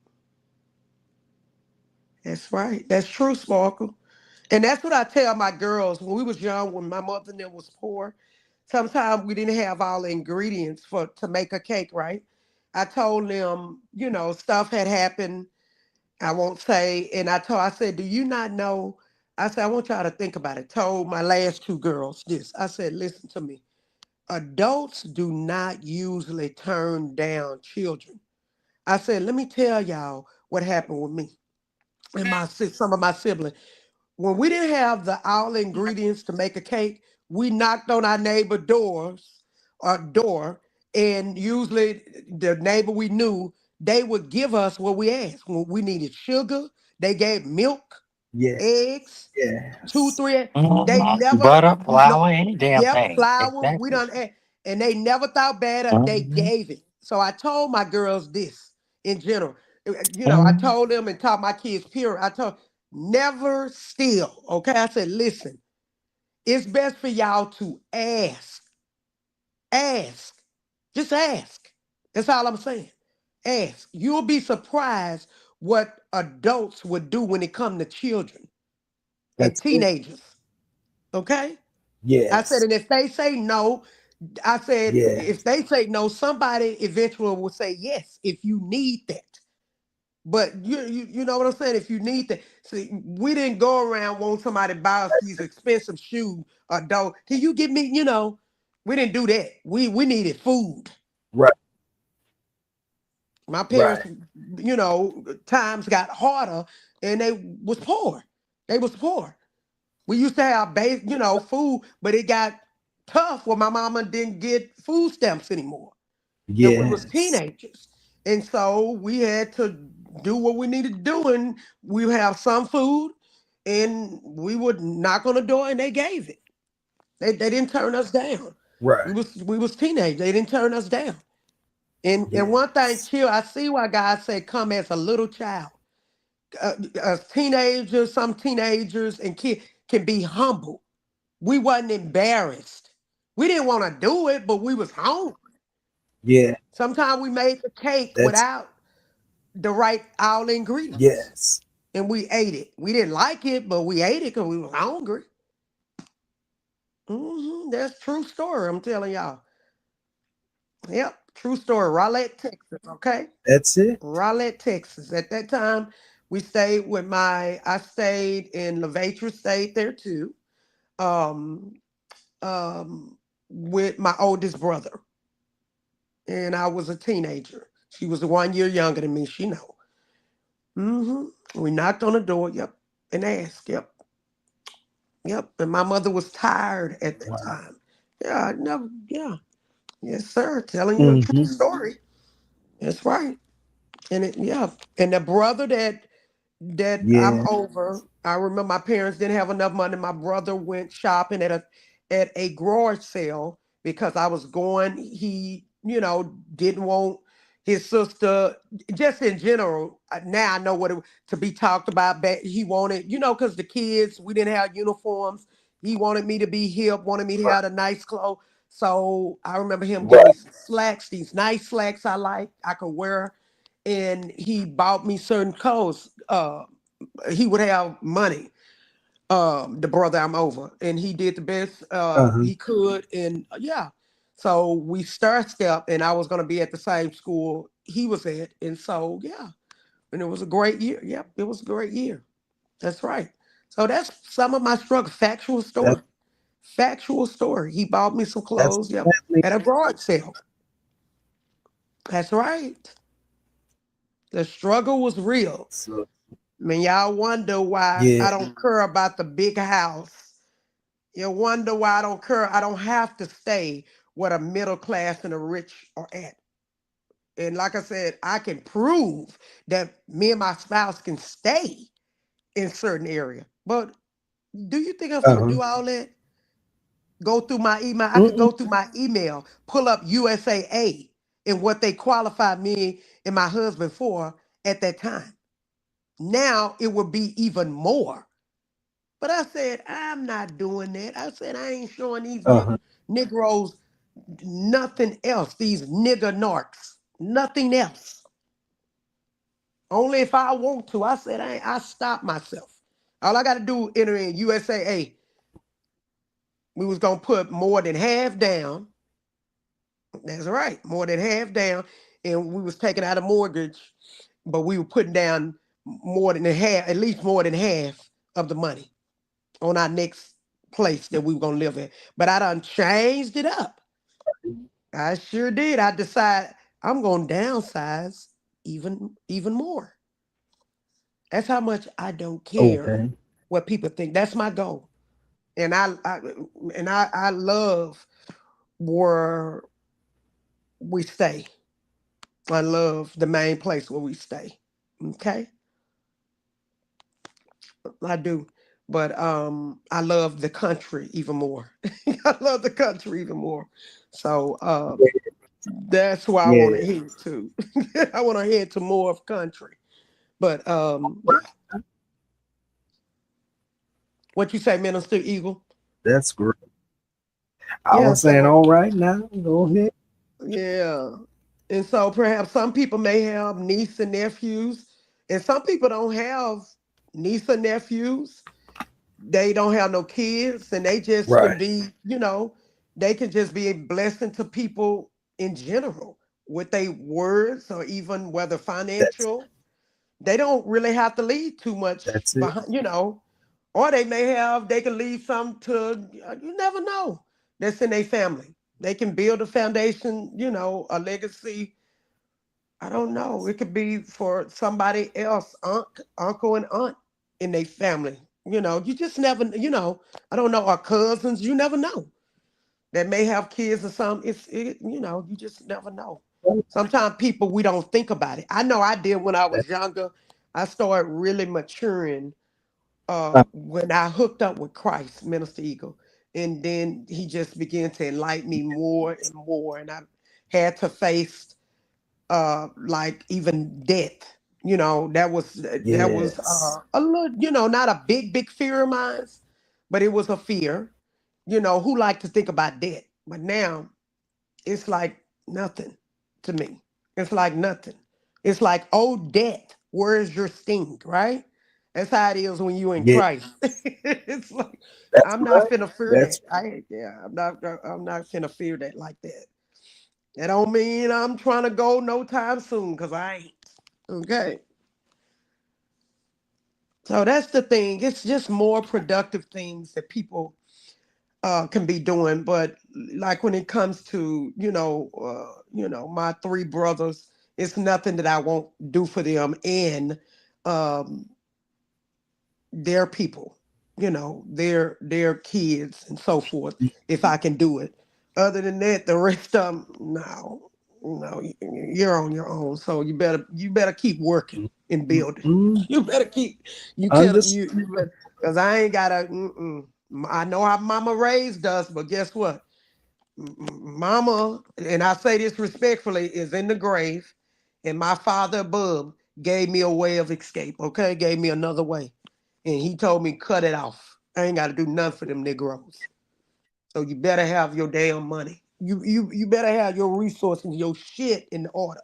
That's right. That's true, Sparkle. And that's what I tell my girls when we was young, when my mother and them was poor. Sometimes we didn't have all the ingredients for to make a cake, right? I told them, stuff had happened. I won't say, and I said, do you not know? I said, I want y'all to think about it. Told my last two girls this. I said, listen to me. Adults do not usually turn down children. I said, let me tell y'all what happened with me and some of my siblings. When we didn't have all the ingredients to make a cake, we knocked on our neighbor door, and usually the neighbor we knew they would give us what we asked. When we needed sugar, they gave milk, Yeah. eggs, two, Yes. three. They Mhm. never, Butter, no, flour, any damn yep, thing. flour. We Exactly. done, and they never thought bad of. They Hmm. gave it. So I told my girls this in general. I Hmm. told them and taught my kids. Period. I told never steal. Okay, I said, listen, it's best for y'all to ask. Ask. Just ask. That's all I'm saying. Ask. You'll be surprised what adults would do when it comes to children and That's it. teenagers. Okay? I said, Yes. and if they say no, I said, Yeah. if they say no, somebody eventually will say yes if you need that. But you know what I'm saying? If you need that, see, we didn't go around wanting somebody to buy us these expensive shoes or dough. Can you give me, we didn't do that. We needed food. Right. My parents, Right. times got harder and they was poor. They was poor. We used to have base, food, but it got tough when my mama didn't get food stamps anymore. And we was Yes. teenagers. And so we had to do what we needed to do. And we would have some food and we would knock on the door and they gave it. They didn't turn us down. We Right. was we was teenagers. They didn't turn us down. And one thing, Yes. chill, I see why God said come as a little child. As teenagers, some teenagers and kids can be humble. We wasn't embarrassed. We didn't want to do it, but we was hungry. Yeah. Sometimes we made the cake That's without the right all ingredients, yes. and we ate it. We didn't like it, but we ate it because we was hungry. That's true story. I'm telling y'all. Yep, true story. Rowlett, Texas. Okay. That's it. Rowlett, Texas. At that time, we stayed with I stayed in Levatra, stayed there too. Um, with my oldest brother. And I was a teenager. She was 1 year younger than me. She know. We knocked on the door. Yep, and asked. Yep, yep. And my mother was tired at that Wow. time. Yeah, I never. Yeah, yes, sir. Telling you a true Mm-hmm. story. That's right. And yeah, and the brother that I'm Yeah. over. I remember my parents didn't have enough money. My brother went shopping at a garage sale because I was going. He, didn't want his sister. Just in general. Now I know what to be talked about. But he wanted, because the kids we didn't have uniforms. He wanted me to be hip. Wanted me to Right. have a nice clothes. So I remember him giving me Right. some slacks. These nice slacks I could wear, and he bought me certain clothes. He would have money, the brother I'm over, and he did the best Uh-huh. he could. And yeah, so we star step, and I was going to be at the same school he was at. And so yeah, and it was a great year. Yep, it was a great year. That's right. So that's some of my struggle. That Factual story. He bought me some that's clothes, yep, definitely at a garage sale. That's right. The struggle was real. so I mean, y'all wonder why yeah. I don't care about the big house. You wonder why I don't care. I don't have to stay where the middle class and the rich are at. And like I said, I can prove that me and my spouse can stay in certain area. But do you think I'm gonna Uh-huh. do all that? Go through my email. I could Mm-mm. go through my email, pull up USAA and what they qualified me and my husband for at that time. Now it would be even more. But I said, I'm not doing that. I said, I ain't showing these Uh-huh. Negroes nothing else, these nigger narcs, nothing else. Only if I want to. I said, I stop myself. All I got to do enter in USAA. We was going to put more than half down. That's right, more than half down. And we was taking out a mortgage, but we were putting down more than half, at least more than half of the money on our next place that we were gonna live in. But I done changed it up. I sure did. I decided I'm gonna downsize even more. That's how much I don't care Okay. what people think. That's my goal. And I love where we stay. I love the main place where we stay. Okay, I do. But I love the country even more. I love the country even more. So that's why I want to Yeah, head to. I want to head to more of country. But yeah, what you say, Minister Eagle? that's great. I Yeah, was saying, so all right now, go ahead. yeah. And so perhaps some people may have niece and nephews, and some people don't have niece or nephews. They don't have no kids, and they just can Right. be, they can just be a blessing to people in general with their words or even whether That's financial. They don't really have to leave too much that's it. behind, or they can leave some to, you never know, that's in their family. They can build a foundation, a legacy. I don't know. It could be for somebody else, uncle and aunt in their family. You just never, I don't know, our cousins, you never know. That may have kids or something. You just never know. Sometimes people, we don't think about it. I know I did when I was That's younger. I started really maturing uh, when I hooked up with Christ, Minister Eagle. And then he just began to enlighten me more and more. And I had to face like even death. That was yes. a little, not a big fear of mine, but it was a fear. Who like to think about death? But now it's like nothing to me. It's like nothing. It's like, oh, death, where's your sting, right? That's how it is when you in Yeah, Christ. It's like that's I'm not right. finna fear that. That's I'm not finna fear that like that. That don't mean I'm trying to go no time soon, because I ain't. Okay. So that's the thing. It's just more productive things that people can be doing. But like when it comes to my three brothers, it's nothing that I won't do for them and um, their people, their kids and so forth. If I can do it. Other than that, the rest of them, no, no, you're on your own. So you better keep working and building. mm, You better keep you tell understood. you better, because I ain't gotta. I know how Mama raised us, but guess what? Mama, and I say this respectfully, is in the grave, and my father above gave me a way of escape. Okay, gave me another way, and he told me cut it off. I ain't got to do nothing for them Negroes. So you better have your damn money. You better have your resources, your shit in order.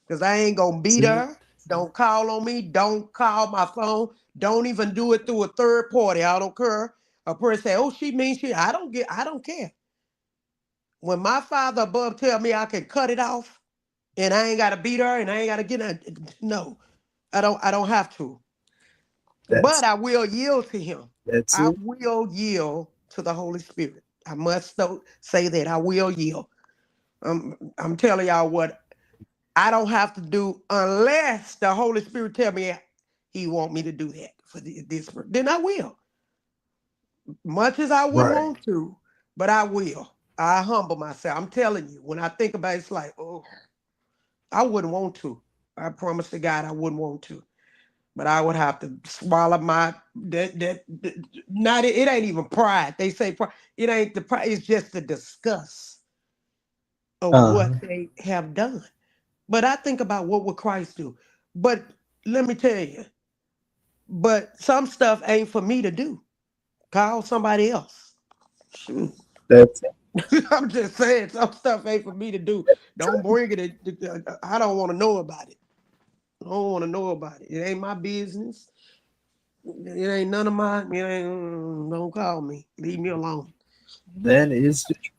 Cause I ain't gonna be That's it. there. Don't call on me. Don't call my phone. Don't even do it through a third party. I don't care. A person say, "Oh, she means she." I don't get. I don't care. When my father above tell me I can cut it off, and I ain't gotta beat her, and I ain't gotta get her. No, I don't. I don't have to. But That's I will yield to him. that's I it. will yield to the Holy Spirit. I must say that I will yield. I'm telling y'all what I don't have to do unless the Holy Spirit tell me He want me to do that for this. Then I will. Much as I wouldn't Right. want to, but I will. I humble myself. I'm telling you. When I think about it, it's like, oh, I wouldn't want to. I promise to God, I wouldn't want to. But I would have to swallow my that not it ain't even pride. They say pride. It ain't the pride. It's just the disgust of Uh-huh. what they have done. But I think about what would Christ do. But let me tell you, but some stuff ain't for me to do. Call somebody else. Shoot. That's I'm just saying, some stuff ain't for me to do. Don't bring it. I don't want to know about it. I don't want to know about it. It ain't my business. It ain't none of mine. It ain't, don't call me. Leave me alone. that is the truth.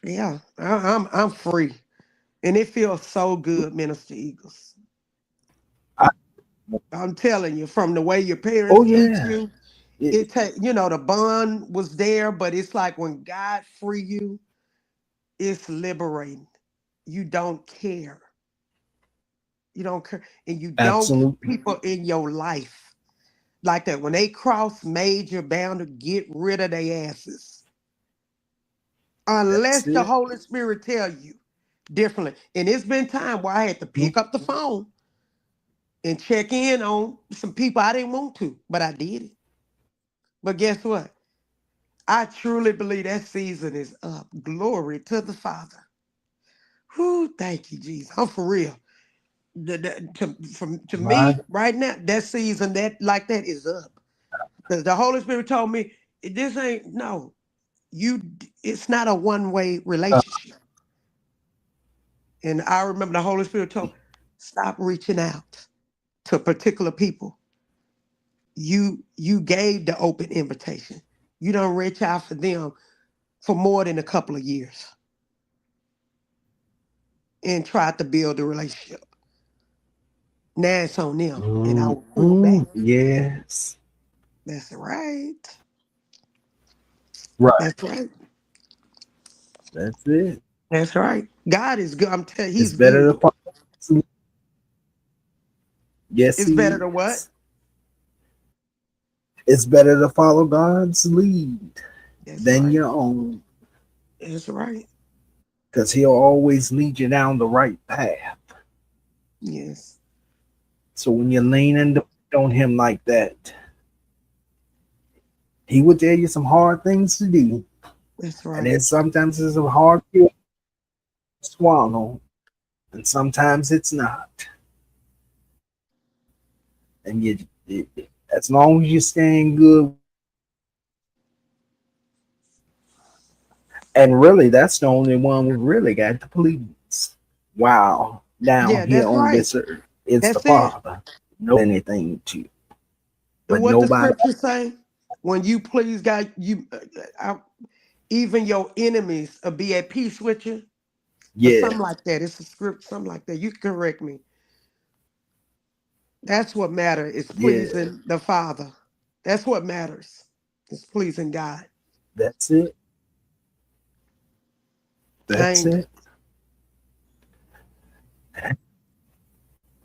Yeah, I'm free, and it feels so good, Minister Eagles. I, I'm telling you, from the way your oh parents teach yeah. you, It, it take the bond was there, but it's like when God free you, it's liberating. You don't care. You don't care, and you don't keep absolutely. people in your life like that. When they cross major boundary, get rid of their asses. That's Unless the it. Holy Spirit tell you. differently. And it's been time where I had to pick up the phone and check in on some people I didn't want to, but I did it. But guess what? I truly believe that season is up. Glory to the Father. Whew, thank you, Jesus. I'm for real. To Right. me, right now, that season that like that is up. Because the Holy Spirit told me this ain't no you. It's not a one-way Uh, relationship. And I remember the Holy Spirit told, stop reaching out to particular people. You gave the open invitation. You don't reach out for them for more than a couple of years and tried to build a relationship. Now it's on them, and I will pull back. yes. That's right. Right. That's right. That's it. That's right. God is good. I'm telling you, It's He's better to good. follow. Yes, It's better he than what? is. It's better to follow God's lead That's than right. your own, That's right. because He'll always lead you down the right path. Yes. So when you lean and depend on Him like that, He will tell you some hard things to do, That's and right. then sometimes it's a hard pill to swallow, and sometimes it's not. And as long as you're staying good with God, and really, that's the only one we really got to please. Wow, down Yeah, here that's on right. this earth, it's the That's it. Father. No anything to, but What the nobody. scripture say? When you please God, even your enemies will be at peace with you, or Yeah, something like that. It's a script, something like that. You can correct me. That's what matters. Is yeah, pleasing the Father. That's what matters. It's pleasing God. that's it. That's Ain't it.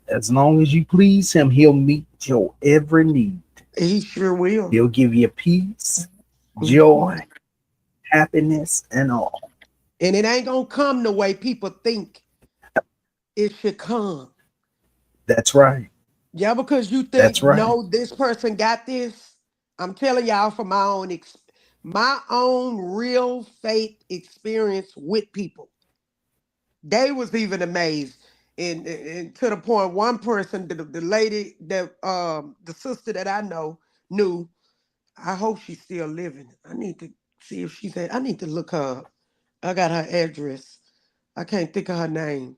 As long as you please Him, He'll meet your every need. He sure will. He'll give you peace, Mhm. joy, happiness, and all. And it ain't gonna come the way people think it should come. That's right. Yeah, because you think That's right. no, this person got this. I'm telling y'all from my own real faith experience with people. They was even amazed, and to the point one person, the lady that the sister that I know knew. I hope she's still living. I need to see if she's at. I need to look her up. I got her address. I can't think of her name.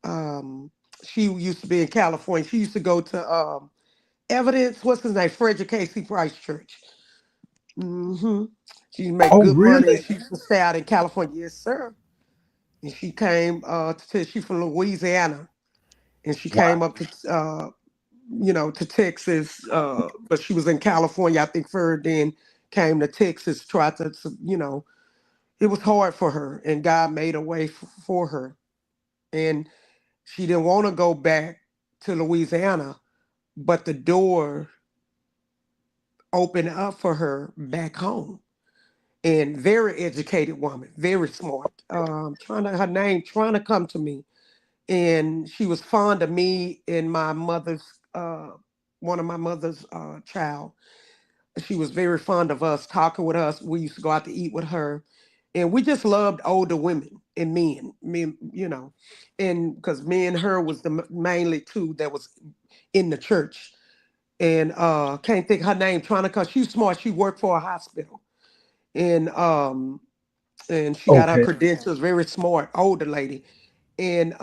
Um, she used to be in California. She used to go to Evidence. What's his name? Frederick Casey Price Church. hmm She make Oh, good money, and really? she used to stay out in California. Yes, sir. And she came she from Louisiana, and she Wow. came up to to Texas, but she was in California, I think, first, then came to Texas, tried to, it was hard for her, and God made a way for her. And she didn't want to go back to Louisiana, but the door opened up for her back home. And very educated woman, very smart. Her name trying to come to me, and she was fond of me and my mother's, one of my mother's child. She was very fond of us, talking with us. We used to go out to eat with her, and we just loved older women and men, and because me and her was the mainly two that was in the church. And can't think her name. Trying to, cause she's smart. She worked for a hospital, and she got her Okay. credentials. Very smart, older lady, and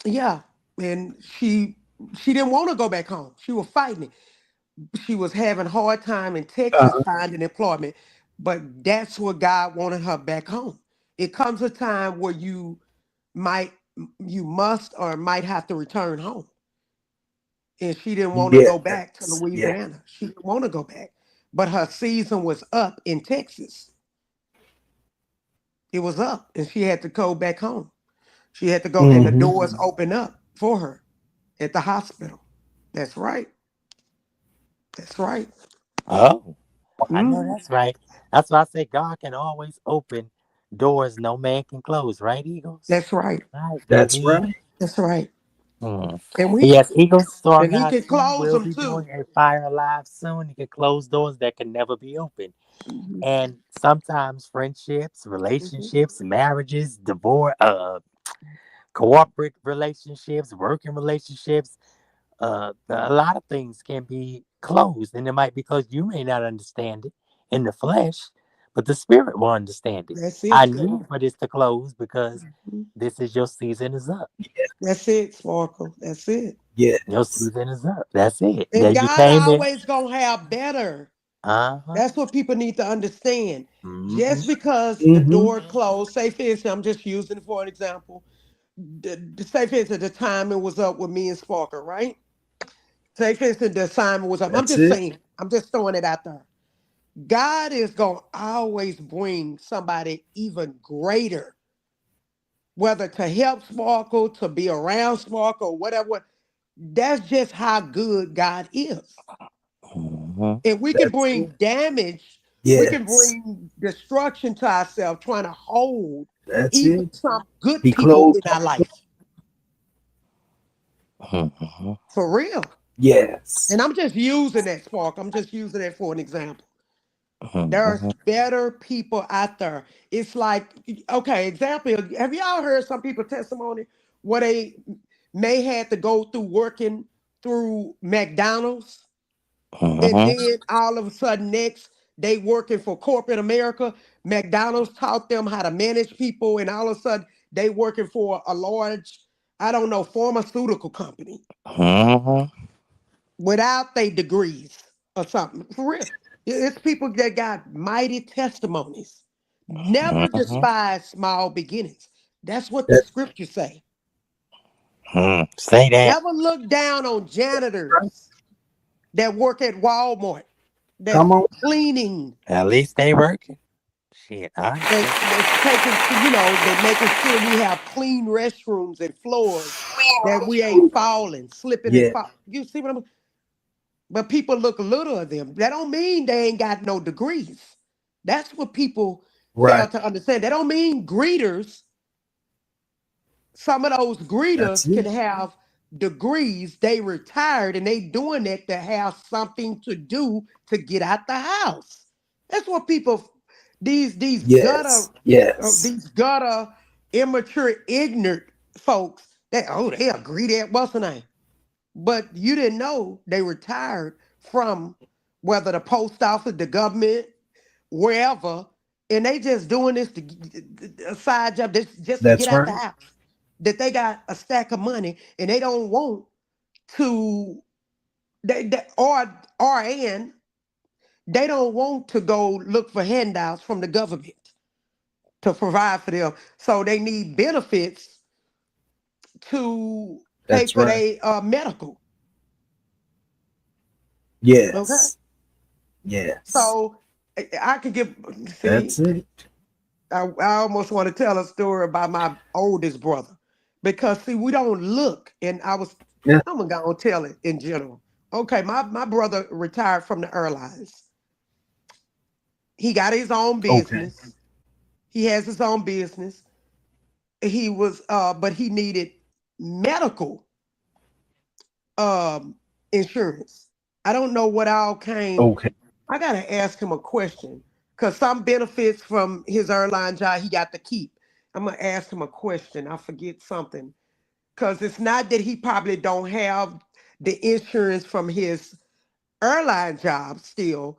yeah, and she didn't want to go back home. She was fighting it. She was having a hard time in Texas Uh, finding employment, but that's what God wanted her back home. It comes a time where might you must or might have to return home. And she didn't want to go back to yes. Yeah. Louisiana. She didn't want to go back. But her season was up in Texas. It was up and she had to go back home. She had to go and the Hmm. doors opened up for her at the hospital. That's right. That's right. Oh, I know Mhm. that's right. That's why I say God can always open. Doors no man can close, right, Eagles? That's right. Right, That's baby. right. That's right. Hmm. And we Yes, Eagles and storming he our can city close will them be too. doing a fire alive soon. He can close doors that can never be opened. Mhm, And sometimes friendships, mhm. relationships, marriages, divorce, corporate relationships, working relationships, a lot of things can be closed, and it might because you may not understand it in the flesh, but the spirit will understand it. That's it, I need Sparkle. for this to close because Mhm. this is your season is up. That's it, Sparkle. That's it. Your Yes. season is up. That's it. And That you God came in. always gonna have better. Uh-huh. That's what people need to understand. Mm-hmm. Just because the Mm-hmm. door closed, say for instance, I'm just using it for an example. Say for instance, the timing was up with me and Sparkle, right? Say for instance, the assignment was up. I'm That's just it. saying, I'm just throwing it out there. God is gonna always bring somebody even greater, whether to help Sparkle, to be around Sparkle, whatever. That's just how good God is. Mm-hmm. And we can That's bring it. damage, we can Yes. bring destruction to ourselves trying to hold That's even it. some good He people closed in our all. life. Mm-hmm. For real. Yes. And I'm just using that, Spark. I'm just using that for an example. There's Mm-hmm. better people out there. It's like, okay, example. Have y'all heard some people testimony where they may had to go through working through McDonald's, and Mm-hmm. then all of a sudden next they working for corporate America. McDonald's taught them how to manage people, and all of a sudden they working for a large, I don't know, pharmaceutical company Mm-hmm. without their degrees or something. For real. It's people that got mighty testimonies. Never Mm-hmm. despise small beginnings. That's what the That's scriptures say. Mm. Say that. Never look down on right. janitors that work at Walmart, that's Come on. cleaning, At least they working. Shit, I understand. that's taking, they making sure we have clean restrooms and floors, that we ain't falling, slipping and Yeah. fall. You see what I'm? But people look little of them. That don't mean they ain't got no degrees. That's what people fail Right. to understand. That don't mean greeters, some of those That's greeters can it. have degrees. They retired and they doing it to have something to do to get out the house. That's what people, these gutter, Yes. Yes. these gutter, immature, ignorant folks. That, oh, they agree that what's the name? But you didn't know they retired from whether the post office, the government, wherever, and they just doing this to a side job, just to get That's out the right. house. That they got a stack of money and they don't want to, or and they don't want to go look for handouts from the government to provide for them. So they need benefits to pay That's for right. their medical. Okay. Yes. Yes. So I could give, That's see, it. I almost want to tell a story about my oldest brother because see, we don't look, and Yeah. I'm gonna tell it in general. Okay, my brother retired from the airlines. He got his own Okay. business. He has his own business. But he needed medical um insurance. I don't know what all came. Okay. I gotta ask him a question because some benefits from his airline job he got to keep. I'm gonna ask him a question. I forget something because it's not that he probably don't have the insurance from his airline job still,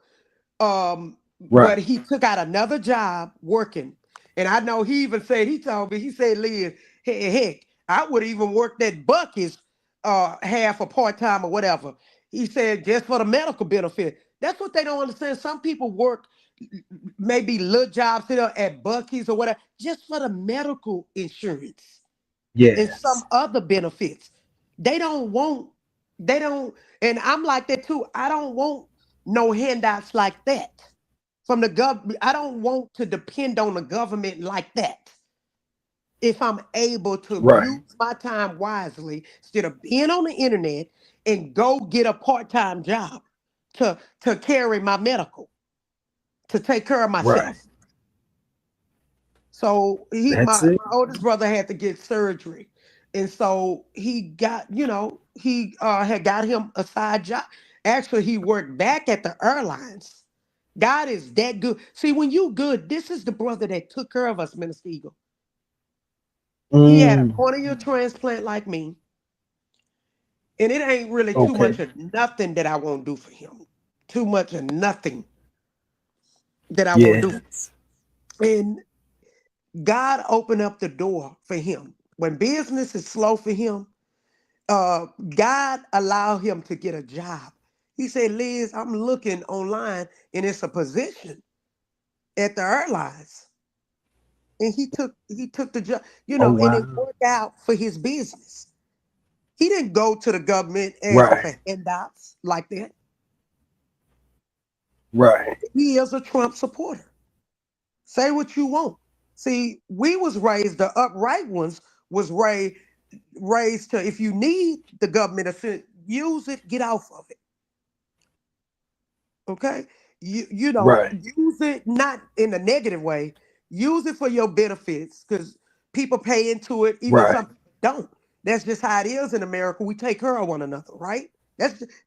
but Right. he took out another job working. And I know he even said, he told me, he said, Liz, heck, I would even work that Bucky's half a part-time or whatever. He said, just for the medical benefit. That's what they don't understand. Some people work maybe little jobs here at Bucky's or whatever, just for the medical insurance and some Yes. other benefits. They don't want, they don't, and I'm like that too. I don't want no handouts like that from the government. I don't want to depend on the government like that. If I'm able to Right. use my time wisely instead of being on the internet and go get a part-time job to carry my medical, to take care of Right. myself. So That's my it. oldest brother had to get surgery. And so he got, he had got him a side job. Actually, he worked back at the airlines. God is that good. See, when you good, this is the brother that took care of us, Minister Eagle. He had a Mm, cornea transplant like me, and it ain't really too okay. much of nothing that I won't do for him. Too much of nothing that I won't do. Yes. And God opened up the door for him. When business is slow for him, God allowed him to get a job. He said, Liz, I'm looking online and it's a position at the airlines. And he took the job, Oh and it wow. worked out for his business. He didn't go to the government asking Right. for handouts like that. Right. He is a Trump supporter. Say what you want. See, we was raised, the upright ones was raised to, if you need the government to use it, get off of it. Okay, Right. use it not in a negative way. Use it for your benefits because people pay into it, even Right. some people don't. That's just how it is in America. We take care of one another, right?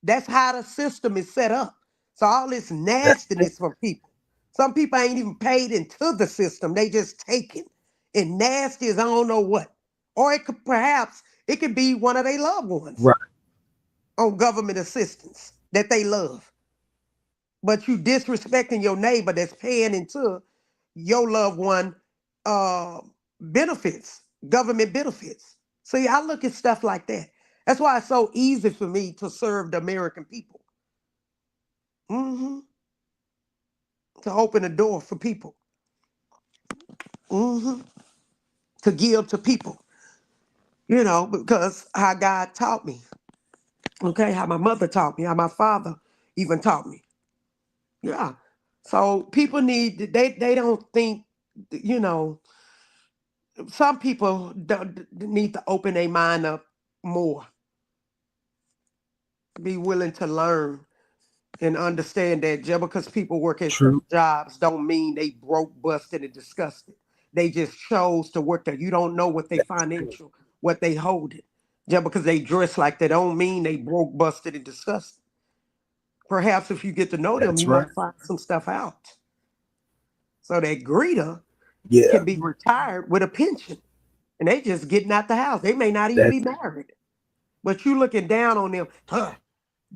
That's how the system is set up. So all this That's it. nastiness from people. Some people ain't even paid into the system. They just take it. And nasty is I don't know what. Or it could be one of their loved ones Right. on government assistance that they love, but you disrespecting your neighbor that's paying into your loved one uh benefits, government benefits. See, I look at stuff like that. That's why it's so easy for me to serve the American people. hmm To open the door for people. hmm To give to people. Because how God taught me. Okay, how my mother taught me, how my father even taught me. Yeah. So people they don't think, you know, some people need to open their mind up more, be willing to learn and understand that just because people work at True. certain jobs don't mean they broke, busted, and disgusted. They just chose to work there. You don't know what they That's true. financial, what they hold it. Just because they dress like that don't mean they broke, busted, and disgusted. Perhaps if you get to know them, That's you right. might find some stuff out. So that greeter Yeah. can be retired with a pension and they just getting out the house. They may not even be That's married. But you looking down on them,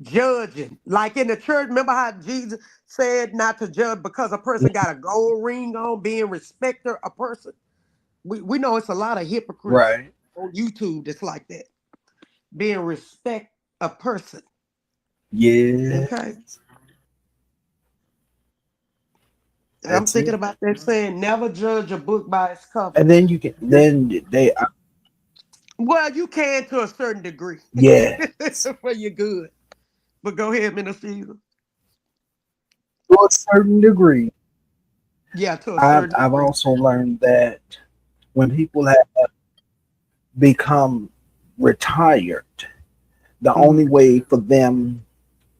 judging. Like in the church, remember how Jesus said not to judge because a person got a gold ring on, being respecter a person? We know it's a lot of hypocrites right. on YouTube that's like that. Being respect a person. Yeah. Okay. And I'm That's thinking it. about that saying, never judge a book by its cover. And then you can then they Well, you can to a certain degree yes. for your good. But go ahead, Minister Caesar. To a certain degree, Yeah, to a I've certain I've degree. also learned that when people have become retired, the only Mhm. way for them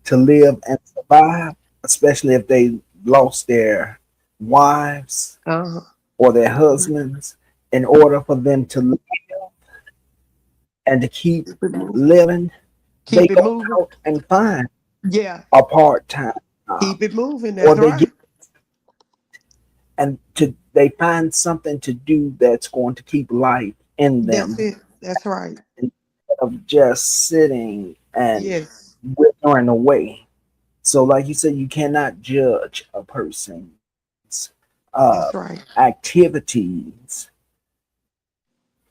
to live and survive, especially if they lost their wives Uh-huh. or their husbands, in order for them to live and to keep Keep it moving. living, they Keep it go moving. out and find Yeah. a part-time job, Keep it moving. or That's they get right. and to they find something to do that's going to keep life in That's them it. That's right. instead of just sitting and Yes. withering away. So, like you said, you cannot judge a person's That's right. activities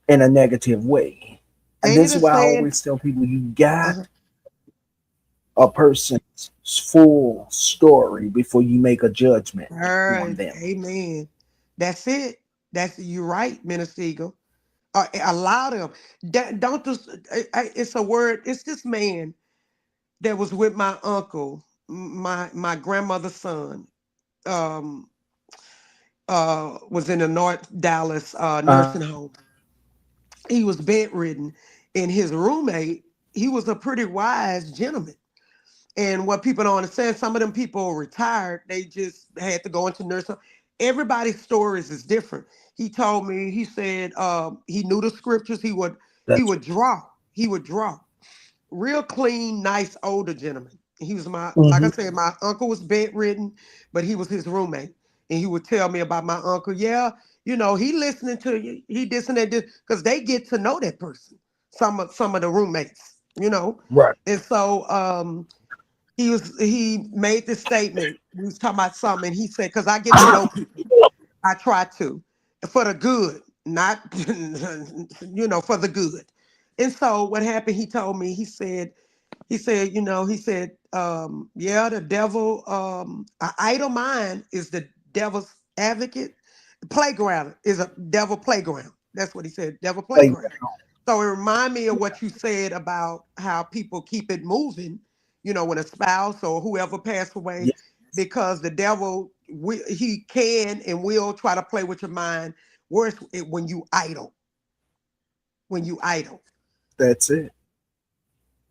in a negative way. And Ain't this it is a why I saying? always tell people you got Uh, a person's full story before you make a judgment all on right. them. Amen. That's it. That's you right, Minister Eagle. Allow them. Don't just. It's a word. It's this man that was with my uncle, my grandmother's son. Um, was in a North Dallas Uh, nursing home. He was bedridden, and his roommate, he was a pretty wise gentleman. And what people don't understand, some of them people retired, they just had to go into nursing. everybody's stories is different. He told me, he said he knew the scriptures. He That's would draw. He would draw. Real clean, nice older gentleman. He was my, like I hmm said, my uncle was bedridden, but he was his roommate. And he would tell me about my uncle. Yeah, he listening to you. He this and that, because they get to know that person. Some of the roommates. right. And so he made this statement. We was talking about something, and he said, because I get to know people. I try to, for the good, not for the good. And so what happened, he told me, yeah, the devil, an idle mind is the devil's advocate. Playground is a devil playground. That's what he said, devil Like, playground. So it remind me of what you said about how people keep it moving, when a spouse or whoever passed away, yes, because the devil, he can and will try to play with your mind. Worse, when you idle, when you idle. that's it.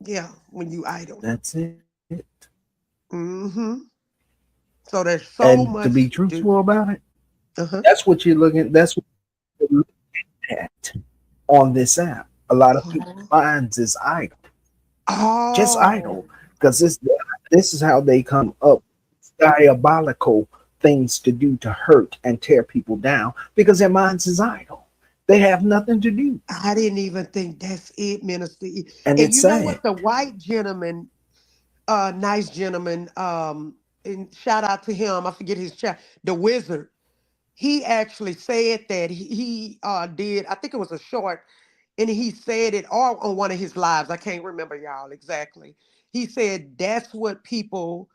Yeah, when you idle. That's it. Hmm. So there's so And to much be to do. truthful about it, Uh-huh. that's what you're looking. That's what you're looking at on this app. A lot of people's Oh, minds is idle, just oh, idle, because this is how they come up diabolical things to do to hurt and tear people down because their minds is idle. They have nothing to do, I didn't even think that's it, Minister. and And it's you know sad. what? The white gentleman, nice gentleman, and shout out to him. I forget his chat. The wizard. He actually said that he did. I think it was a short, and he said it all on one of his lives. I can't remember y'all exactly. He said that's what people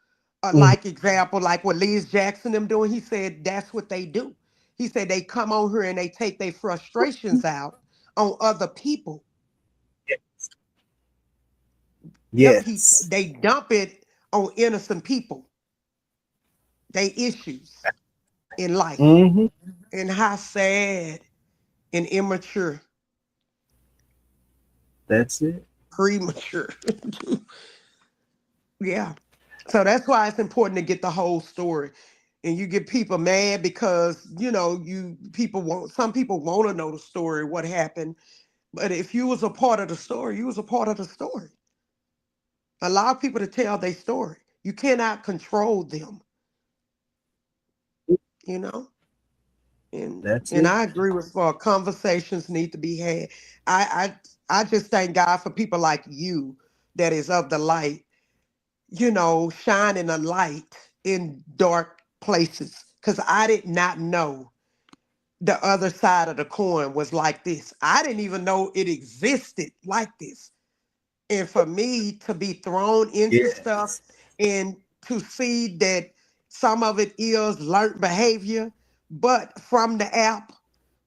Mhm. like. Example, like what Liz Jackson them doing. He said that's what they do. He said they come on here and they take their frustrations out on other people. Yep, Yes. they dump it on innocent people, they issues in life, Hmm. and how sad and immature, That's it. premature. Yeah. So that's why it's important to get the whole story. And you get people mad because, you people want some people want to know the story, what happened. But if you was a part of the story, you was a part of the story. Allow people to tell their story. You cannot control them, you know? And That's and it. I agree with conversations need to be had. I just thank God for people like you that is of the light, shining a light in dark places. Because I did not know the other side of the coin was like this. I didn't even know it existed like this. And for me to be thrown into stuff Yes. and to see that some of it is learned behavior, but from the app,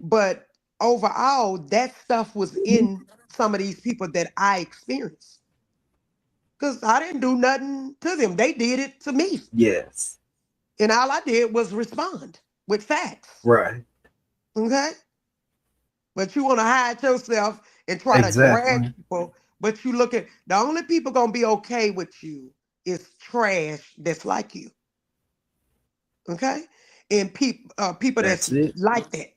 but overall, that stuff was in some of these people that I experienced. Because I didn't do nothing to them. They did it to me. Yes. And all I did was respond with facts. Right. Okay. But you want to hide yourself and try to drag Exactly. people. But you look at the only people gonna be okay with you is trash that's like you. Okay. And people that's That's it. like that.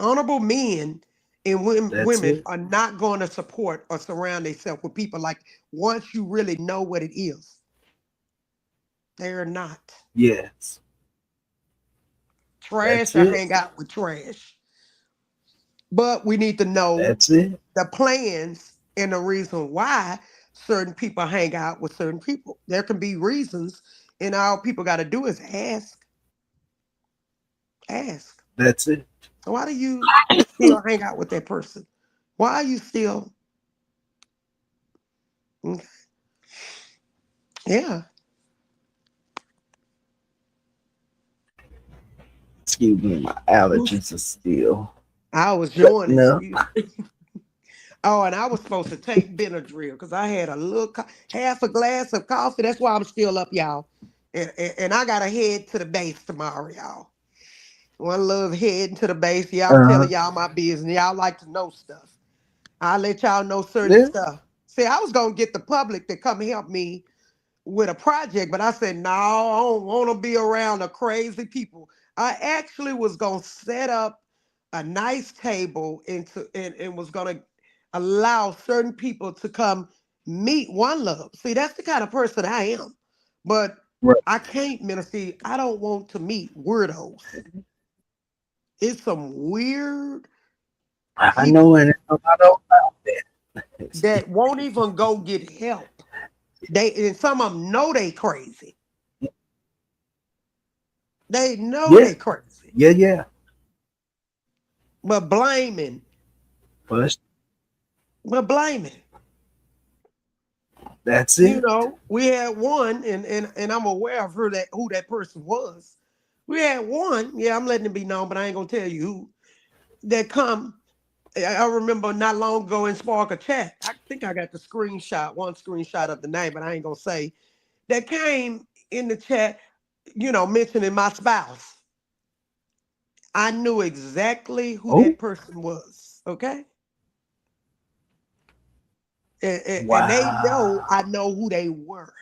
Honorable men and That's women it. are not going to support or surround themselves with people like once you really know what it is. They're not. Yes. Trash That's or it. hang out with trash. But we need to know That's it. the plans and the reason why certain people hang out with certain people. There can be reasons, and all people got to do is ask. Ask. That's it. Why do you still hang out with that person? Why are you still? Mm, yeah. Excuse me, my allergies are still I was cutting joining up. you. Oh, and I was supposed to take Benadryl because I had a little half a glass of coffee. That's why I'm still up, y'all. And I got to head to the base tomorrow, y'all. One love heading to the base. Yeah, I'm Uh-huh. telling y'all my business. Y'all like to know stuff. I'll let y'all know certain Yeah. stuff. See, I was gonna get the public to come help me with a project, but I said, no, I don't want to be around the crazy people. I actually was gonna set up a nice table and was gonna allow certain people to come meet One Love. See, that's the kind of person I am. But Right. I can't, Ministry. I don't want to meet weirdos. It's some weird I people know, and I don't about that. that won't even go get help. They and some of them know they crazy. They know Yeah, they crazy. yeah, yeah. But blaming, But but blaming. that's You it. know, we had one, and I'm aware of who that person was. We had one, yeah, I'm letting it be known, but I ain't gonna tell you who that come. I remember not long ago in Spark a Chat. I think I got the screenshot, one screenshot of the name, but I ain't gonna say that came in the chat, mentioning my spouse. I knew exactly who Oh, that person was. Okay. And they know wow, I know who they were.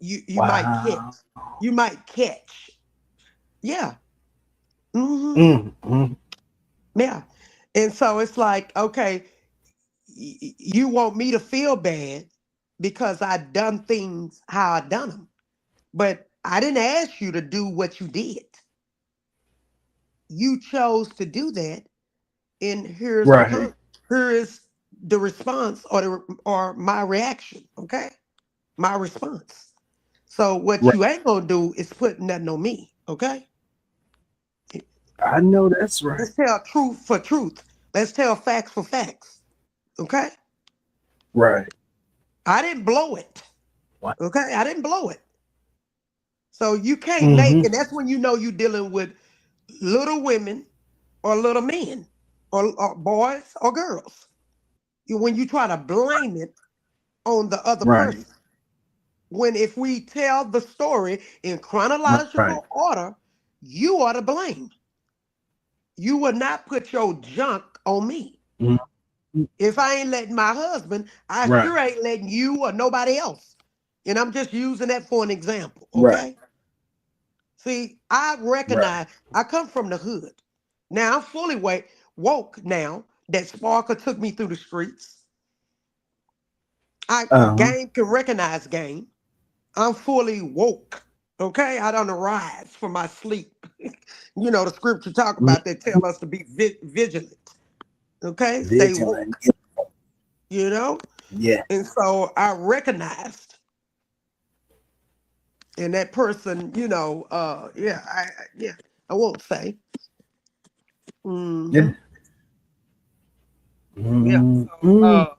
You might catch. wow. You might catch. Yeah. Hmm. Mm. Yeah. And so it's like, okay, you want me to feel bad because I done things how I done them. But I didn't ask you to do what you did. You chose to do that, and Right, here is the response or my reaction. Okay, my response. So what right. you ain't gonna do is put nothing on me. Okay, I know that's right. let's tell truth for truth. Let's tell facts for facts. Okay, Right. I didn't blow it. What? Okay, I didn't blow it. So you can't make, Mm-hmm. and that's when you know you're dealing with little women or little men or boys or girls. When you try to blame it on the other Right. person. When if we tell the story in Right. chronological order, you are to blame. You will not put your junk on me. Mhm. If I ain't letting my husband, I Right. sure ain't letting you or nobody else. And I'm just using that for an example, Right. okay? See, I Right. recognize I come from the hood. Now I'm fully woke now that Sparker took me through the streets. I Uh-huh. game can recognize game. I'm fully woke. Okay, I don't arise from my sleep. The scripture talk Mhm. about that tell us to be vigilant. Okay, stay Vigilant. woke. You know, Yeah. and so I recognized in that person. Yeah, yeah, I won't say. Yeah. Hmm. Yeah, so Mm-hmm.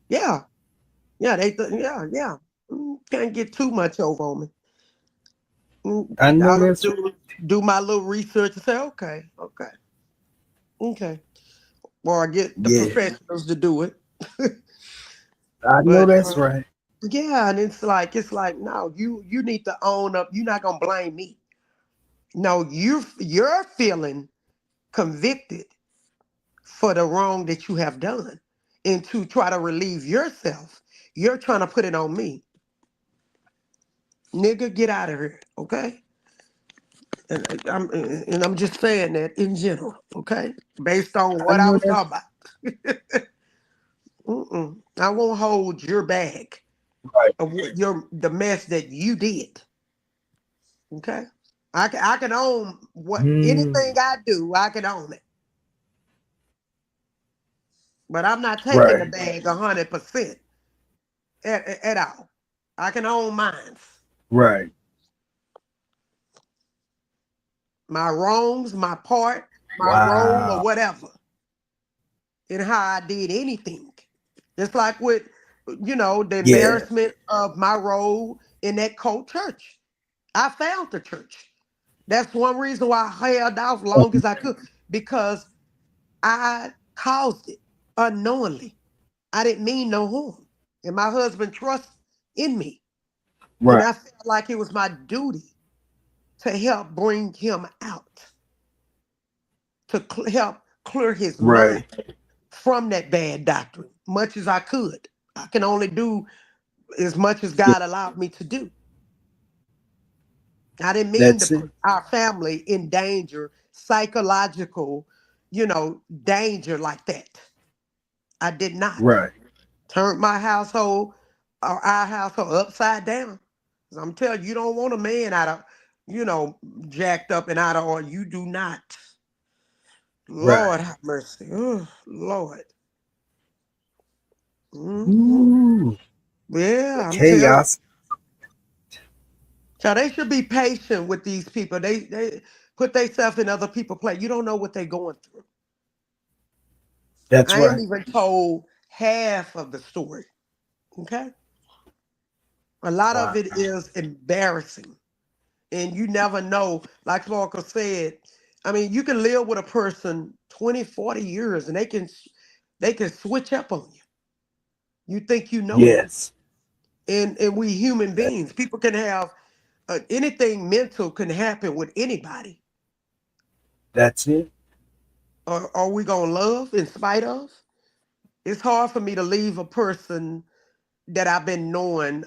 yeah, yeah, yeah, yeah. Can't get too much over on me. I know I'll that's right. do my little research and say, okay, okay, okay. Or I get the Yeah. professionals to do it. I know But that's right. yeah, and it's like no, you need to own up. You're not gonna blame me. No, you're feeling convicted for the wrong that you have done, and to try to relieve yourself, you're trying to put it on me, nigga. Get out of here, okay? And I'm just saying that in general, okay, based on I what I know was that's talking about. I won't hold your bag right. of the mess that you did. Okay. I can own what Mm. anything I do, I can own it. But I'm not taking the Right. bag 100% at all. I can own mine. Right. My wrongs, my part, my role, or Wow. whatever, in how I did anything. Just like with, the Yeah. embarrassment of my role in that cult church. I found the church. That's one reason why I held out long as I could, because I caused it unknowingly. I didn't mean no harm. And my husband trusts in me. And Right. I felt like it was my duty to help bring him out, to help clear his mind Right. from that bad doctrine, much as I could. I can only do as much as Yeah. God allowed me to do. I didn't mean to That's put it. our family in danger, psychological, danger like that. I did not. Right. Turned my household or our household upside down. 'Cause I'm telling you, you don't want a man out of, jacked up and out of order. You do not. Right. Lord have mercy. Oh, Lord. Hmm. Ooh, the Yeah, I'm telling you. chaos. So they should be patient with these people. They put themselves in other people's place. You don't know what they're going through. That's I ain't right. even told half of the story. Okay. A lot of Wow. it is embarrassing. And you never know, like Marco said, I mean, you can live with a person 20, 40 years and they can switch up on you. You think you know them. Yes. And we human That, beings, people can have anything mental can happen with anybody. that's it. Are we gonna love in spite of? It's hard for me to leave a person that I've been knowing.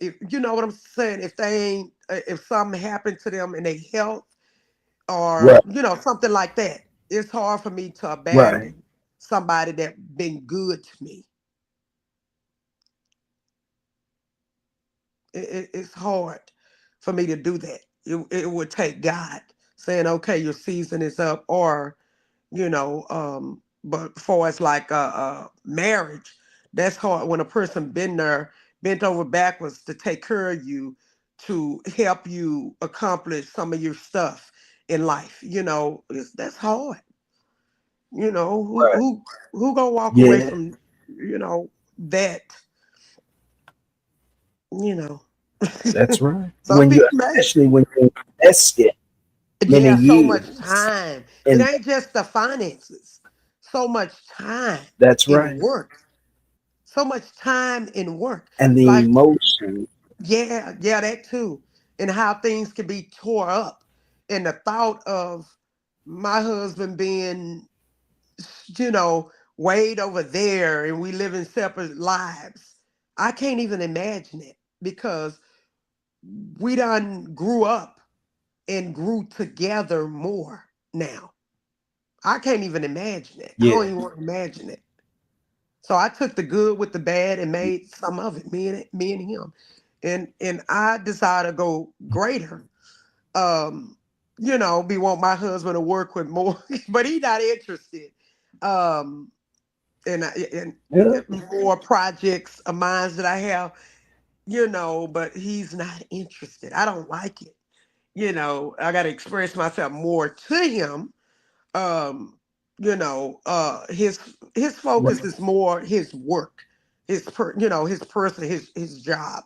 If you know what I'm saying, if they ain't, if something happened to them in their health or Right. something like that, it's hard for me to Right. abandon somebody that been good to me. It's hard for me to do that. It would take God saying, "Okay, your season is up," or but for it's like a marriage, that's hard when a person been there, bent over backwards to take care of you, to help you accomplish some of your stuff in life. That's hard. You know who Right. who who gonna walk away Yeah. from that. You know, That's right. some When you, people may. especially when you invested many Yeah, so much years, time. It and ain't just the finances. So much time that's in right. work. So much time in work. And the Like, emotion. yeah, yeah, that too. And how things can be tore up. And the thought of my husband being, you know, way over there and we live in separate lives. I can't even imagine it because we done grew up and grew together more now. I can't even imagine it. I don't Yeah. even want to imagine it. So I took the good with the bad and made some of it, me and him. And I decided to go greater. Um, be want my husband to work with more, but he not interested. Um, and Yeah. more projects of mine that I have, but he's not interested. I don't like it. I gotta express myself more to him. um his focus Right. is more his work, his person, his job,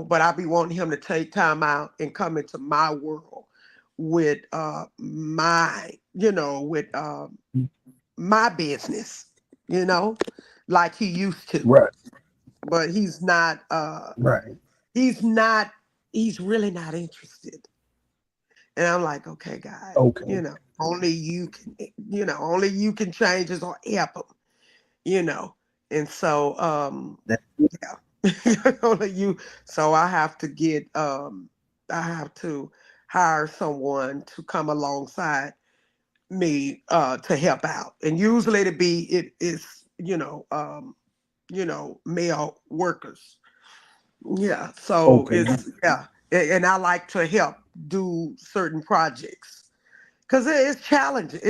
but I be wanting him to take time out and come into my world with my business, you know like he used to. Right. But Right. he's not he's really not interested. And I'm like, okay, God, Okay. only you can change us or help him, you know. And so, That, yeah, only you. So I have to hire someone to come alongside me to help out. And usually it is, male workers. Yeah. So okay. it's yeah. And I like to help do certain projects because it's challenging.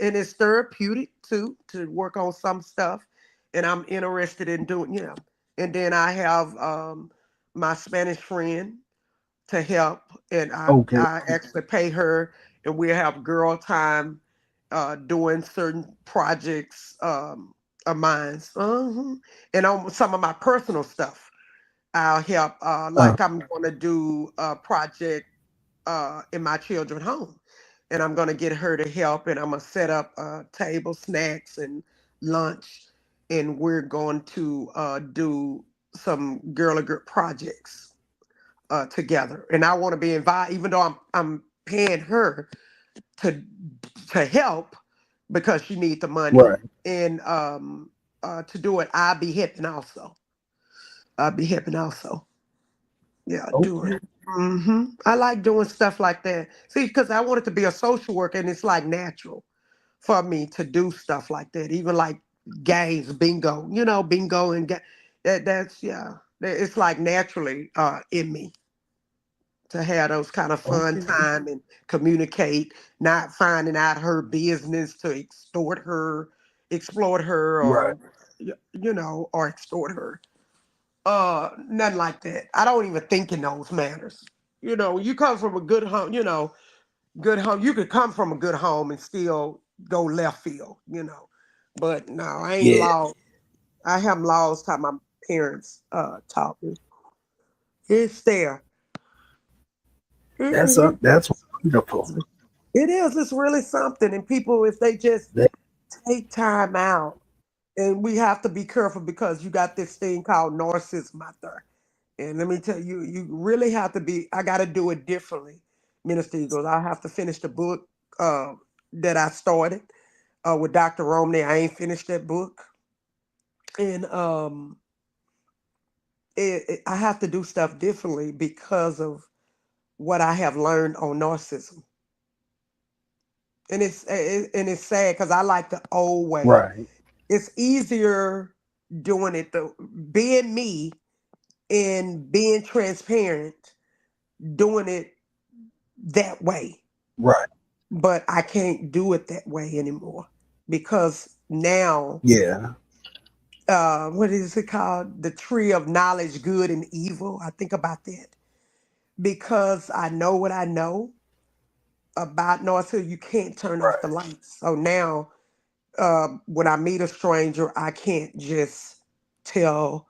And it's therapeutic too to work on some stuff, and I'm interested in doing. And then I have my Spanish friend to help, and I Okay. I actually pay her, and we have girl time, doing certain projects of mine, and on some of my personal stuff. I'll help. Uh, Like I'm going to do a project in my children's home, and I'm going to get her to help, and I'm going to set up table, snacks, and lunch, and we're going to do some girl projects together. And I want to be involved, even though I'm paying her to help because she needs the money, right. and to do it. I'll be helping also. I'll be helping also. Yeah, do Okay. it. I like doing stuff like that. See, because I wanted to be a social worker, and it's like natural for me to do stuff like that. Even like games, bingo, bingo and that's yeah. It's like naturally in me to have those kind of fun Okay. time and communicate, not finding out her business to extort her, exploit her, Right. or or extort her. Nothing like that. I don't even think in those manners. You come from a good home, good home. You could come from a good home and still go left field. But no, I ain't Yeah. lost. I haven't lost how my parents taught me. It's there. Mhm. That's wonderful. It is. It's really something. And people, if they just That, take time out, and we have to be careful because you got this thing called narcissism out there. And let me tell you, you really have to be. I got to do it differently, Minister Eagles. I have to finish the book that I started with Dr. Romney. I ain't finished that book, and I have to do stuff differently because of what I have learned on narcissism. And it's sad because I like the old way. right. It's easier doing it the being me and being transparent, doing it that way. Right. But I can't do it that way anymore because now, Yeah. what is it called? The tree of knowledge, good and evil. I think about that because I know what I know about North Hill. You can't turn off the Right. lights. So now, when I meet a stranger, I can't just tell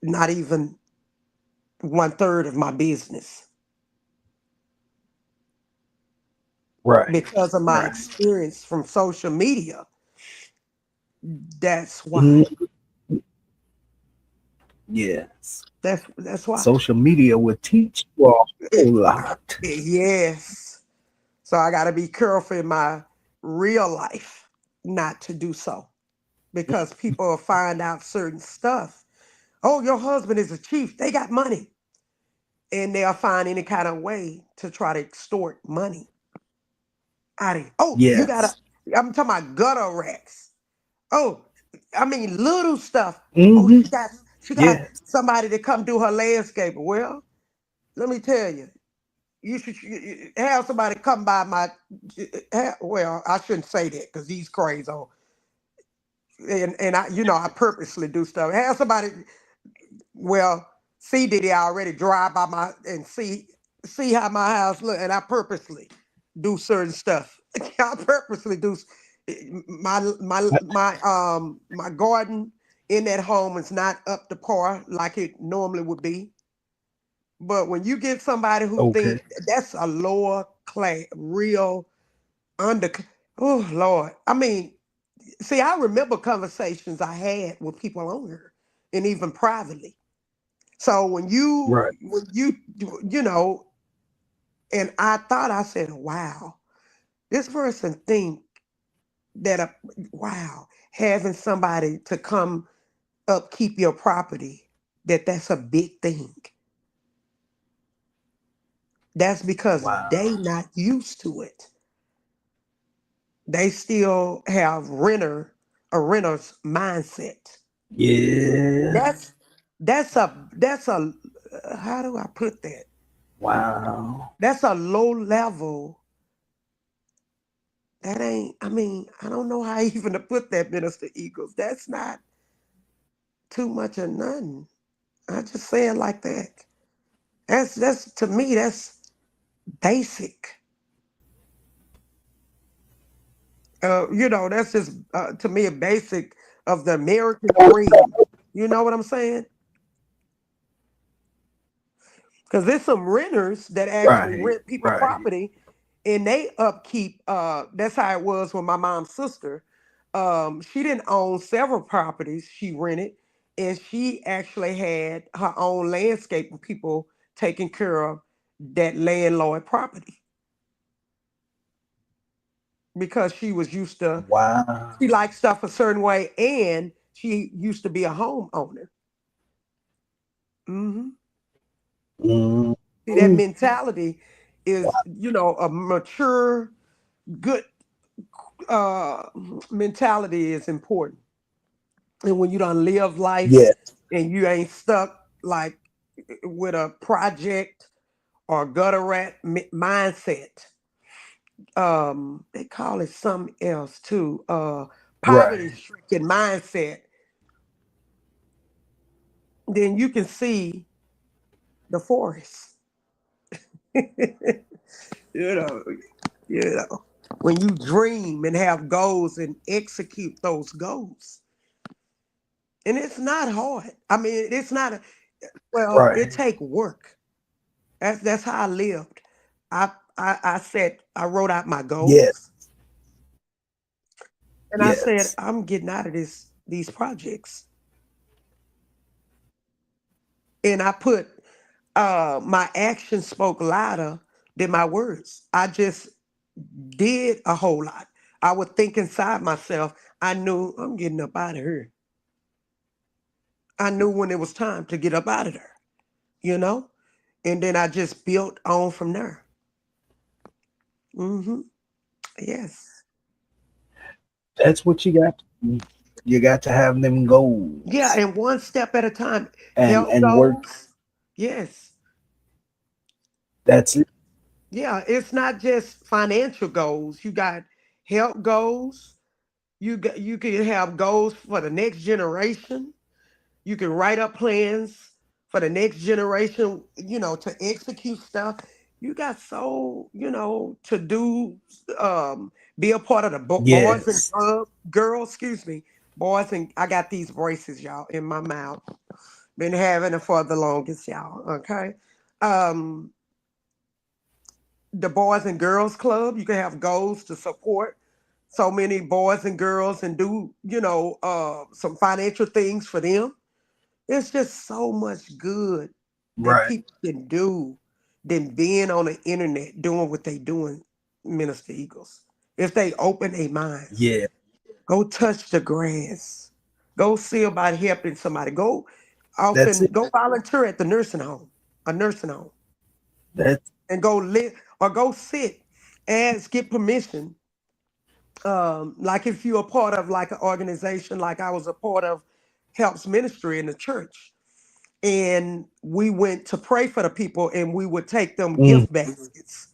not even one third of my business Right. because of my Right. experience from social media. That's why. Mm, yes. That's why. Social media would teach you a It, whole lot. yes. So I got to be careful in my real life not to do so because people will find out certain stuff. Oh, your husband is a chief. They got money. And they'll find any kind of way to try to extort money out of you. Oh, you got to, Yes. I'm talking about gutter racks. Oh, I mean, little stuff. Oh, Hmm. she got Yes. somebody to come do her landscaping. Well, let me tell you, you should have somebody come by my. Well, I shouldn't say that because he's crazy. And I purposely do stuff. Have somebody. Well, C Diddy already drive by my and see how my house look, and I purposely do certain stuff. I purposely do my garden in that home is not up to par like it normally would be. But when you get somebody who Okay. think that's a lower class, real under, oh Lord, I mean, see, I remember conversations I had with people on here, and even privately. So Right. you know, and I said, wow, this person think that wow, having somebody to come upkeep your property, that's a big thing. That's because they Wow. not used to it. They still have a renter's mindset. Yeah. That's that's a how do I put that? Wow. That's a low level. That ain't. I mean, I don't know how even to put that, Minister Eagles. That's not too much of nothing. I just say it like that. That's to me. That's basic. That's just to me a basic of the American dream. You know what I'm saying? Because there's some renters that actually Right. rent people Right. property and they upkeep. That's how it was with my mom's sister. She didn't own several properties, she rented, and she actually had her own landscaping people taking care of that landlord property because she was used to, she Wow. liked stuff a certain way and she used to be a homeowner. Hmm. Mm. See, that mentality is, a mature, good uh mentality is important. And when you don't live life Yeah. and you ain't stuck like with a project or gutter rat mindset, they call it something else too, poverty Right. stricken mindset, then you can see the forest. you know, you know. When you dream and have goals and execute those goals. And it's not hard. I mean, it's not it Right. take work. That's how I lived. I said I wrote out my Yeah. goals and I said Yes. I'm getting out of these projects. And I put my actions spoke louder than my words. I just did a whole lot. I would think inside myself, I knew I'm getting up out of here. I knew when it was time to get up out of there, you know? And then I just built on from there. Hmm. Yes. That's what you got. You got to have them Yeah, goals and one step at a time. and Health work. goals. Yes. That's it. Yeah, it's not just financial goals. You got health goals. You can have goals for the next generation. You can write up plans for the next generation, to execute stuff. You got to do, be a part of the boys and Yes. girls, excuse me, boys and I got these braces, y'all, in my mouth. Been having it for the longest, y'all. Okay. Um, the Boys and Girls Club, you can have goals to support so many boys and girls and do, some financial things for them. There's just so much good that Right. people can do than being on the internet doing what they doing, Minister Eagles. If they open their minds, Yeah. go touch the grass, go see about helping somebody, go That's often it. go volunteer at the nursing home, a nursing home, That's and go live or go sit, ask, get permission. Like if you're a part of like an organization, like I was a part of Helps Ministry in the church, and we went to pray for the people and we would take them mm, gift baskets.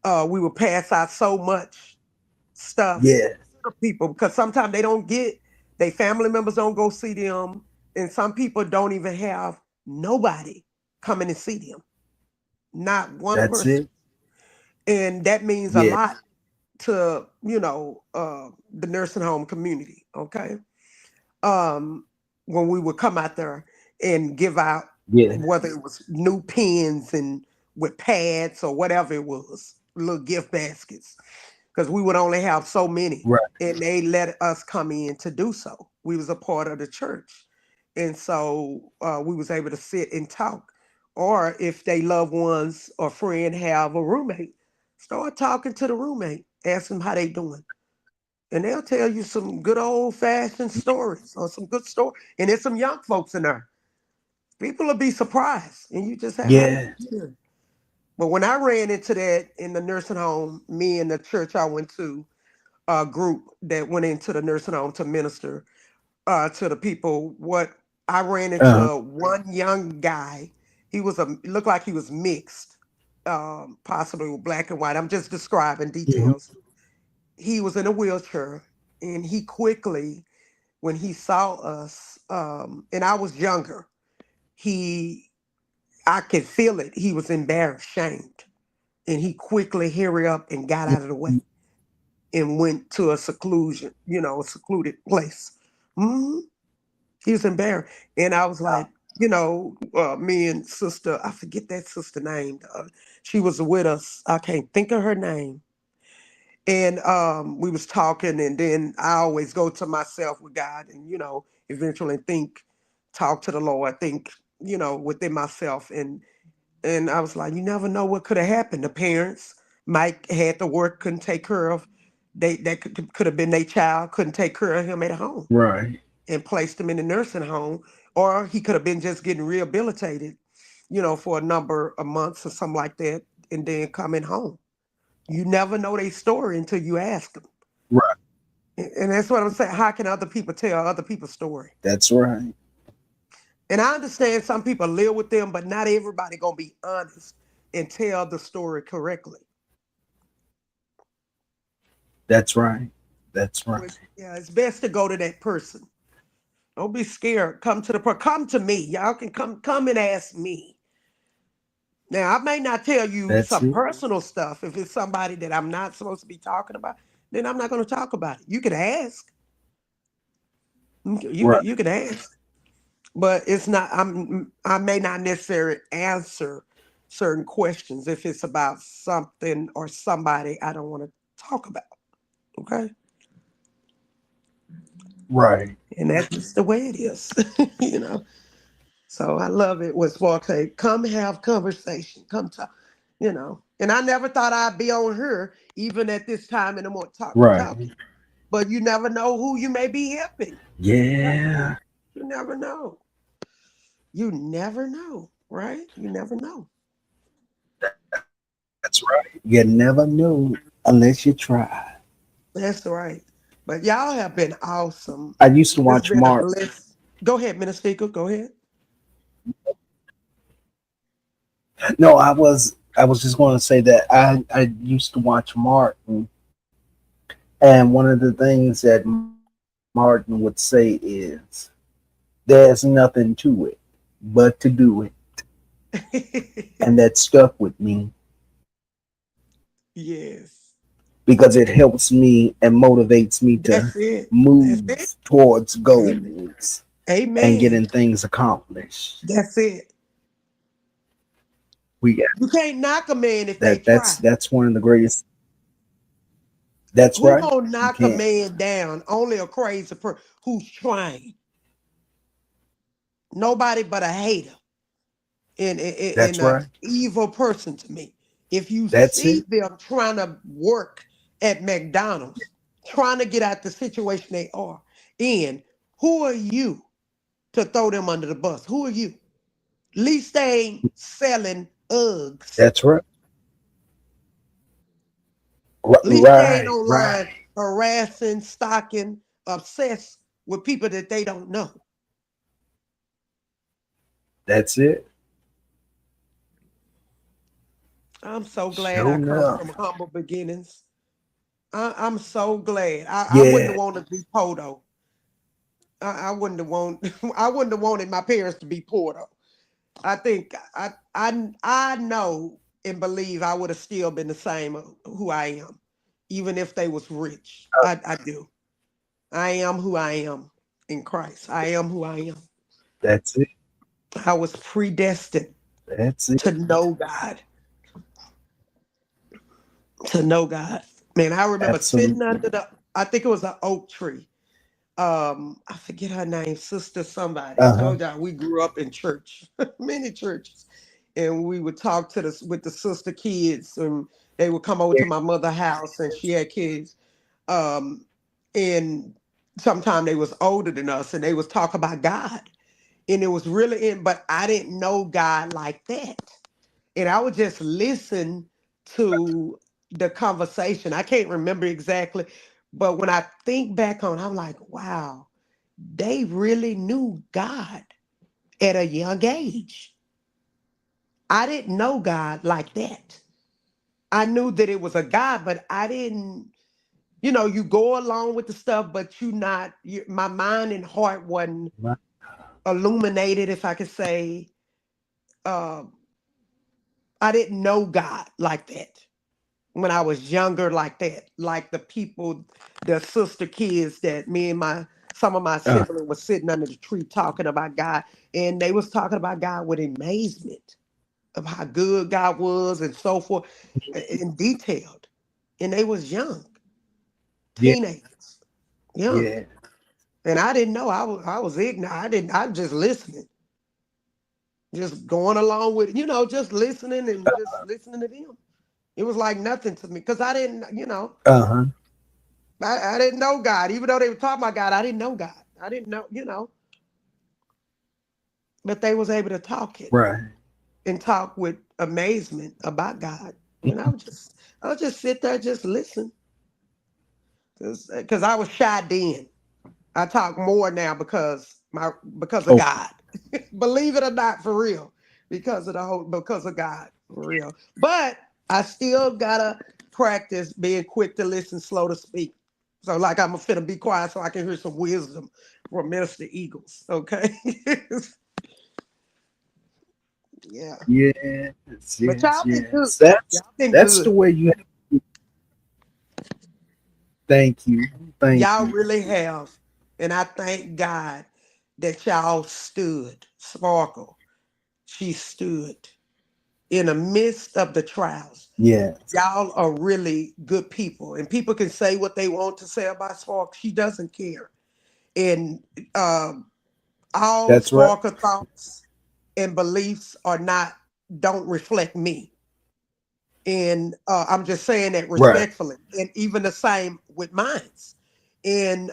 We would pass out so much stuff yeah. to people because sometimes they don't get, their family members don't go see them, and some people don't even have nobody coming to see them, not one That's person. it. And that means a Yeah. lot to, the nursing home community. Okay. um, when we would come out there and give out, Yeah. whether it was new pens and with pads or whatever it was, little gift baskets, because we would only have so many, Right. and they let us come in to do so. We was a part of the church, and so we was able to sit and talk. Or if they loved ones or friend have a roommate, start talking to the roommate, ask them how they doing, and they'll tell you some good old fashioned stories or some good story. And there's some young folks in there. People will be surprised, and you just say, "How did Yeah. you get here?" But when I ran into that in the nursing home, me and the church I went to, a group that went into the nursing home to minister to the people. What I ran Uh-huh. into one young guy. He was looked like he was mixed, possibly with black and white. I'm just describing Mhm. details. He was in a wheelchair, and he quickly, when he saw us, and I was younger, he, I could feel it. He was embarrassed, shamed, and he quickly hurried up and got out of the way and went to a a secluded place. Hmm. He was embarrassed, and I was like, me and sister, I forget that sister name. She was with us. I can't think of her name. And we was talking, and then I always go to myself with God, and eventually think, talk to the Lord, think, within myself, and I was like, you never know what could have happened. The parents might had to work, couldn't take care of, that could have been their child, couldn't take care of him at home, Right. and placed him in the nursing home, or he could have been just getting rehabilitated, for a number of months or something like that, and then coming home. You never know their story until you ask them. Right. And that's what I'm saying. How can other people tell other people's story? That's right. And I understand some people live with them, but not everybody gonna be honest and tell the story correctly. That's right. That's So right. yeah, it's best to go to that person. Don't be scared. Come to me. Y'all can come and ask me. Now I may not tell you That's some it. personal stuff. If it's somebody that I'm not supposed to be talking about, then I'm not gonna talk about it. You can ask. Right. You can ask. But it's not. I may not necessarily answer certain questions if it's about something or somebody I don't want to talk about. Okay, Right. and that's just the way it is. you know. So I love it. Was Forte, come have conversation, come talk. And I never thought I'd be on her even at this time in the morning Right. talking. But you never know who you may be helping. Right? Yeah. You never know. You never know, right? You never know. That's right. You never know unless you try. That's right. But y'all have been awesome. I used to It's watch been a Mark. bliss. Go ahead, Minister Eagle. Go ahead. No, I was just going to say that I used to watch Martin, and one of the things that Martin would say is, "There's nothing to it but to do it," and that stuck with me yes. because it helps me and motivates me to That's it. That's it. move towards Amen. goals and Amen. getting things accomplished. That's it. We got You can't knock a man if they that. try. That's one of the greatest. That's Who right. gonna You knock a can't. man down? Only a crazy person who's trying. Nobody but a hater and That's a right. evil person to me. If you That's see it. them trying to work at McDonald's, trying to get out the situation they are in, who are you to throw them under the bus? Who are you? Least they ain't selling Uggs. That's right. Least they ain't Right. online Right. harassing, stalking, obsessed with people that they don't know. That's it. I'm so glad Sure I come from enough. humble beginnings. I'm so glad. I wouldn't have Yeah. wanted to be Poto. I wouldn't have I wouldn't have wanted my parents to be poor though. I think I know and believe I would have still been the same who I am, even if they was rich. I do. I am who I am in Christ. I am who I am. That's it. I was predestined That's to it. know God, to know God. Man, I remember sitting Absolutely. under I think it was an oak tree. I forget her name, Sister somebody. I Uh huh. told y'all we grew up in church, many churches, and we would talk to the with the sister kids, and they would come over to my mother's house, and she had kids. Um, and sometimes they was older than us, and they was talk about God, and it was really in. But I didn't know God like that, and I would just listen to the conversation. I can't remember exactly, but when I think back on, I'm like, wow, they really knew God at a young age. I didn't know God like that. I knew that it was a God, but I didn't, you go along with the stuff, but my mind and heart wasn't Right. illuminated, if I could say. Uh, I didn't know God like that when I was younger, like that, like the people, the sister kids that me and some of my Uh, siblings was sitting under the tree talking about God, and they was talking about God with amazement of how good God was and so forth, and detailed. And they was young, yeah. teenagers, young, Yeah. and I didn't know. I was ignorant. I didn't. I'm just listening, just going along with just listening and just listening to them. It was like nothing to me because I didn't, Uh huh. I didn't know God. Even though they were talking about God, I didn't know God. I didn't know, but they was able to talk it. Right. and talk with amazement about God. And I would just sit there, just listen, because I was shy then. I talk more now because of Oh, God. Believe it or not, for real, because of God, for real. But I still gotta practice being quick to listen, slow to speak. So, like, I'm finna be quiet so I can hear some wisdom from Minister Eagles. Okay, yeah. yes, But yes, y'all been good. yes. That's Y'all been that's the good. way you have to. Thank you, thank Y'all you. really have, and I thank God that y'all stood. Sparkle, she stood in the midst of the trials. Yes, Y'all are really good people, and people can say what they want to say about Sparkle. She doesn't care, and um, all that's right. Sparkle thoughts and beliefs are not don't reflect me. And I'm just saying that Right. respectfully, and even the same with mines. And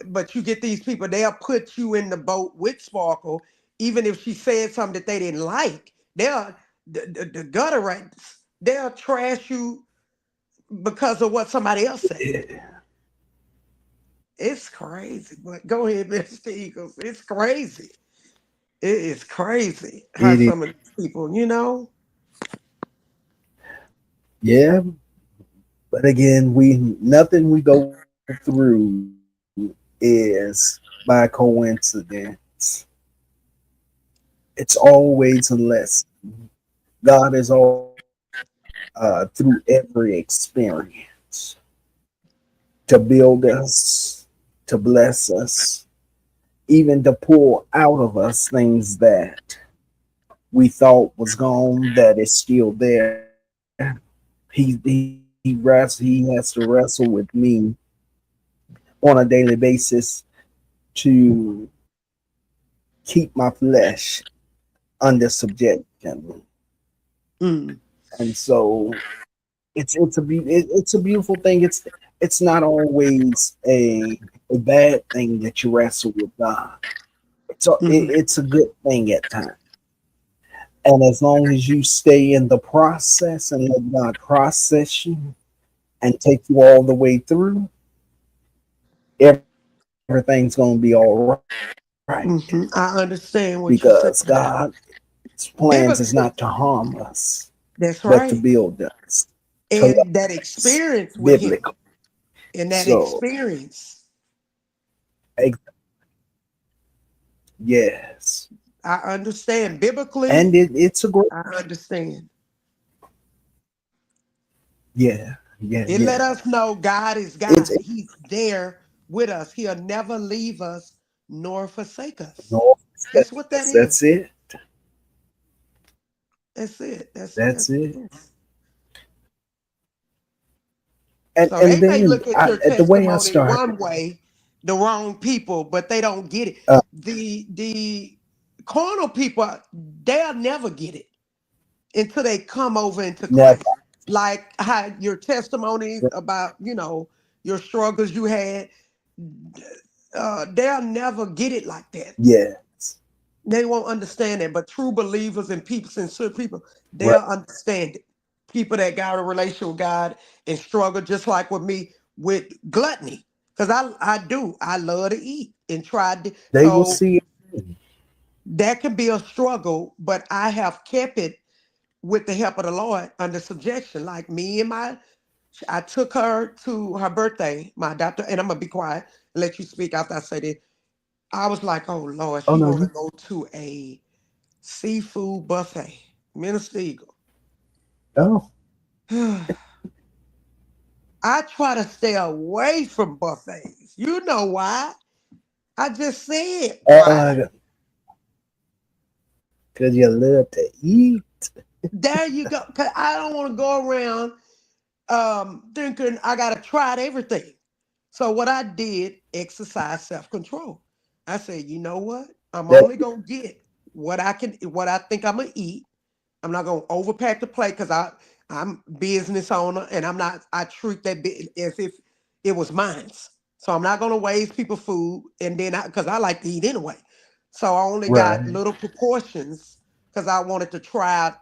but you get these people, they'll put you in the boat with Sparkle, even if she said something that they didn't like. They'll the gutter rats, they'll trash you because of what somebody else said. Yeah. It's crazy. But go ahead, Mr. Eagles. It's crazy. It is crazy how It is. some of these people, you know. Yeah, but again, we nothing we go through is by coincidence. It's always a lesson. God is always through every experience to build us, to bless us, even to pull out of us things that we thought was gone that is still there. He has to wrestle with me on a daily basis to keep my flesh under subjection. Mm, And so it's a beautiful thing. It's not always a bad thing that you wrestle with God. mhm. It's a good thing at times. And as long as you stay in the process and let God process you and take you all the way through, everything's going to be all right I because understand what you're God's saying now. plans is not to Biblically, harm us, but that's to right. build us, to love And that us experience with biblically. him, and that So, experience, ex- yes. I understand. And Biblically, it's a great, I understand. yeah, yeah, It yeah. let us know God is It's God. He's there with us. He'll never leave us nor forsake us. no, That's what that that's is. it. That's it. That's That's what it. it is. So And they may then look at your the way I testimony started, one way, the wrong people, but they don't get it. uh, The carnal people, they'll never get it until they come over into never, Christ. Like how your testimonies about, you know, your struggles you had, they'll never get it like that. yes, They won't understand it. But true believers and people, sincere people, right. they'll understand it. People that got a relationship with God and struggle, just like with me with gluttony. Because I do. I love to eat and try to. They will So see it. that can be a struggle, but I have kept it with the help of the Lord under subjection. Like me and I took her to her birthday, my adopter, and I'm gonna be quiet and let you speak after I say this. I was like, oh Lord, Oh she no, want to you, go to a seafood buffet. Minister Eagle. oh, I try to stay away from buffets. You know why? I just said why. uh, because you love to eat. There you go. Cause I don't want to go around thinking I gotta try everything. So what I did, exercise self-control. I said, you know what? I'm That only gonna get what I think I'm gonna eat. I'm not gonna overpack the plate because I'm business owner and I treat that as if it was mine. So I'm not gonna waste people food and then because I like to eat anyway. So I only got right. little proportions because I wanted to try out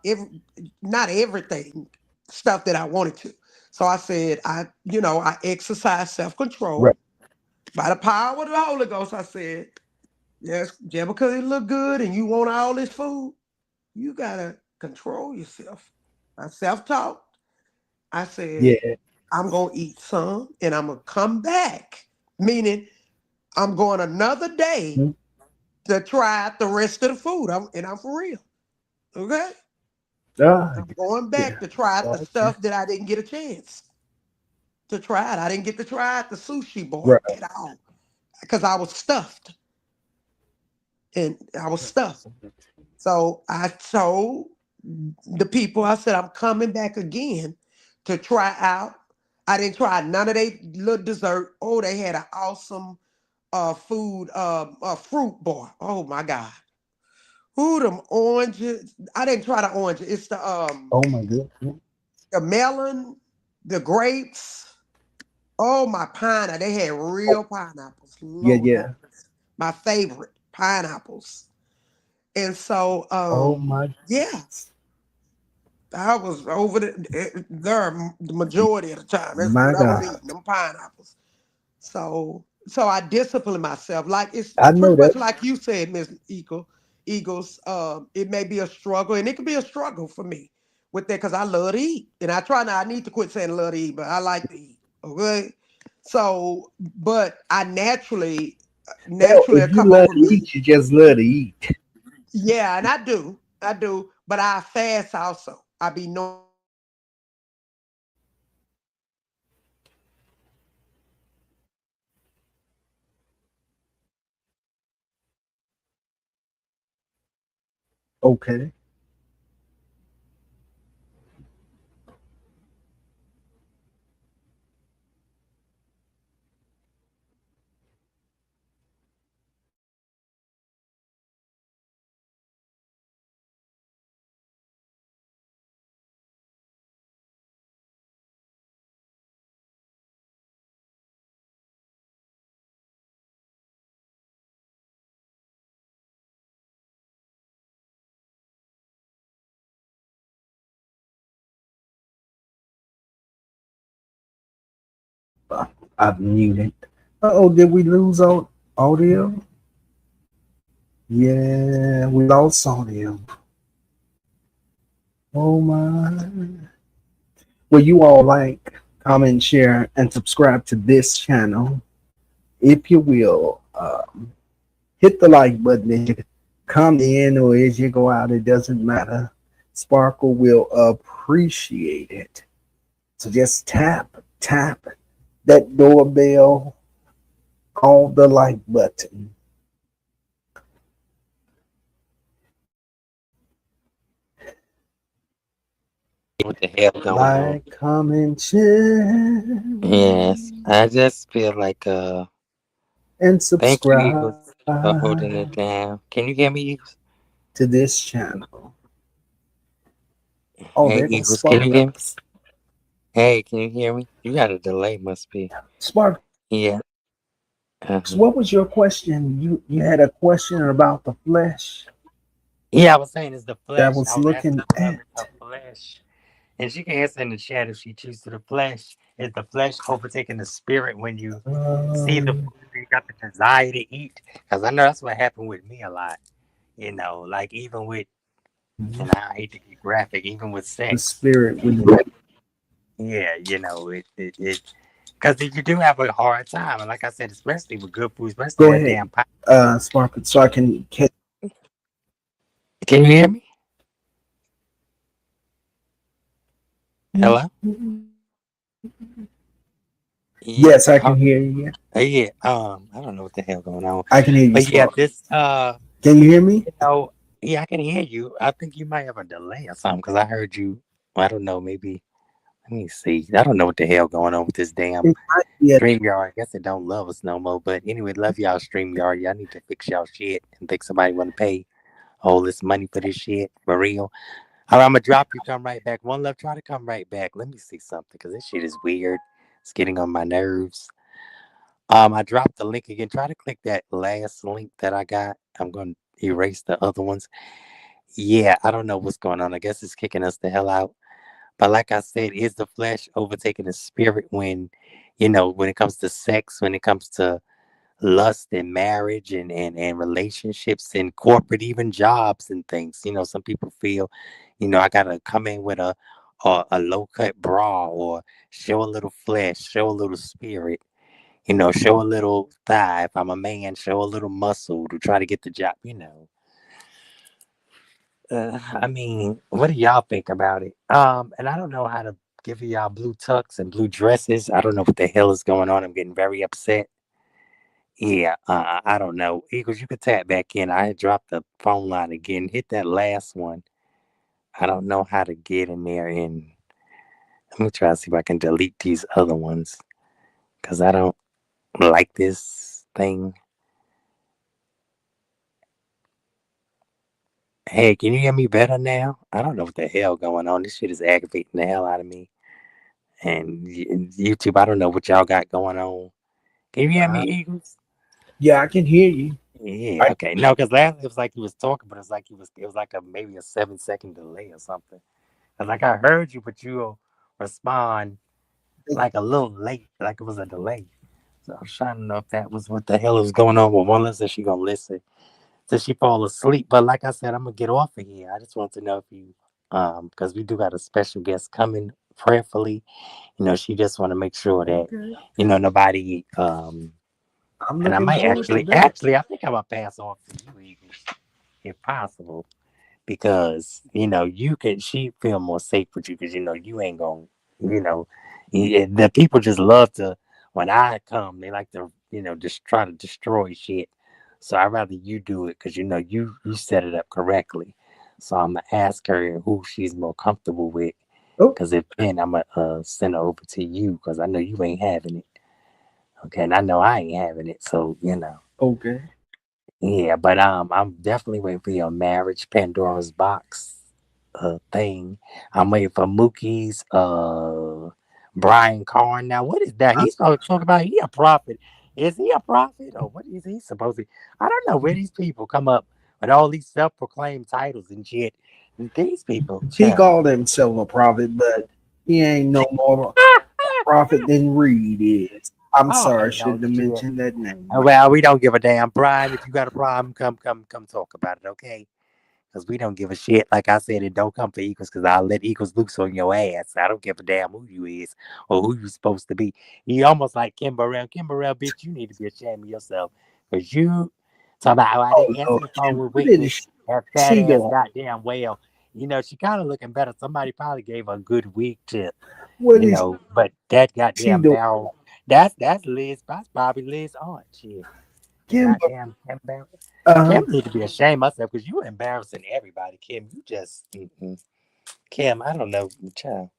not everything, stuff that I wanted to. So I said, I exercise self Right. control by the power of the Holy Ghost. I said, yes, just because it look good and you want all this food, you gotta control yourself. I self-taught. I said, Yeah. I'm gonna eat some and I'm gonna come back. Meaning I'm going another day Mhm. to try out the rest of the food. I'm for real. Okay? Ah, I'm going back yeah. to try out the Okay. stuff that I didn't get a chance to try it. I didn't get to try out the sushi bar Right. at all because I was stuffed. And I was stuffed. So I told the people, I said, I'm coming back again to try out. I didn't try none of they little dessert. Oh, they had an awesome food, fruit bar. Oh my God. Who them oranges? I didn't try the orange. It's Oh my goodness. the melon, the grapes. Oh my pineapple. They had Oh, real pineapples. yeah, Lord have yeah. mercy. My favorite pineapples. And so Oh my yeah, goodness. I was over there the majority of the time. That's My what I was God. eating, them pineapples. So I discipline myself. Like it's I know pretty that. much like you said, Miss Eagles. It may be a struggle, and it can be a struggle for me with that because I love to eat, and I try not. I need to quit saying love to eat, but I like to eat. Okay, so but I Well, naturally if you come love over to me. eat, you just love to eat. Yeah, and I do, but I fast also. I be knowing that I need to fast because Okay. Uh, I've muted. Oh, did we lose audio? Yeah, we lost audio. Oh my. Well, you all like, comment, share, and subscribe to this channel. If you will, hit the like button as you come in or as you go out. It doesn't matter. Sparkle will appreciate it. So just tap that doorbell, on the like button. What the hell going on? Like, comment, share, Yes, I just feel like and thank you, Eagles, for subscribe holding it down. Can you hear me, Eagles? to this channel. Oh, Hey, there goes Eagles, can you hear me? Sparks. Hey, can you hear me? You got a delay, must be. Sparks, Yeah. what was your question? You had a question about the flesh Yeah, I was saying it's the that flesh. I was was asking looking love at. is the flesh. And she can answer in the chat if she chooses the flesh. Is the flesh overtaking the spirit when you see the Um, food you got the desire to eat? Because I know that's what happened with me a lot. Like even with, and I hate to get graphic, even with the sex. spirit when You you Yeah, because you do have a hard time. And like I said, especially with good food, especially go that ahead, damn pie. Sparkle, so I can catch. Can you hear me? Hello? Yeah. Yes, I can hear you. Yeah. Yeah. I don't know what the hell going on. I can hear you, But yeah, Spark. this Can you hear me? you know, yeah, I can hear you. I think you might have a delay or something because I heard you. I don't know, maybe let me see. I don't know what the hell going on with this damn It might be a StreamYard. I guess it don't love us no more. But anyway, love y'all StreamYard. Y'all need to fix y'all shit and think somebody wanna pay all this money for this shit. For real. All right, I'm gonna drop you, come right back. One love, try to come right back. Let me see something because this shit is weird. It's getting on my nerves. I dropped the link again. Try to click that last link that I got. I'm gonna erase the other ones. Yeah, I don't know what's going on. I guess it's kicking us the hell out. But like I said, is the flesh overtaking the spirit when, when it comes to sex, when it comes to lust and marriage and relationships and corporate, even jobs and things. Some people feel, I gotta come in with a low cut bra or show a little flesh, show a little spirit, show a little thigh. If I'm a man, show a little muscle to try to get the job. I mean, what do y'all think about it? And I don't know how to give y'all blue tux and blue dresses. I don't know what the hell is going on. I'm getting very upset. Yeah, I don't know. Eagles, you could tap back in. I had dropped the phone line again. Hit that last one. I don't know how to get in there, and let me try to see if I can delete these other ones because I don't like this thing. Hey, can you hear me better now? I don't know what the hell going on. This shit is aggravating the hell out of me. And YouTube, I don't know what y'all got going on. Can you hear me, Uh, Eagles? yeah, I can hear you. Yeah, I, okay. No, because last it was like he was talking, but it was like a maybe a 7 second delay or something. 'Cause like I heard you, but you'll respond like a little late, like it was a delay. So I was trying to know if that was what the hell was going on. Well, one said she gonna listen till she fall asleep. But like I said, I'm gonna get off of here. I just want to know if you, because we do got a special guest coming prayerfully. She just want to make sure that okay. nobody, I'm and I looking might forward to actually, that. actually, I think I'm gonna pass off to you, Eagles, if possible, because you can. She feel more safe with you because you ain't gonna, you know, the people just love to. When I come, they like to, just try to destroy shit. So I'd rather you do it because you set it up correctly. So I'm gonna ask her who she's more comfortable with. Oh, Because if then I'm gonna send her over to you because I know you ain't having it. Okay, and I know I ain't having it. So okay. yeah, but I'm definitely waiting for your marriage Pandora's box thing. I'm waiting for Mookie's Brian Carn. Now, what is that? I, He's supposed to talk about he a prophet. Is he a prophet or what is he supposed to? I don't know where these people come up with all these self-proclaimed titles and shit. These people, he child. called himself a prophet, but he ain't no more prophet than Reed is. I'm Oh, sorry, I ain't no shouldn't have shit. mentioned that name. Well, we don't give a damn, Brian. If you got a problem, come talk about it, okay? Because we don't give a shit. Like I said, it don't come for Eagles because I'll let Eagles loose on your ass. I don't give a damn who you is or who you supposed to be. You almost like Kim Burrell. Kim Burrell, bitch, you need to be ashamed of yourself. Because you talk about how I Oh didn't no, answer the phone with what did Whitney. That fat she ass doing? goddamn well. She kind of looking better. Somebody probably gave her a good week tip, What is but that she goddamn doing? barrel, that's Liz. That's Bobby Liz aunt. Shit. Kimber, Goddamn Kim Barrel. uh, Kim need to be ashamed of herself because you embarrassing everybody, Kim. You just Kim, I don't know, child.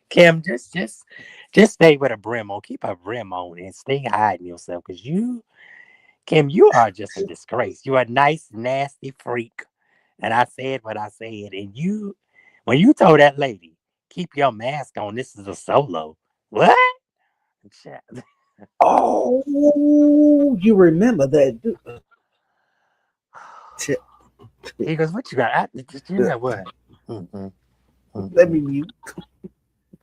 Kim, just stay with a brim on. Keep a brim on and stay hiding yourself because Kim, you are just a disgrace. You're a nice, nasty freak. And I said what I said. And when you told that lady, keep your mask on, this is a solo. What? Child. oh, you remember that? T- He goes, what you got? You know what? Mm-mm, Let mm-mm. me mute.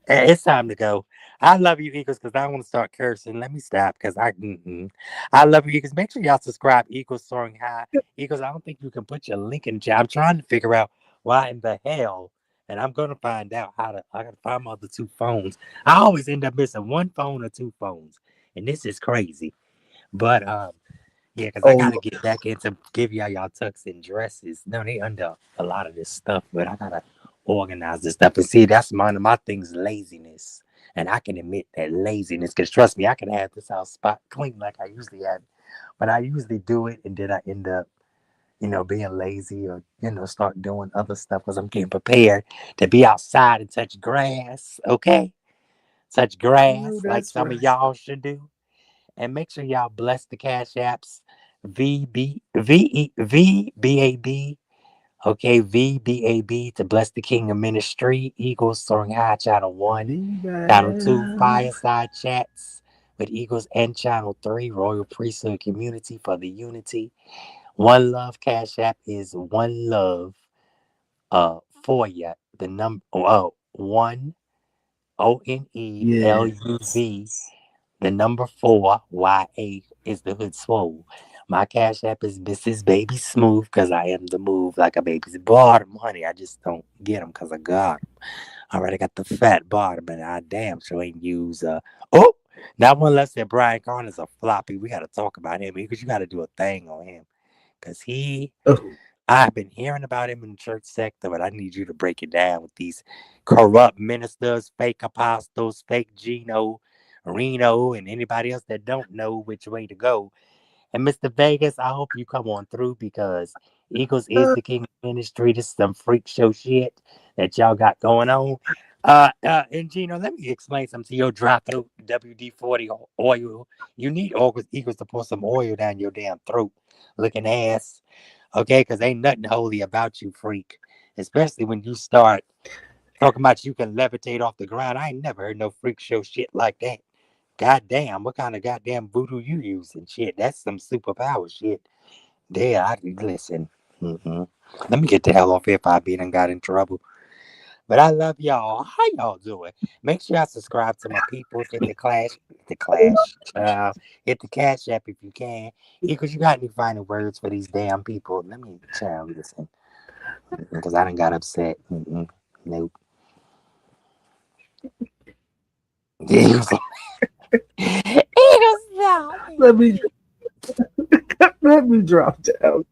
It's time to go. I love you, Eagles, because I want to start cursing. Let me stop because I love you, Eagles. Make sure y'all subscribe, Eagles Soaring High. Eagles, I don't think you can put your link in chat. I'm trying to figure out why in the hell, and I'm going to find out I got to find my other two phones. I always end up missing one phone or two phones, and this is crazy. But yeah, because I Oh, gotta get back into give y'all tucks and dresses. No, they under a lot of this stuff, but I gotta organize this stuff. And see, that's one of my things, laziness. And I can admit that laziness, because trust me, I can have this house spot clean like I usually have. But I usually do it and then I end up, being lazy or, start doing other stuff because I'm getting prepared to be outside and touch grass, okay? Touch no, grass like that's some of right. y'all should do. And make sure y'all bless the cash apps VBAB. Okay, VBAB to bless the King of Ministry. Eagles Soaring High, Channel 1. Be Channel 2, back. Fireside Chats with Eagles. And Channel 3, Royal Priesthood Community for the Unity. One Love Cash App is One Love. For you. The number one Yes. ONELUV. The number four YA is the hood swole. My cash app is Mrs. Baby Smooth because I am the move like a baby's bottom, honey. I just don't get them because I got 'em. I already got the fat bottom, and I damn sure ain't use Oh, not one less than Brian Garner's a floppy. We got to talk about him because you got to do a thing on him because Oh, I've been hearing about him in the church sector, but I need you to break it down with these corrupt ministers, fake apostles, fake Gino, Reno, and anybody else that don't know which way to go. And Mr. Vegas, I hope you come on through because Eagles is the king of ministry. This is some freak show shit that y'all got going on. And Gino, let me explain something to your dry throat WD 40 oil. You need Eagles to pour some oil down your damn throat looking ass. Okay, because ain't nothing holy about you, freak. Especially when you start talking about you can levitate off the ground. I ain't never heard no freak show shit like that. Goddamn, what kind of goddamn voodoo you using? Shit, that's some superpower shit. There, I listen. hmm Let me get the hell off here if I be done got in trouble. But I love y'all. How y'all doing? Make sure y'all subscribe to my people. Hit the cash app if you can. Because you got any final words for these damn people? Let me child listen. Because I done got upset. Nope. Eagles, Eagles, no. let me let me drop down.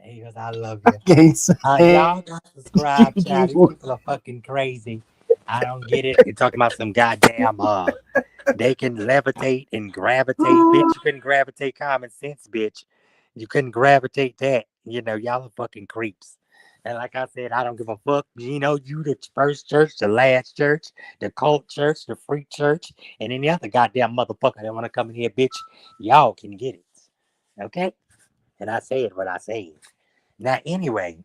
Eagles, I love you. Can't say Y'all got to subscribe, child. These it. people are fucking crazy. I don't get it. You're talking about some goddamn they can levitate and gravitate. Bitch, you couldn't gravitate common sense, bitch. You couldn't gravitate that. You know, y'all are fucking creeps. And like I said, I don't give a fuck. You know, you the first church, the last church, the cult church, the freak church, and any other goddamn motherfucker that want to come in here, bitch. Y'all can get it. Okay? And I say it what I say it. Now, anyway,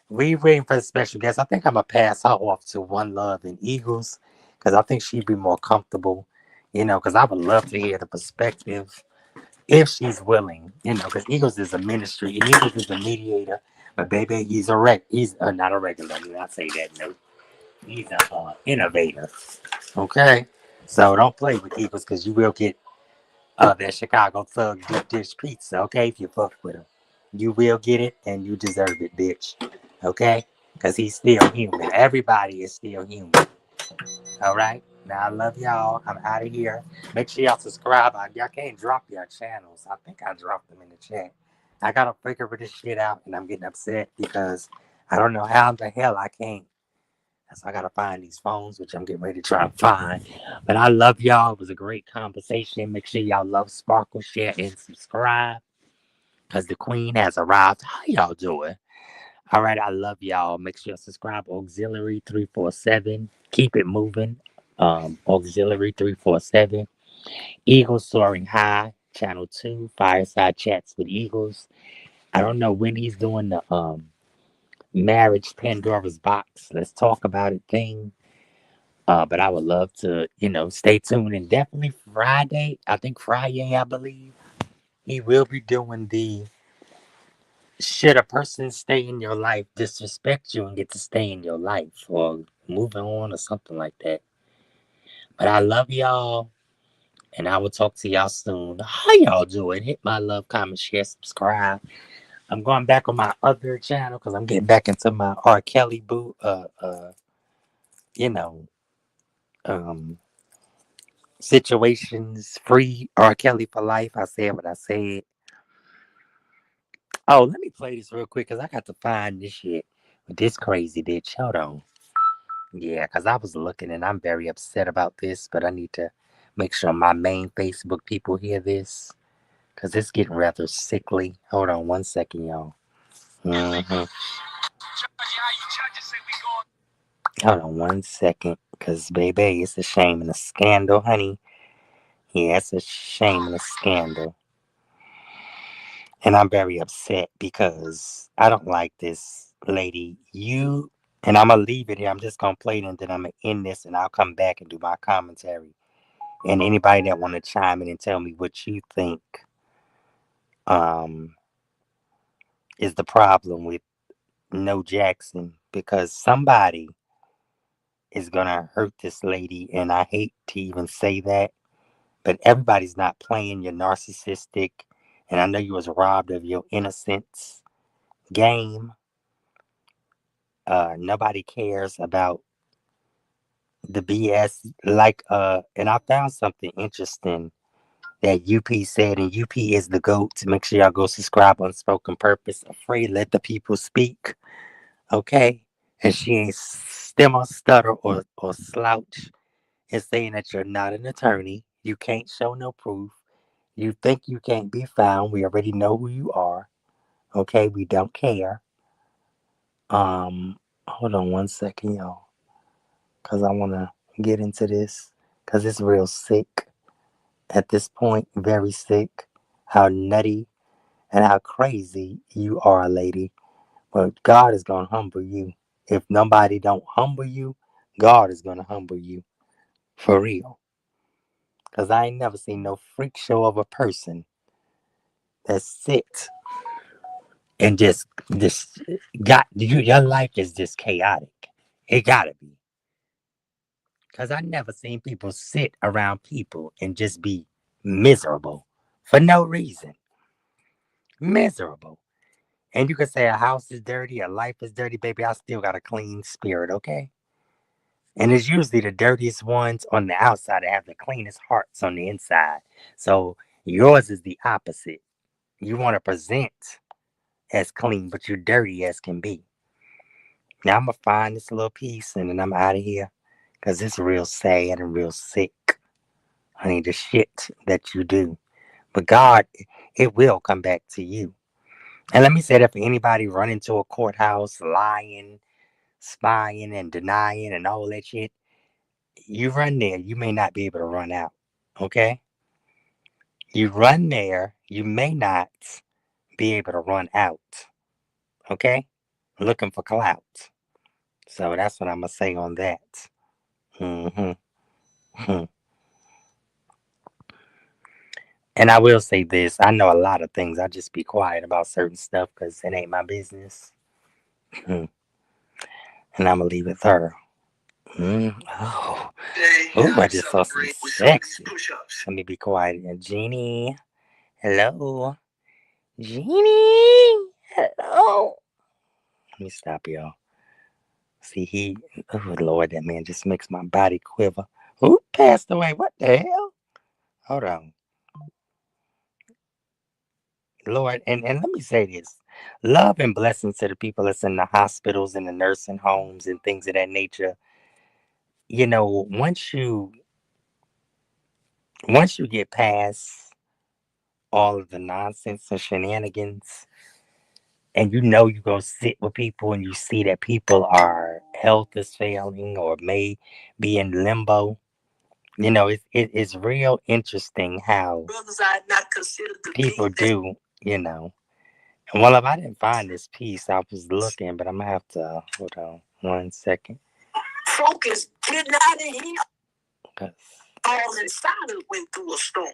we waiting for the special guest. I think I'm gonna pass her off to One Love and Eagles because I think she'd be more comfortable. You know, because I would love to hear the perspective if she's willing. You know, because Eagles is a ministry and Eagles is a mediator. But baby, he's not a regular. I mean, I say that. No, he's a innovator. Okay, so don't play with Eagles because you will get that Chicago Thug deep dish pizza. Okay, if you fuck with him, you will get it and you deserve it, bitch. Okay, because he's still human. Everybody is still human. All right. Now I love y'all. I'm out of here. Make sure y'all subscribe. Y'all can't drop your channels. I think I dropped them in the chat. I gotta figure this shit out, and I'm getting upset because I don't know how the hell I can't. So I gotta find these phones, which I'm getting ready to try and find. But I love y'all. It was a great conversation. Make sure y'all love Sparkle, share, and subscribe. Cause the Queen has arrived. How y'all doing? All right, I love y'all. Make sure you subscribe. Auxiliary 347. Keep it moving. Auxiliary 347. Eagles soaring high. Channel 2. Fireside chats with Eagles. I don't know when he's doing the marriage Pandora's box. Let's talk about it thing. But I would love to, stay tuned and definitely Friday. I think Friday, I believe he will be doing the should a person stay in your life disrespect you and get to stay in your life or moving on or something like that. But I love y'all and I will talk to y'all soon. How y'all doing? Hit my love, comment, share, subscribe. I'm going back on my other channel because I'm getting back into my R. Kelly you know, um, situations free R. Kelly for life. I said what I said. Oh, let me play this real quick because I got to find this shit with this crazy bitch. Hold on. Yeah, because I was looking and I'm very upset about this, but I need to make sure my main Facebook people hear this because it's getting rather sickly. Hold on one second, y'all. hmm Hold on one second because, baby, it's a shame and a scandal, honey. Yeah, it's a shame and a scandal. And I'm very upset because I don't like this lady. And I'm going to leave it here. I'm just going to play it and then I'm going to end this and I'll come back and do my commentary. And anybody that want to chime in and tell me what you think um, is the problem with no Jackson, because somebody is gonna hurt this lady, and I hate to even say that, but everybody's not playing your narcissistic, and I know you was robbed of your innocence game. Nobody cares about the BS. And I found something interesting that UP said, and UP is the GOAT. Make sure y'all go subscribe on Spoken Purpose. Afraid, let the people speak, okay? And she ain't stimmer, stutter, or slouch in saying that you're not an attorney. You can't show no proof. You think you can't be found. We already know who you are, okay? We don't care. Hold on one second, y'all, because I want to get into this, because it's real sick at this point. Very sick. How nutty and how crazy you are, lady. But God is gonna humble you. If nobody don't humble you, God is gonna humble you. For real. Cause I ain't never seen no freak show of a person that sits and just got you, your life is just chaotic. It gotta be. Cause I never seen people sit around people and just be miserable for no reason. Miserable. And you could say a house is dirty, a life is dirty, baby. I still got a clean spirit, okay? And it's usually the dirtiest ones on the outside that have the cleanest hearts on the inside. So yours is the opposite. You want to present as clean, but you're dirty as can be. Now I'm gonna find this little piece and then I'm out of here. Cause it's real sad and real sick. Honey, the shit that you do. But God, it will come back to you. And let me say that for anybody running to a courthouse, lying, spying, and denying and all that shit, you run there, you may not be able to run out. Okay? You run there, you may not be able to run out. Okay? Looking for clout. So that's what I'm going to say on that. hmm And I will say this, I know a lot of things. I just be quiet about certain stuff because it ain't my business. and I'm going to leave it there. Oh. Oh, I just saw some sexy. Let me be quiet. Jeannie. Hello. Jeannie. Hello. Let me stop, y'all. See, oh Lord, that man just makes my body quiver. Who passed away? What the hell? Hold on. Lord, and let me say this. Love and blessings to the people that's in the hospitals and the nursing homes and things of that nature. You know, once you get past all of the nonsense and shenanigans, and you know you go sit with people and you see that people are health is failing or may be in limbo. You know, it's real interesting how people do, you know. And well, if I didn't find this piece, I was looking, but I'm gonna have to hold on one second. Focus, get out of here. 'Cause all inside it went through a storm.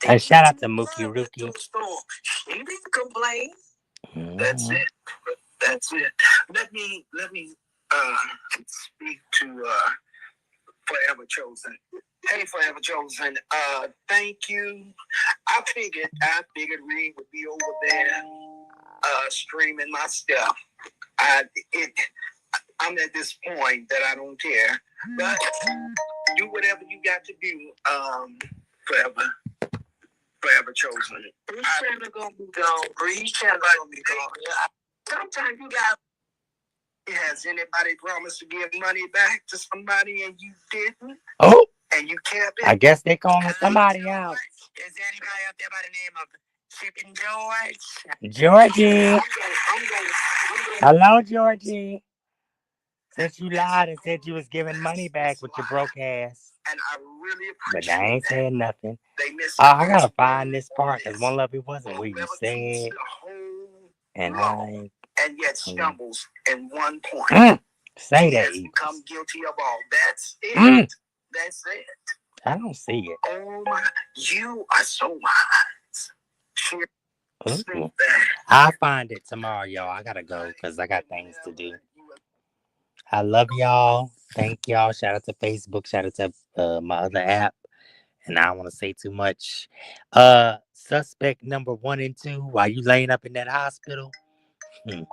And shout out to Mookie Rookie. She didn't complain. That's it. That's it. Let me speak to Forever Chosen. Hey, Forever Chosen. Thank you. I figured Reed would be over there streaming my stuff. I'm at this point that I don't care. But do whatever you got to do. Forever Chosen. Bree's channel gonna be gone. Bree's channel gonna be gone. Yeah. Sometimes you got. Has anybody promised to give money back to somebody and you didn't? Oh, and you kept it. I guess they calling somebody out. Is there anybody out there by the name of Chicken George? Georgie. Hello, Georgie. Since you lied and said you was giving money back with your broke ass. And I really appreciate it. But I ain't saying nothing. I gotta find this part because one love it wasn't where you said. And and yet stumbles in one point. Say that. Become guilty of all. That's it. That's it. I don't see it. Oh my! You are so wise. Ooh. I'll find it tomorrow, y'all. I gotta go because I got things to do. I love y'all. Thank y'all. Shout out to Facebook. Shout out to my other app. And I don't want to say too much. Suspect number 1 and 2, while you laying up in that hospital. Hmm,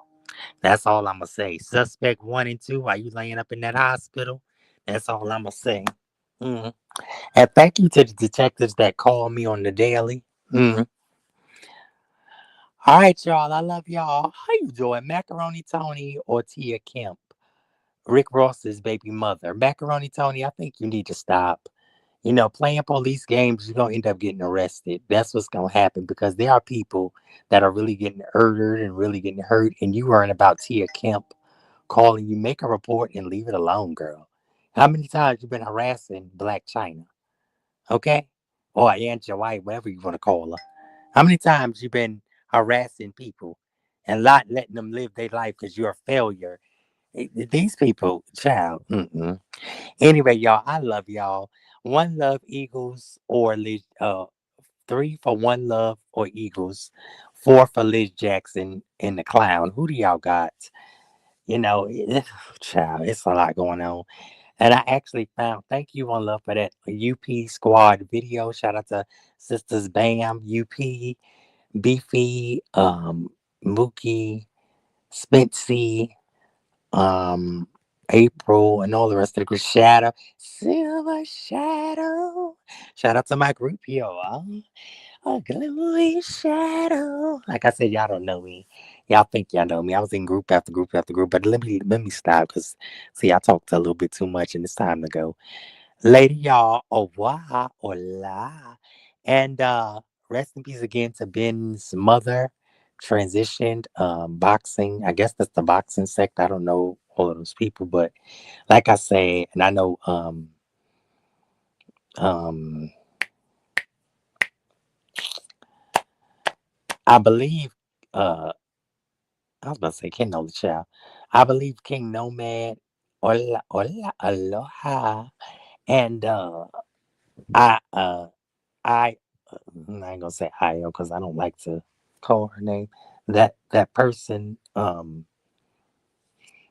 that's all I'm gonna say. Suspect 1 and 2, while you laying up in that hospital. That's all I'm gonna say. Hmm. And thank you to the detectives that call me on the daily. Hmm. All right, y'all. I love y'all. How you doing, Macaroni Tony or Tia Kemp? Rick Ross's baby mother. Macaroni Tony, I think you need to stop. Playing police games, you're gonna end up getting arrested. That's what's gonna happen because there are people that are really getting murdered and really getting hurt, and you worrying about Tia Kemp calling you. Make a report and leave it alone, girl. How many times you been harassing Black China? Okay? Or Aunt your wife, whatever you want to call her. How many times you been harassing people and not letting them live their life because you're a failure? These people, child. Mm-mm. Anyway, y'all, I love y'all. One love Eagles or Liz, 3 for one love or Eagles, 4 for Liz Jackson and the clown. Who do y'all got? Child, it's a lot going on. And I actually found, thank you, One Love, for that UP squad video. Shout out to Sisters Bam, UP, Beefy, Mookie, Spency, um, April, and all the rest of the group. Shadow, Silver Shadow. Shout out to my group, y'all. A glowy shadow. Like I said, y'all don't know me. Y'all think y'all know me. I was in group after group after group, but let me stop because see, I talked a little bit too much, and it's time to go. Lady, y'all, au revoir, hola, and rest in peace again to Ben's mother. Transitioned, boxing. I guess that's the boxing sect. I don't know all of those people, but like I said, and I know, um, I believe, I was about to say King Know the Child. I believe King Nomad, hola, hola, aloha, and I, uh, I, I ain't gonna say I because I don't like to call her name. That person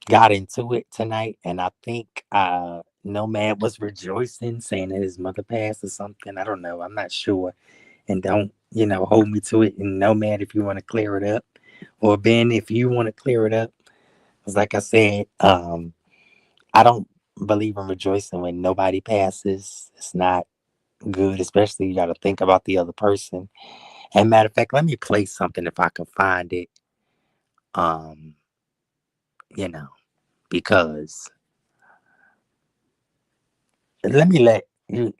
got into it tonight, and I think Nomad was rejoicing, saying that his mother passed or something. I don't know. I'm not sure, and don't hold me to it. And Nomad, if you want to clear it up, or Ben, if you want to clear it up, because like I said, I don't believe in rejoicing when nobody passes. It's not good, especially you got to think about the other person. And matter of fact, let me play something if I can find it. Um, you know, because let me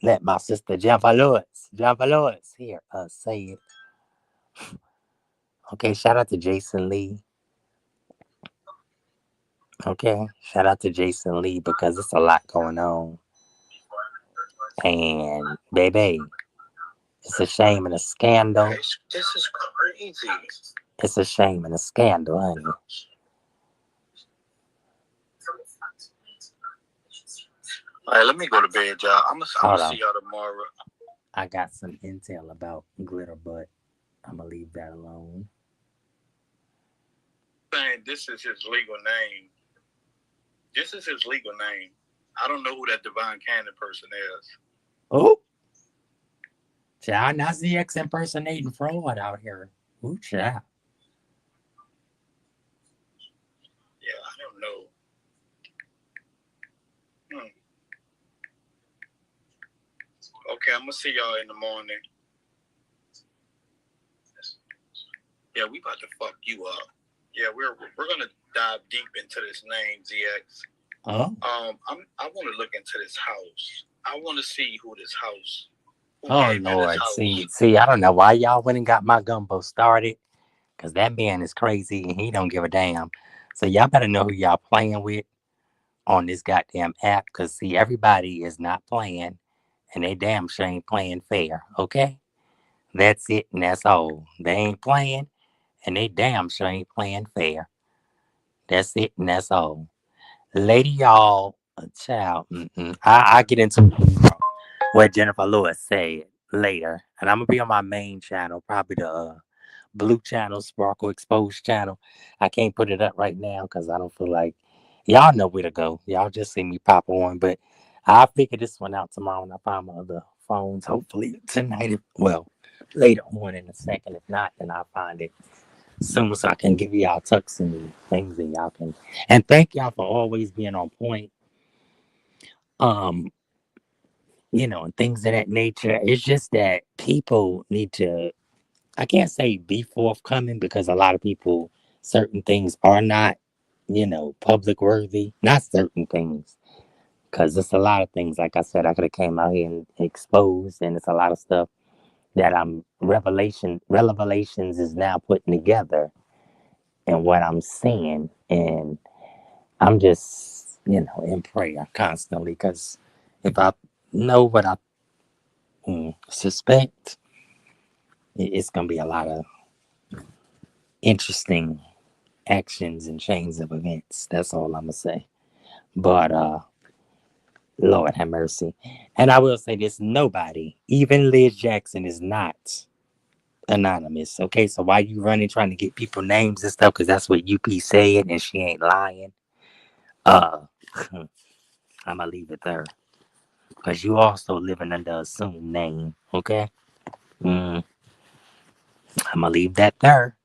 let my sister John Valores here say it. Okay, shout out to Jason Lee. Okay, shout out to Jason Lee because it's a lot going on. And baby, it's a shame and a scandal. This is crazy. It's a shame and a scandal, honey. All right, let me go to bed, y'all. I'm gonna see y'all tomorrow. I got some intel about Glitter, but I'm gonna leave that alone. Saying this is his legal name. This is his legal name. I don't know who that Divine Cannon person is. Oh, child, not ZX impersonating fraud out here. Ooh, child. Yeah, I don't know. Okay, I'm gonna see y'all in the morning. Yeah, we about to fuck you up. Yeah, we're gonna dive deep into this name, ZX. Oh. I want to look into this house. I want to see who this house. Oh Lord, see, I don't know why y'all went and got my gumbo started, cause that man is crazy and he don't give a damn. So y'all better know who y'all playing with on this goddamn app, cause see, everybody is not playing, and they damn sure ain't playing fair. Okay, that's it, and that's all. They ain't playing, and they damn sure ain't playing fair. That's it, and that's all. Lady, y'all, child, I get into what Jennifer Lewis said later, and I'm gonna be on my main channel, probably the Blue Channel, Sparkle Exposed Channel. I can't put it up right now because I don't feel like y'all know where to go. Y'all just see me pop on, but I'll figure this one out tomorrow when I find my other phones. Hopefully tonight. Well, later on in a second. If not, then I'll find it soon so I can give y'all tucks and things and y'all can. And thank y'all for always being on point. Um, and things of that nature. It's just that people need to, I can't say be forthcoming because a lot of people, certain things are not, public worthy. Not certain things, because it's a lot of things. Like I said, I could have came out here and exposed, and it's a lot of stuff that I'm revelations is now putting together and what I'm seeing, and I'm just, in prayer constantly because if I know what I suspect, it's gonna be a lot of interesting actions and chains of events. That's all I'm gonna say. But Lord have mercy. And I will say this: nobody, even Liz Jackson, is not anonymous. Okay, so why you running trying to get people names and stuff? Because that's what UP said, and she ain't lying. Uh, I'm gonna leave it there. Because you also living under assumed name. Okay, I'm gonna leave that there.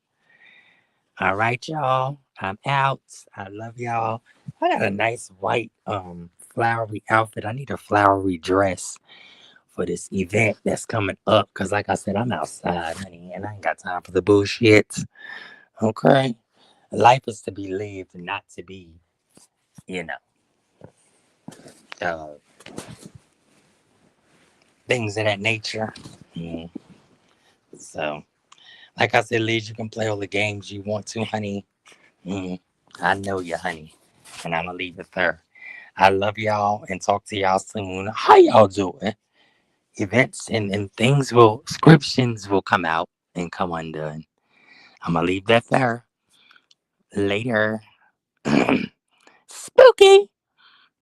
All right, y'all. I'm out. I love y'all. I got a nice white flowery outfit. I need a flowery dress for this event that's coming up. Cause like I said, I'm outside, honey, and I ain't got time for the bullshit. Okay. Life is to be lived and not to be, you know, uh things of that nature. Mm. So like I said, Liz, you can play all the games you want to, honey. Mm. I know you, honey. And I'm gonna leave it there. I love y'all and talk to y'all soon. How y'all doing? Events and things scriptions will come out and come undone. I'm gonna leave that there. Later. Spooky.